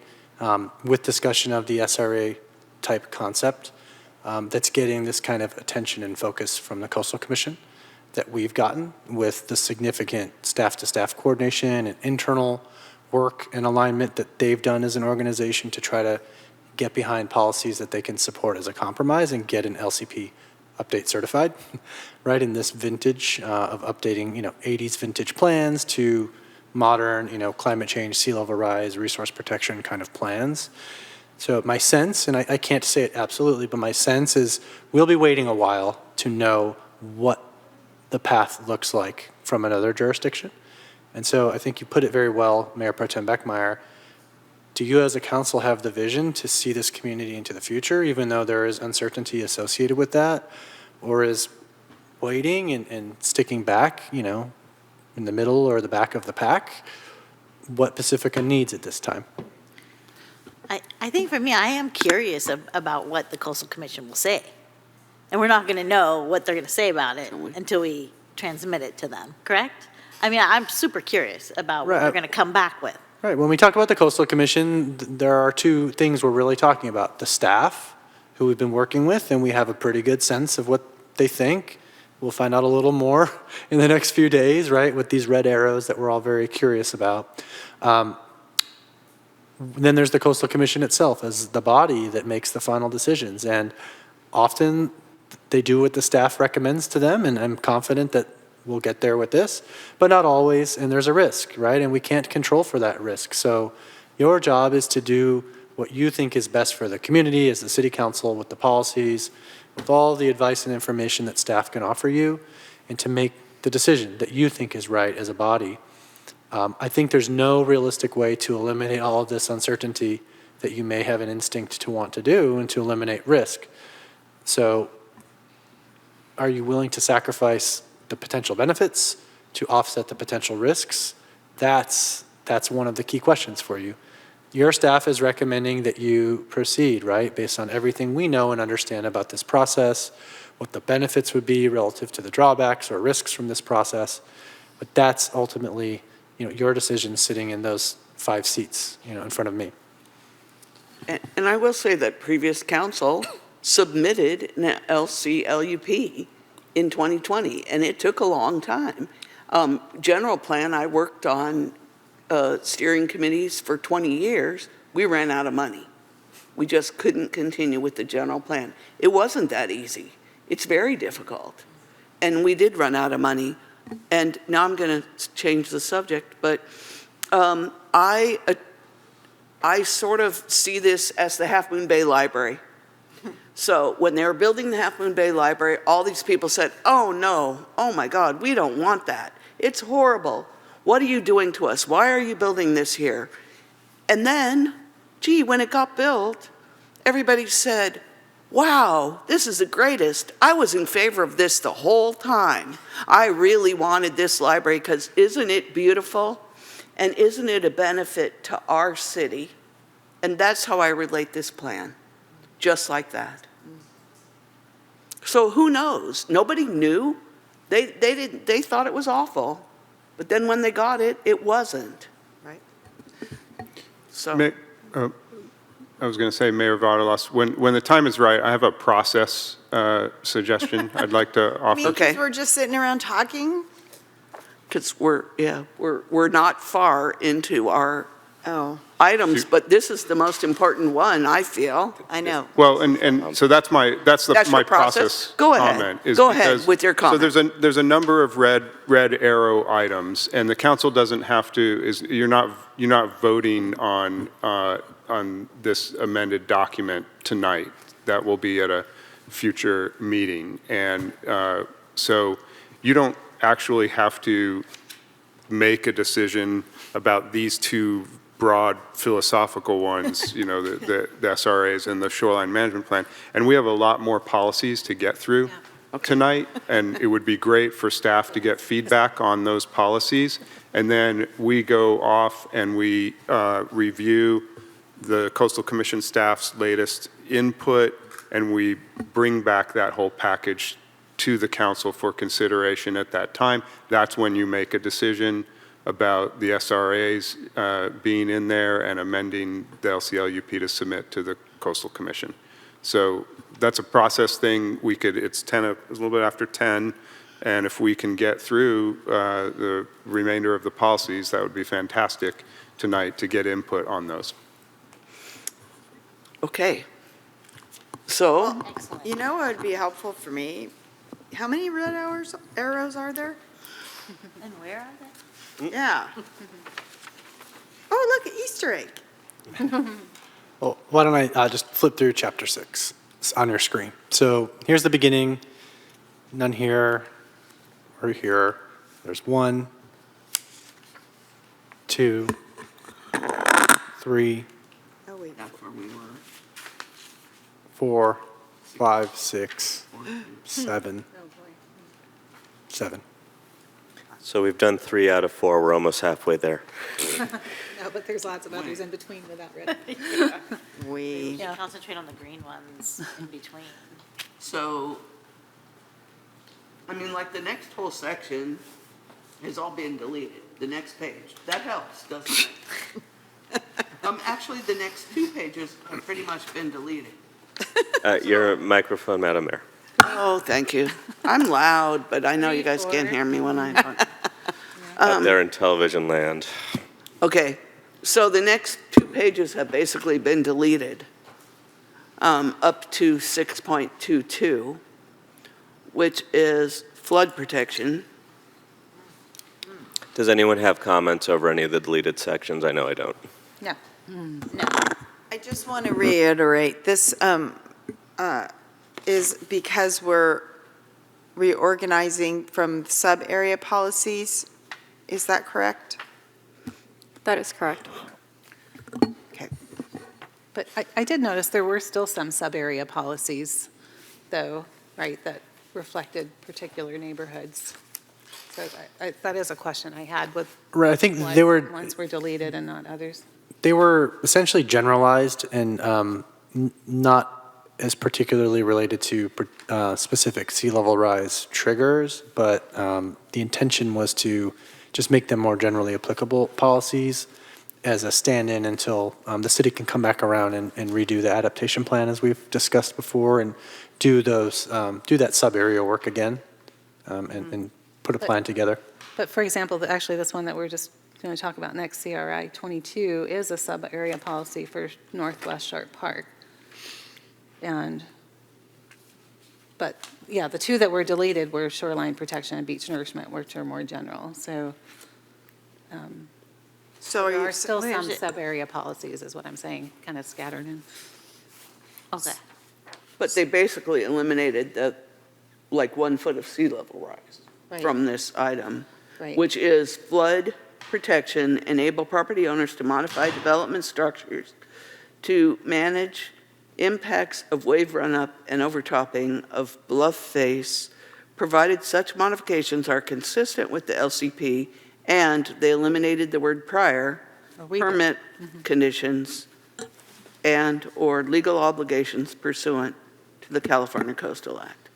with discussion of the SRA type concept that's getting this kind of attention and focus from the Coastal Commission that we've gotten with the significant staff-to-staff coordination and internal work and alignment that they've done as an organization to try to get behind policies that they can support as a compromise and get an LCP update certified, right, in this vintage of updating, 80s vintage plans to modern, climate change, sea level rise, resource protection kind of plans. So my sense, and I can't say it absolutely, but my sense is we'll be waiting a while to know what the path looks like from another jurisdiction. And so I think you put it very well, Mayor Pro Tem Beckmeyer. Do you as a council have the vision to see this community into the future, even though there is uncertainty associated with that? Or is waiting and sticking back, in the middle or the back of the pack, what Pacifica needs at this time? I think for me, I am curious about what the Coastal Commission will say. And we're not going to know what they're going to say about it until we transmit it to them, correct? I mean, I'm super curious about what they're going to come back with. Right. When we talk about the Coastal Commission, there are two things we're really talking about. The staff, who we've been working with, and we have a pretty good sense of what they think. We'll find out a little more in the next few days, right, with these red arrows that we're all very curious about. Then there's the Coastal Commission itself as the body that makes the final decisions. And often they do what the staff recommends to them, and I'm confident that we'll get there with this, but not always, and there's a risk, right? And we can't control for that risk. So your job is to do what you think is best for the community as the city council with the policies, with all the advice and information that staff can offer you, and to make the decision that you think is right as a body. I think there's no realistic way to eliminate all of this uncertainty that you may have an instinct to want to do and to eliminate risk. So are you willing to sacrifice the potential benefits to offset the potential risks? That's one of the key questions for you. Your staff is recommending that you proceed, right, based on everything we know and understand about this process, what the benefits would be relative to the drawbacks or risks from this process. But that's ultimately, your decision sitting in those 5 seats, in front of me. And I will say that previous council submitted an LCLUP in 2020, and it took a long time. General plan, I worked on steering committees for 20 years. We ran out of money. We just couldn't continue with the general plan. It wasn't that easy. It's very difficult. And we did run out of money. And now I'm going to change the subject, but I sort of see this as the Half Moon Bay Library. So when they were building the Half Moon Bay Library, all these people said, oh no, oh my God, we don't want that. It's horrible. What are you doing to us? Why are you building this here? And then, gee, when it got built, everybody said, wow, this is the greatest. I was in favor of this the whole time. I really wanted this library because isn't it beautiful? And isn't it a benefit to our city? And that's how I relate this plan, just like that. So who knows? Nobody knew. They thought it was awful. But then when they got it, it wasn't, right? So. I was going to say, Mayor Vardalos, when the time is right, I have a process suggestion I'd like to offer. Because we're just sitting around talking? Because we're not far into our items, but this is the most important one, I feel. I know. Well, and so that's my process. Go ahead. Comment. Go ahead with your comment. So there's a number of red arrow items, and the council doesn't have to. You're not voting on this amended document tonight. That will be at a future meeting, and so you don't actually have to make a decision about these two broad philosophical ones, the SRAs and the shoreline management plan. And we have a lot more policies to get through tonight, and it would be great for staff to get feedback on those policies. And then we go off and we review the Coastal Commission staff's latest input, and we bring back that whole package to the council for consideration at that time. That's when you make a decision about the SRAs being in there and amending the LCLUP to submit to the Coastal Commission. So that's a process thing. It's a little bit after 10, and if we can get through the remainder of the policies, that would be fantastic tonight to get input on those. Okay. So, You know what would be helpful for me? How many red arrows are there? And where are they? Yeah. Oh, look, Easter egg. Well, why don't I just flip through chapter 6. It's on your screen. So here's the beginning. None here or here. There's 1, 2, 3, Oh, wait. 4, 5, 6, 7, 7. So we've done 3 out of 4. We're almost halfway there. No, but there's lots of others in between without red. We should concentrate on the green ones in between. so, I mean, like the next whole section has all been deleted, the next page. That helps, doesn't it? Actually, the next 2 pages have pretty much been deleted. Your microphone, Madam Mayor. Oh, thank you. I'm loud, but I know you guys can't hear me when I talk. Up there in television land. Okay, so the next 2 pages have basically been deleted, up to 6.22, which is flood protection. Does anyone have comments over any of the deleted sections? I know I don't. No. No. I just want to reiterate, this is because we're reorganizing from sub-area policies. Is that correct? That is correct. Okay. But I did notice there were still some sub-area policies, though, right, that reflected particular neighborhoods. So that is a question I had with Right, I think why they were ones were deleted and not others. They were essentially generalized and not as particularly related to specific sea level rise triggers, but the intention was to just make them more generally applicable policies as a stand-in until the city can come back around and redo the adaptation plan as we've discussed before and do that sub-area work again and put a plan together. But for example, actually this one that we're just going to talk about next, CRI 22, is a sub-area policy for Northwest Sharp Park. But yeah, the 2 that were deleted were shoreline protection and beach nourishment, which are more general. So So there you are still wait a some minute. sub-area policies, is what I'm saying, kind of scattered in. Okay. But they basically eliminated the, like 1 foot of sea level rise Right. from this item, Right. which is flood protection, enable property owners to modify development structures to manage impacts of wave run-up and overtopping of bluff face, provided such modifications are consistent with the LCP, and they eliminated the word prior, permit conditions, and/or legal obligations pursuant to the California Coastal Act.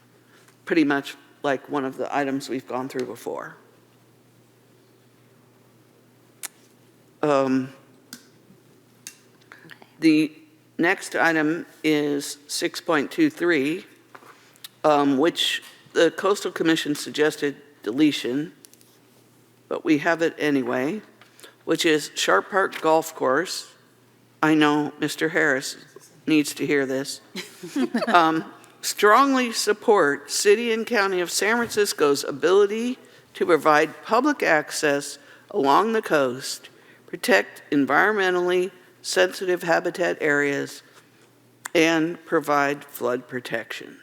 Pretty much like one of the items we've gone through before. The next item is 6.23, which the Coastal Commission suggested deletion, but we have it anyway, which is Sharp Park Golf Course. I know Mr. Harris needs to hear this. Strongly support City and County of San Francisco's ability to provide public access along the coast, protect environmentally sensitive habitat areas, and provide flood protection.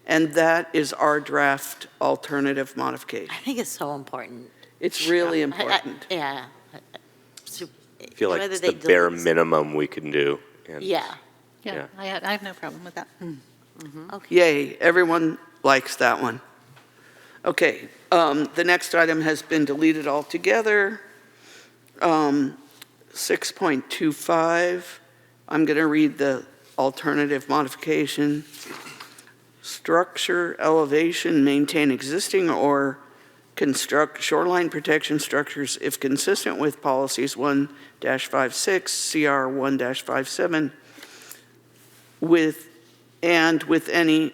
And that is our draft alternative modification. I think it's so important. It's really important. Yeah. I feel like Whether it's they the bare delete- minimum we can do. And Yeah. Yeah, I have no problem with that. Yay, everyone likes that one. Okay, the next item has been deleted altogether. 6.25, I'm going to read the alternative modification. Structure elevation, maintain existing or construct shoreline protection structures if consistent with policies 1-56, CR 1-57, with any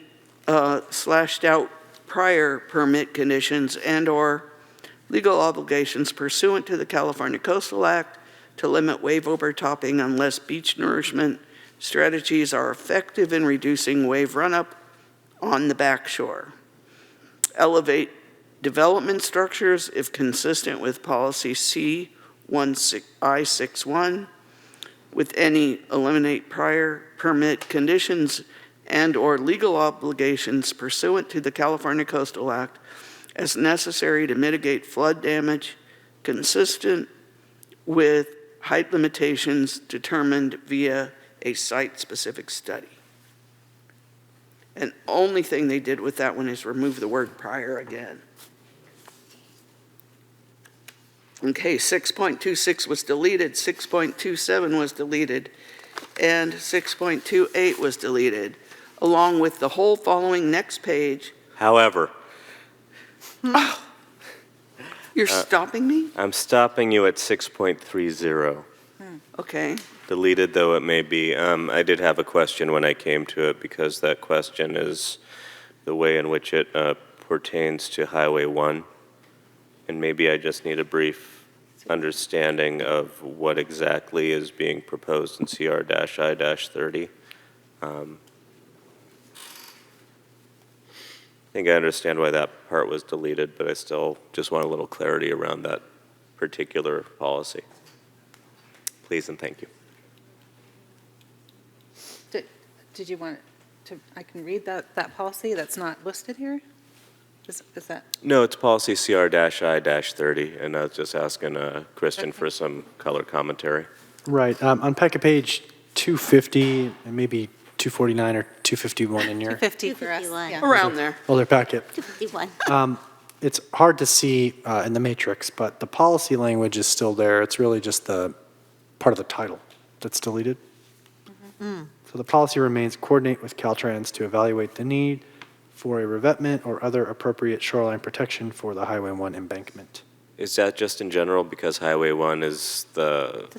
slashed out prior permit conditions and/or legal obligations pursuant to the California Coastal Act to limit wave overtopping unless beach nourishment Strategies are effective in reducing wave runup on the back shore. Elevate development structures if consistent with policy C16I61. With any, eliminate prior permit conditions and/or legal obligations pursuant to the California Coastal Act as necessary to mitigate flood damage consistent with height limitations determined via a site-specific study. And only thing they did with that one is remove the word prior again. Okay, 6.26 was deleted, 6.27 was deleted, and 6.28 was deleted, along with the whole following next page. However, Oh, you're stopping me? I'm stopping you at 6.30. Okay. Deleted though it may be, I did have a question when I came to it because that question is the way in which it pertains to Highway 1. And maybe I just need a brief understanding of what exactly is being proposed in CR-I-30. I think I understand why that part was deleted, but I still just want a little clarity around that particular policy. Please and thank you. Did you want to, I can read that policy that's not listed here? Is that? No, it's policy CR-I-30, and I was just asking Kristen for some color commentary. Right. On packet page 250 and maybe 249 or 251 in your 250 for us. Yeah. Around there. older packet. 251. It's hard to see in the matrix, but the policy language is still there. It's really just the part of the title that's deleted. So the policy remains coordinate with Caltrans to evaluate the need for a revetment or other appropriate shoreline protection for the Highway 1 embankment. Is that just in general because Highway 1 is the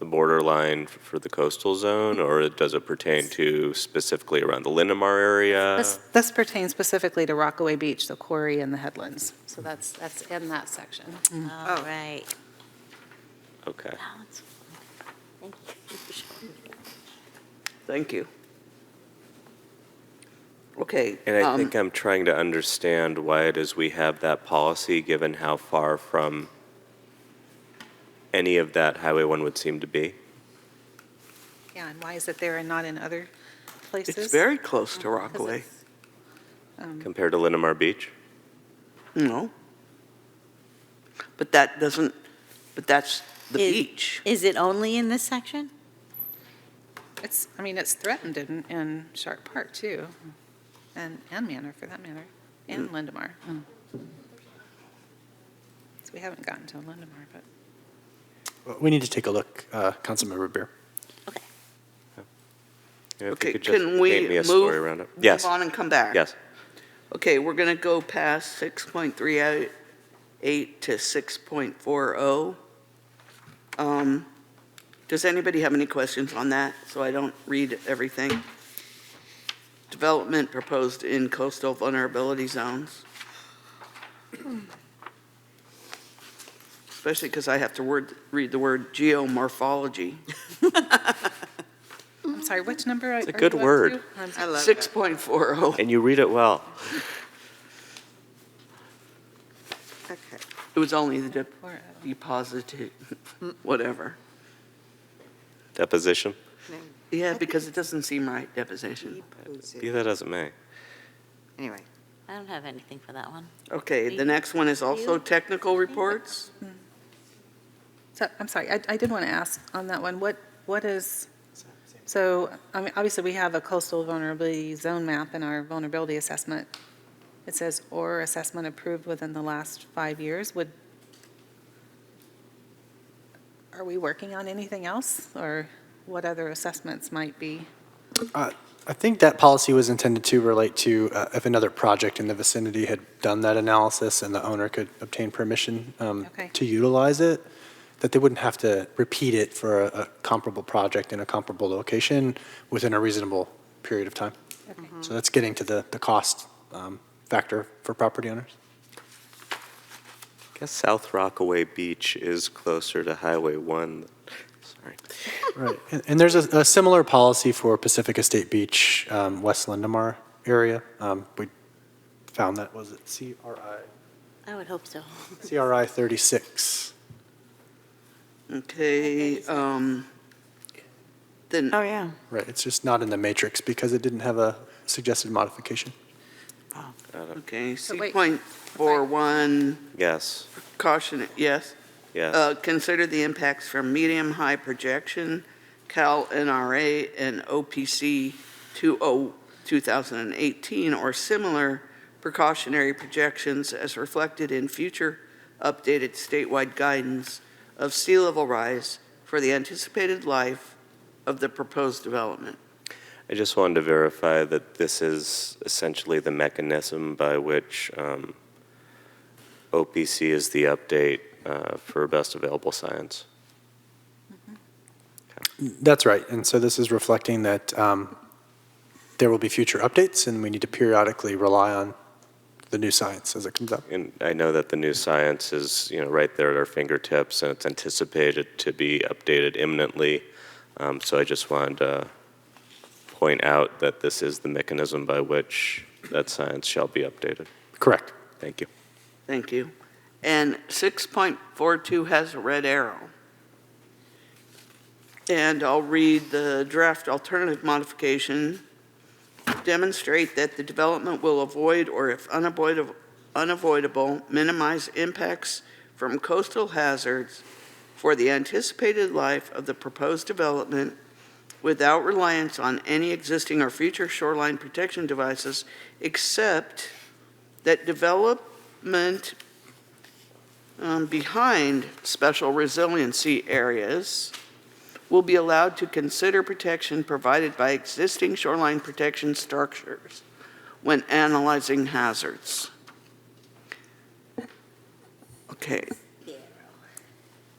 borderline for the coastal zone, or does it pertain to specifically around the Linamar area? This pertains specifically to Rockaway Beach, the quarry and the headlands. So that's in that section. All right. Okay. Thank you for showing me. Thank you. Okay. And I think I'm trying to understand why it is we have that policy, given how far from any of that Highway 1 would seem to be. Yeah, and why is it there and not in other places? It's very close to Rockaway. Compared to Linamar Beach? No. But that doesn't, but that's the Is- beach. Is it only in this section? It's, I mean, it's threatened in Shark Park too, and Manor for that matter, and Lindemar. So we haven't gotten to Lindemar, but. We need to take a look, Councilmember Beer. If you Okay, could just can we paint me a story move, around it. move Yes. on and come back? Yes. Okay, we're going to go past 6.38 to 6.40. Does anybody have any questions on that, so I don't read everything? Development proposed in coastal vulnerability zones. Especially because I have to read the word geomorphology. I'm sorry, which number? It's a good word. I love 6.40. And you read it well. Okay. It was only the deposited, whatever. Deposition? Yeah, because it doesn't seem right, deposition. Be that as it may. Anyway. I don't have anything for that one. Okay, the next one is also technical reports. So, I'm sorry, I did want to ask on that one, what is, so, I mean, obviously, we have a coastal vulnerability zone map in our vulnerability assessment. It says, or assessment approved within the last 5 years. Are we working on anything else, or what other assessments might be? I think that policy was intended to relate to if another project in the vicinity had done that analysis and the owner could obtain permission to utilize it, that they wouldn't have to repeat it for a comparable project in a comparable location within a reasonable period of time. Okay. So that's getting to the cost factor for property owners. I guess South Rockaway Beach is closer to Highway 1. Sorry. Right, and there's a similar policy for Pacifica State Beach, West Lindemar area. We found that, was it I would hope so. CRI 36? Okay, then, Oh, yeah. Right, it's just not in the matrix because it didn't have a suggested modification. okay, So wait. C.41, Yes, caution, yes? yes. Consider the impacts from medium-high projection, Cal NRA and OPC 2018 or similar precautionary projections as reflected in future updated statewide guidance of sea level rise for the anticipated life of the proposed development. I just wanted to verify that this is essentially the mechanism by which OPC is the update for best available science. That's right, and so this is reflecting that there will be future updates, and we need to periodically rely on the new science as it comes up. And I know that the new science is, right there at our fingertips, and it's anticipated to be updated imminently. So I just wanted to point out that this is the mechanism by which that science shall be updated. Correct. Thank you. Thank you. And 6.42 has a red arrow. And I'll read the draft alternative modification. Demonstrate that the development will avoid or if unavoidable, minimize impacts from coastal hazards for the anticipated life of the proposed development without reliance on any existing or future shoreline protection devices, except that development behind special resiliency areas will be allowed to consider protection provided by existing shoreline protection structures when analyzing hazards. Okay,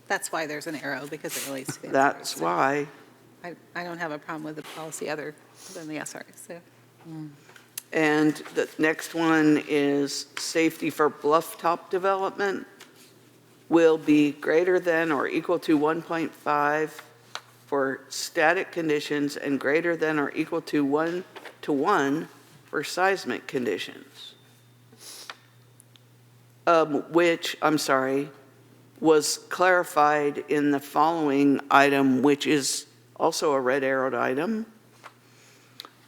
That's why there's an arrow, because it relates to the SRs. that's why. I don't have a problem with the policy other than the SRs, so. And the next one is safety for bluff top development will be greater than or equal to 1.5 for static conditions and greater than or equal to 1:1 for seismic conditions. Which, I'm sorry, was clarified in the following item, which is also a red arrowed item,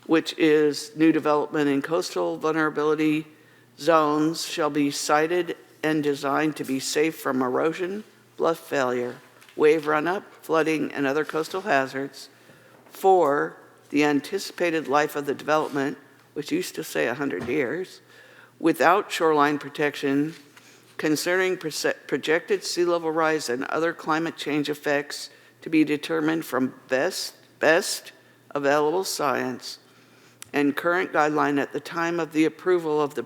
which is new development in coastal vulnerability zones shall be sited and designed to be safe from erosion, bluff failure, wave run-up, flooding, and other coastal hazards for the anticipated life of the development, which used to say 100 years, without shoreline protection, concerning projected sea level rise and other climate change effects to be determined from best available science and current guideline at the time of the approval of the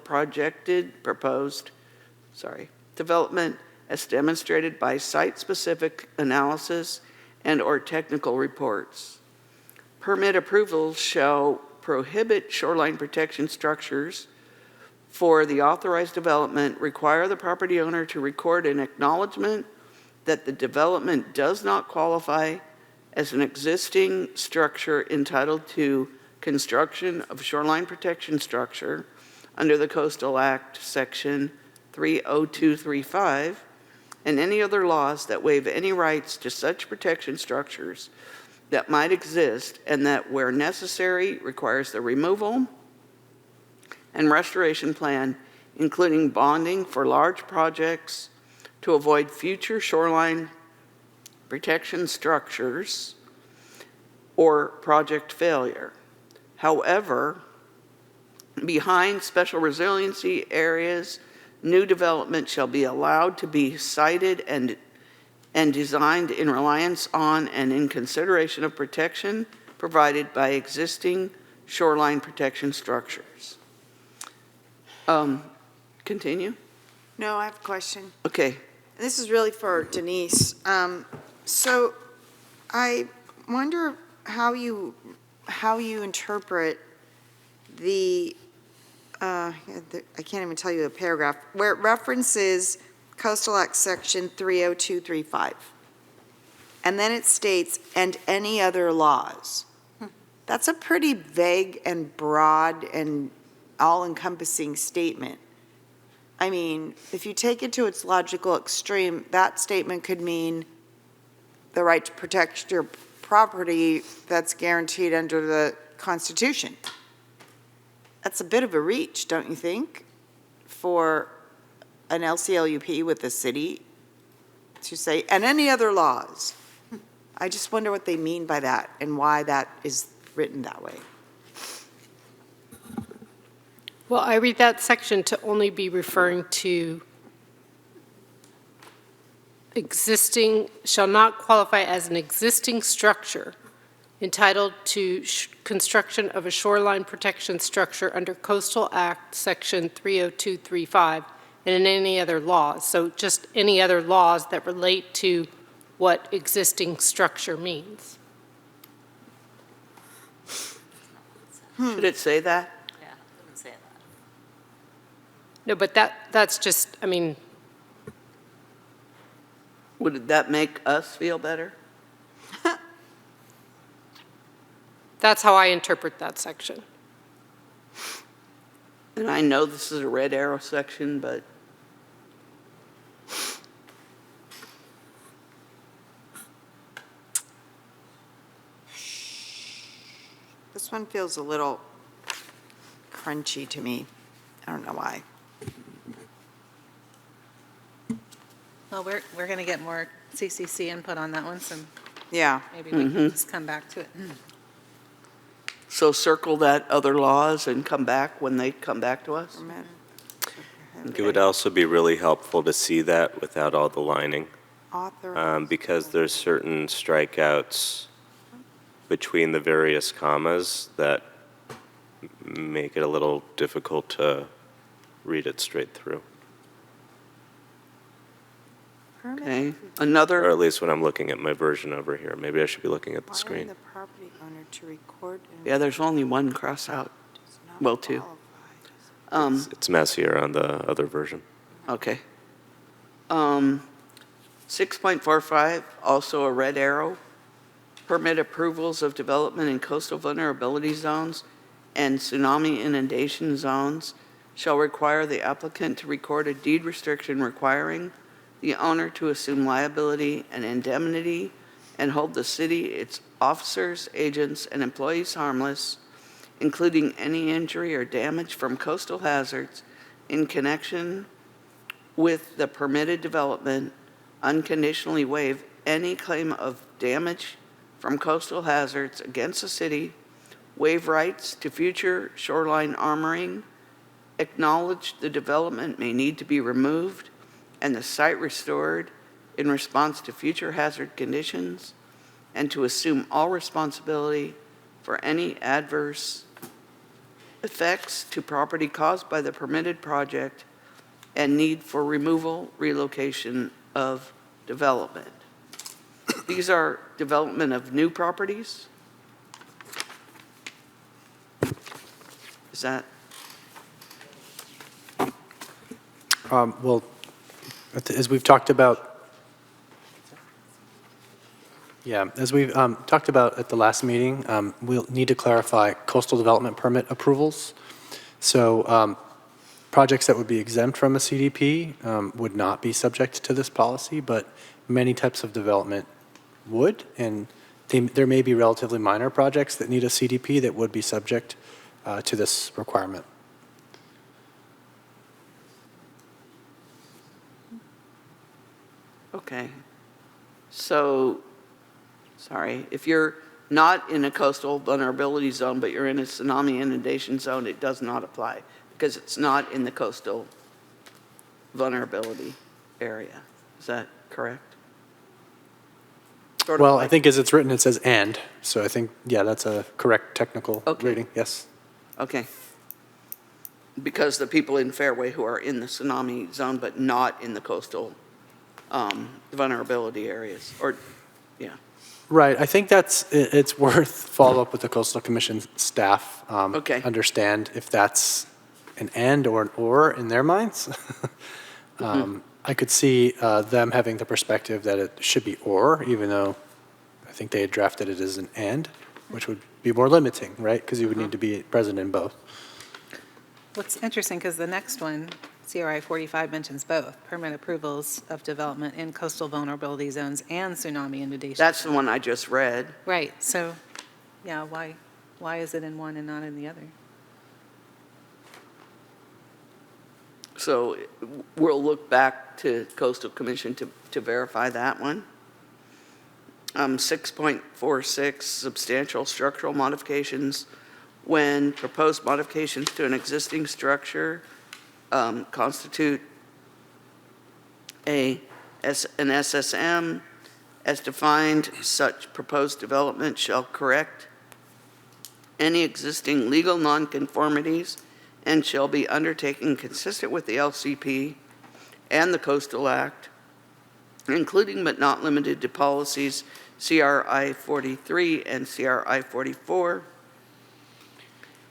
proposed development as demonstrated by site-specific analysis and/or technical reports. Permit approvals shall prohibit shoreline protection structures for the authorized development, require the property owner to record an acknowledgement that the development does not qualify as an existing structure entitled to construction of shoreline protection structure under the Coastal Act, Section 30235, and any other laws that waive any rights to such protection structures that might exist and that, where necessary, requires the removal and restoration plan, including bonding for large projects to avoid future shoreline protection structures or project failure. However, behind special resiliency areas, new development shall be allowed to be sited and designed in reliance on and in consideration of protection provided by existing shoreline protection structures. Continue? No, I have a question. Okay. This is really for Denise. So I wonder how you interpret the, I can't even tell you the paragraph, where it references Coastal Act Section 30235. and then it states, and any other laws. That's a pretty vague and broad and all-encompassing statement. I mean, if you take it to its logical extreme, that statement could mean the right to protect your property that's guaranteed under the Constitution. That's a bit of a reach, don't you think, for an LCLUP with the city to say, and any other laws? I just wonder what they mean by that and why that is written that way. Well, I read that section to only be referring to existing, shall not qualify as an existing structure entitled to construction of a shoreline protection structure under Coastal Act, Section 30235, and in any other laws. So just any other laws that relate to what existing structure means. Should it say that? Yeah, it doesn't say that. No, but that's just, I mean, Would that make us feel better? that's how I interpret that section. And I know this is a red arrow section, but This one feels a little crunchy to me. I don't know why. Well, we're going to get more CCC input on that one, so Yeah. maybe we can just come back to it. so circle that other laws and come back when they come back to us? It would also be really helpful to see that without all the lining, because there's certain strikeouts between the various commas that make it a little difficult to read it straight through. Okay, Or another, at least when I'm looking at my version over here. Maybe I should be looking at the Requiring screen. the property owner to record and yeah, there's only one cross out. does not Well, two. qualify. It's messier on the other version. Okay. 6.45, also a red arrow. Permit approvals of development in coastal vulnerability zones and tsunami inundation zones shall require the applicant to record a deed restriction requiring the owner to assume liability and indemnity and hold the city, its officers, agents, and employees harmless, including any injury or damage from coastal hazards in connection with the permitted development, unconditionally waive any claim of damage from coastal hazards against the city, waive rights to future shoreline armoring, acknowledge the development may need to be removed and the site restored in response to future hazard conditions, and to assume all responsibility for any adverse effects to property caused by the permitted project and need for removal, relocation of development. These are development of new properties? Is that? Well, as we've talked about, as we've talked about at the last meeting, we'll need to clarify coastal development permit approvals. So projects that would be exempt from a CDP would not be subject to this policy, but many types of development would, and there may be relatively minor projects that need a CDP that would be subject to this requirement. Okay. So, sorry, if you're not in a coastal vulnerability zone, but you're in a tsunami inundation zone, it does not apply because it's not in the coastal vulnerability area. Is that correct? Sort of Well, like- I think as it's written, it says "and," so I think, yeah, that's a correct technical Okay. reading, yes. Okay. Because the people in Fairway who are in the tsunami zone but not in the coastal vulnerability areas, or, yeah. Right, I think it's worth follow-up with the Coastal Commission staff. Okay. Understand if that's an "and" or an "or" in their minds. I could see them having the perspective that it should be "or," even though I think they had drafted it as an and, which would be more limiting, right? Because you would need to be present in both. What's interesting, because the next one, CRI 45 mentions both, permit approvals of development in coastal vulnerability zones and tsunami inundation. That's the one I just read. Right, so, yeah, why is it in one and not in the other? So we'll look back to Coastal Commission to verify that one. 6.46, substantial structural modifications. When proposed modifications to an existing structure constitute an SSM, as defined, such proposed development shall correct any existing legal nonconformities and shall be undertaken consistent with the LCP and the Coastal Act, including but not limited to policies CRI 43 and CRI 44,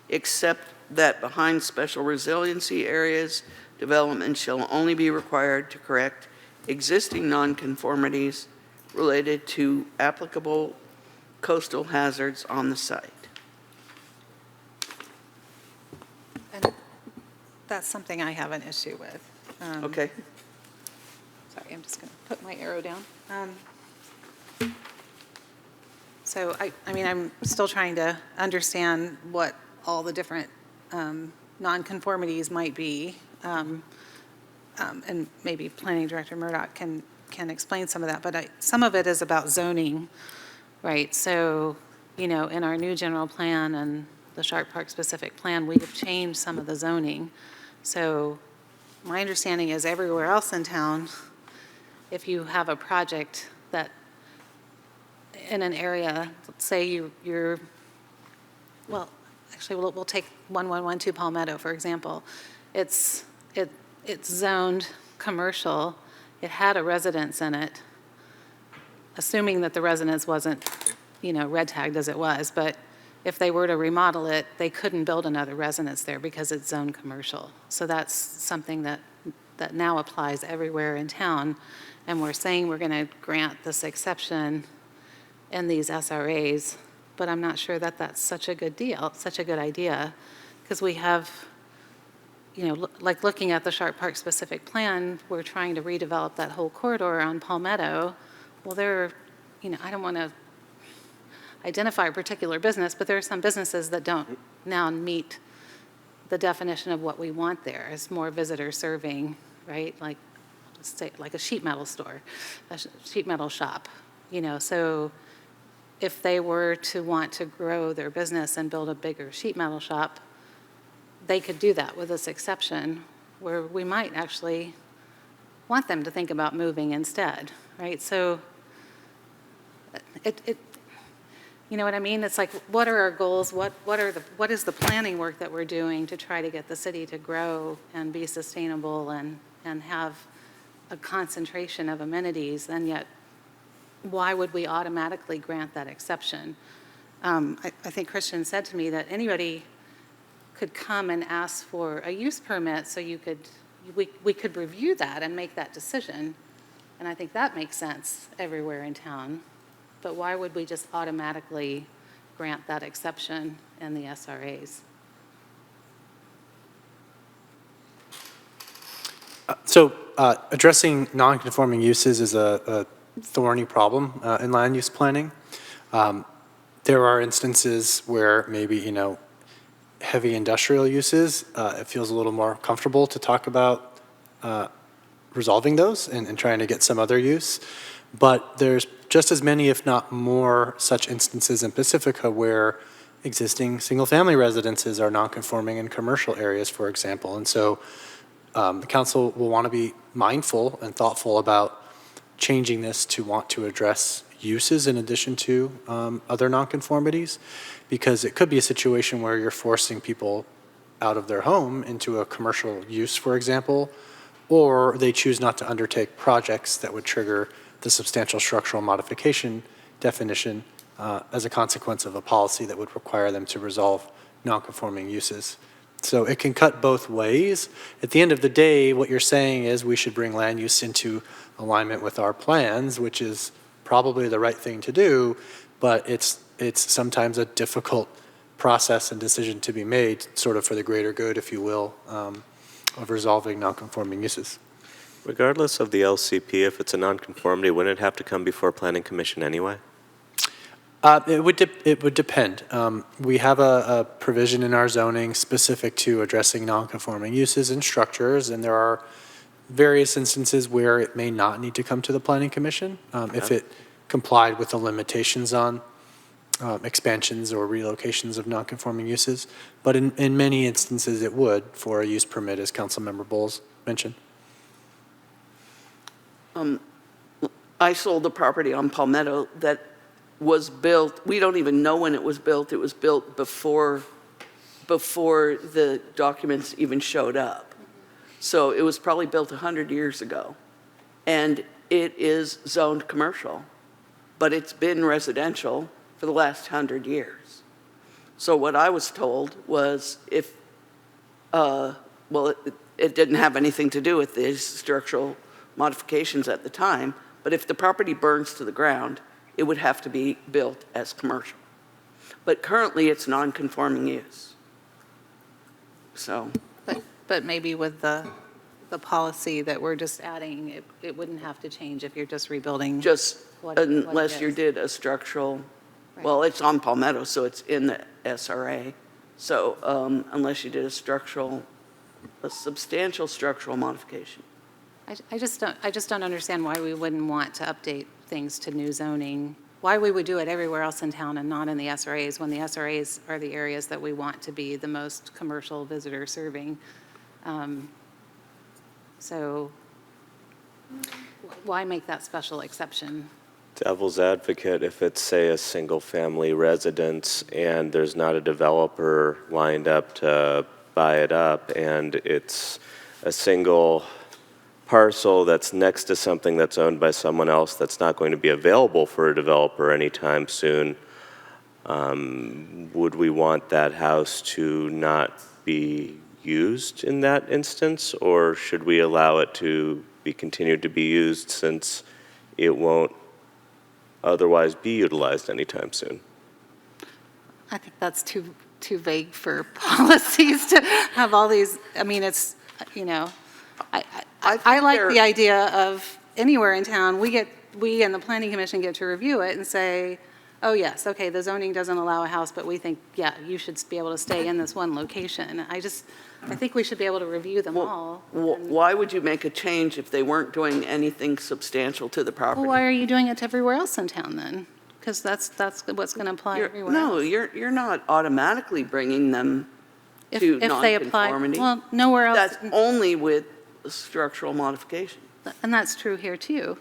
except that behind special resiliency areas, development shall only be required to correct existing nonconformities related to applicable coastal hazards on the site. And that's something I have an issue with. Okay. Sorry, I'm just going to put my arrow down. So, I mean, I'm still trying to understand what all the different nonconformities might be. And maybe Planning Director Murdoch can explain some of that. But some of it is about zoning, right? So, you know, in our new general plan and the Shark Park specific plan, we have changed some of the zoning. So my understanding is everywhere else in town, if you have a project that in an area, let's say you're, well, actually, we'll take 1112 Palmetto, for example. It's zoned commercial. It had a residence in it, assuming that the residence wasn't, you know, red tagged as it was. But if they were to remodel it, they couldn't build another residence there because it's zoned commercial. So that's something that now applies everywhere in town. And we're saying we're going to grant this exception in these SRAs, but I'm not sure that that's such a good deal, such a good idea, because we have, you know, like looking at the Shark Park specific plan, we're trying to redevelop that whole corridor on Palmetto. Well, you know, I don't want to identify a particular business, but there are some businesses that don't now meet the definition of what we want there. It's more visitor serving, right? Like, say, like a sheet metal store, a sheet metal shop, you know, so if they were to want to grow their business and build a bigger sheet metal shop, they could do that with this exception, where we might actually want them to think about moving instead, right? So you know what I mean? It's like, what are our goals? What is the planning work that we're doing to try to get the city to grow and be sustainable and have a concentration of amenities, and yet why would we automatically grant that exception? I think Christian said to me that anybody could come and ask for a use permit, so we could review that and make that decision. And I think that makes sense everywhere in town. But why would we just automatically grant that exception in the SRAs? So addressing non-conforming uses is a thorny problem in land use planning. There are instances where maybe, you know, heavy industrial uses, it feels a little more comfortable to talk about resolving those and trying to get some other use. But there's just as many, if not more, such instances in Pacifica where existing single-family residences are non-conforming in commercial areas, for example. And so the council will want to be mindful and thoughtful about changing this to want to address uses in addition to other nonconformities, because it could be a situation where you're forcing people out of their home into a commercial use, for example, or they choose not to undertake projects that would trigger the substantial structural modification definition as a consequence of a policy that would require them to resolve nonconforming uses. So it can cut both ways. At the end of the day, what you're saying is we should bring land use into alignment with our plans, which is probably the right thing to do, but it's sometimes a difficult process and decision to be made, sort of for the greater good, if you will, of resolving nonconforming uses. Regardless of the LCP, if it's a nonconformity, wouldn't it have to come before Planning Commission anyway? It would depend. We have a provision in our zoning specific to addressing nonconforming uses and structures, and there are various instances where it may not need to come to the Planning Commission if it complied with the limitations on expansions or relocations of nonconforming uses. But in many instances, it would for a use permit, as Councilmember Bowles mentioned. I sold a property on Palmetto that was built, we don't even know when it was built. It was built before the documents even showed up. So it was probably built 100 years ago. And it is zoned commercial, but it's been residential for the last 100 years. So what I was told was if, it didn't have anything to do with these structural modifications at the time, but if the property burns to the ground, it would have to be built as commercial. But currently, it's non-conforming use. So. But maybe with the policy that we're just adding, it wouldn't have to change if you're just rebuilding. Just what it unless you is. did a structural, Right. well, it's on Palmetto, so it's in the SRA. So unless you did a substantial structural modification. I just don't understand why we wouldn't want to update things to new zoning, why we would do it everywhere else in town and not in the SRAs, when the SRAs are the areas that we want to be the most commercial visitor serving. So why make that special exception? Devil's advocate, if it's, say, a single-family residence and there's not a developer lined up to buy it up, and it's a single parcel that's next to something that's owned by someone else that's not going to be available for a developer anytime soon, would we want that house to not be used in that instance, or should we allow it to be continued to be used since it won't otherwise be utilized anytime soon? I think that's too vague for policies to have all these, I mean, it's, you know, I like the idea of anywhere in town, we and the Planning Commission get to review it and say, oh, yes, okay, the zoning doesn't allow a house, but we think, yeah, you should be able to stay in this one location. I think we should be able to review them all. Why would you make a change if they weren't doing anything substantial to the property? Well, why are you doing it to everywhere else in town then? Because that's what's going to apply everywhere No, else. you're not automatically bringing them to If they apply, nonconformity. well, nowhere else. That's only with structural modification. And that's true here too,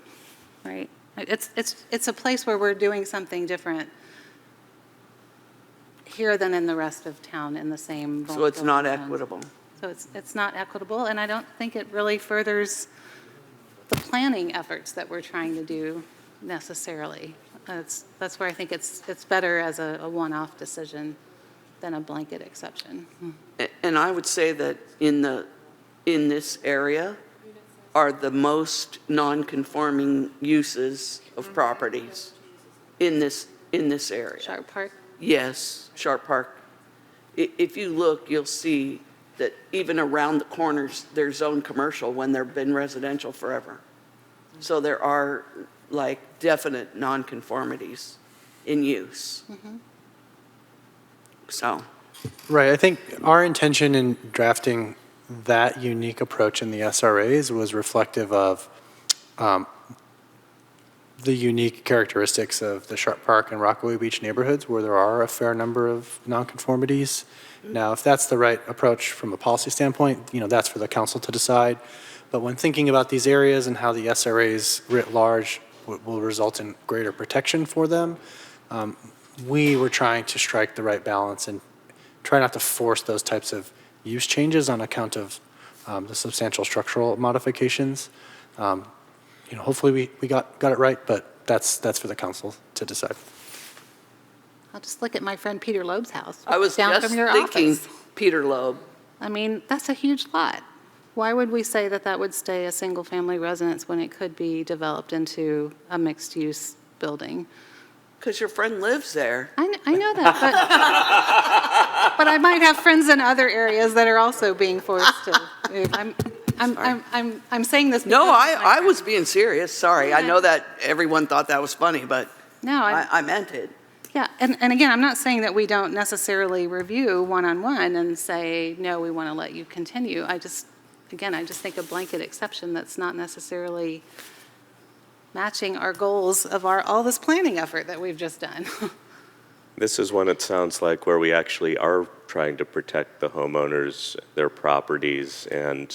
right? It's a place where we're doing something different here than in the rest of town in the same. So it's not zones. equitable. So it's not equitable, and I don't think it really furthers the planning efforts that we're trying to do necessarily. That's where I think it's better as a one-off decision than a blanket exception. And I would say that in this area are the most non-conforming uses of properties in this area. Sharp Park? Yes, Sharp Park. If you look, you'll see that even around the corners, they're zoned commercial when they've been residential forever. So there are like definite nonconformities in use. So. Right, I think our intention in drafting that unique approach in the SRAs was reflective of the unique characteristics of the Sharp Park and Rockaway Beach neighborhoods where there are a fair number of nonconformities. Now, if that's the right approach from a policy standpoint, that's for the council to decide. But when thinking about these areas and how the SRAs writ large will result in greater protection for them, we were trying to strike the right balance and try not to force those types of use changes on account of the substantial structural modifications. Hopefully we got it right, but that's for the council to decide. I'll just look at my friend Peter Loeb's house. I was down just from your thinking office. Peter Loeb. I mean, that's a huge lot. Why would we say that would stay a single-family residence when it could be developed into a mixed-use building. Because your friend lives there. I know that, but I might have friends in other areas that are also being forced to move. I'm saying this. No, because I was being serious. Sorry. I know that everyone thought that was funny, but No, I meant it. Yeah, and again, I'm not saying that we don't necessarily review one-on-one and say, no, we want to let you continue. I just think a blanket exception that's not necessarily matching our goals of all this planning effort that we've just done. This is one, it sounds like, where we actually are trying to protect the homeowners, their properties, and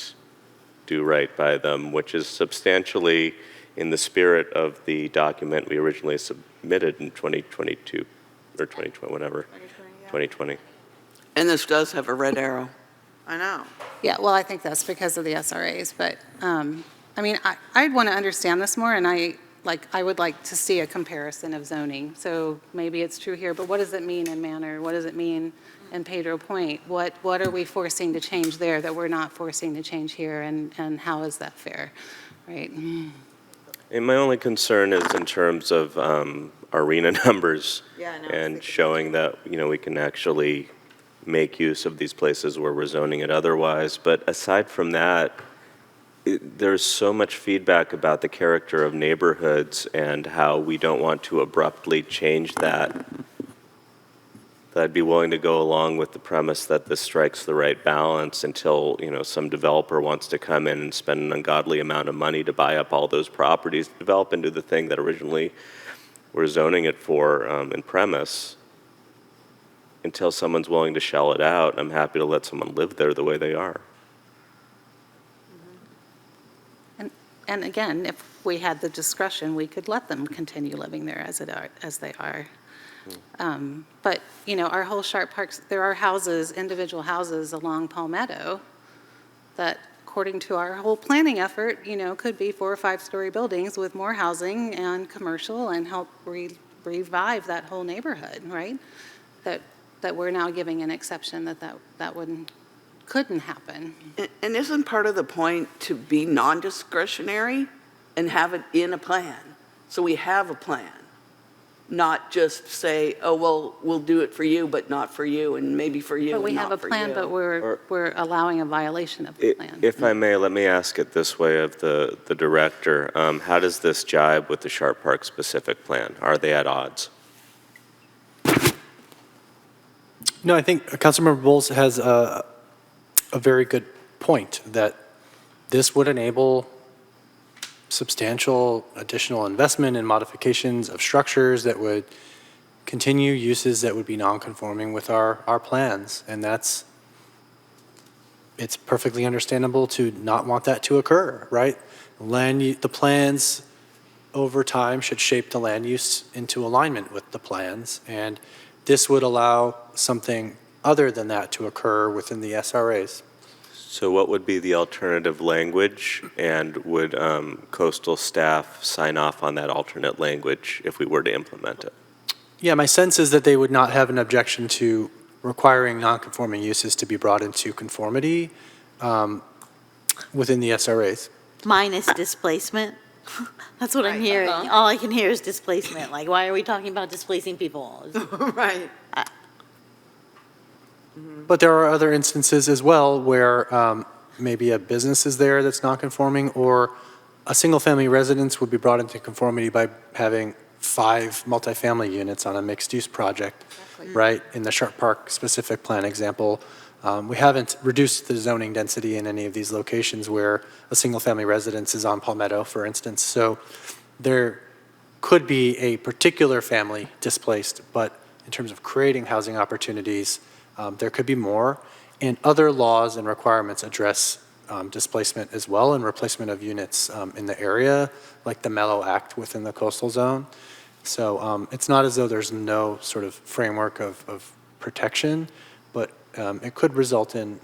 do right by them, which is substantially in the spirit of the document we originally submitted in 2022, or 2020, whatever. 2020. And this does have a red arrow. I know. Yeah, well, I think that's because of the SRAs, but, I mean, I'd want to understand this more, and I would like to see a comparison of zoning. So maybe it's true here, but what does it mean in Manor? What does it mean in Pedro Point? What are we forcing to change there that we're not forcing to change here, and how is that fair, right? And my only concern is in terms of arena numbers Yeah, I know. and showing that, we can actually make use of these places where we're zoning it otherwise. But aside from that, there's so much feedback about the character of neighborhoods and how we don't want to abruptly change that I'd be willing to go along with the premise that this strikes the right balance until, some developer wants to come in and spend an ungodly amount of money to buy up all those properties, develop into the thing that originally we're zoning it for in premise. Until someone's willing to shell it out, I'm happy to let someone live there the way they are. And again, if we had the discretion, we could let them continue living there as they are. But, our whole Sharp Parks, there are houses, individual houses along Palmetto that, according to our whole planning effort, could be 4- or 5-story buildings with more housing and commercial and help revive that whole neighborhood, right? That we're now giving an exception that couldn't happen. And isn't part of the point to be non-discretionary and have it in a plan? So we have a plan, not just say, oh, well, we'll do it for you, but not for you, and maybe for you, But we and have not a for plan, you. but we're allowing a violation of the plan. If I may, let me ask it this way of the director. How does this jibe with the Sharp Park specific plan? Are they at odds? No, I think Councilmember Bowles has a very good point that this would enable substantial additional investment and modifications of structures that would continue uses that would be non-conforming with our plans. And it's perfectly understandable to not want that to occur, right? The plans over time should shape the land use into alignment with the plans. And this would allow something other than that to occur within the SRAs. So what would be the alternative language, and would coastal staff sign off on that alternate language if we were to implement it? Yeah, my sense is that they would not have an objection to requiring non-conforming uses to be brought into conformity within the SRAs. Minus displacement. That's what I'm hearing. All I can hear is displacement. Like, why are we talking about displacing people? Right. But there are other instances as well where maybe a business is there that's non-conforming, or a single-family residence would be brought into conformity by having 5 multifamily units on a mixed-use project, right? In the Sharp Park specific plan example, we haven't reduced the zoning density in any of these locations where a single-family residence is on Palmetto, for instance. So there could be a particular family displaced, but in terms of creating housing opportunities, there could be more. And other laws and requirements address displacement as well, and replacement of units in the area, like the Mellow Act within the coastal zone. So it's not as though there's no sort of framework of protection, but it could result in,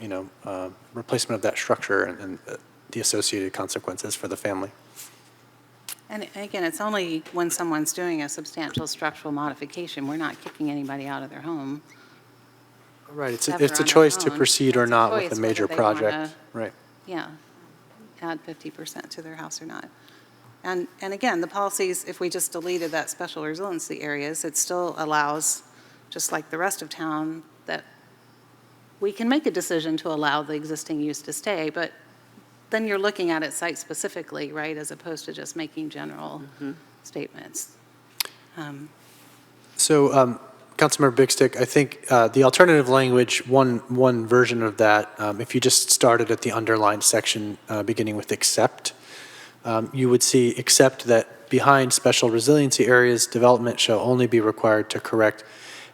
replacement of that structure and the associated consequences for the family. And again, it's only when someone's doing a substantial structural modification. We're not kicking anybody out of their home. Right, it's Ever a on their choice to own. proceed or It's a not with choice a major whether they wanna- project, right? Yeah, add 50% to their house or not. And again, the policies, if we just deleted that special resiliency areas, it still allows, just like the rest of town, that we can make a decision to allow the existing use to stay, but then you're looking at it site-specifically, right, as opposed to just making general statements. So, Councilmember Bigstick, I think the alternative language, one version of that, if you just started at the underlined section beginning with except, you would see except that behind special resiliency areas, development shall only be required to correct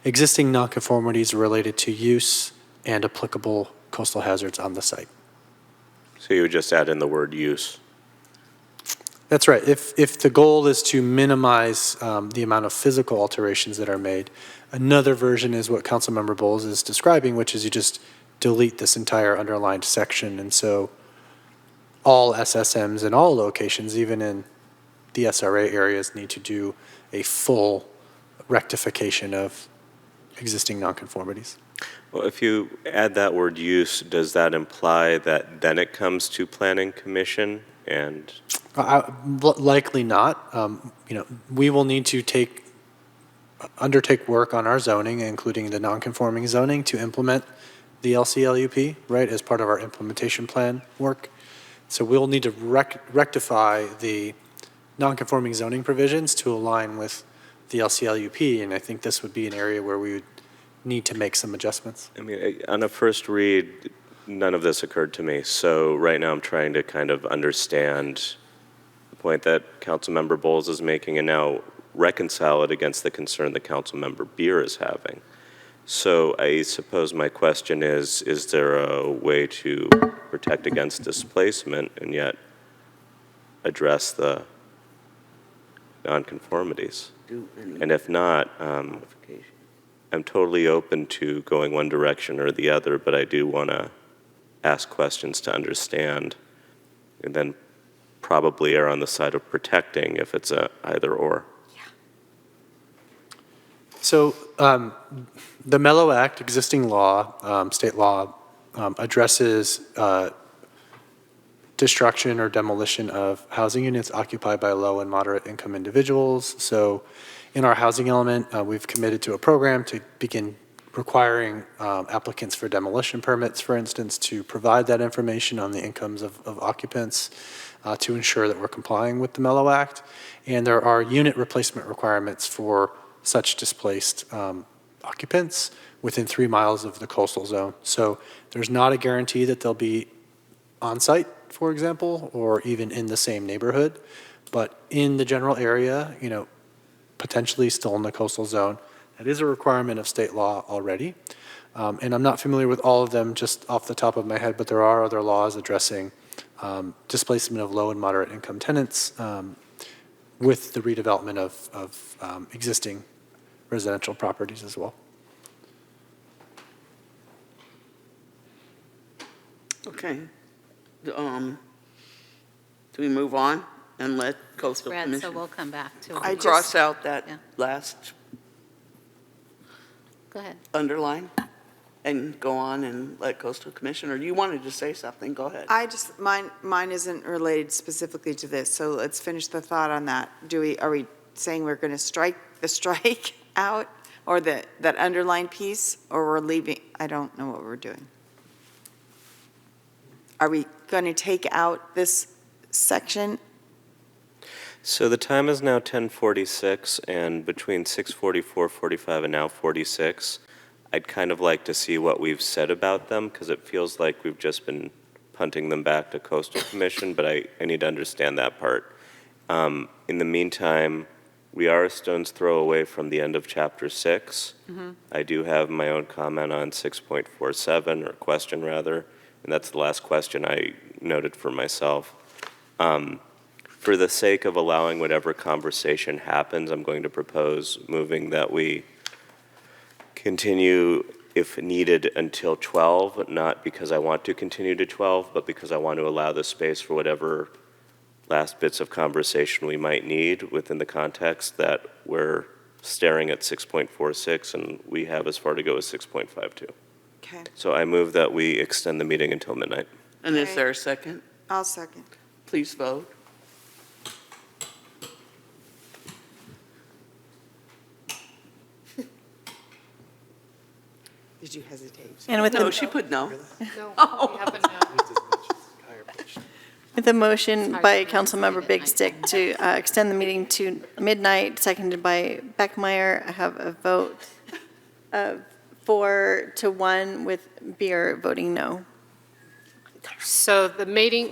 existing nonconformities related to use and applicable coastal hazards on the site. So you would just add in the word use. That's right. If the goal is to minimize the amount of physical alterations that are made, another version is what Councilmember Bowles is describing, which is you just delete this entire underlined section. And so all SSMs in all locations, even in the SRA areas, need to do a full rectification of existing nonconformities. Well, if you add that word use, does that imply that then it comes to Planning Commission and? Likely not. We will need to undertake work on our zoning, including the nonconforming zoning, to implement the LCLUP, right, as part of our implementation plan work. So we'll need to rectify the nonconforming zoning provisions to align with the LCLUP, and I think this would be an area where we would need to make some adjustments. I mean, on a first read, none of this occurred to me. So right now I'm trying to kind of understand the point that Councilmember Bowles is making and now reconcile it against the concern that Councilmember Beer is having. So I suppose my question is there a way to protect against displacement and yet address the nonconformities? And if not, I'm totally open to going one direction or the other, but I do want to ask questions to understand and then probably err on the side of protecting if it's a either or. So the Mello Act, existing law, state law, addresses destruction or demolition of housing units occupied by low and moderate income individuals. So in our housing element, we've committed to a program to begin requiring applicants for demolition permits, for instance, to provide that information on the incomes of occupants to ensure that we're complying with the Mello Act. And there are unit replacement requirements for such displaced occupants within 3 miles of the coastal zone. So there's not a guarantee that they'll be on site, for example, or even in the same neighborhood, but in the general area, potentially still in the coastal zone. That is a requirement of state law already. And I'm not familiar with all of them just off the top of my head, but there are other laws addressing displacement of low and moderate income tenants with the redevelopment of existing residential properties as well. Okay. Do we move on and let Coastal Read, Commission? so we'll come back to I it. cross out that Yeah. last Go ahead. underline and go on and let Coastal Commission, or you wanted to say something, go ahead. Mine isn't related specifically to this, so let's finish the thought on that. Are we saying we're going to strike the strike out, or that underlined piece, or we're leaving? I don't know what we're doing. Are we going to take out this section? So the time is now 10:46, and between 6:44, 45, and now 46, I'd kind of like to see what we've said about them, because it feels like we've just been punting them back to Coastal Commission, but I need to understand that part. In the meantime, we are a stone's throw away from the end of Chapter 6. I do have my own comment on 6.47, or question rather, and that's the last question I noted for myself. For the sake of allowing whatever conversation happens, I'm going to propose moving that we continue, if needed, until 12, not because I want to continue to 12, but because I want to allow the space for whatever last bits of conversation we might need within the context that we're staring at 6.46 and we have as far to go as 6.52. Okay. So I move that we extend the meeting until midnight. And is there a second? I'll second. Please vote. Did you hesitate? And with No, the, she put no. No, we haven't now. with the motion by Councilmember Big Stick to extend the meeting to midnight, seconded by Beckmeyer, I have a vote of 4-1 with Beer voting no. So the meeting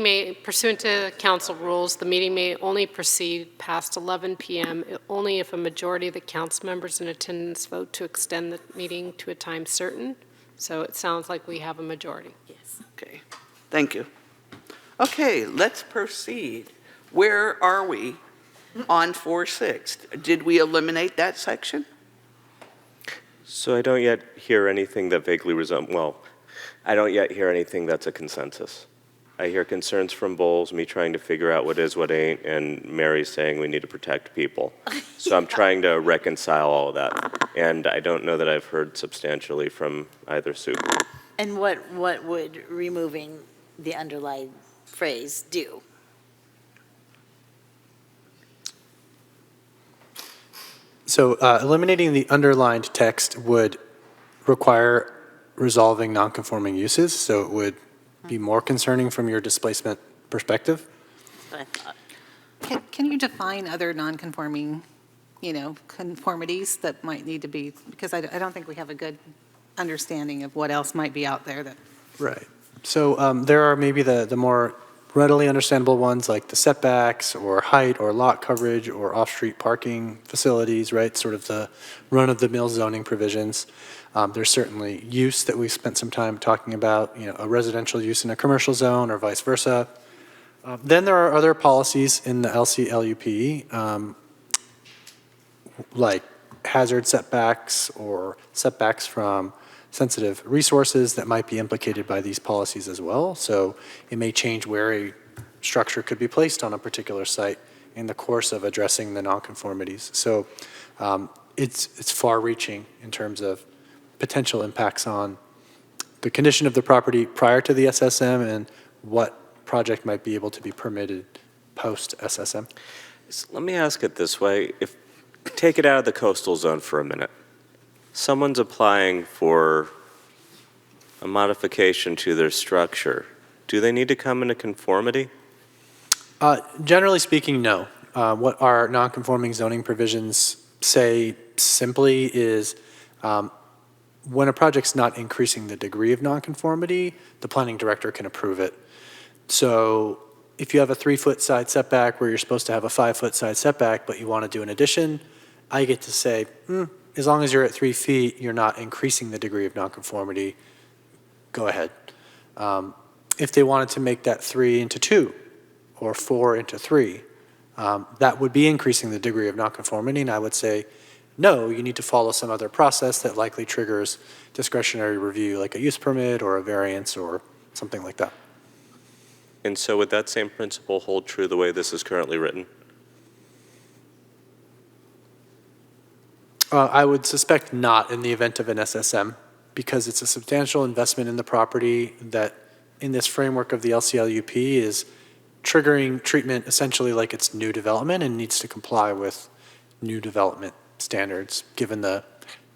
may, pursuant to council rules, the meeting may only proceed past 11 PM, only if a majority of the council members in attendance vote to extend the meeting to a time certain. So it sounds like we have a majority. Yes. Okay, thank you. Okay, let's proceed. Where are we on 4-6? Did we eliminate that section? So I don't yet hear anything that vaguely I don't yet hear anything that's a consensus. I hear concerns from Bowles, me trying to figure out what is, what ain't, and Mary saying we need to protect people. So I'm trying to reconcile all of that. And I don't know that I've heard substantially from either Sue. And what would removing the underlined phrase do? So eliminating the underlined text would require resolving nonconforming uses, so it would be more concerning from your displacement perspective. That's what I thought. Can you define other non-conforming, conformities that might need to be, because I don't think we have a good understanding of what else might be out there that. Right. So there are maybe the more readily understandable ones like the setbacks or height or lot coverage or off-street parking facilities, right? Sort of the run-of-the-mill zoning provisions. There's certainly use that we've spent some time talking about, a residential use in a commercial zone or vice versa. Then there are other policies in the LCLUP, like hazard setbacks or setbacks from sensitive resources that might be implicated by these policies as well. So it may change where a structure could be placed on a particular site in the course of addressing the nonconformities. So it's far-reaching in terms of potential impacts on the condition of the property prior to the SSM and what project might be able to be permitted post-SSM. So let me ask it this way. Take it out of the coastal zone for a minute. Someone's applying for a modification to their structure. Do they need to come into conformity? Generally speaking, no. What our nonconforming zoning provisions say simply is when a project's not increasing the degree of nonconformity, the planning director can approve it. So if you have a 3-foot side setback where you're supposed to have a 5-foot side setback, but you want to do an addition, I get to say, as long as you're at 3 feet, you're not increasing the degree of nonconformity, go ahead. If they wanted to make that 3 into 2 or 4 into 3, that would be increasing the degree of nonconformity, and I would say, no, you need to follow some other process that likely triggers discretionary review, like a use permit or a variance or something like that. And so would that same principle hold true the way this is currently written? I would suspect not in the event of an SSM, because it's a substantial investment in the property that, in this framework of the LCLUP, is triggering treatment essentially like it's new development and needs to comply with new development standards, given the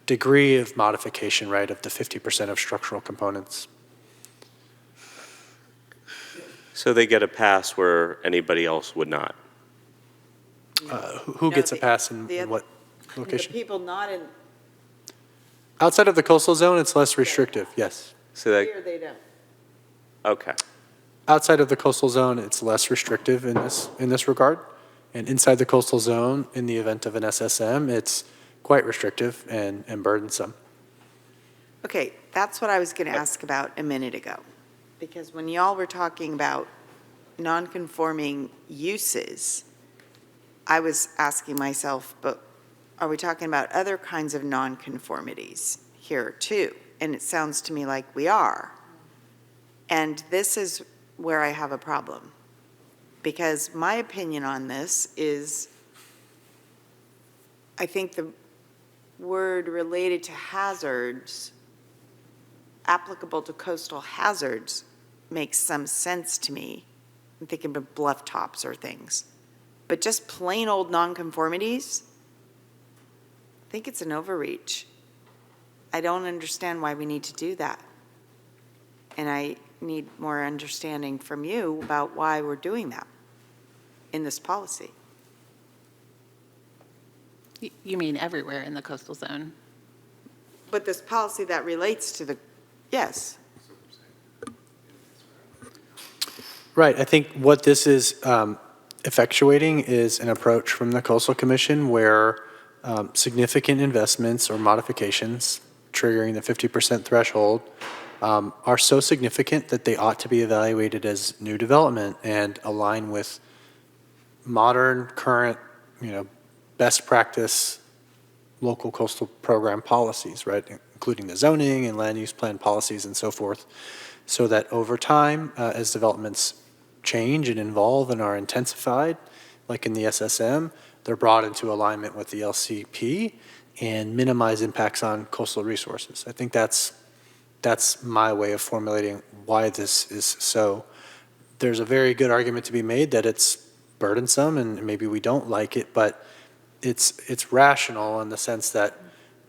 degree of modification, right, of the 50% of structural components. So they get a pass where anybody else would not? Who gets a pass in what The location? people not in, Outside of the coastal zone, it's less restrictive, yes. So that, here they don't. okay. Outside of the coastal zone, it's less restrictive in this regard. And inside the coastal zone, in the event of an SSM, it's quite restrictive and burdensome. Okay, that's what I was going to ask about a minute ago. Because when y'all were talking about non-conforming uses, I was asking myself, but are we talking about other kinds of non-conformities here too? And it sounds to me like we are. And this is where I have a problem. Because my opinion on this is, I think the word related to hazards, applicable to coastal hazards, makes some sense to me. I'm thinking of bluff tops or things. But just plain old nonconformities, I think it's an overreach. I don't understand why we need to do that. And I need more understanding from you about why we're doing that in this policy. You mean everywhere in the coastal zone? But this policy that relates to the, yes. Right. I think what this is effectuating is an approach from the Coastal Commission where significant investments or modifications triggering the 50% threshold are so significant that they ought to be evaluated as new development and align with modern, current, best practice local coastal program policies, right, including the zoning and land use plan policies and so forth, so that over time, as developments change and evolve and are intensified, like in the SSM, they're brought into alignment with the LCP and minimize impacts on coastal resources. I think that's my way of formulating why this is so. There's a very good argument to be made that it's burdensome and maybe we don't like it, but it's rational in the sense that,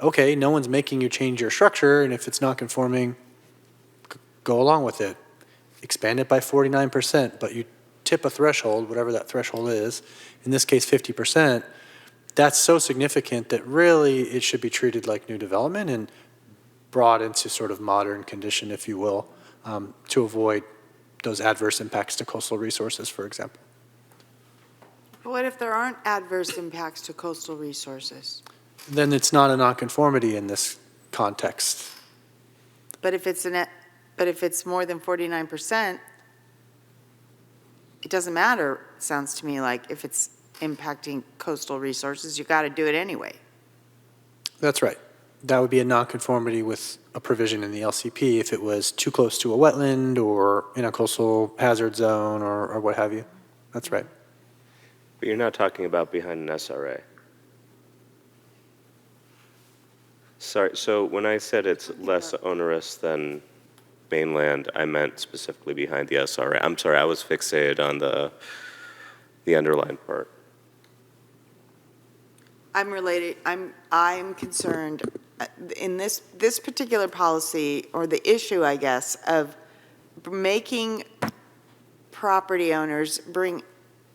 okay, no one's making you change your structure, and if it's not conforming, go along with it. Expand it by 49%, but you tip a threshold, whatever that threshold is, in this case 50%, that's so significant that really it should be treated like new development and brought into sort of modern condition, if you will, to avoid those adverse impacts to coastal resources, for example. But what if there aren't adverse impacts to coastal resources? Then it's not a nonconformity in this context. But if it's more than 49%, it doesn't matter, it sounds to me like, if it's impacting coastal resources, you got to do it anyway. That's right. That would be a nonconformity with a provision in the LCP if it was too close to a wetland or in a coastal hazard zone or what have you. That's right. But you're not talking about behind an SRA. Sorry, so when I said it's less onerous than mainland, I meant specifically behind the SRA. I'm sorry, I was fixated on the underlined part. I'm concerned in this particular policy, or the issue, I guess, of making property owners bring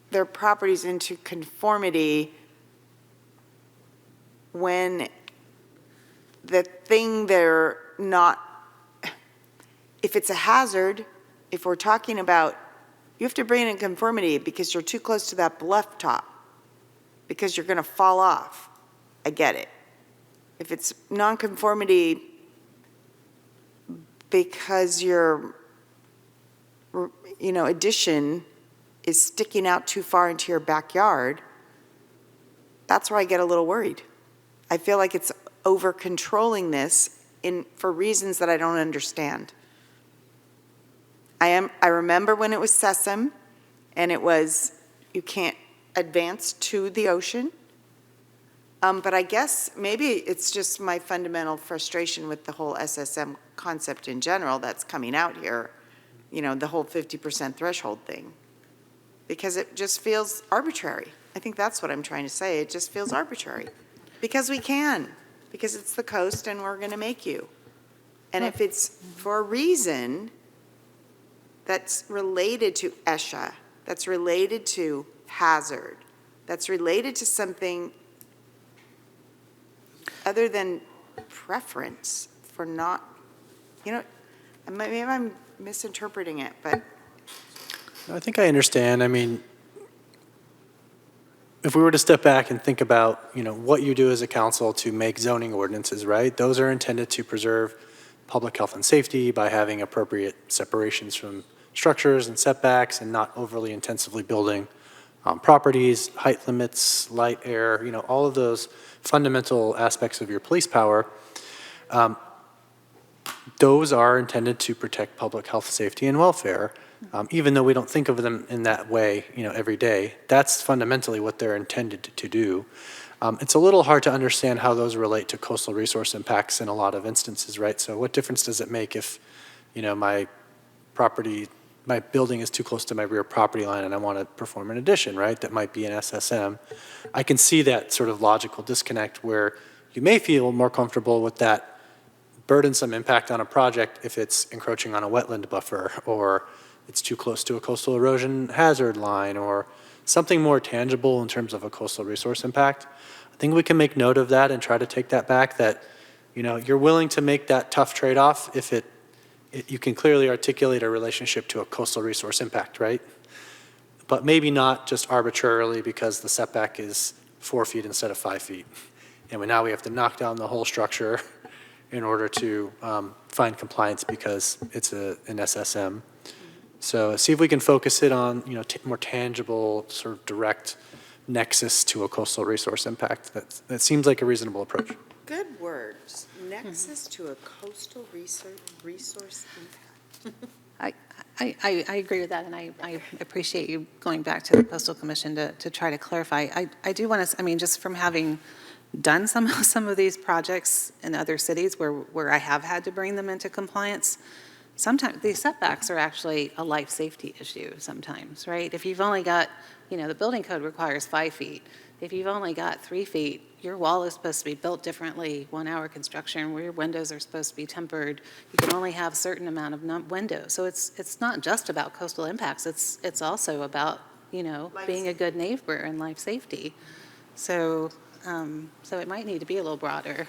their properties into conformity when the thing they're not, if it's a hazard, if we're talking about, you have to bring it in conformity because you're too close to that bluff top, because you're going to fall off. I get it. If it's nonconformity because your, addition is sticking out too far into your backyard, that's where I get a little worried. I feel like it's over controlling this for reasons that I don't understand. I remember when it was SESM and it was, you can't advance to the ocean. But I guess maybe it's just my fundamental frustration with the whole SSM concept in general that's coming out here, the whole 50% threshold thing. Because it just feels arbitrary. I think that's what I'm trying to say. It just feels arbitrary. Because we can. Because it's the coast and we're going to make you. And if it's for a reason that's related to ESHA, that's related to hazard, that's related to something other than preference for not, maybe I'm misinterpreting it, but. I think I understand. I mean, if we were to step back and think about, what you do as a council to make zoning ordinances, right? Those are intended to preserve public health and safety by having appropriate separations from structures and setbacks and not overly intensively building properties, height limits, light, air, all of those fundamental aspects of your police power. Those are intended to protect public health, safety, and welfare. Even though we don't think of them in that way, every day, that's fundamentally what they're intended to do. It's a little hard to understand how those relate to coastal resource impacts in a lot of instances, right? So what difference does it make if, my building is too close to my rear property line and I want to perform an addition, right? That might be an SSM. I can see that sort of logical disconnect where you may feel more comfortable with that burdensome impact on a project if it's encroaching on a wetland buffer, or it's too close to a coastal erosion hazard line, or something more tangible in terms of a coastal resource impact. I think we can make note of that and try to take that back, that, you know, you're willing to make that tough trade-off if you can clearly articulate a relationship to a coastal resource impact, right? But maybe not just arbitrarily because the setback is 4 feet instead of 5 feet. And now we have to knock down the whole structure in order to find compliance because it's an SSM. So see if we can focus it on, you know, more tangible, sort of direct nexus to a coastal resource impact. That seems like a reasonable approach. Good words. Nexus to a coastal resource impact. I agree with that, and I appreciate you going back to the Coastal Commission to try to clarify. I do want to, I mean, just from having done some of these projects in other cities where I have had to bring them into compliance, sometimes these setbacks are actually a life safety issue sometimes, right? If you've only got, you know, the building code requires 5 feet. If you've only got 3 feet, your wall is supposed to be built differently, 1-hour construction, where your windows are supposed to be tempered. You can only have a certain amount of windows. So it's not just about coastal impacts. It's also about, you know, being a good neighbor and life safety. So so it might need to be a little broader.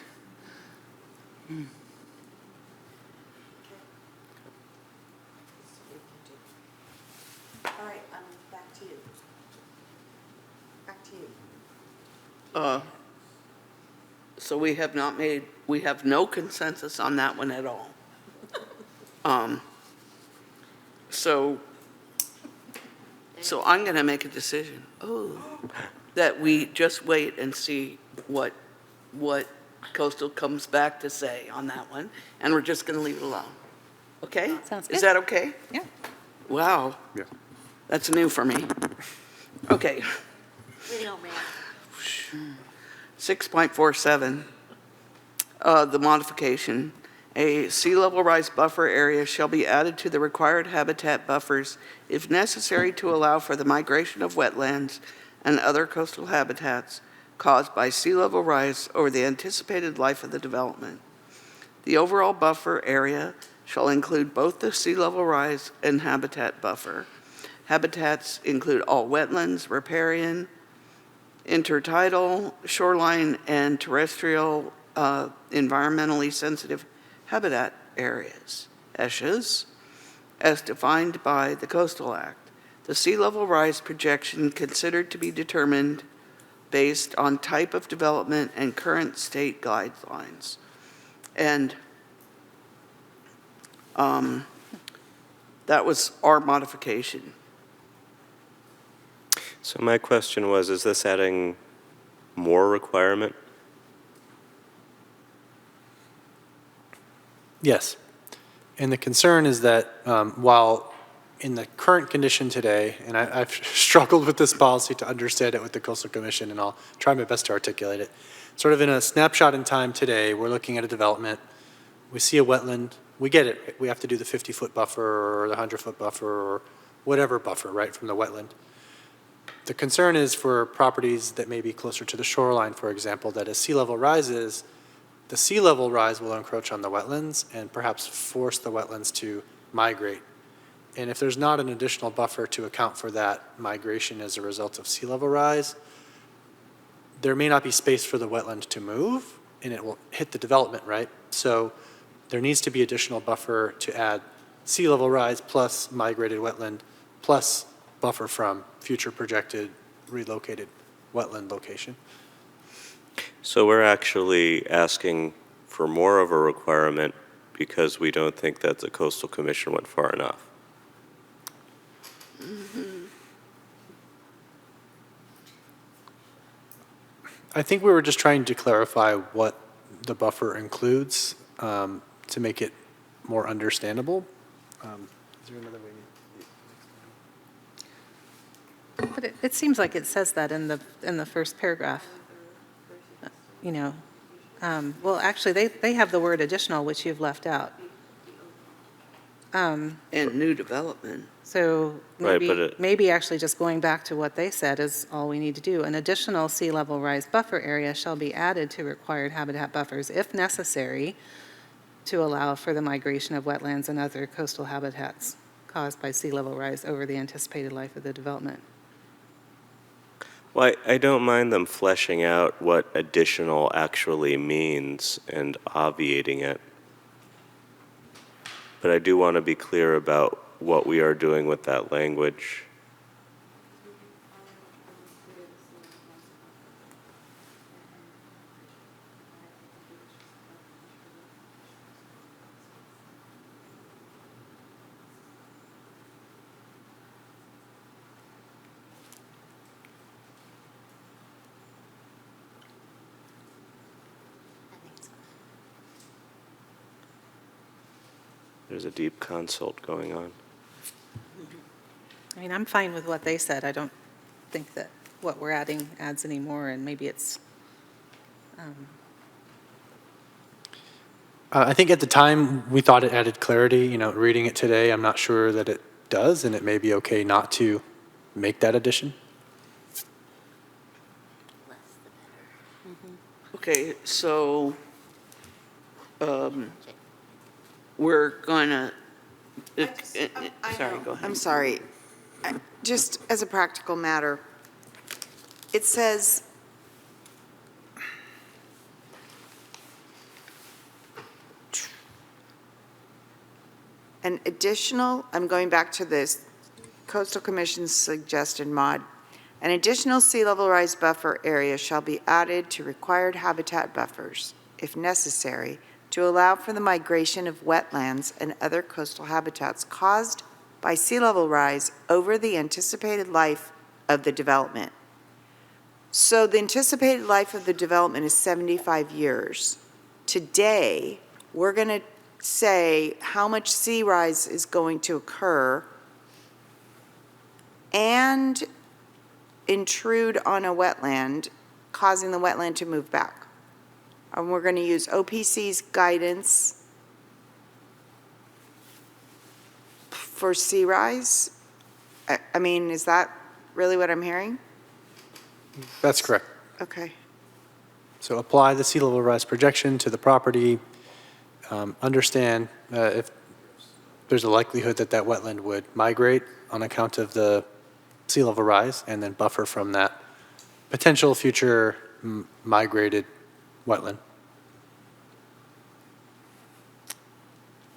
All right, back to you. Back to you. So we have no consensus on that one at all. So I'm going to make a decision. That we just wait and see what Coastal comes back to say on that one, and we're just going to leave it alone. Okay? Sounds good. Is that okay? Yeah. Wow. Yeah. That's new for me. Okay. We don't, man. 6.47, the modification. A sea level rise buffer area shall be added to the required habitat buffers if necessary to allow for the migration of wetlands and other coastal habitats caused by sea level rise over the anticipated life of the development. The overall buffer area shall include both the sea level rise and habitat buffer. Habitats include all wetlands, riparian, intertidal, shoreline, and terrestrial environmentally sensitive habitat areas, ESHAs, as defined by the Coastal Act. The sea level rise projection considered to be determined based on type of development and current state guidelines. And that was our modification. So my question was, is this adding more requirement? Yes. And the concern is that while in the current condition today, and I've struggled with this policy to understand it with the Coastal Commission, and I'll try my best to articulate it. Sort of in a snapshot in time today, we're looking at a development. We see a wetland. We get it. We have to do the 50-foot buffer or the 100-foot buffer or whatever buffer, right, from the wetland. The concern is for properties that may be closer to the shoreline, for example, that as sea level rises, the sea level rise will encroach on the wetlands and perhaps force the wetlands to migrate. And if there's not an additional buffer to account for that migration as a result of sea level rise, there may not be space for the wetland to move, and it will hit the development, right? So there needs to be additional buffer to add sea level rise plus migrated wetland plus buffer from future projected relocated wetland location. So we're actually asking for more of a requirement because we don't think that the Coastal Commission went far enough. I think we were just trying to clarify what the buffer includes to make it more understandable. Is there another way? But it seems like it says that in the first paragraph. You know, well, actually, they have the word additional, which you've left out. And new development. So Right, maybe, maybe actually just going back to what they said is all we need to do. An additional sea level rise buffer area shall be added to required habitat buffers if necessary to allow for the migration of wetlands and other coastal habitats caused by sea level rise over the anticipated life of the development. Well, I don't mind them fleshing out what additional actually means and obviating it. But I do want to be clear about what we are doing with that language. There's a deep consult going on. I mean, I'm fine with what they said. I don't think that what we're adding adds any more, and maybe it's, I think at the time, we thought it added clarity. You know, reading it today, I'm not sure that it does, and it may be okay not to make that addition. Okay, so we're going to, sorry, go ahead. I'm sorry. Just as a practical matter, it says, an additional, I'm going back to this Coastal Commission's suggested mod, an additional sea level rise buffer area shall be added to required habitat buffers, if necessary, to allow for the migration of wetlands and other coastal habitats caused by sea level rise over the anticipated life of the development. So the anticipated life of the development is 75 years. Today, we're going to say how much sea rise is going to occur and intrude on a wetland, causing the wetland to move back. And we're going to use OPC's guidance for sea rise. I mean, is that really what I'm hearing? That's correct. Okay. So apply the sea level rise projection to the property. Understand if there's a likelihood that that wetland would migrate on account of the sea level rise, and then buffer from that potential future migrated wetland.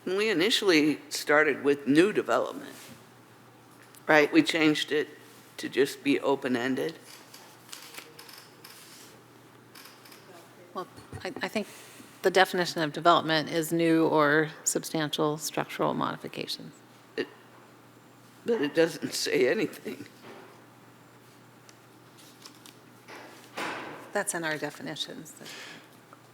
We initially started with new development. Right. We changed it to just be open-ended. well, I think the definition of development is new or substantial structural modifications. But it doesn't say anything. That's in our definitions.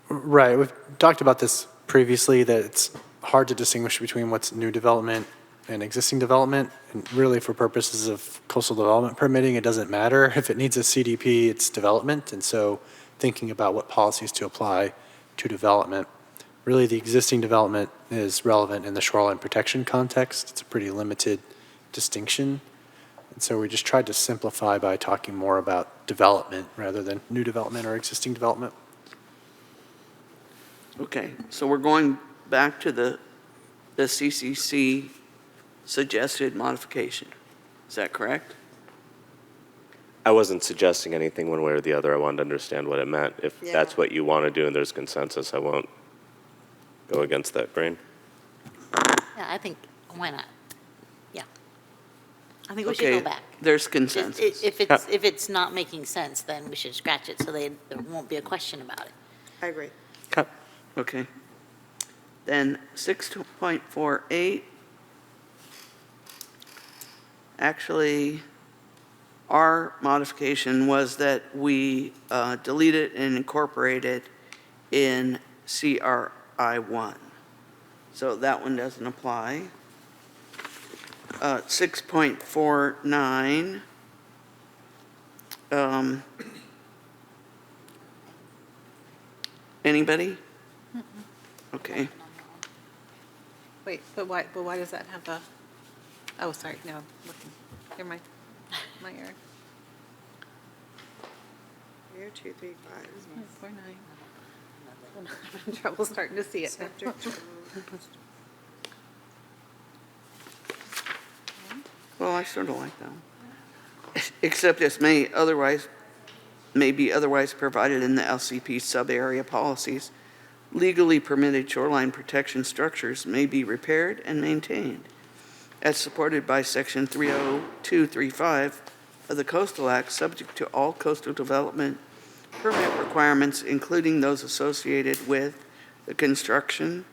Right. We've talked about this previously, that it's hard to distinguish between what's new development and existing development. And really, for purposes of coastal development permitting, it doesn't matter. If it needs a CDP, it's development. And so thinking about what policies to apply to development. Really, the existing development is relevant in the shoreline protection context. It's a pretty limited distinction. And so we just tried to simplify by talking more about development rather than new development or existing development. Okay, so we're going back to the CCC suggested modification. Is that correct? I wasn't suggesting anything one way or the other. I wanted to understand what it meant. If that's what you want to do and there's consensus, I won't go against that grain. Yeah, I think, why not? Yeah. I think we should Okay, go back. there's consensus. If it's not making sense, then we should scratch it so there won't be a question about it. I agree. Okay. Then 6.48, actually, our modification was that we delete it and incorporate it in CRI1. So that one doesn't apply. 6.49, anybody? Okay. Wait, but why does that have a, oh, sorry, no, looking, you're my error. Here, 235. 49. I'm having trouble starting to see it. Well, I sort of like that one. Except as may be otherwise provided in the LCP sub-area policies, legally permitted shoreline protection structures may be repaired and maintained, as supported by Section 30235 of the Coastal Act, subject to all coastal development permit requirements, including those associated with the construction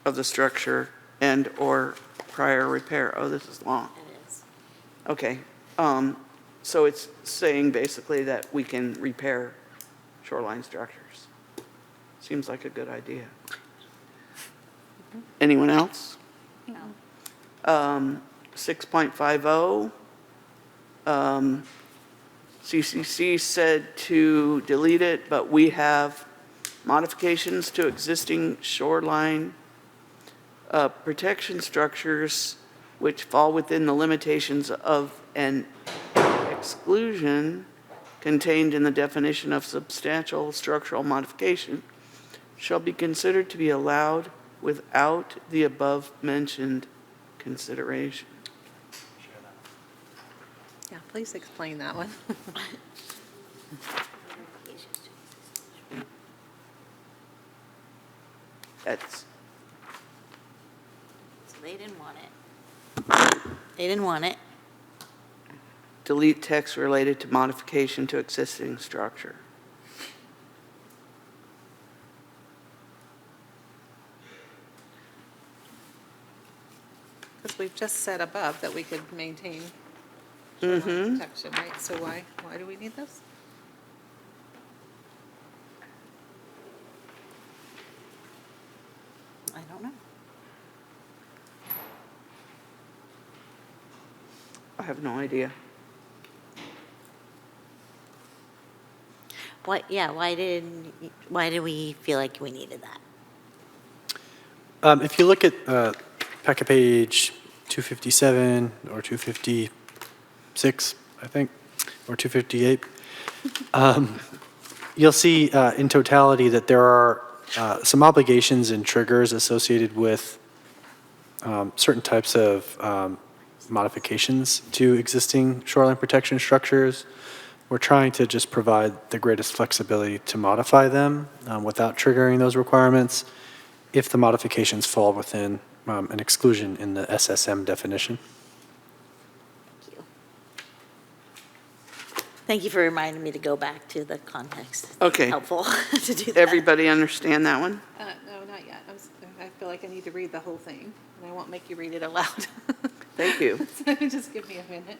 of the structure and/or prior repair. Oh, this is long. It is. Okay, so it's saying basically that we can repair shoreline structures. Seems like a good idea. Anyone else? No. 6.50, CCC said to delete it, but we have modifications to existing shoreline protection structures which fall within the limitations of an exclusion contained in the definition of substantial structural modification shall be considered to be allowed without the above-mentioned consideration. Yeah, please explain that one. That's, So they didn't want it. They didn't want it. delete text related to modification to existing structure. Because we've just said above that we could maintain shoreline protection, right? So why do we need this? I don't know. I have no idea. Why did we feel like we needed that? If you look at packet page 257 or 256, I think, or 258, you'll see in totality that there are some obligations and triggers associated with certain types of modifications to existing shoreline protection structures. We're trying to just provide the greatest flexibility to modify them without triggering those requirements if the modifications fall within an exclusion in the SSM definition. Thank you. Thank you for reminding me to go back to the context. It's Okay. helpful to do that. Everybody understand that one? No, not yet. I feel like I need to read the whole thing, and I won't make you read it aloud. Thank you. So just give me a minute.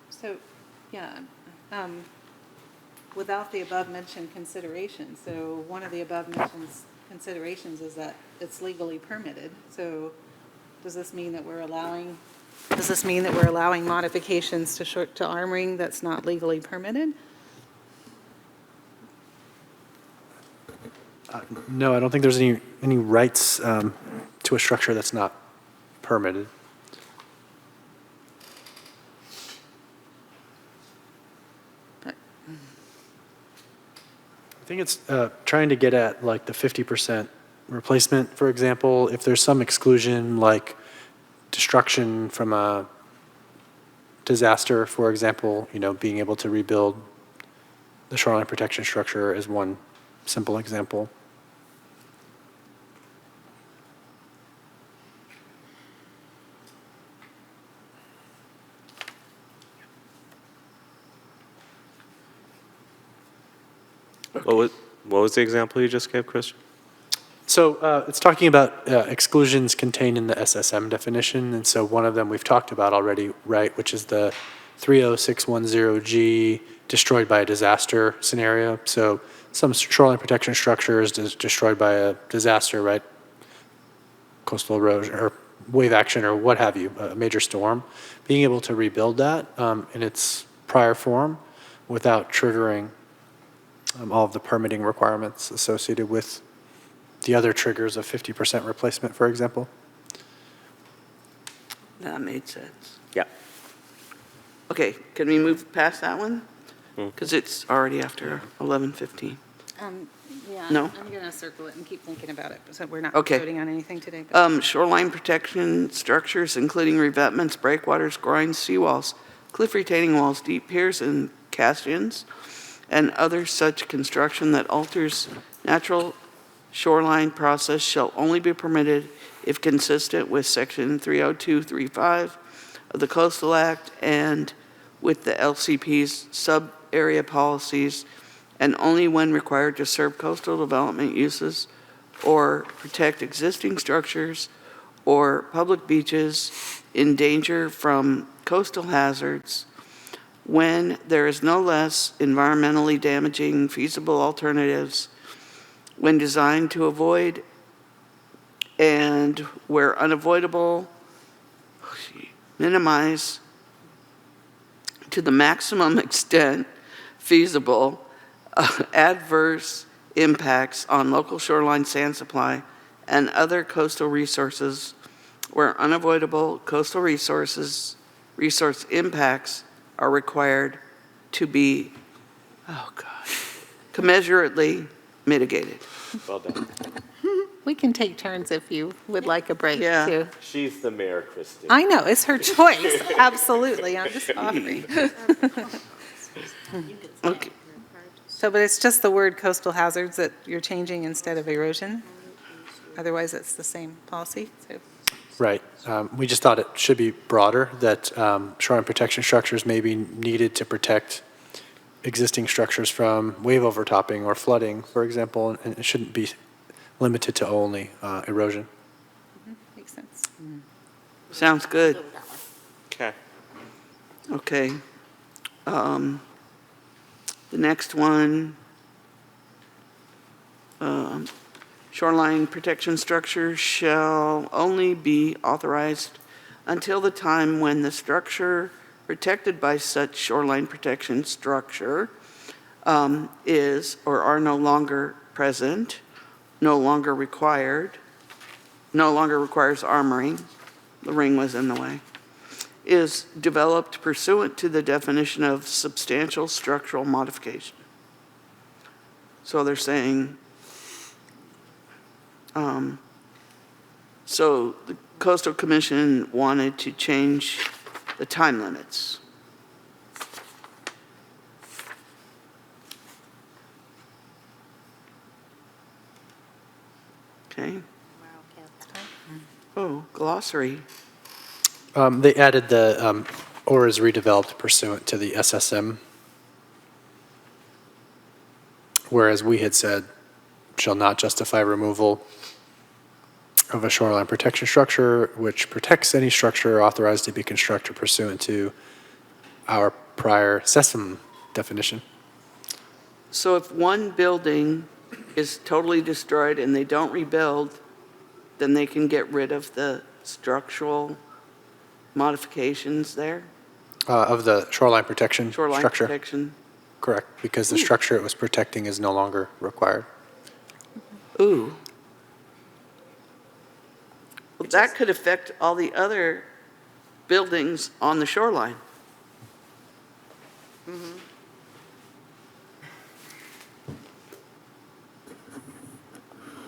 So, yeah, without the above-mentioned consideration, so one of the above-mentioned considerations is that it's legally permitted. So does this mean that we're allowing modifications to armoring that's not legally permitted? No, I don't think there's any rights to a structure that's not permitted. I think it's trying to get at like the 50% replacement, for example. If there's some exclusion like destruction from a disaster, for example, being able to rebuild the shoreline protection structure is one simple example. What was the example you just gave, Christian? So it's talking about exclusions contained in the SSM definition, and so one of them we've talked about already, right, which is the 30610G destroyed by a disaster scenario. So some shoreline protection structure is destroyed by a disaster, right? Coastal erosion or wave action or what have you, a major storm, being able to rebuild that in its prior form without triggering all of the permitting requirements associated with the other triggers of 50% replacement, for example. That made sense. Yeah. Okay, can we move past that one? Because it's already after 11:15. Yeah. No? I'm going to circle it and keep thinking about it, so we're not Okay. voting on anything today. but- Shoreline protection structures, including revetments, breakwaters, groins, seawalls, cliff retaining walls, deep piers and caisson, and other such construction that alters natural shoreline process shall only be permitted if consistent with Section 30235 of the Coastal Act and with the LCP's sub-area policies, and only when required to serve coastal development uses or protect existing structures or public beaches in danger from coastal hazards, when there is no less environmentally damaging feasible alternatives, when designed to avoid and where unavoidable, minimize to the maximum extent feasible adverse impacts on local shoreline sand supply and other coastal resources where unavoidable coastal resource impacts are required to be, commensurately mitigated. Well done. We can take turns if you would like a break, Yeah. too. She's the mayor, Christine. I know, it's her choice, absolutely, I'm just offering. Okay. So, but it's just the word coastal hazards that you're changing instead of erosion? Otherwise, it's the same policy, so. Right. We just thought it should be broader, that shoreline protection structures may be needed to protect existing structures from wave overtopping or flooding, for example, and it shouldn't be limited to only erosion. Makes sense. Sounds good. Okay. Okay. The next one, shoreline protection structures shall only be authorized until the time when the structure protected by such shoreline protection structure is or are no longer present, no longer required, no longer requires armoring, the ring was in the way, is developed pursuant to the definition of substantial structural modification. So they're saying, so the Coastal Commission wanted to change the time limits. Okay. Oh, glossary. They added the, or is redeveloped pursuant to the SSM, whereas we had said, shall not justify removal of a shoreline protection structure which protects any structure authorized to be constructed pursuant to our prior SSM definition. So if one building is totally destroyed and they don't rebuild, then they can get rid of the structural modifications there? Of the shoreline protection Shoreline structure. protection? Correct, because the structure it was protecting is no longer required. Ooh. Well, that could affect all the other buildings on the shoreline.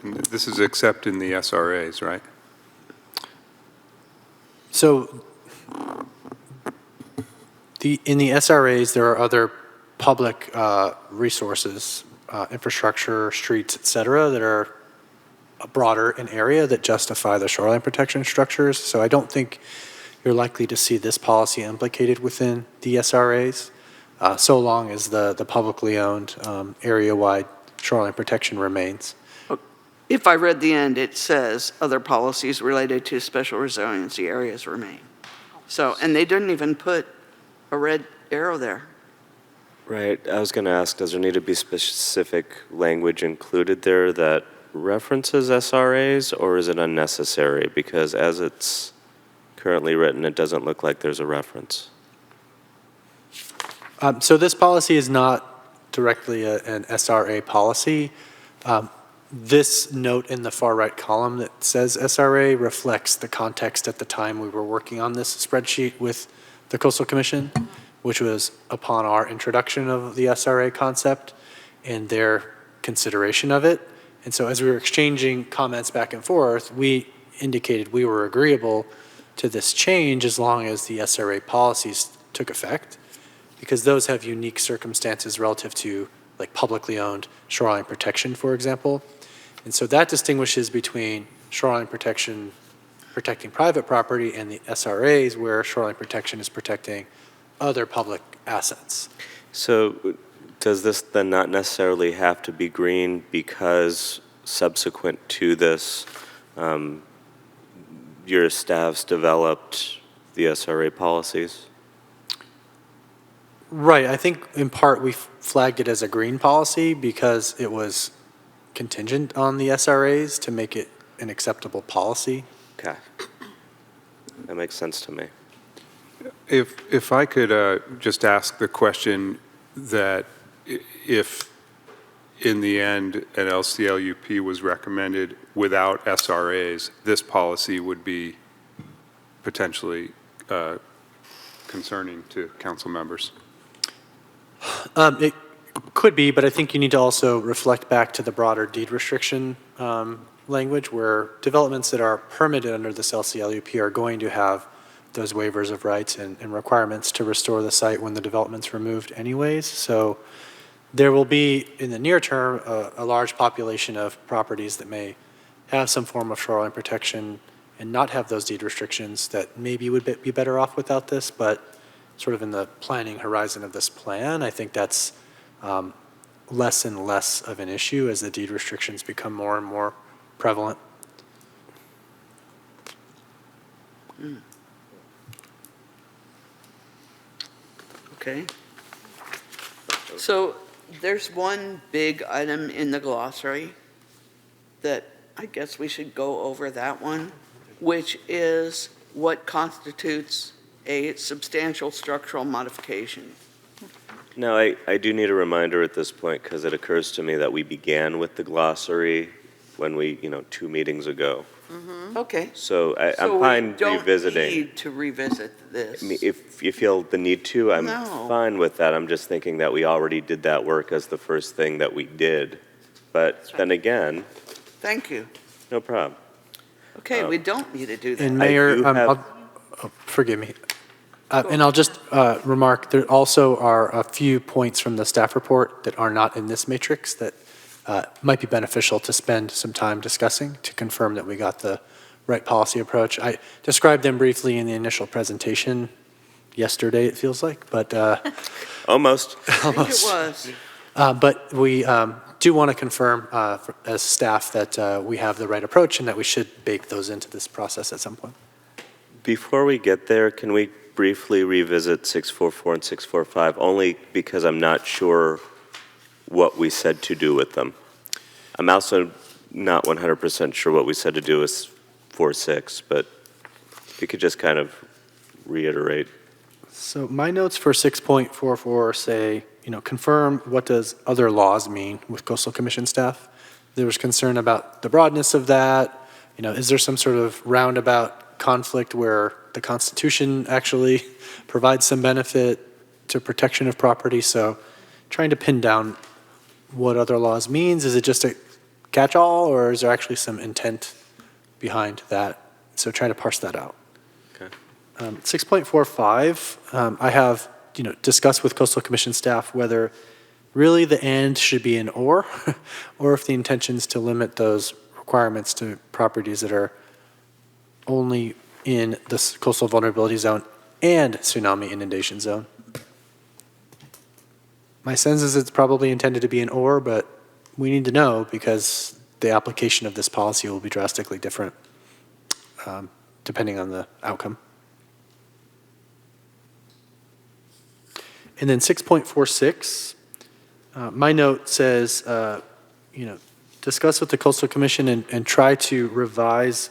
This is except in the SRAs, right? So in the SRAs, there are other public resources, infrastructure, streets, et cetera, that are broader in area that justify the shoreline protection structures. So I don't think you're likely to see this policy implicated within the SRAs, so long as the publicly owned area-wide shoreline protection remains. If I read the end, it says other policies related to special resiliency areas remain. So, and they didn't even put a red arrow there. Right. I was going to ask, does there need to be specific language included there that references SRAs, or is it unnecessary? Because as it's currently written, it doesn't look like there's a reference. So this policy is not directly an SRA policy. This note in the far right column that says SRA reflects the context at the time we were working on this spreadsheet with the Coastal Commission, which was upon our introduction of the SRA concept and their consideration of it. And so as we were exchanging comments back and forth, we indicated we were agreeable to this change as long as the SRA policies took effect, because those have unique circumstances relative to like publicly owned shoreline protection, for example. And so that distinguishes between shoreline protection protecting private property and the SRAs where shoreline protection is protecting other public assets. So does this then not necessarily have to be green because subsequent to this, your staff's developed the SRA policies? Right. I think in part we flagged it as a green policy because it was contingent on the SRAs to make it an acceptable policy. Okay. That makes sense to me. If I could just ask the question that if in the end an LCLUP was recommended without SRAs, this policy would be potentially concerning to council members. It could be, but I think you need to also reflect back to the broader deed restriction language where developments that are permitted under this LCLUP are going to have those waivers of rights and requirements to restore the site when the development's removed anyways. So there will be, in the near term, a large population of properties that may have some form of shoreline protection and not have those deed restrictions that maybe would be better off without this, but sort of in the planning horizon of this plan, I think that's less and less of an issue as the deed restrictions become more and more prevalent. Okay. So there's one big item in the glossary that I guess we should go over that one, which is what constitutes a substantial structural modification. Now, I do need a reminder at this point because it occurs to me that we began with the glossary when we, 2 meetings ago. Okay. So I'm fine revisiting. So we don't need to revisit this. I mean, if you feel the need to, I'm No. fine with that. I'm just thinking that we already did that work as the first thing that we did. But then again, Thank you. no problem. Okay, we don't need to do that. And Mayor, forgive me. And I'll just remark, there also are a few points from the staff report that are not in this matrix that might be beneficial to spend some time discussing to confirm that we got the right policy approach. I described them briefly in the initial presentation yesterday, it feels like, but almost. I think it was. But we do want to confirm as staff that we have the right approach and that we should bake those into this process at some point. Before we get there, can we briefly revisit 644 and 645, only because I'm not sure what we said to do with them. I'm also not 100% sure what we said to do with 46, but if you could just kind of reiterate. So my notes for 6.44 say, confirm what does other laws mean with Coastal Commission staff. There was concern about the broadness of that. Is there some sort of roundabout conflict where the Constitution actually provides some benefit to protection of property? So trying to pin down what other laws means. Is it just a catch-all, or is there actually some intent behind that? So trying to parse that out. Okay. 6.45, I have discussed with Coastal Commission staff whether really the and should be an or if the intention is to limit those requirements to properties that are only in the coastal vulnerability zone and tsunami inundation zone. My sense is it's probably intended to be an or, but we need to know because the application of this policy will be drastically different depending on the outcome. And then 6.46, my note says, discuss with the Coastal Commission and try to revise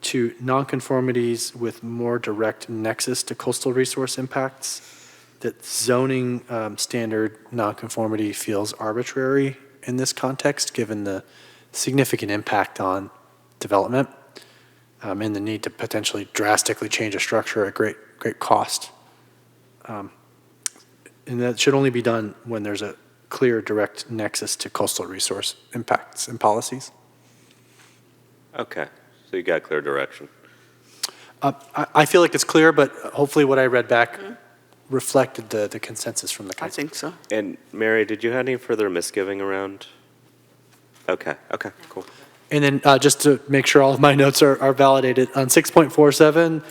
to nonconformities with more direct nexus to coastal resource impacts. That zoning standard nonconformity feels arbitrary in this context, given the significant impact on development and the need to potentially drastically change a structure at great cost. And that should only be done when there's a clear direct nexus to coastal resource impacts and policies. Okay, so you got clear direction. I feel like it's clear, but hopefully what I read back reflected the consensus from the council. I think so. And Mary, did you have any further misgiving around? Okay, cool. And then just to make sure all of my notes are validated, on 6.47,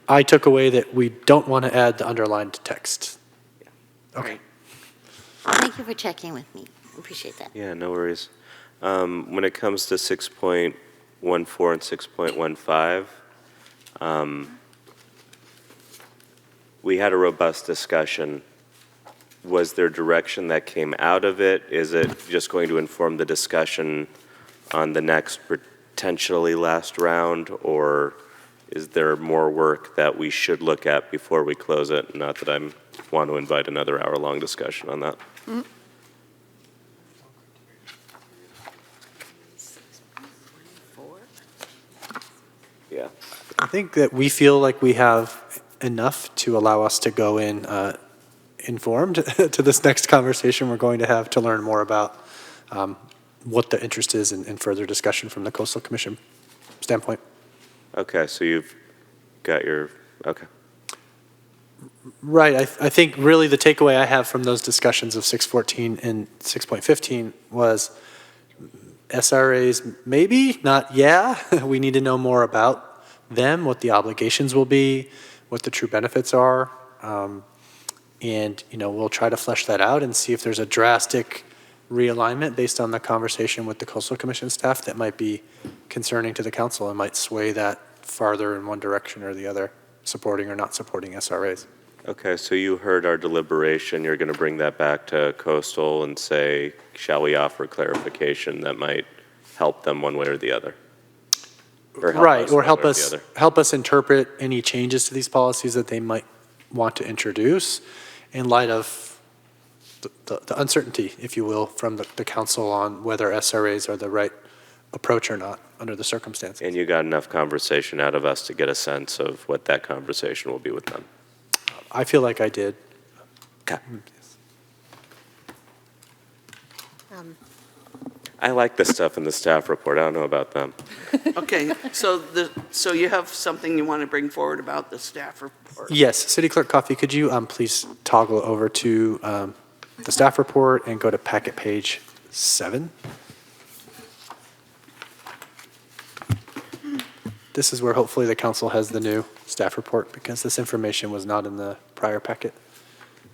I took away that we don't want to add the underlined text. Okay. Thank you for checking with me. Appreciate that. Yeah, no worries. When it comes to 6.14 and 6.15, we had a robust discussion. Was there direction that came out of it? Is it just going to inform the discussion on the next potentially last round, or is there more work that we should look at before we close it? Not that I want to invite another hour-long discussion on that. Yeah. I think that we feel like we have enough to allow us to go in informed to this next conversation we're going to have to learn more about what the interest is in further discussion from the Coastal Commission standpoint. Okay, so you've got your, okay. Right. I think really the takeaway I have from those discussions of 6.14 and 6.15 was SRAs, maybe, not yeah. We need to know more about them, what the obligations will be, what the true benefits are. And, we'll try to flesh that out and see if there's a drastic realignment based on the conversation with the Coastal Commission staff that might be concerning to the council and might sway that farther in one direction or the other, supporting or not supporting SRAs. Okay, so you heard our deliberation. You're going to bring that back to Coastal and say, shall we offer clarification that might help them one way or the other? Right, or help us interpret any changes to these policies that they might want to introduce in light of the uncertainty, if you will, from the council on whether SRAs are the right approach or not under the circumstances. And you got enough conversation out of us to get a sense of what that conversation will be with them? I feel like I did. Okay. I like this stuff in the staff report. I don't know about them. Okay, so you have something you want to bring forward about the staff report? Yes, City Clerk Coffey, could you please toggle over to the staff report and go to packet page 7? This is where hopefully the council has the new staff report because this information was not in the prior packet,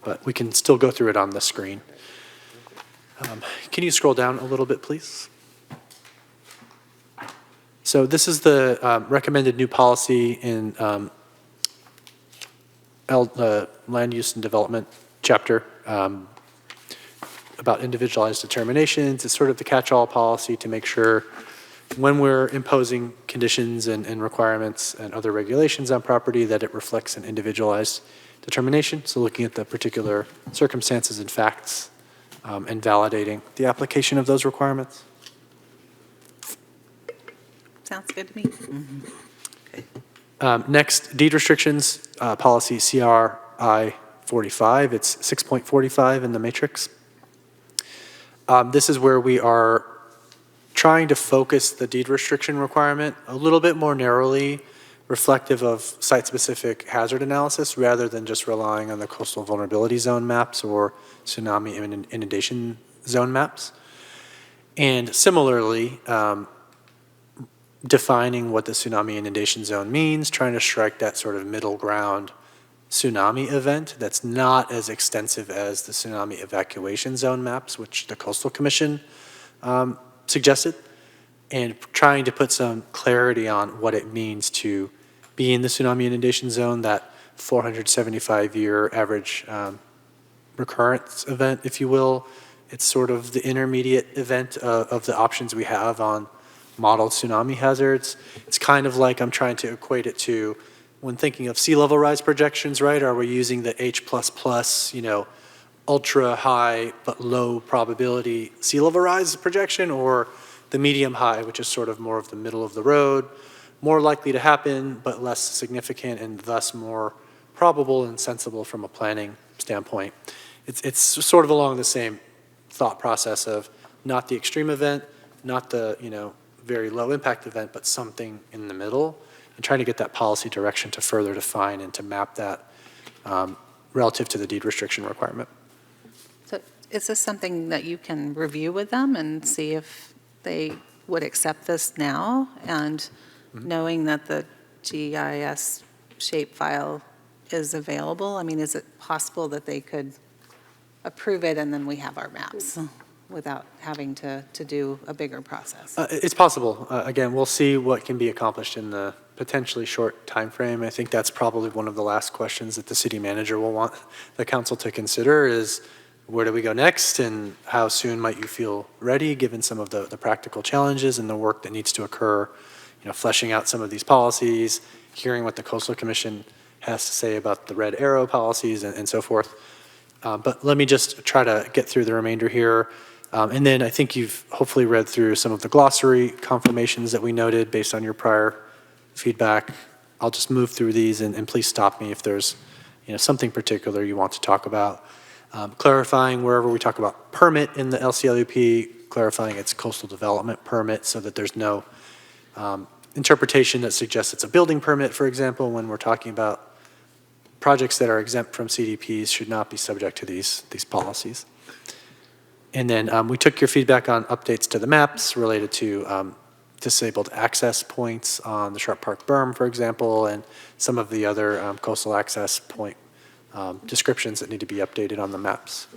but we can still go through it on the screen. Can you scroll down a little bit, please? So this is the recommended new policy in land use and development chapter about individualized determinations. It's sort of the catch-all policy to make sure when we're imposing conditions and requirements and other regulations on property that it reflects an individualized determination. So looking at the particular circumstances and facts and validating the application of those requirements. Sounds good to me. Next, deed restrictions, policy CRI 45. It's 6.45 in the matrix. This is where we are trying to focus the deed restriction requirement a little bit more narrowly, reflective of site-specific hazard analysis rather than just relying on the coastal vulnerability zone maps or tsunami inundation zone maps. And similarly, defining what the tsunami inundation zone means, trying to strike that sort of middle ground tsunami event that's not as extensive as the tsunami evacuation zone maps, which the Coastal Commission suggested, and trying to put some clarity on what it means to be in the tsunami inundation zone, that 475-year average recurrence event, if you will, It's sort of the intermediate event of the options we have on modeled tsunami hazards. It's kind of like I'm trying to equate it to when thinking of sea level rise projections, right? Are we using the H++, ultra high but low probability sea level rise projection, or the medium high, which is sort of more of the middle of the road, more likely to happen but less significant and thus more probable and sensible from a planning standpoint. It's sort of along the same thought process of not the extreme event, not the very low impact event, but something in the middle, and trying to get that policy direction to further define and to map that relative to the deed restriction requirement. So is this something that you can review with them and see if they would accept this now? And knowing that the GIS shapefile is available, I mean, is it possible that they could approve it and then we have our maps without having to do a bigger process? It's possible. Again, we'll see what can be accomplished in the potentially short time frame. I think that's probably one of the last questions that the city manager will want the council to consider is, where do we go next, and how soon might you feel ready, given some of the practical challenges and the work that needs to occur, fleshing out some of these policies, hearing what the Coastal Commission has to say about the red arrow policies and so forth. But let me just try to get through the remainder here. And then I think you've hopefully read through some of the glossary confirmations that we noted based on your prior feedback. I'll just move through these and please stop me if there's something particular you want to talk about. Clarifying wherever we talk about permit in the LCLUP, clarifying it's coastal development permit so that there's no interpretation that suggests it's a building permit, for example, when we're talking about projects that are exempt from CDPs should not be subject to these policies. And then we took your feedback on updates to the maps related to disabled access points on the Sharp Park berm, for example, and some of the other coastal access point descriptions that need to be updated on the maps.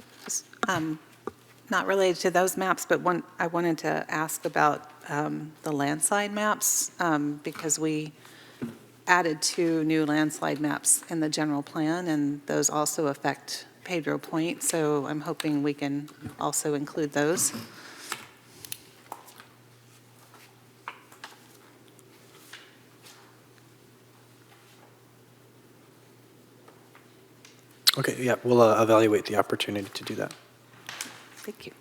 Not related to those maps, but I wanted to ask about the landslide maps because we added 2 new landslide maps in the general plan, and those also affect Pedro Point, so I'm hoping we can also include those. Okay, yeah, we'll evaluate the opportunity to do that. Thank you.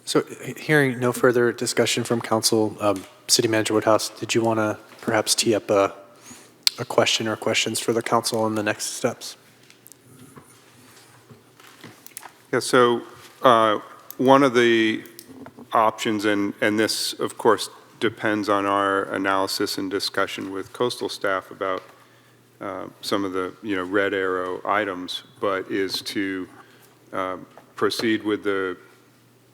So hearing no further discussion from council, City Manager Woodhouse, did you want to perhaps tee up a question or questions for the council on the next steps? Yeah, so one of the options, and this, of course, depends on our analysis and discussion with coastal staff about some of the, red arrow items, but is to proceed with the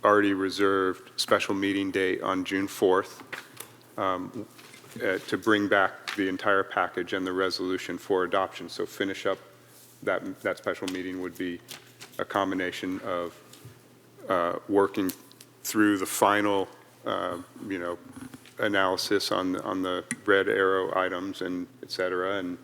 already reserved special meeting date on June 4th to bring back the entire package and the resolution for adoption. So finish up that special meeting would be a combination of working through the final, analysis on the red arrow items and et cetera, and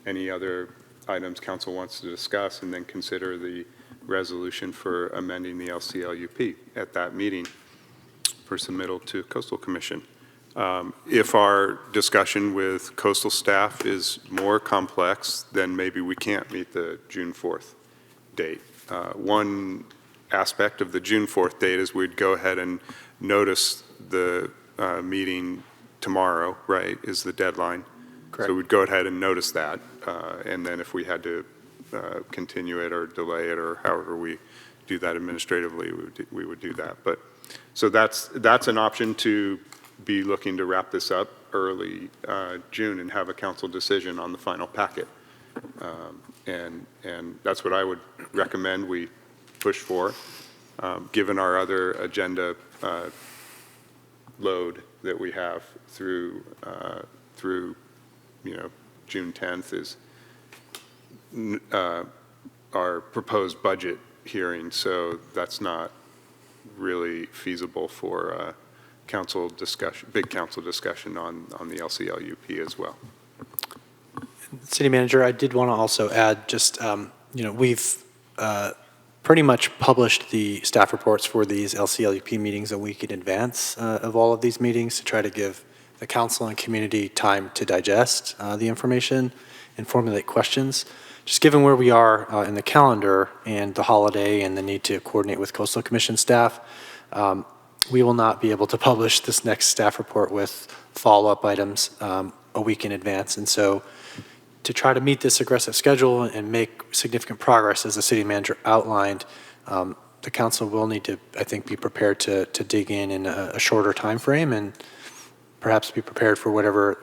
any other items council wants to discuss, and then consider the resolution for amending the LCLUP at that meeting for submittal to Coastal Commission. If our discussion with coastal staff is more complex, then maybe we can't meet the June 4th date. One aspect of the June 4th date is we'd go ahead and notice the meeting tomorrow, right, is the deadline. Correct. So we'd go ahead and notice that, and then if we had to continue it or delay it or however we do that administratively, we would do that. But so that's an option to be looking to wrap this up early June and have a council decision on the final packet. And that's what I would recommend we push for. given our other agenda load that we have through, June 10th is our proposed budget hearing, so that's not really feasible for council discussion, big council discussion on the LCLUP as well. City Manager, I did want to also add just, we've pretty much published the staff reports for these LCLUP meetings a week in advance of all of these meetings to try to give the council and community time to digest the information and formulate questions. Just given where we are in the calendar and the holiday and the need to coordinate with Coastal Commission staff, we will not be able to publish this next staff report with follow-up items a week in advance. And so to try to meet this aggressive schedule and make significant progress, as the city manager outlined, the council will need to, I think, be prepared to dig in a shorter time frame and perhaps be prepared for whatever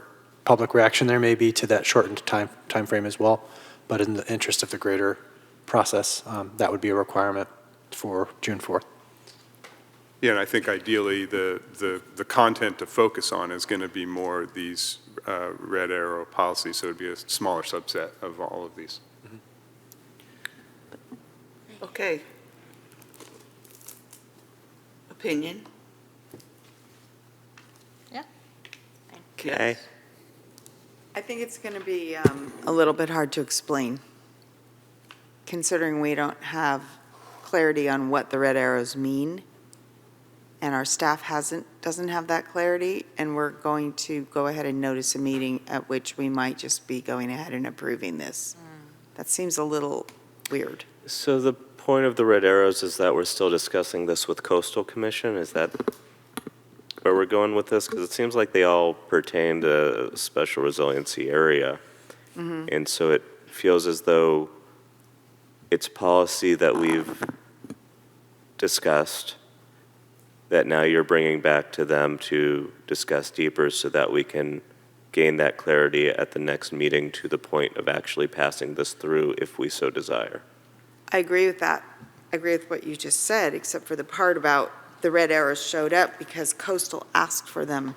public reaction there may be to that shortened time frame as well. But in the interest of the greater process, that would be a requirement for June 4th. Yeah, and I think ideally the content to focus on is going to be more these red arrow policies, so it would be a smaller subset of all of these. Okay. Opinion? Yeah. Okay. I think it's going to be a little bit hard to explain, considering we don't have clarity on what the red arrows mean, and our staff doesn't have that clarity, and we're going to go ahead and notice a meeting at which we might just be going ahead and approving this. That seems a little weird. So the point of the red arrows is that we're still discussing this with Coastal Commission? Is that where we're going with this? Because it seems like they all pertain to a special resiliency area. Mm-hmm. And so it feels as though it's policy that we've discussed that now you're bringing back to them to discuss deeper so that we can gain that clarity at the next meeting to the point of actually passing this through if we so desire. I agree with that. I agree with what you just said, except for the part about the red arrows showed up because Coastal asked for them.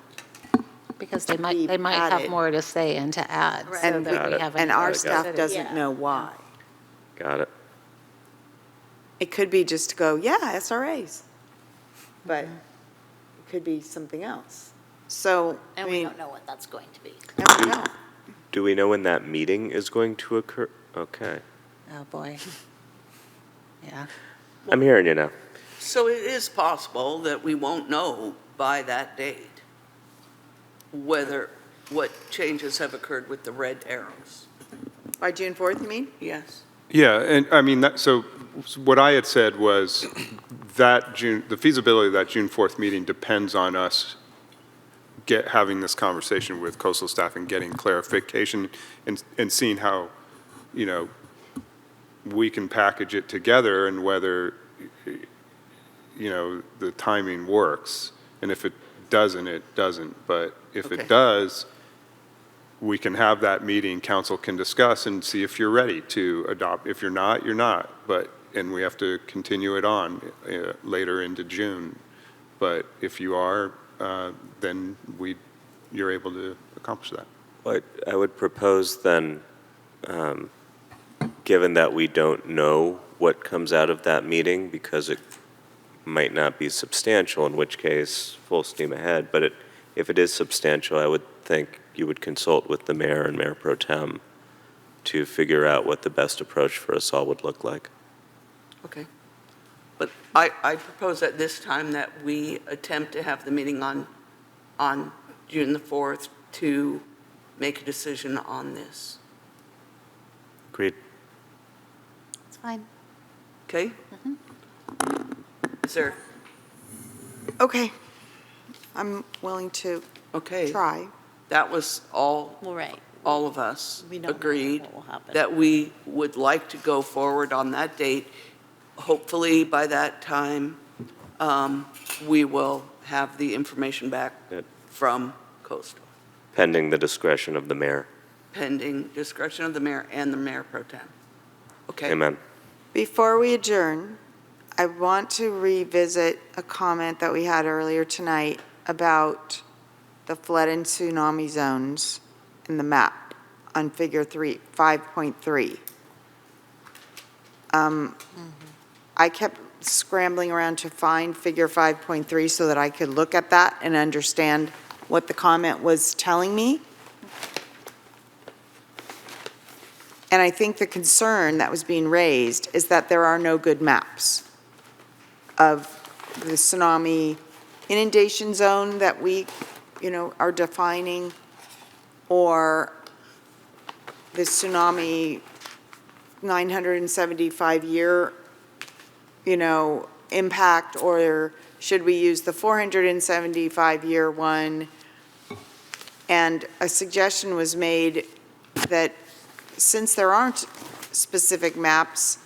Because they might have added. more to say and to add. so And, that we haven't and our considered staff it. doesn't know why. Got it. It could be just to go, yeah, SRAs. But it could be something else. So, And I we mean, don't know what that's going to be. and we don't. Do we know when that meeting is going to occur? Okay. Oh, boy. Yeah. I'm hearing you now. So it is possible that we won't know by that date what changes have occurred with the red arrows. By June 4th, you mean? Yes. Yeah, and I mean, so what I had said was that the feasibility of that June 4th meeting depends on us having this conversation with coastal staff and getting clarification and seeing how, we can package it together and whether, the timing works. And if it doesn't, it doesn't. But if Okay. it does, we can have that meeting, council can discuss and see if you're ready to adopt. If you're not, you're not. And we have to continue it on later into June. But if you are, then you're able to accomplish that. What I would propose then, given that we don't know what comes out of that meeting, because it might not be substantial, in which case, full steam ahead, but if it is substantial, I would think you would consult with the mayor and mayor pro tem to figure out what the best approach for us all would look like. Okay. But I propose at this time that we attempt to have the meeting on June the 4th to make a decision on this. Agreed. It's fine. Okay? Is there, Okay. I'm willing to okay, try. that was all Right. all of us We don't know agreed what will happen. that we would like to go forward on that date. Hopefully, by that time, we will have the information back Good. from Coastal, Pending the discretion of the mayor. pending discretion of the mayor and the mayor pro tem. Okay? Amen. Before we adjourn, I want to revisit a comment that we had earlier tonight about the flood and tsunami zones in the map on figure 5.3. I kept scrambling around to find figure 5.3 so that I could look at that and understand what the comment was telling me. And I think the concern that was being raised is that there are no good maps of the tsunami inundation zone that we, are defining, or the tsunami 975-year, impact, or should we use the 475-year one? And a suggestion was made that since there aren't specific maps,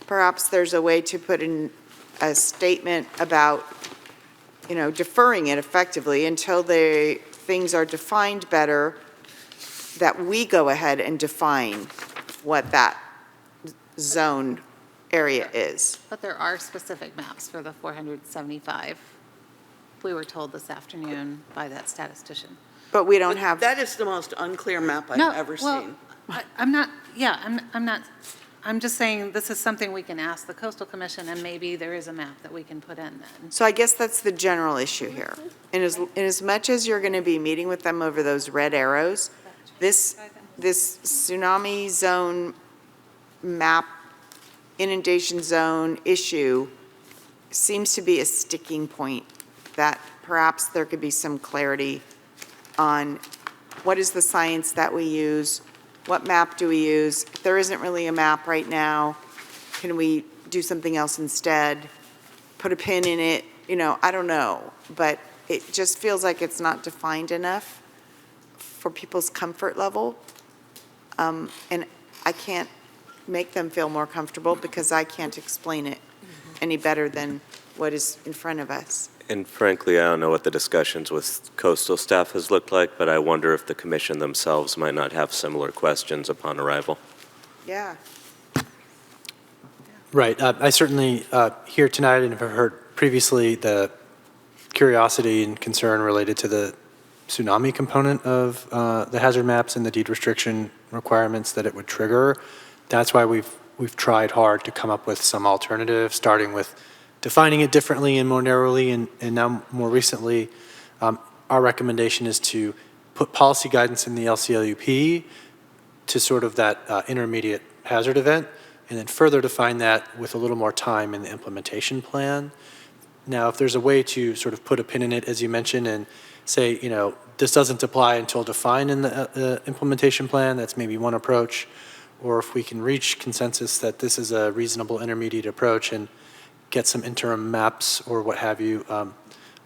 perhaps there's a way to put in a statement about, deferring it effectively until things are defined better, that we go ahead and define what that zone area is. But there are specific maps for the 475. We were told this afternoon by that statistician. But we don't have. That is the most unclear map I've ever seen. I'm not, I'm just saying this is something we can ask the Coastal Commission, and maybe there is a map that we can put in then. So I guess that's the general issue here. In as much as you're going to be meeting with them over those red arrows, this tsunami zone map, inundation zone issue seems to be a sticking point, that perhaps there could be some clarity on what is the science that we use, what map do we use? If there isn't really a map right now, can we do something else instead? Put a pin in it, I don't know. But it just feels like it's not defined enough for people's comfort level. And I can't make them feel more comfortable because I can't explain it any better than what is in front of us. And frankly, I don't know what the discussions with coastal staff has looked like, but I wonder if the commission themselves might not have similar questions upon arrival. Yeah. Right. I certainly here tonight and have heard previously the curiosity and concern related to the tsunami component of the hazard maps and the deed restriction requirements that it would trigger. That's why we've tried hard to come up with some alternatives, starting with defining it differently and more narrowly, and now more recently, our recommendation is to put policy guidance in the LCLUP to sort of that intermediate hazard event, and then further define that with a little more time in the implementation plan. Now, if there's a way to sort of put a pin in it, as you mentioned, and say, this doesn't apply until defined in the implementation plan, that's maybe one approach. Or if we can reach consensus that this is a reasonable intermediate approach and get some interim maps or what have you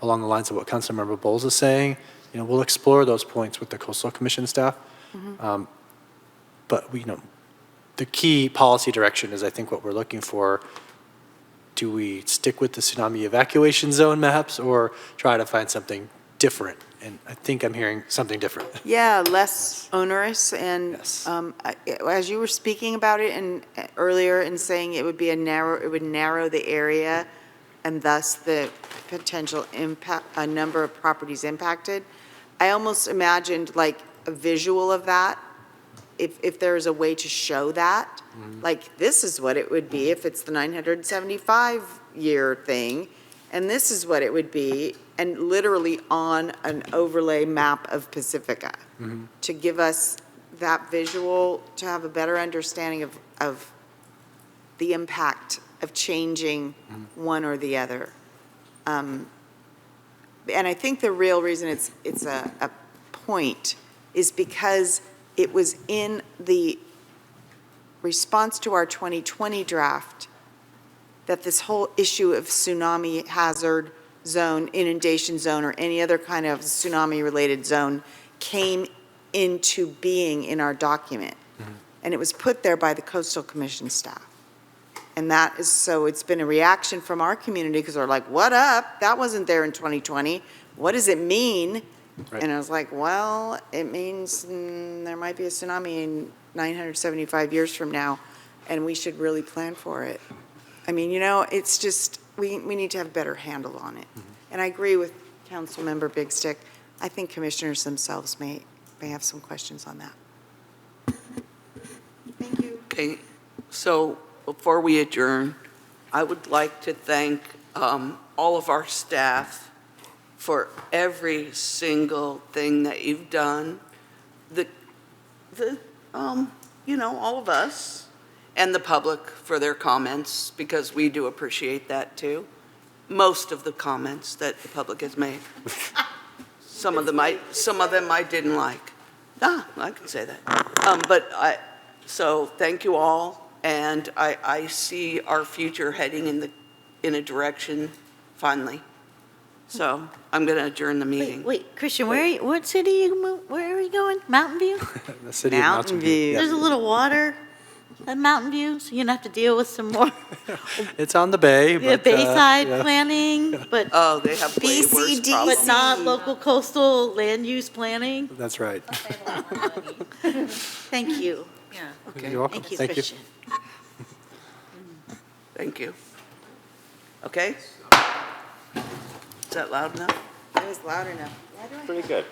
along the lines of what Councilmember Bowles is saying, we'll explore those points with the Coastal Commission staff. But the key policy direction is, I think, what we're looking for. Do we stick with the tsunami evacuation zone maps or try to find something different? And I think I'm hearing something different. Yeah, less onerous, and as you were speaking about it earlier and saying it would narrow the area and thus the potential impact, a number of properties impacted. I almost imagined like a visual of that, if there is a way to show that, like this is what it would be if it's the 975-year thing, and this is what it would be, and literally on an overlay map of Pacifica, to give us that visual, to have a better understanding of the impact of changing one or the other. And I think the real reason it's a point is because it was in the response to our 2020 draft that this whole issue of tsunami hazard zone, inundation zone, or any other kind of tsunami-related zone came into being in our document. And it was put there by the Coastal Commission staff. And that is, so it's been a reaction from our community because they're like, what up? That wasn't there in 2020. What does it mean? Right. And I was like, well, it means there might be a tsunami in 975 years from now, and we should really plan for it. I mean, you know, it's just, we need to have a better handle on it. And I agree with Councilmember Big Stick. I think commissioners themselves may have some questions on that. Thank you. Okay, so before we adjourn, I would like to thank all of our staff for every single thing that you've done. You know, all of us and the public for their comments, because we do appreciate that too. Most of the comments that the public has made. Some of them I didn't like. I can say that. So thank you all, and I see our future heading in a direction finally. So I'm going to adjourn the meeting. Wait, Christian, what city where are you going? Mountain View? The city of Mountain View. There's a little water at Mountain View, so you're gonna have to deal with some more It's on the bay. But, Bayside yeah. planning, but Oh, they have way worse BCD, problems. but not local coastal land use planning. That's right. Thank you. Okay. You're welcome. Thank you, Thank you. Christian. Thank you. Okay? Is that loud enough? It was loud enough. Pretty good.